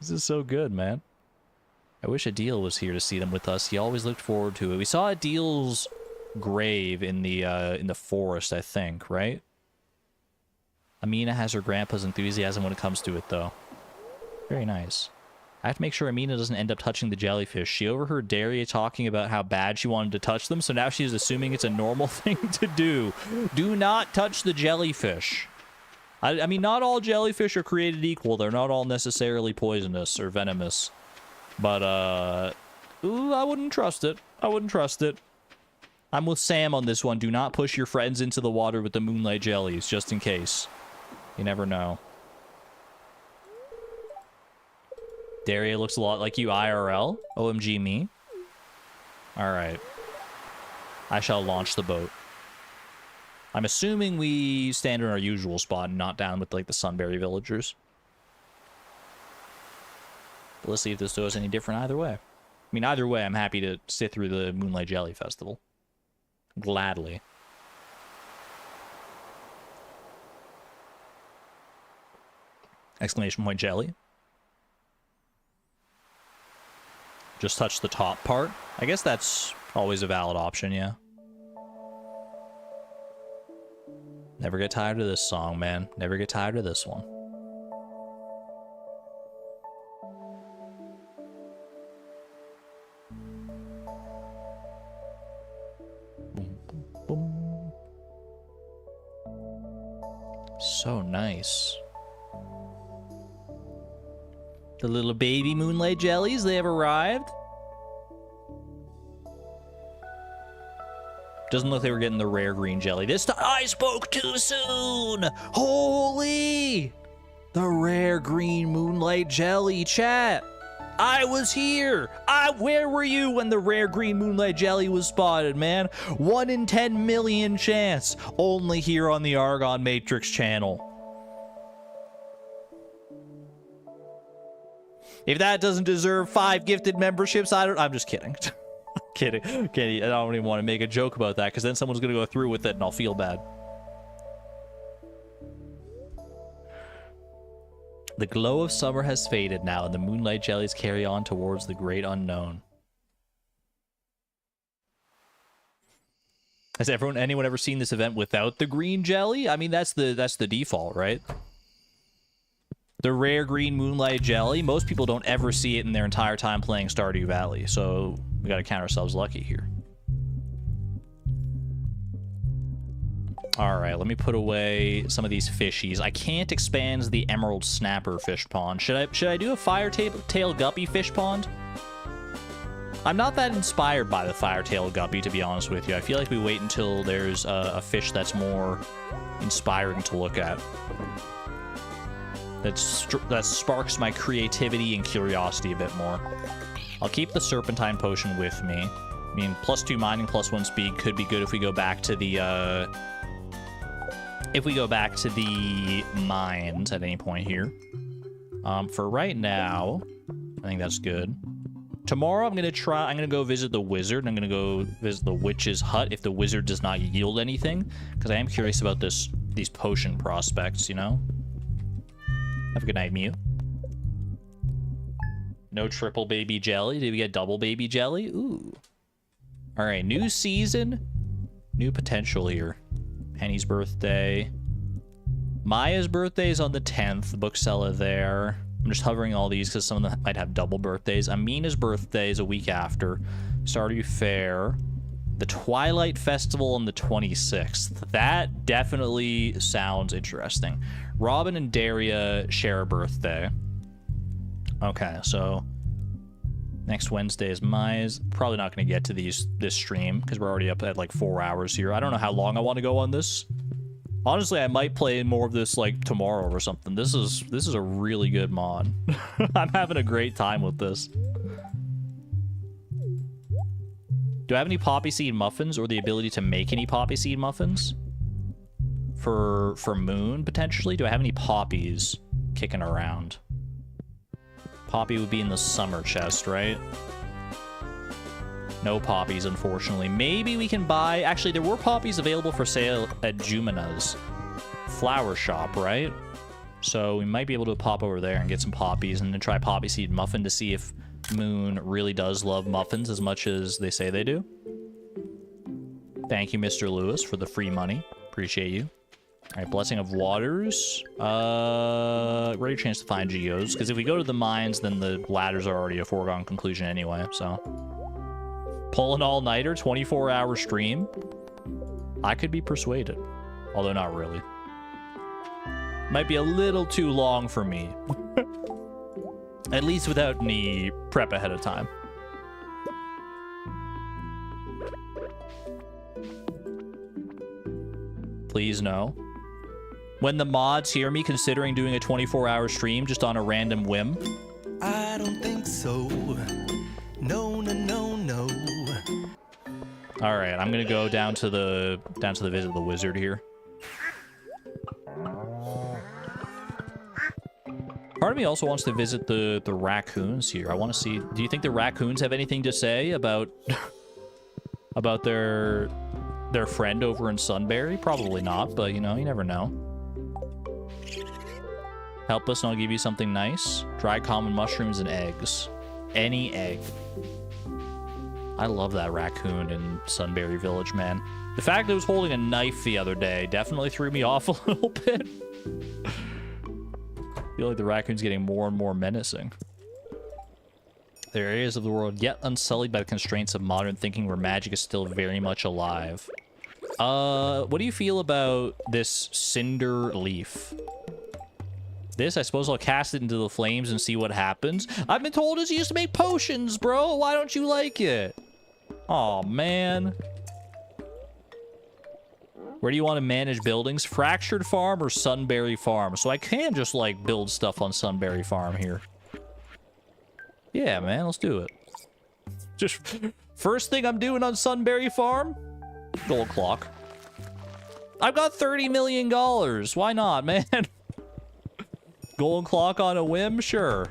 This is so good, man. I wish Adil was here to see them with us. He always looked forward to it. We saw Adil's grave in the forest, I think, right? Amina has her grandpa's enthusiasm when it comes to it, though. Very nice. I have to make sure Amina doesn't end up touching the jellyfish. She overheard Daria talking about how bad she wanted to touch them, so now she's assuming it's a normal thing to do. Do not touch the jellyfish. I mean, not all jellyfish are created equal. They're not all necessarily poisonous or venomous. But, ooh, I wouldn't trust it. I wouldn't trust it. I'm with Sam on this one. Do not push your friends into the water with the Moonlight Jellies, just in case. You never know. Daria looks a lot like you IRL. OMG me. Alright. I shall launch the boat. I'm assuming we stand in our usual spot and not down with, like, the Sunberry villagers. But let's see if this does any different either way. I mean, either way, I'm happy to sit through the Moonlight Jelly Festival. Gladly. Exclamation point jelly. Just touch the top part. I guess that's always a valid option, yeah. Never get tired of this song, man. Never get tired of this one. Boom, boom, boom. So nice. The little baby Moonlight Jellies, they have arrived. Doesn't look like they were getting the rare green jelly. This time I spoke too soon. Holy! The rare green Moonlight Jelly, chat. I was here. Where were you when the rare green Moonlight Jelly was spotted, man? 1 in 10 million chance. Only here on the Argon Matrix channel. If that doesn't deserve 5 gifted memberships, I'm just kidding. Kidding. I don't even want to make a joke about that, because then someone's going to go through with it and I'll feel bad. The glow of summer has faded now, and the Moonlight Jellies carry on towards the great unknown. Has anyone ever seen this event without the green jelly? I mean, that's the default, right? The rare green Moonlight Jelly, most people don't ever see it in their entire time playing Stardew Valley, so we gotta count ourselves lucky here. Alright, let me put away some of these fishies. I can't expand the Emerald Snapper fish pond. Should I do a Firetail Guppy fish pond? I'm not that inspired by the Firetail Guppy, to be honest with you. I feel like we wait until there's a fish that's more inspiring to look at. That sparks my creativity and curiosity a bit more. I'll keep the Serpentine Potion with me. I mean, +2 mining, +1 speed could be good if we go back to the, mines at any point here. For right now, I think that's good. Tomorrow, I'm gonna go visit the wizard, and I'm gonna go visit the witch's hut if the wizard does not yield anything, because I am curious about these potion prospects, you know? Have a good night, Mew. No triple baby jelly. Did we get double baby jelly? Ooh. All right, new season, new potential here. Penny's birthday. Maya's birthday is on the 10th. The bookseller there. I'm just hovering all these because some of them might have double birthdays. Amina's birthday is a week after. Stardew Fair. The Twilight Festival on the 26th. That definitely sounds interesting. Robin and Daria share a birthday. Okay, so next Wednesday is Maya's. Probably not going to get to this stream because we're already up at like 4 hours here. I don't know how long I want to go on this. Honestly, I might play more of this like tomorrow or something. This is a really good mod. I'm having a great time with this. Do I have any poppy seed muffins or the ability to make any poppy seed muffins? For Moon, potentially? Do I have any poppies kicking around? Poppy would be in the summer chest, right? No poppies, unfortunately. Maybe we can buy... Actually, there were poppies available for sale at Jumina's flower shop, right? So we might be able to pop over there and get some poppies and then try poppy seed muffin to see if Moon really does love muffins as much as they say they do. Thank you, Mr. Lewis, for the free money. Appreciate you. All right, Blessing of Waters. Great chance to find geos, because if we go to the mines, then the ladders are already a foregone conclusion anyway, so... Pull an all-nighter, 24-hour stream. I could be persuaded. Although not really. Might be a little too long for me. At least without any prep ahead of time. Please no. When the mods hear me considering doing a 24-hour stream just on a random whim. I don't think so. No, no, no, no. All right, I'm gonna go down to the visit of the wizard here. Part of me also wants to visit the raccoons here. I want to see. Do you think the raccoons have anything to say about about their friend over in Sunberry? Probably not, but you know, you never know. Help us and I'll give you something nice. Dry common mushrooms and eggs. Any egg. I love that raccoon in Sunberry Village, man. The fact that it was holding a knife the other day definitely threw me off a little bit. I feel like the raccoon's getting more and more menacing. There are areas of the world yet unsullied by the constraints of modern thinking where magic is still very much alive. What do you feel about this cinder leaf? This, I suppose I'll cast it into the flames and see what happens. I've been told it's used to make potions, bro. Why don't you like it? Aw, man. Where do you want to manage buildings? Fractured Farm or Sunberry Farm? So I can just, like, build stuff on Sunberry Farm here. Yeah, man, let's do it. Just first thing I'm doing on Sunberry Farm? Gold clock. I've got $30 million. Why not, man? Gold clock on a whim? Sure.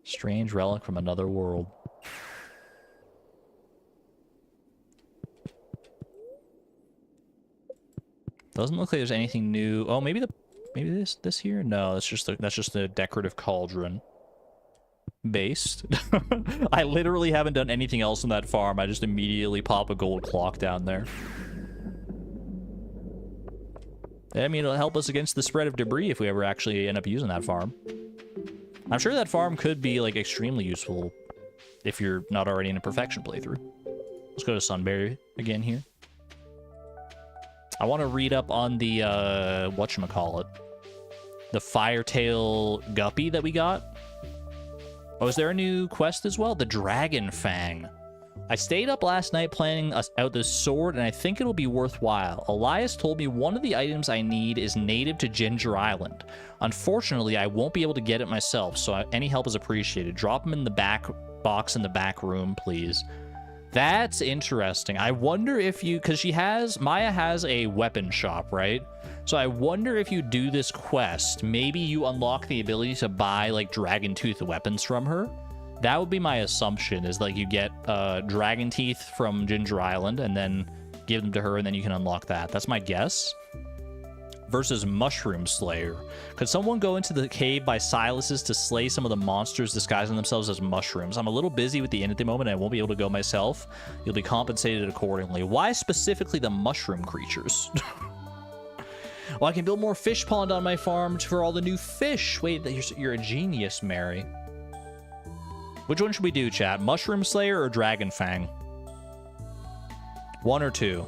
Strange relic from another world. Doesn't look like there's anything new. Oh, maybe this here? No, that's just a decorative cauldron. Based. I literally haven't done anything else on that farm. I just immediately pop a gold clock down there. I mean, it'll help us against the spread of debris if we ever actually end up using that farm. I'm sure that farm could be, like, extremely useful if you're not already in a perfection playthrough. Let's go to Sunberry again here. I want to read up on the, whatchamacallit. The Firetail Guppy that we got. Oh, is there a new quest as well? The Dragon Fang. I stayed up last night planning out this sword, and I think it'll be worthwhile. Elias told me one of the items I need is native to Ginger Island. Unfortunately, I won't be able to get it myself, so any help is appreciated. Drop them in the back box in the back room, please. That's interesting. I wonder if you... Because Maya has a weapon shop, right? So I wonder if you do this quest, maybe you unlock the ability to buy, like, dragon tooth weapons from her. That would be my assumption, is like you get dragon teeth from Ginger Island and then give them to her and then you can unlock that. That's my guess. Versus Mushroom Slayer. Could someone go into the cave by Silas's to slay some of the monsters disguising themselves as mushrooms? I'm a little busy with the inn at the moment and I won't be able to go myself. You'll be compensated accordingly. Why specifically the mushroom creatures? Well, I can build more fish pond on my farm for all the new fish. Wait, you're a genius, Mary. Which one should we do, chat? Mushroom Slayer or Dragon Fang? One or two?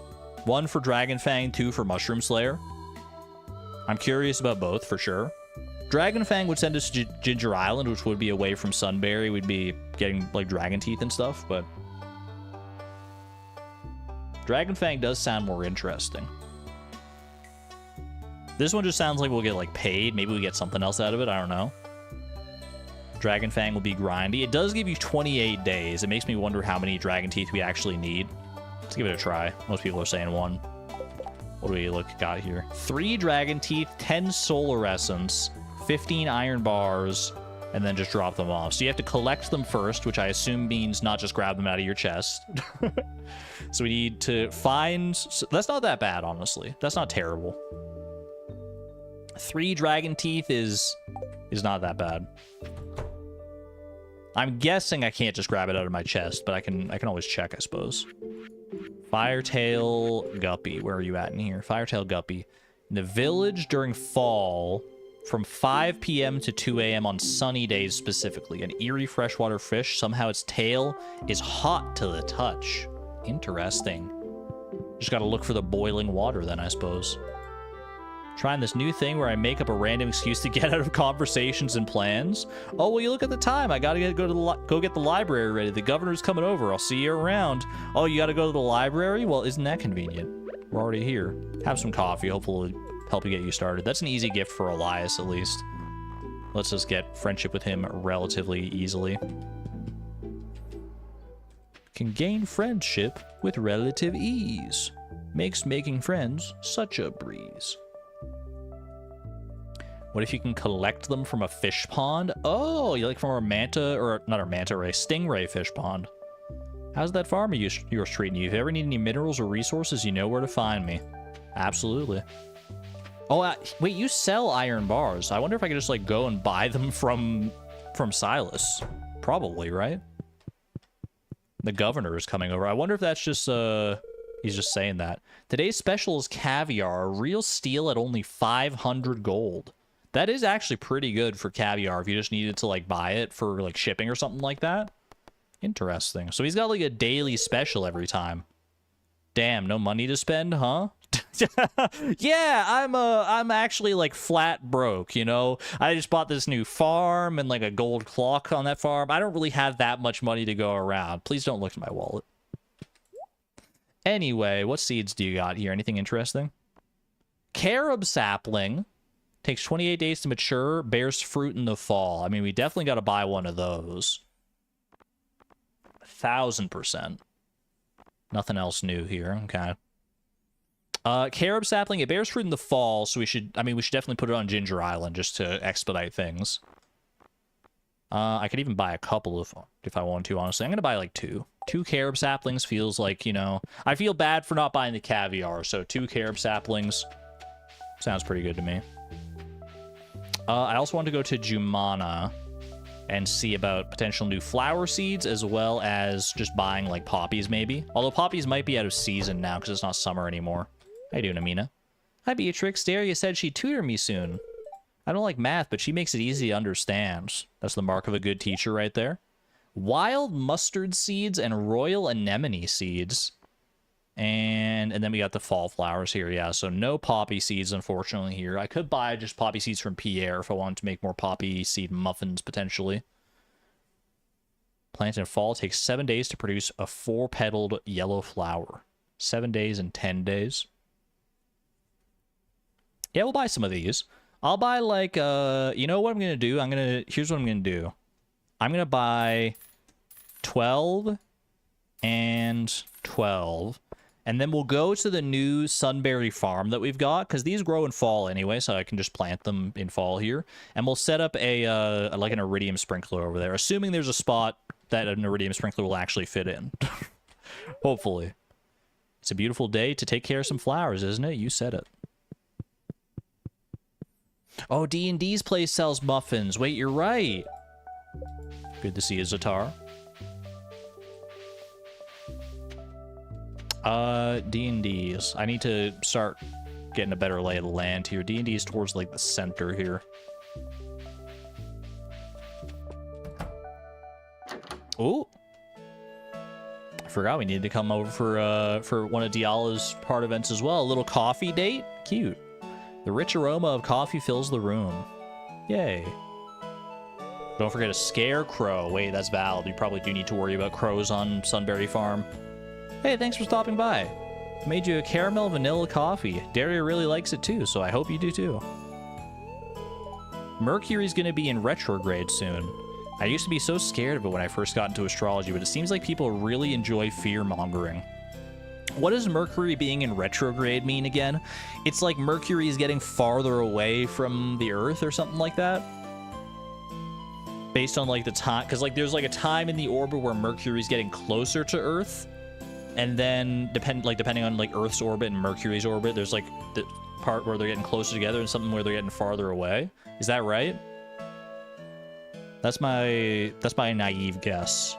One for Dragon Fang, two for Mushroom Slayer? I'm curious about both, for sure. Dragon Fang would send us to Ginger Island, which would be away from Sunberry. We'd be getting, like, dragon teeth and stuff, but... Dragon Fang does sound more interesting. This one just sounds like we'll get, like, paid. Maybe we get something else out of it. I don't know. Dragon Fang will be grindy. It does give you 28 days. It makes me wonder how many dragon teeth we actually need. Let's give it a try. Most people are saying one. What do we got here? 3 dragon teeth, 10 solar essence, 15 iron bars, and then just drop them off. So you have to collect them first, which I assume means not just grab them out of your chest. So we need to find... So that's not that bad, honestly. That's not terrible. 3 dragon teeth is not that bad. I'm guessing I can't just grab it out of my chest, but I can always check, I suppose. Firetail Guppy. Where are you at in here? Firetail Guppy. In the village during fall, from 5 p.m. to 2 a.m. on sunny days specifically. An eerie freshwater fish. Somehow its tail is hot to the touch. Interesting. Just gotta look for the boiling water then, I suppose. Trying this new thing where I make up a random excuse to get out of conversations and plans. Oh, well, you look at the time. I gotta go get the library ready. The governor's coming over. I'll see you around. Oh, you gotta go to the library? Well, isn't that convenient? We're already here. Have some coffee. Hopefully it'll help you get you started. That's an easy gift for Elias, at least. Let's just get friendship with him relatively easily. Can gain friendship with relative ease. Makes making friends such a breeze. What if you can collect them from a fish pond? Oh, you like from a manta, or not a manta, or a stingray fish pond. How's that farm of yours treating you? If you ever need any minerals or resources, you know where to find me. Absolutely. Oh, wait, you sell iron bars. I wonder if I could just, like, go and buy them from Silas. Probably, right? The governor is coming over. I wonder if that's just, he's just saying that. Today's special is caviar, real steel at only 500 gold. That is actually pretty good for caviar if you just needed to, like, buy it for, like, shipping or something like that. Interesting. So he's got, like, a daily special every time. Damn, no money to spend, huh? Yeah, I'm actually, like, flat broke, you know? I just bought this new farm and, like, a gold clock on that farm. I don't really have that much money to go around. Please don't look at my wallet. Anyway, what seeds do you got here? Anything interesting? Carob sapling. Takes 28 days to mature, bears fruit in the fall. I mean, we definitely got to buy one of those. 1000%. Nothing else new here. Okay. Carob sapling, it bears fruit in the fall, so we should definitely put it on Ginger Island just to expedite things. I could even buy a couple if I want to, honestly. I'm going to buy like 2. 2 carob saplings feels like, you know, I feel bad for not buying the caviar, so 2 carob saplings sounds pretty good to me. I also want to go to Jumana and see about potential new flower seeds, as well as just buying, like, poppies, maybe. Although poppies might be out of season now, because it's not summer anymore. How you doing, Amina? Hi, Beatrix. Daria said she'd tutor me soon. I don't like math, but she makes it easy to understand. That's the mark of a good teacher right there. Wild mustard seeds and royal anemone seeds. And then we got the fall flowers here, yeah. So no poppy seeds, unfortunately, here. I could buy just poppy seeds from Pierre if I wanted to make more poppy seed muffins, potentially. Planted in fall takes 7 days to produce a 4-petaled yellow flower. 7 days and 10 days. Yeah, we'll buy some of these. I'll buy, like, you know what I'm going to do? Here's what I'm going to do. I'm going to buy 12 and 12. And then we'll go to the new Sunberry farm that we've got, because these grow in fall anyway, so I can just plant them in fall here. And we'll set up like an iridium sprinkler over there, assuming there's a spot that an iridium sprinkler will actually fit in. Hopefully. It's a beautiful day to take care of some flowers, isn't it? You said it. Oh, D&D's place sells muffins. Wait, you're right. Good to see you, Zatar. D&D's. I need to start getting a better lay of the land here. D&D's towards, like, the center here. Oh! I forgot we needed to come over for one of Diala's part events as well. A little coffee date? Cute. The rich aroma of coffee fills the room. Yay. Don't forget a scarecrow. Wait, that's valid. You probably do need to worry about crows on Sunberry Farm. Hey, thanks for stopping by. Made you a caramel vanilla coffee. Daria really likes it too, so I hope you do too. Mercury's gonna be in retrograde soon. I used to be so scared of it when I first got into astrology, but it seems like people really enjoy fear-mongering. What does Mercury being in retrograde mean again? It's like Mercury is getting farther away from the Earth or something like that? based on like the time, because like there's like a time in the orbit where Mercury's getting closer to Earth, and then depending on like Earth's orbit and Mercury's orbit, there's like the part where they're getting closer together and something where they're getting farther away. Is that right? That's my naive guess.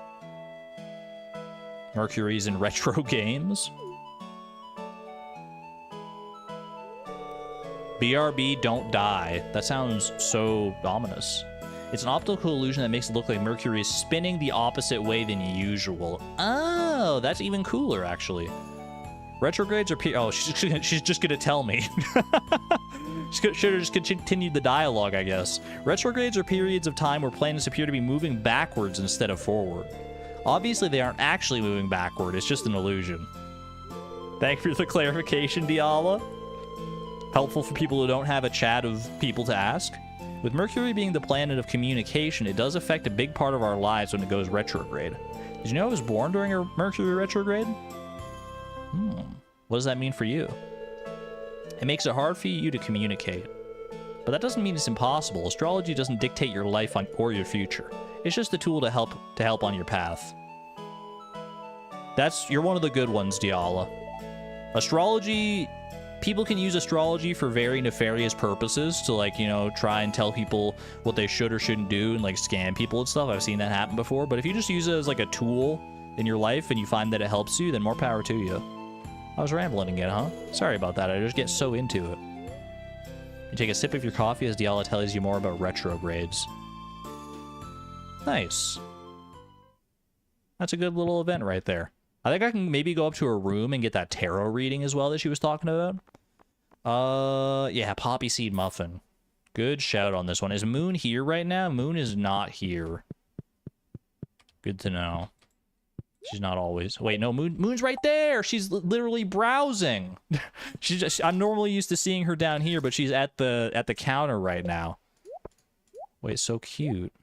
Mercury's in retro games. BRB, don't die. That sounds so ominous. It's an optical illusion that makes it look like Mercury is spinning the opposite way than usual. Oh, that's even cooler, actually. Retrogrades are... Oh, she's just gonna tell me. Should have just continued the dialogue, I guess. Retrogrades are periods of time where planets appear to be moving backwards instead of forward. Obviously, they aren't actually moving backward. It's just an illusion. Thank you for the clarification, Diala. Helpful for people who don't have a chat of people to ask. With Mercury being the planet of communication, it does affect a big part of our lives when it goes retrograde. Did you know I was born during a Mercury retrograde? What does that mean for you? It makes it hard for you to communicate. But that doesn't mean it's impossible. Astrology doesn't dictate your life or your future. It's just a tool to help on your path. You're one of the good ones, Diala. Astrology... People can use astrology for very nefarious purposes to, like, you know, try and tell people what they should or shouldn't do and, like, scam people and stuff. I've seen that happen before. But if you just use it as, like, a tool in your life and you find that it helps you, then more power to you. I was rambling again, huh? Sorry about that. I just get so into it. You take a sip of your coffee as Diala tells you more about retrogrades. Nice. That's a good little event right there. I think I can maybe go up to her room and get that tarot reading as well that she was talking about. Yeah, poppy seed muffin. Good shout on this one. Is Moon here right now? Moon is not here. Good to know. She's not always. Wait, no, Moon's right there. She's literally browsing. I'm normally used to seeing her down here, but she's at the counter right now. Wait, so cute.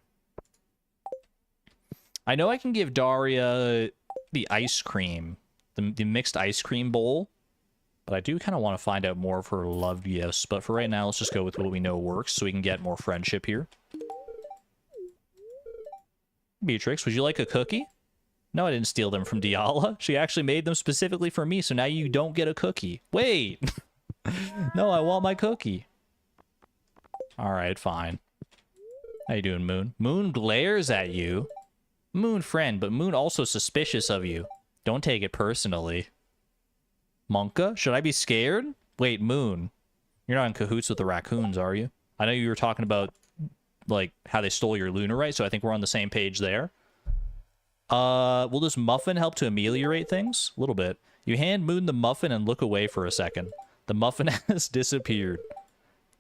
I know I can give Daria the ice cream, the mixed ice cream bowl, but I do kind of want to find out more of her love gifts. But for right now, let's just go with what we know works so we can get more friendship here. Beatrix, would you like a cookie? No, I didn't steal them from Diala. She actually made them specifically for me, so now you don't get a cookie. Wait! No, I want my cookie. Alright, fine. How you doing, Moon? Moon glares at you. Moon friend, but Moon also suspicious of you. Don't take it personally. Monka, should I be scared? Wait, Moon. You're not in cahoots with the raccoons, are you? I know you were talking about, like, how they stole your lunarite, so I think we're on the same page there. Will this muffin help to ameliorate things? A little bit. You hand Moon the muffin and look away for a second. The muffin has disappeared.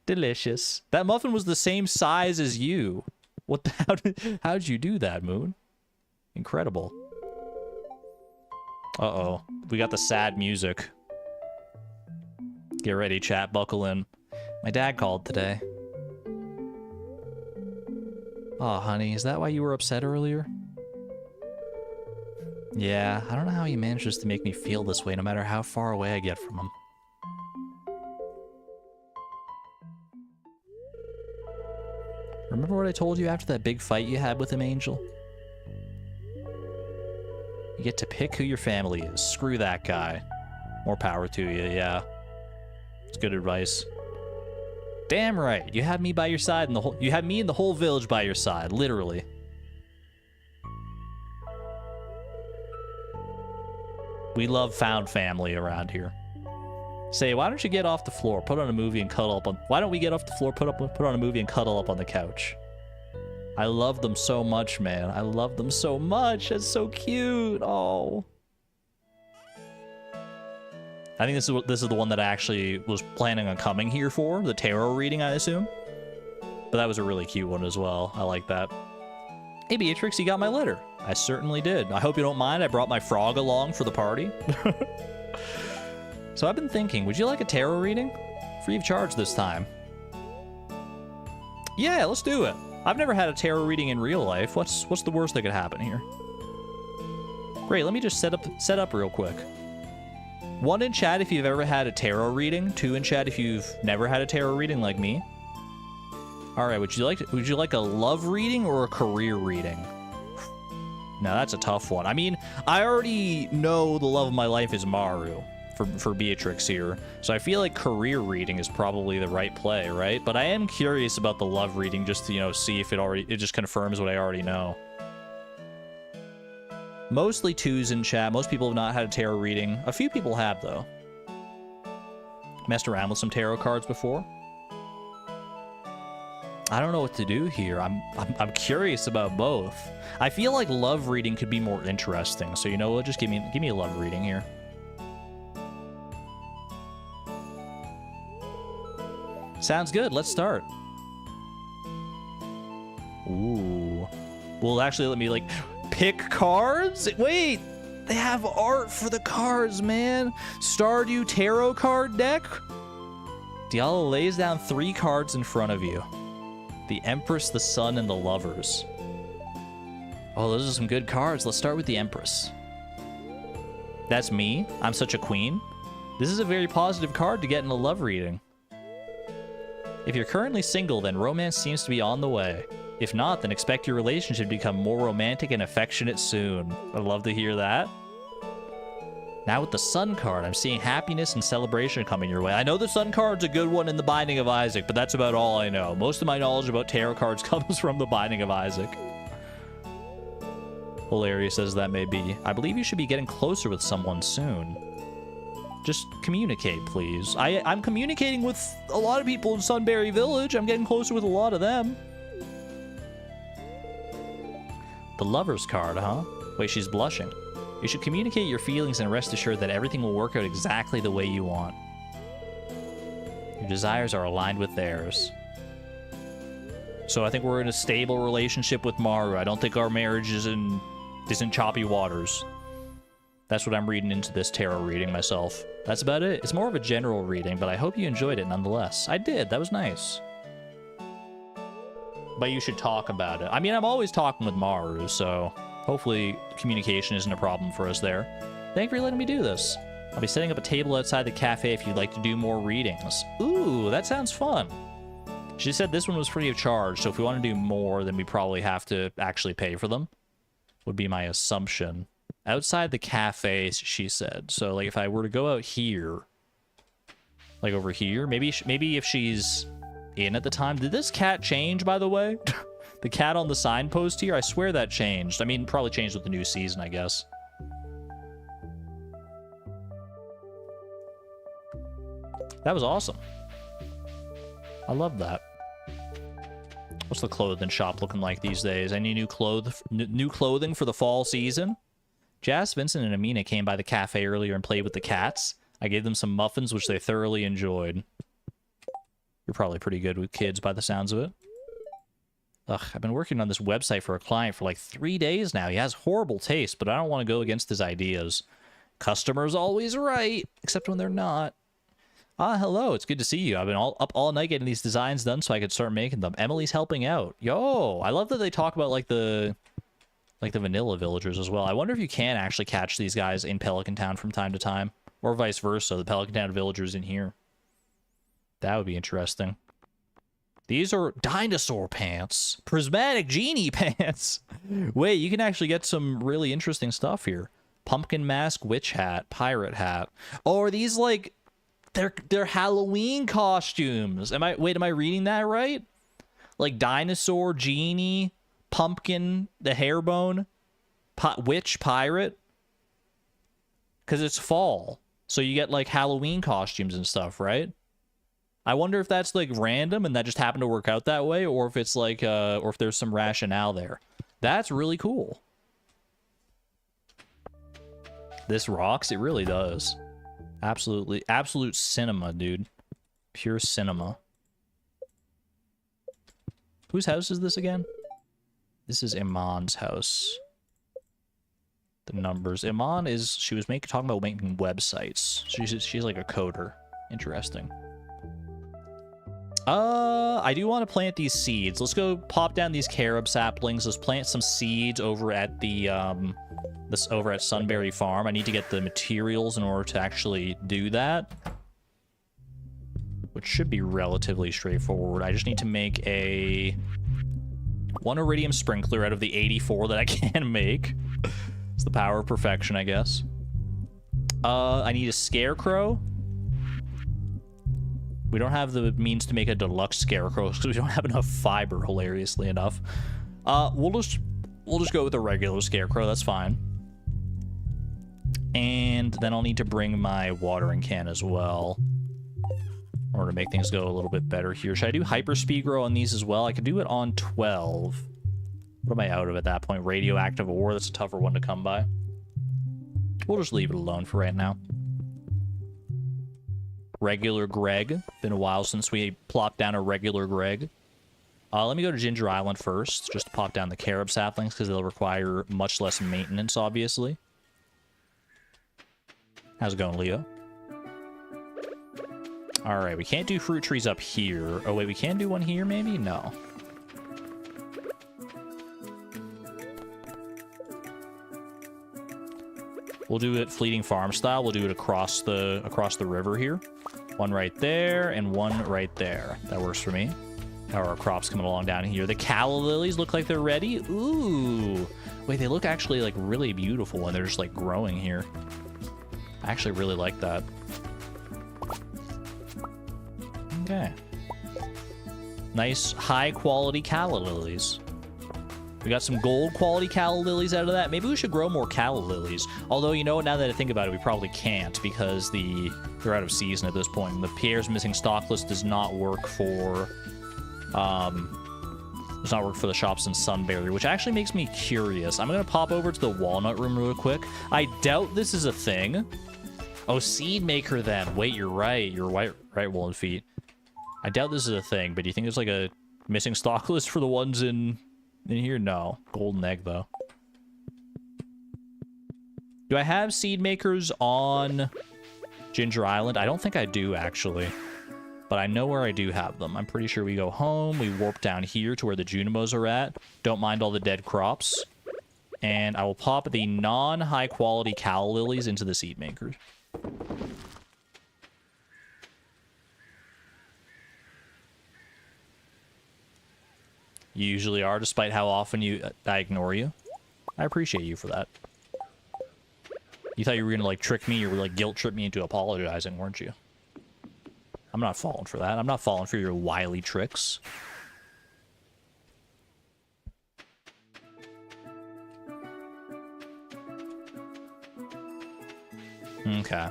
Delicious. That muffin was the same size as you. What the, how'd you do that, Moon? Incredible. Uh-oh. We got the sad music. Get ready, chat. Buckle in. My dad called today. Oh, honey, is that why you were upset earlier? Yeah, I don't know how he manages to make me feel this way no matter how far away I get from him. Remember what I told you after that big fight you had with him, Angel? You get to pick who your family is. Screw that guy. More power to you, yeah. It's good advice. Damn right. You had me by your side and you had me and the whole village by your side, literally. We love found family around here. Say, why don't you get off the floor, put on a movie and cuddle up on... Why don't we get off the floor, put on a movie and cuddle up on the couch? I love them so much, man. I love them so much. It's so cute. Oh. I think this is the one that I actually was planning on coming here for, the tarot reading, I assume. But that was a really cute one as well. I like that. Hey, Beatrix, you got my letter. I certainly did. I hope you don't mind. I brought my frog along for the party. So I've been thinking, would you like a tarot reading? Free of charge this time. Yeah, let's do it. I've never had a tarot reading in real life. What's the worst that could happen here? Great, let me just set up real quick. 1 in chat if you've ever had a tarot reading. 2 in chat if you've never had a tarot reading like me. All right, would you like a love reading or a career reading? Now that's a tough one. I mean, I already know the love of my life is Maru for Beatrix here, so I feel like career reading is probably the right play, right? But I am curious about the love reading just to, you know, see if it just confirms what I already know. Mostly 2s in chat. Most people have not had a tarot reading. A few people have, though. Messed around with some tarot cards before. I don't know what to do here. I'm curious about both. I feel like love reading could be more interesting. So you know what? Just give me a love reading here. Sounds good. Let's start. Ooh. Well, actually, let me like pick cards. Wait, they have art for the cards, man. Stardew tarot card deck. Diallo lays down 3 cards in front of you. The Empress, the Sun, and the Lovers. Oh, those are some good cards. Let's start with the Empress. That's me. I'm such a queen. This is a very positive card to get in a love reading. If you're currently single, then romance seems to be on the way. If not, then expect your relationship to become more romantic and affectionate soon. I'd love to hear that. Now with the Sun card, I'm seeing happiness and celebration coming your way. I know the Sun card's a good one in the Binding of Isaac, but that's about all I know. Most of my knowledge about tarot cards comes from the Binding of Isaac. Hilarious as that may be, I believe you should be getting closer with someone soon. Just communicate, please. I'm communicating with a lot of people in Sunberry Village. I'm getting closer with a lot of them. The Lover's card, huh? Wait, she's blushing. You should communicate your feelings and rest assured that everything will work out exactly the way you want. Your desires are aligned with theirs. So I think we're in a stable relationship with Maru. I don't think our marriage is in choppy waters. That's what I'm reading into this tarot reading myself. That's about it. It's more of a general reading, but I hope you enjoyed it nonetheless. I did. That was nice. But you should talk about it. I mean, I'm always talking with Maru, so hopefully communication isn't a problem for us there. Thank you for letting me do this. I'll be setting up a table outside the cafe if you'd like to do more readings. Ooh, that sounds fun. She said this one was free of charge, so if we want to do more, then we probably have to actually pay for them. Would be my assumption. Outside the cafe, she said. So, like, if I were to go out here, like over here, maybe if she's in at the time. Did this cat change, by the way? The cat on the signpost here, I swear that changed. I mean, probably changed with the new season, I guess. That was awesome. I love that. What's the clothing shop looking like these days? Any new clothing for the fall season? Jas, Vincent, and Amina came by the cafe earlier and played with the cats. I gave them some muffins, which they thoroughly enjoyed. You're probably pretty good with kids by the sounds of it. Ugh, I've been working on this website for a client for like 3 days now. He has horrible taste, but I don't want to go against his ideas. Customer's always right, except when they're not. Ah, hello, it's good to see you. I've been up all night getting these designs done so I could start making them. Emily's helping out. Yo, I love that they talk about like the vanilla villagers as well. I wonder if you can actually catch these guys in Pelican Town from time to time, or vice versa, the Pelican Town villagers in here. That would be interesting. These are dinosaur pants. Prismatic genie pants. Wait, you can actually get some really interesting stuff here. Pumpkin mask, witch hat, pirate hat. Oh, are these like they're Halloween costumes? Am I reading that right? Like dinosaur, genie, pumpkin, the hairbone, witch, pirate. Because it's fall, so you get like Halloween costumes and stuff, right? I wonder if that's like random and that just happened to work out that way, or if it's like, or if there's some rationale there. That's really cool. This rocks. It really does. Absolutely, absolute cinema, dude. Pure cinema. Whose house is this again? This is Iman's house. The numbers. Iman is, she was talking about making websites. She's like a coder. Interesting. I do want to plant these seeds. Let's go pop down these carob saplings. Let's plant some seeds over at the over at Sunberry Farm. I need to get the materials in order to actually do that, which should be relatively straightforward. I just need to make one iridium sprinkler out of the 84 that I can make. It's the power of perfection, I guess. I need a scarecrow. We don't have the means to make a deluxe scarecrow because we don't have enough fiber, hilariously enough. We'll just go with a regular scarecrow. That's fine. And then I'll need to bring my watering can as well in order to make things go a little bit better here. Should I do hyper speed grow on these as well? I could do it on 12. What am I out of at that point? Radioactive ore. That's a tougher one to come by. We'll just leave it alone for right now. Regular Greg. Been a while since we plopped down a regular Greg. Let me go to Ginger Island first, just to pop down the carob saplings, because they'll require much less maintenance, obviously. How's it going, Leo? Alright, we can't do fruit trees up here. Oh, wait, we can do one here, maybe? No. We'll do it fleeting farm style. We'll do it across the river here. One right there, and one right there. That works for me. Our crops coming along down here. The calla lilies look like they're ready. Ooh. Wait, they look actually, like, really beautiful when they're just, like, growing here. I actually really like that. Okay. Nice, high-quality calla lilies. We got some gold quality calla lilies out of that. Maybe we should grow more calla lilies. Although, you know what, now that I think about it, we probably can't because they're out of season at this point. And the Pierre's Missing Stock List does not work for... does not work for the shops in Sunberry, which actually makes me curious. I'm going to pop over to the walnut room real quick. I doubt this is a thing. Oh, seed maker then. Wait, you're right. You're right, Woolen Feet. I doubt this is a thing, but do you think there's like a missing stock list for the ones in here? No. Golden egg, though. Do I have seed makers on Ginger Island? I don't think I do, actually. But I know where I do have them. I'm pretty sure we go home. We warp down here to where the Junimos are at. Don't mind all the dead crops. And I will pop the non-high quality calla lilies into the seed makers. You usually are, despite how often I ignore you. I appreciate you for that. You thought you were gonna, like, trick me, or, like, guilt-trip me into apologizing, weren't you? I'm not falling for that. I'm not falling for your wily tricks. Okay.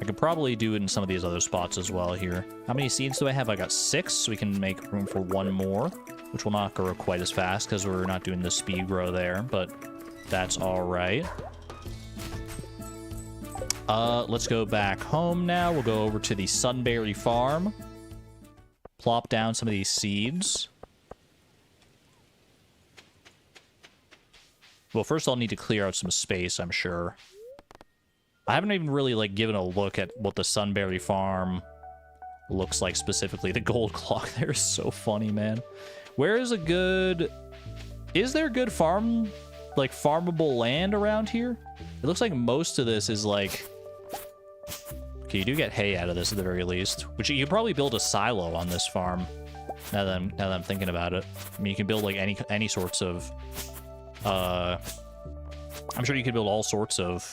I could probably do it in some of these other spots as well here. How many seeds do I have? I got 6, so we can make room for one more, which will not grow quite as fast because we're not doing the speed grow there, but that's all right. Let's go back home now. We'll go over to the Sunberry farm. Plop down some of these seeds. Well, first I'll need to clear out some space, I'm sure. I haven't even really, like, given a look at what the Sunberry farm looks like specifically. The gold clock there is so funny, man. Where is a good... Is there good farm... like, farmable land around here? It looks like most of this is, like... Okay, you do get hay out of this at the very least. Which you could probably build a silo on this farm. Now that I'm thinking about it. I mean, you can build, like, any sorts of... I'm sure you could build all sorts of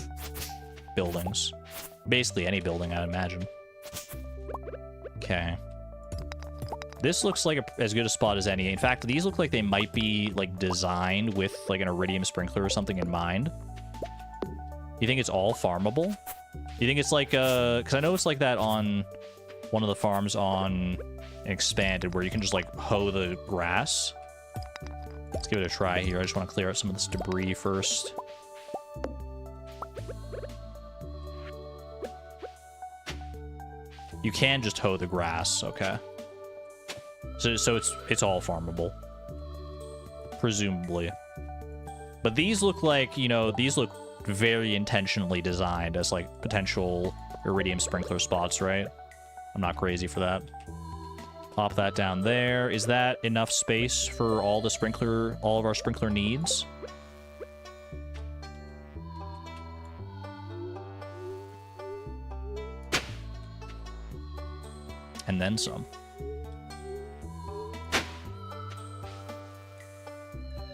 buildings. Basically any building, I'd imagine. Okay. This looks like as good a spot as any. In fact, these look like they might be, like, designed with, like, an iridium sprinkler or something in mind. You think it's all farmable? You think it's like, because I know it's like that on one of the farms on Expanded, where you can just, like, hoe the grass. Let's give it a try here. I just want to clear out some of this debris first. You can just hoe the grass, okay. So it's all farmable. Presumably. But these look like, you know, these look very intentionally designed as, like, potential iridium sprinkler spots, right? I'm not crazy for that. Pop that down there. Is that enough space for all of our sprinkler needs? And then some.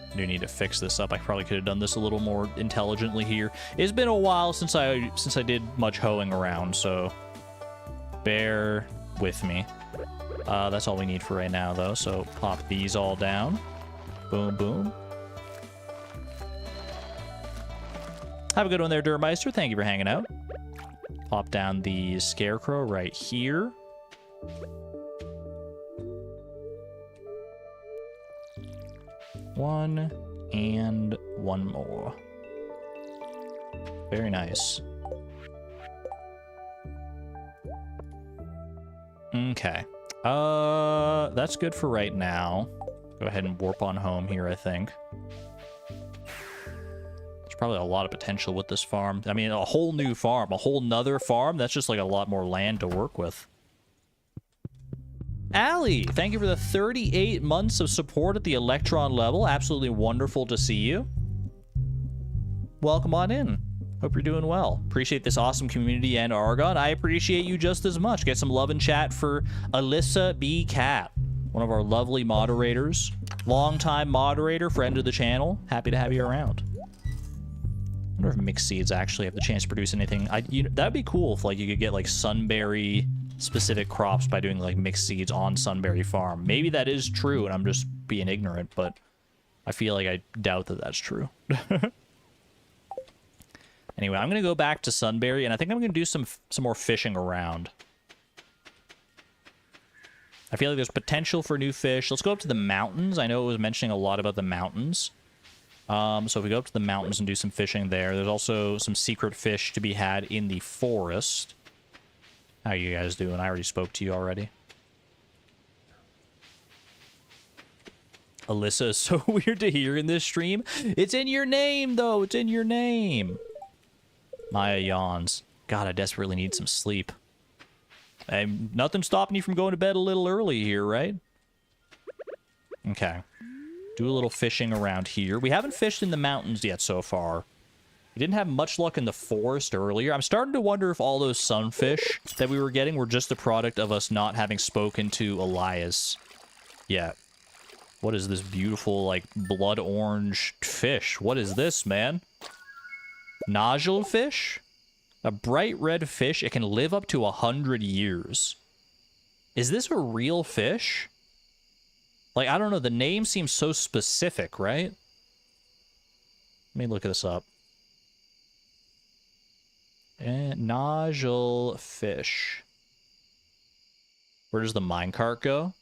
I do need to fix this up. I probably could have done this a little more intelligently here. It's been a while since I did much hoeing around, so bear with me. That's all we need for right now, though. So pop these all down. Boom, boom. Have a good one there, Durmeister. Thank you for hanging out. Pop down the scarecrow right here. One and one more. Very nice. Okay. That's good for right now. Go ahead and warp on home here, I think. There's probably a lot of potential with this farm. I mean, a whole new farm, a whole nother farm. That's just like a lot more land to work with. Allie, thank you for the 38 months of support at the Electron level. Absolutely wonderful to see you. Welcome on in. Hope you're doing well. Appreciate this awesome community and Argon. I appreciate you just as much. Get some love and chat for Alyssa B. Cat, one of our lovely moderators. Longtime moderator, friend of the channel. Happy to have you around. I wonder if mixed seeds actually have the chance to produce anything. That'd be cool if like you could get like Sunberry specific crops by doing like mixed seeds on Sunberry Farm. Maybe that is true and I'm just being ignorant, but I feel like I doubt that that's true. Anyway, I'm going to go back to Sunberry, and I think I'm going to do some more fishing around. I feel like there's potential for new fish. Let's go up to the mountains. I know it was mentioning a lot about the mountains. So if we go up to the mountains and do some fishing there, there's also some secret fish to be had in the forest. How you guys doing? I already spoke to you already. Alyssa is so weird to hear in this stream. It's in your name, though. It's in your name. Maya yawns. God, I desperately need some sleep. Nothing stopping you from going to bed a little early here, right? Okay. Do a little fishing around here. We haven't fished in the mountains yet so far. We didn't have much luck in the forest earlier. I'm starting to wonder if all those sunfish that we were getting were just the product of us not having spoken to Elias yet. What is this beautiful, like, blood orange fish? What is this, man? Nodule fish? A bright red fish. It can live up to 100 years. Is this a real fish? Like, I don't know. The name seems so specific, right? Let me look this up. Nodule fish. Where does the minecart go?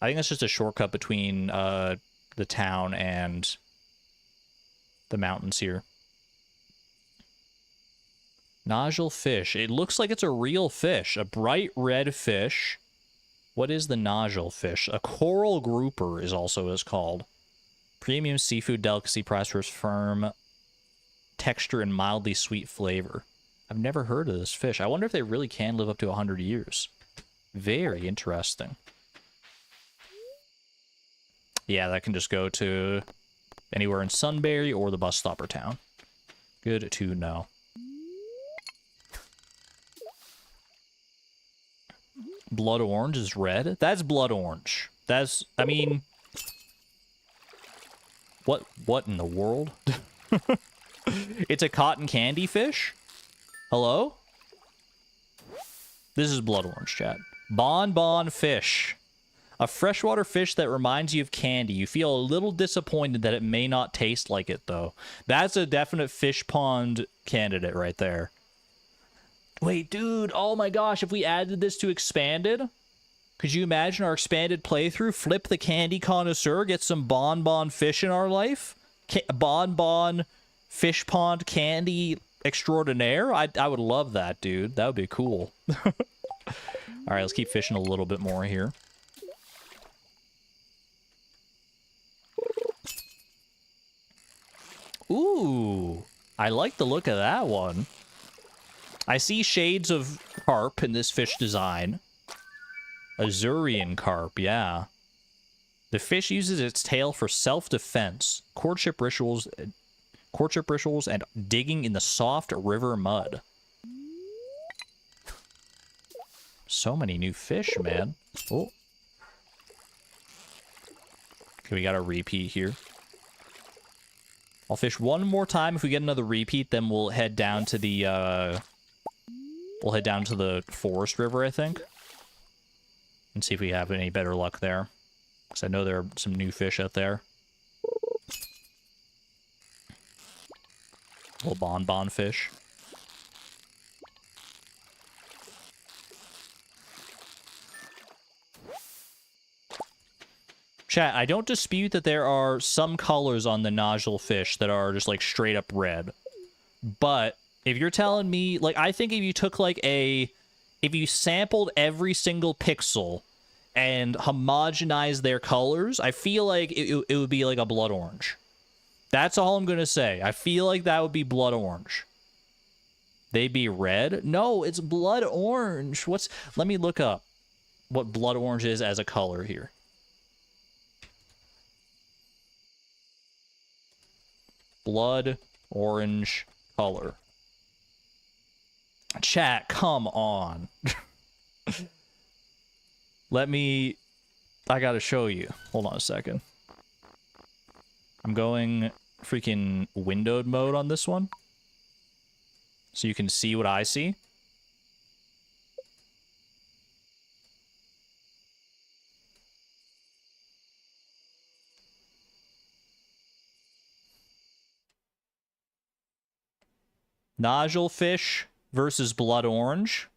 I think that's just a shortcut between the town and the mountains here. Nodule fish. It looks like it's a real fish. A bright red fish. What is the nodule fish? A coral grouper is also what it's called. Premium seafood delicacy priced for its firm texture and mildly sweet flavor. I've never heard of this fish. I wonder if they really can live up to 100 years. Very interesting. Yeah, that can just go to anywhere in Sunberry or the bus stopper town. Good to know. Blood orange is red? That's blood orange. That's, I mean... What in the world? It's a cotton candy fish? Hello? This is blood orange, chat. Bonbon fish. A freshwater fish that reminds you of candy. You feel a little disappointed that it may not taste like it, though. That's a definite fish pond candidate right there. Wait, dude, oh my gosh, if we added this to Expanded, could you imagine our Expanded playthrough? Flip the candy connoisseur, get some bonbon fish in our life? Bonbon fish pond candy extraordinaire? I would love that, dude. That would be cool. All right, let's keep fishing a little bit more here. Ooh, I like the look of that one. I see shades of carp in this fish design. Azurian carp, yeah. The fish uses its tail for self-defense, courtship rituals, and digging in the soft river mud. So many new fish, man. Oh. Okay, we got a repeat here. I'll fish one more time. If we get another repeat, then we'll head down to the, we'll head down to the Forest River, I think. And see if we have any better luck there. Because I know there are some new fish out there. Little bonbon fish. Chat, I don't dispute that there are some colors on the nodule fish that are just, like, straight up red. But if you're telling me, like, I think if you took, like, if you sampled every single pixel and homogenized their colors, I feel like it would be, like, a blood orange. That's all I'm gonna say. I feel like that would be blood orange. They'd be red? No, it's blood orange. Let me look up what blood orange is as a color here. Blood orange color. Chat, come on. I gotta show you. Hold on a second. I'm going freaking windowed mode on this one. So you can see what I see. Nodule fish versus blood orange.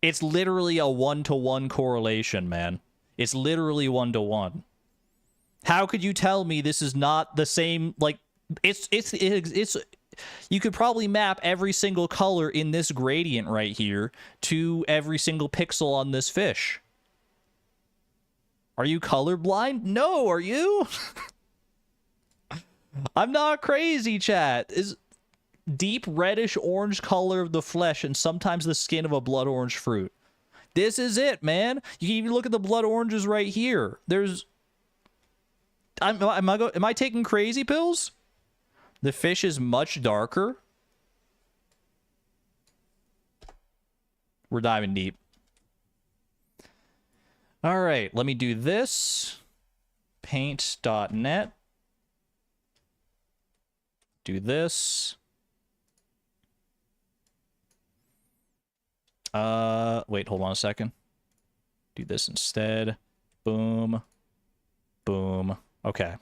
It's literally a 1-to-1 correlation, man. It's literally 1-to-1. How could you tell me this is not the same? Like, it's you could probably map every single color in this gradient right here to every single pixel on this fish. Are you colorblind? No, are you? I'm not crazy, chat. Is deep reddish orange color of the flesh and sometimes the skin of a blood orange fruit. This is it, man. You can even look at the blood oranges right here. There's... Am I taking crazy pills? The fish is much darker. We're diving deep. All right, let me do this. Paint.net. Do this. Wait, hold on a second. Do this instead. Boom. Boom. Okay.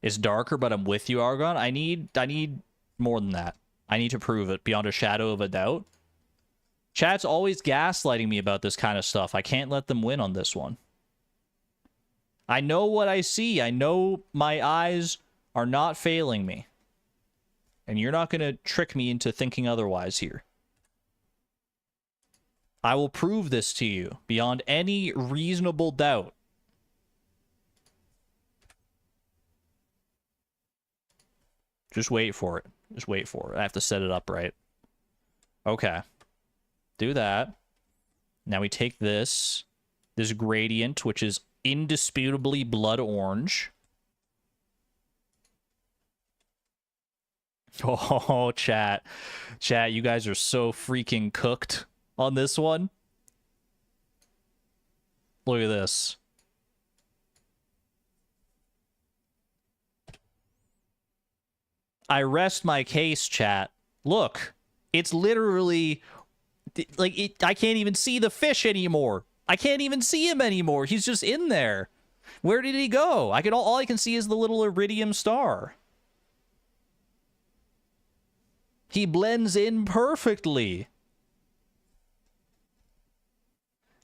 It's darker, but I'm with you, Argon. I need more than that. I need to prove it beyond a shadow of a doubt. Chat's always gaslighting me about this kind of stuff. I can't let them win on this one. I know what I see. I know my eyes are not failing me. And you're not going to trick me into thinking otherwise here. I will prove this to you beyond any reasonable doubt. Just wait for it. Just wait for it. I have to set it up right. Okay. Do that. Now we take this gradient, which is indisputably blood orange. Oh, chat. Chat, you guys are so freaking cooked on this one. Look at this. I rest my case, chat. Look, it's literally like I can't even see the fish anymore. I can't even see him anymore. He's just in there. Where did he go? All I can see is the little iridium star. He blends in perfectly.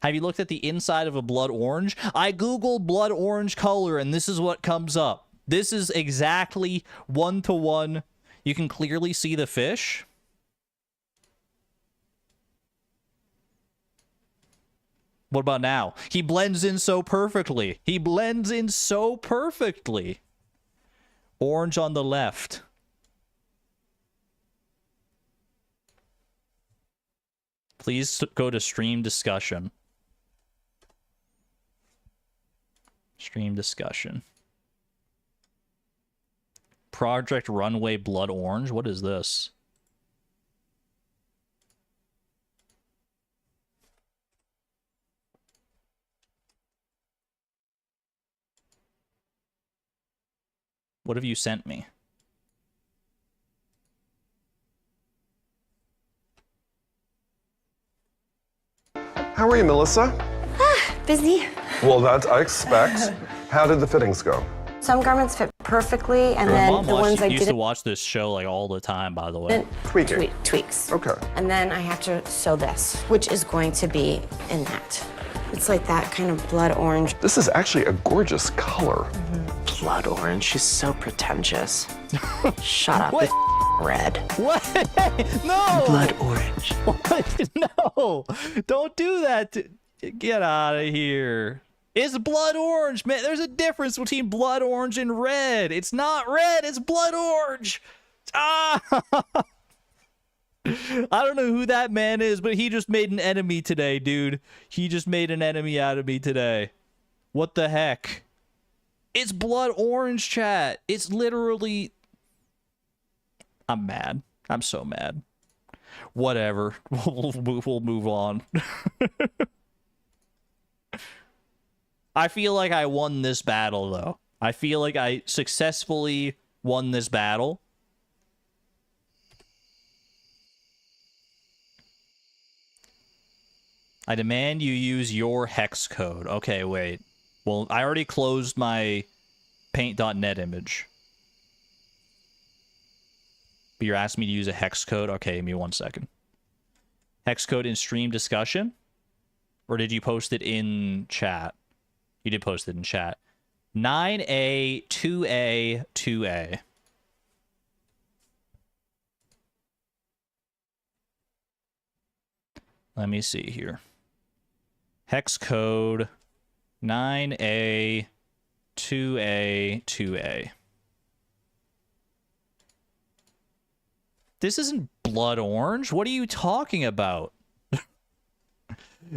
Have you looked at the inside of a blood orange? I googled blood orange color and this is what comes up. This is exactly 1-to-1. You can clearly see the fish. What about now? He blends in so perfectly. He blends in so perfectly. Orange on the left. Please go to stream discussion. Stream discussion. Project Runway Blood Orange? What is this? What have you sent me? How are you, Melissa? Busy. Well, that I expect. How did the fittings go? Some garments fit perfectly, and My then mom the ones I used to didn't watch this show like all the time, by the way. Tweaking. tweaks. Okay. And then I have to sew this, which is going to be in that. It's like that kind of blood orange. This is actually a gorgeous color. Blood orange. She's so pretentious. Shut up. What? It's red. What? No! Blood orange. What? No! Don't do that. Get out of here. It's blood orange, man. There's a difference between blood orange and red. It's not red, it's blood orange. Ah! I don't know who that man is, but he just made an enemy today, dude. He just made an enemy out of me today. What the heck? It's blood orange, chat. It's literally... I'm mad. I'm so mad. Whatever. We'll move on. I feel like I won this battle, though. I feel like I successfully won this battle. I demand you use your hex code. Okay, wait. Well, I already closed my paint.net image. But you're asking me to use a hex code? Okay, give me 1 second. Hex code in stream discussion? Or did you post it in chat? You did post it in chat. 9A, 2A, 2A. Let me see here. Hex code 9A, 2A, 2A. This isn't blood orange. What are you talking about?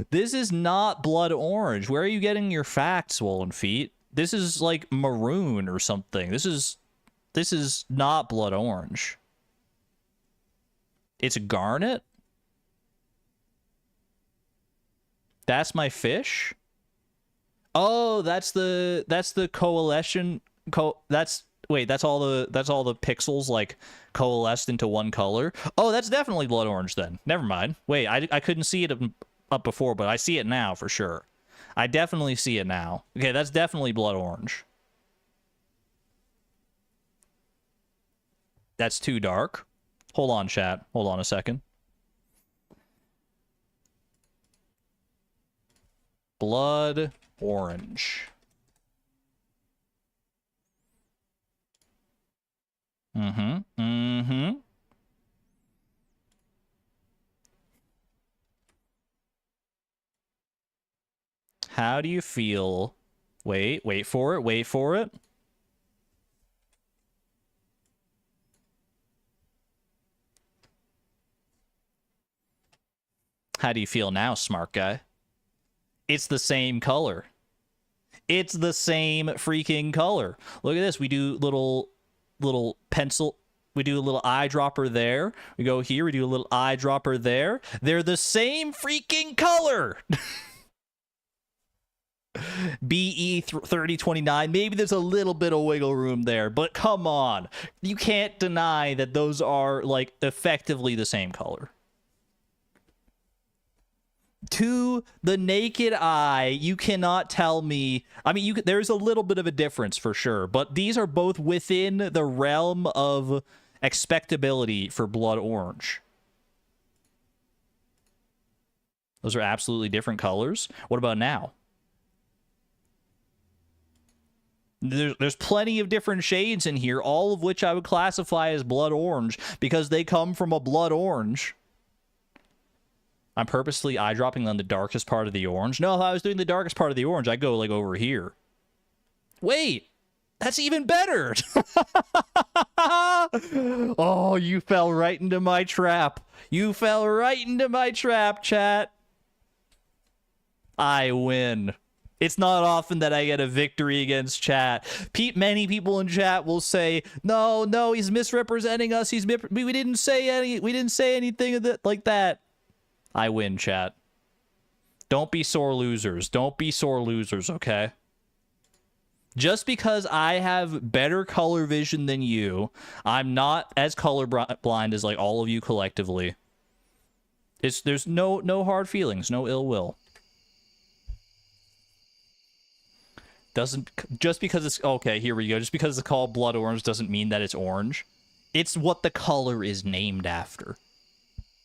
This is not blood orange. Where are you getting your facts, Swollen Feet? This is like maroon or something. This is not blood orange. It's garnet? That's my fish? Oh, that's the coalition wait, that's all the pixels like coalesced into one color. Oh, that's definitely blood orange then. Never mind. Wait, I couldn't see it up before, but I see it now for sure. I definitely see it now. Okay, that's definitely blood orange. That's too dark. Hold on, chat. Hold on a second. Blood orange. Mm-hmm. How do you feel? Wait for it, wait for it. How do you feel now, smart guy? It's the same color. It's the same freaking color. Look at this. We do little pencil. We do a little eyedropper there. We go here. We do a little eyedropper there. They're the same freaking color. BE 3029. Maybe there's a little bit of wiggle room there, but come on. You can't deny that those are like effectively the same color. To the naked eye, you cannot tell me. I mean, there's a little bit of a difference for sure, but these are both within the realm of expectability for blood orange. Those are absolutely different colors. What about now? There's plenty of different shades in here, all of which I would classify as blood orange because they come from a blood orange. I'm purposely eyedropping on the darkest part of the orange. No, if I was doing the darkest part of the orange, I'd go like over here. Wait, that's even better. Oh, you fell right into my trap. You fell right into my trap, chat. I win. It's not often that I get a victory against chat. Many people in chat will say, "No, he's misrepresenting us. We didn't say anything like that." I win, chat. Don't be sore losers. Don't be sore losers, okay? Just because I have better color vision than you, I'm not as colorblind as like all of you collectively. There's no hard feelings, no ill will. Just because it's okay, here we go. Just because it's called blood orange doesn't mean that it's orange. It's what the color is named after.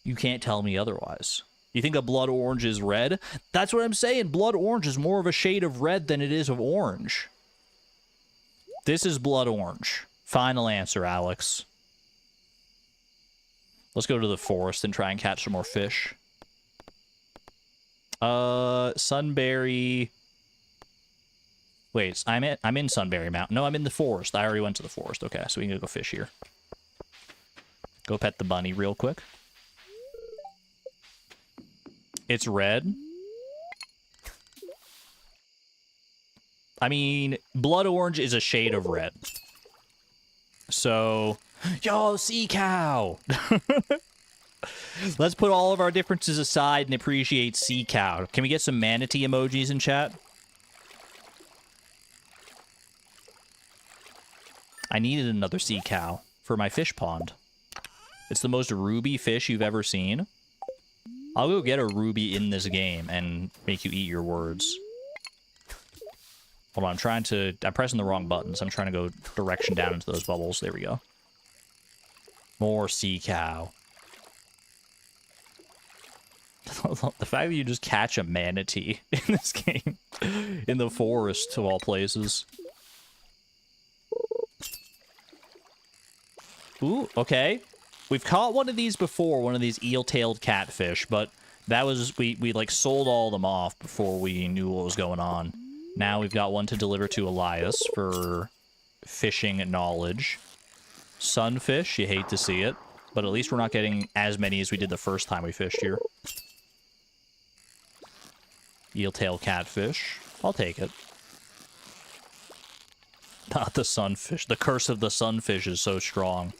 You can't tell me otherwise. You think a blood orange is red? That's what I'm saying. Blood orange is more of a shade of red than it is of orange. This is blood orange. Final answer, Alex. Let's go to the forest and try and catch some more fish. Sunberry. Wait, I'm in Sunberry Mountain. No, I'm in the forest. I already went to the forest. Okay, so we can go fish here. Go pet the bunny real quick. It's red. I mean, blood orange is a shade of red. So, yo, sea cow! Let's put all of our differences aside and appreciate sea cow. Can we get some manatee emojis in chat? I needed another sea cow for my fish pond. It's the most ruby fish you've ever seen. I'll go get a ruby in this game and make you eat your words. Hold on, I'm pressing the wrong buttons. I'm trying to go direction down into those bubbles. There we go. More sea cow. The fact that you just catch a manatee in this game. In the forest, of all places. Ooh, okay. We've caught one of these before, one of these eel-tailed catfish, but that was, we like sold all of them off before we knew what was going on. Now we've got one to deliver to Elias for fishing knowledge. Sunfish, you hate to see it, but at least we're not getting as many as we did the first time we fished here. Eel-tailed catfish. I'll take it. Not the sunfish. The curse of the sunfish is so strong.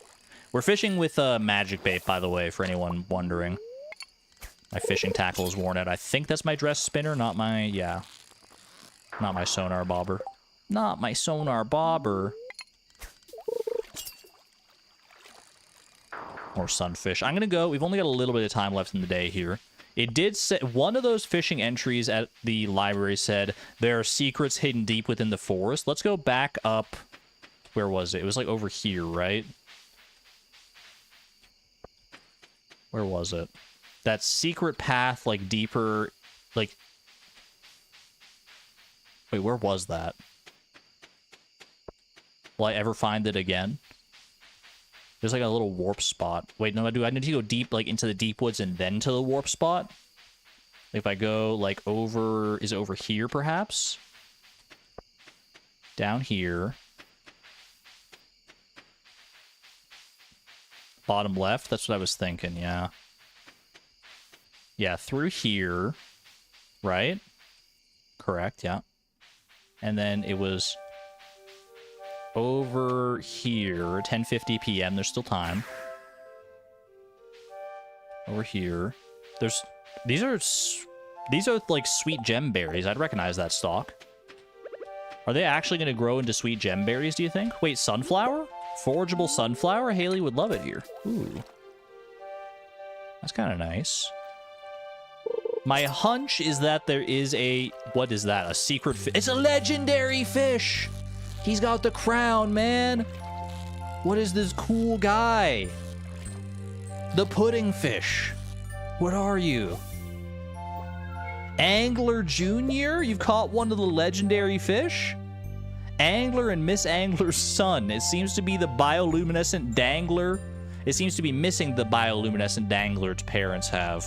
We're fishing with magic bait, by the way, for anyone wondering. My fishing tackle is worn out. I think that's my dress spinner, not my... yeah. Not my sonar bobber. Not my sonar bobber. More sunfish. I'm gonna go... we've only got a little bit of time left in the day here. It did say... one of those fishing entries at the library said, there are secrets hidden deep within the forest. Let's go back up... where was it? It was like over here, right? Where was it? That secret path, like, deeper, like... wait, where was that? Will I ever find it again? There's, like, a little warp spot. Wait, no, I need to go deep, like, into the deep woods and then to the warp spot? If I go, like, over... is it over here, perhaps? Down here. Bottom left? That's what I was thinking, yeah. Yeah, through here. Right? Correct, yeah. And then it was over here, 10:50 p.m. There's still time. Over here. There's... these are like sweet gem berries. I'd recognize that stalk. Are they actually going to grow into sweet gem berries, do you think? Wait, sunflower? Forageable sunflower? Haley would love it here. Ooh. That's kind of nice. My hunch is that there is a... what is that? A secret fish? It's a legendary fish! He's got the crown, man! What is this cool guy? The pudding fish. What are you? Angler Jr.? You've caught one of the legendary fish? Angler and Miss Angler's son. It seems to be the bioluminescent dangler. It seems to be missing the bioluminescent dangler its parents have.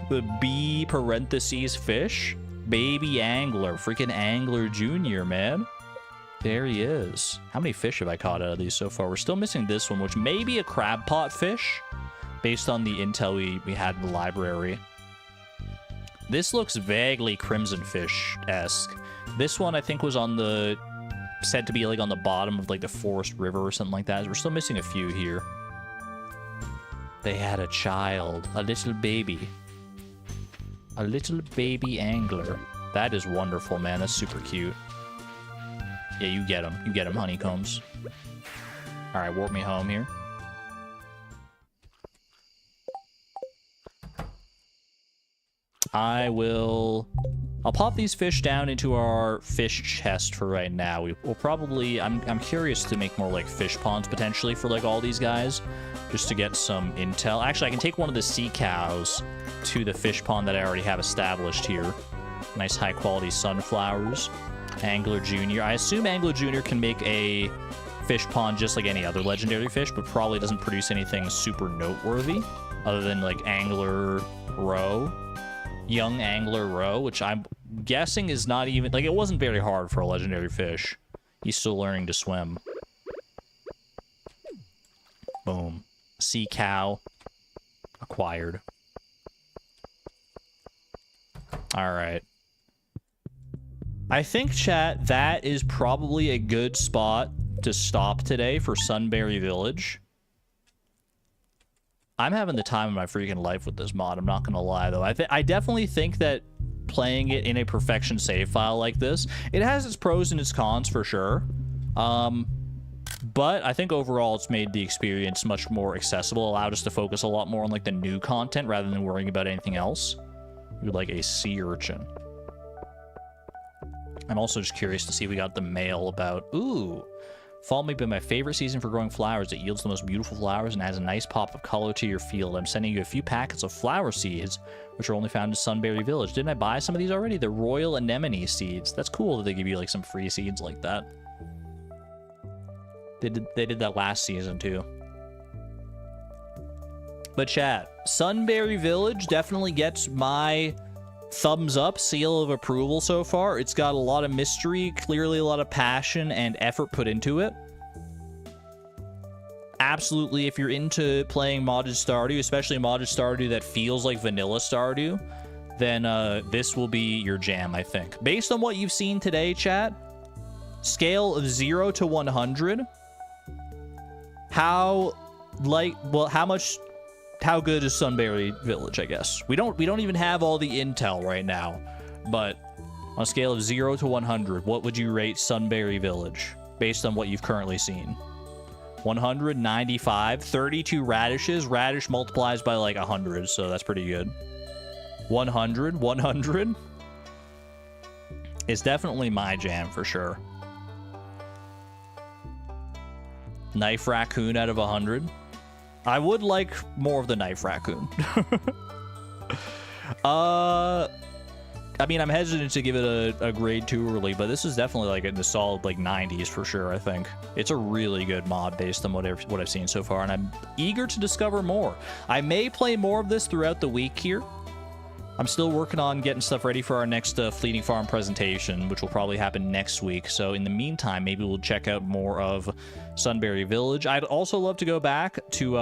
The B parentheses fish. Baby Angler. Freaking Angler Jr., man. There he is. How many fish have I caught out of these so far? We're still missing this one, which may be a crab pot fish, based on the intel we had in the library. This looks vaguely Crimson Fish-esque. This one, I think, was on the... said to be, like, on the bottom of, like, the Forest River or something like that. We're still missing a few here. They had a child. A little baby. A little baby angler. That is wonderful, man. That's super cute. Yeah, you get them. You get them, honeycombs. All right, warp me home here. I'll pop these fish down into our fish chest for right now. We'll probably, I'm curious to make more like fish ponds potentially for like all these guys, just to get some intel. Actually, I can take one of the sea cows to the fish pond that I already have established here. Nice high quality sunflowers. Angler Junior. I assume Angler Junior can make a fish pond just like any other legendary fish, but probably doesn't produce anything super noteworthy other than like Angler Roe. Young Angler Roe, which I'm guessing is not even... Like, it wasn't very hard for a legendary fish. He's still learning to swim. Boom. Sea cow. Acquired. Alright. I think, chat, that is probably a good spot to stop today for Sunberry Village. I'm having the time of my freaking life with this mod, I'm not gonna lie, though. I definitely think that playing it in a perfection save file like this, it has its pros and its cons, for sure. But I think overall it's made the experience much more accessible, allowed us to focus a lot more on, like, the new content rather than worrying about anything else. You're like a sea urchin. I'm also just curious to see if we got the mail about... Ooh! Fall may be my favorite season for growing flowers. It yields the most beautiful flowers and adds a nice pop of color to your field. I'm sending you a few packets of flower seeds, which are only found in Sunberry Village. Didn't I buy some of these already? The Royal Anemone seeds. That's cool that they give you, like, some free seeds like that. They did that last season, too. But, chat, Sunberry Village definitely gets my thumbs up, seal of approval so far. It's got a lot of mystery, clearly a lot of passion and effort put into it. Absolutely, if you're into playing modded Stardew, especially modded Stardew that feels like vanilla Stardew, then this will be your jam, I think. Based on what you've seen today, chat, scale of 0 to 100, how good is Sunberry Village, I guess. We don't even have all the intel right now, but on a scale of 0 to 100, what would you rate Sunberry Village based on what you've currently seen? 100, 95, 32 radishes. Radish multiplies by like 100, so that's pretty good. 100, 100 is definitely my jam for sure. Knife raccoon out of 100. I would like more of the knife raccoon. I mean, I'm hesitant to give it a grade too early, but this is definitely like in the solid like 90s for sure, I think. It's a really good mod based on what I've seen so far, and I'm eager to discover more. I may play more of this throughout the week here. I'm still working on getting stuff ready for our next Fleeting Farm presentation, which will probably happen next week. So in the meantime, maybe we'll check out more of Sunberry Village. I'd also love to go back to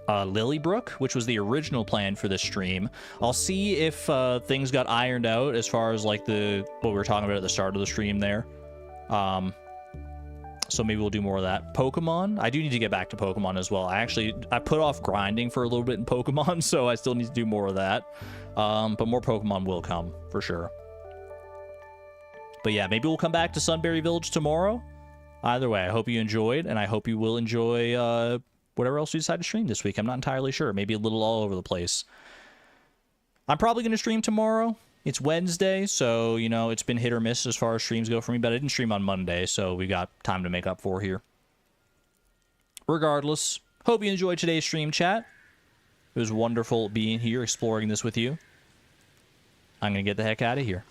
Lilybrook, which was the original plan for this stream. I'll see if things got ironed out as far as like what we were talking about at the start of the stream there. So maybe we'll do more of that. Pokemon, I do need to get back to Pokemon as well. I put off grinding for a little bit in Pokemon, so I still need to do more of that. But more Pokemon will come, for sure. But yeah, maybe we'll come back to Sunberry Village tomorrow. Either way, I hope you enjoyed, and I hope you will enjoy whatever else we decide to stream this week. I'm not entirely sure. Maybe a little all over the place. I'm probably going to stream tomorrow. It's Wednesday, so, you know, it's been hit or miss as far as streams go for me, but I didn't stream on Monday, so we got time to make up for here. Regardless, hope you enjoyed today's stream, chat. It was wonderful being here, exploring this with you. I'm going to get the heck out of here.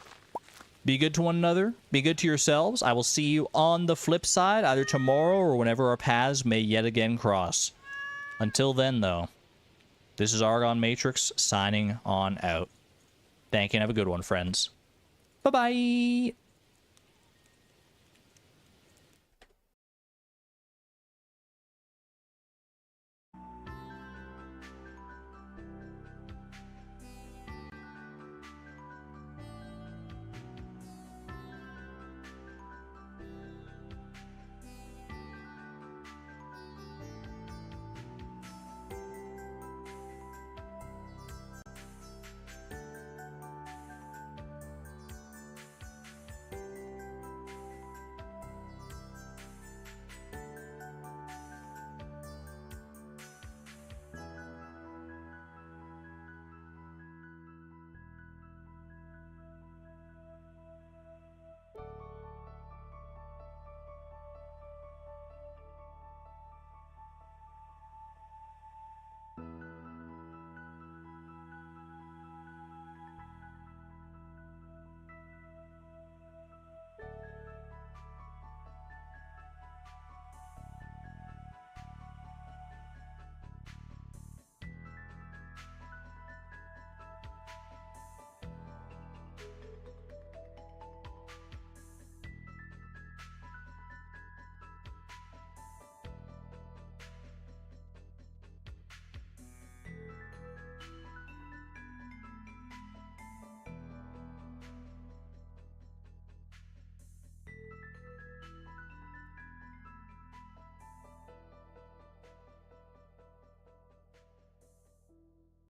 Be good to one another. Be good to yourselves. I will see you on the flip side, either tomorrow or whenever our paths may yet again cross. Until then, though, this is Argon Matrix signing on out. Thank you and have a good one, friends. Bye-bye.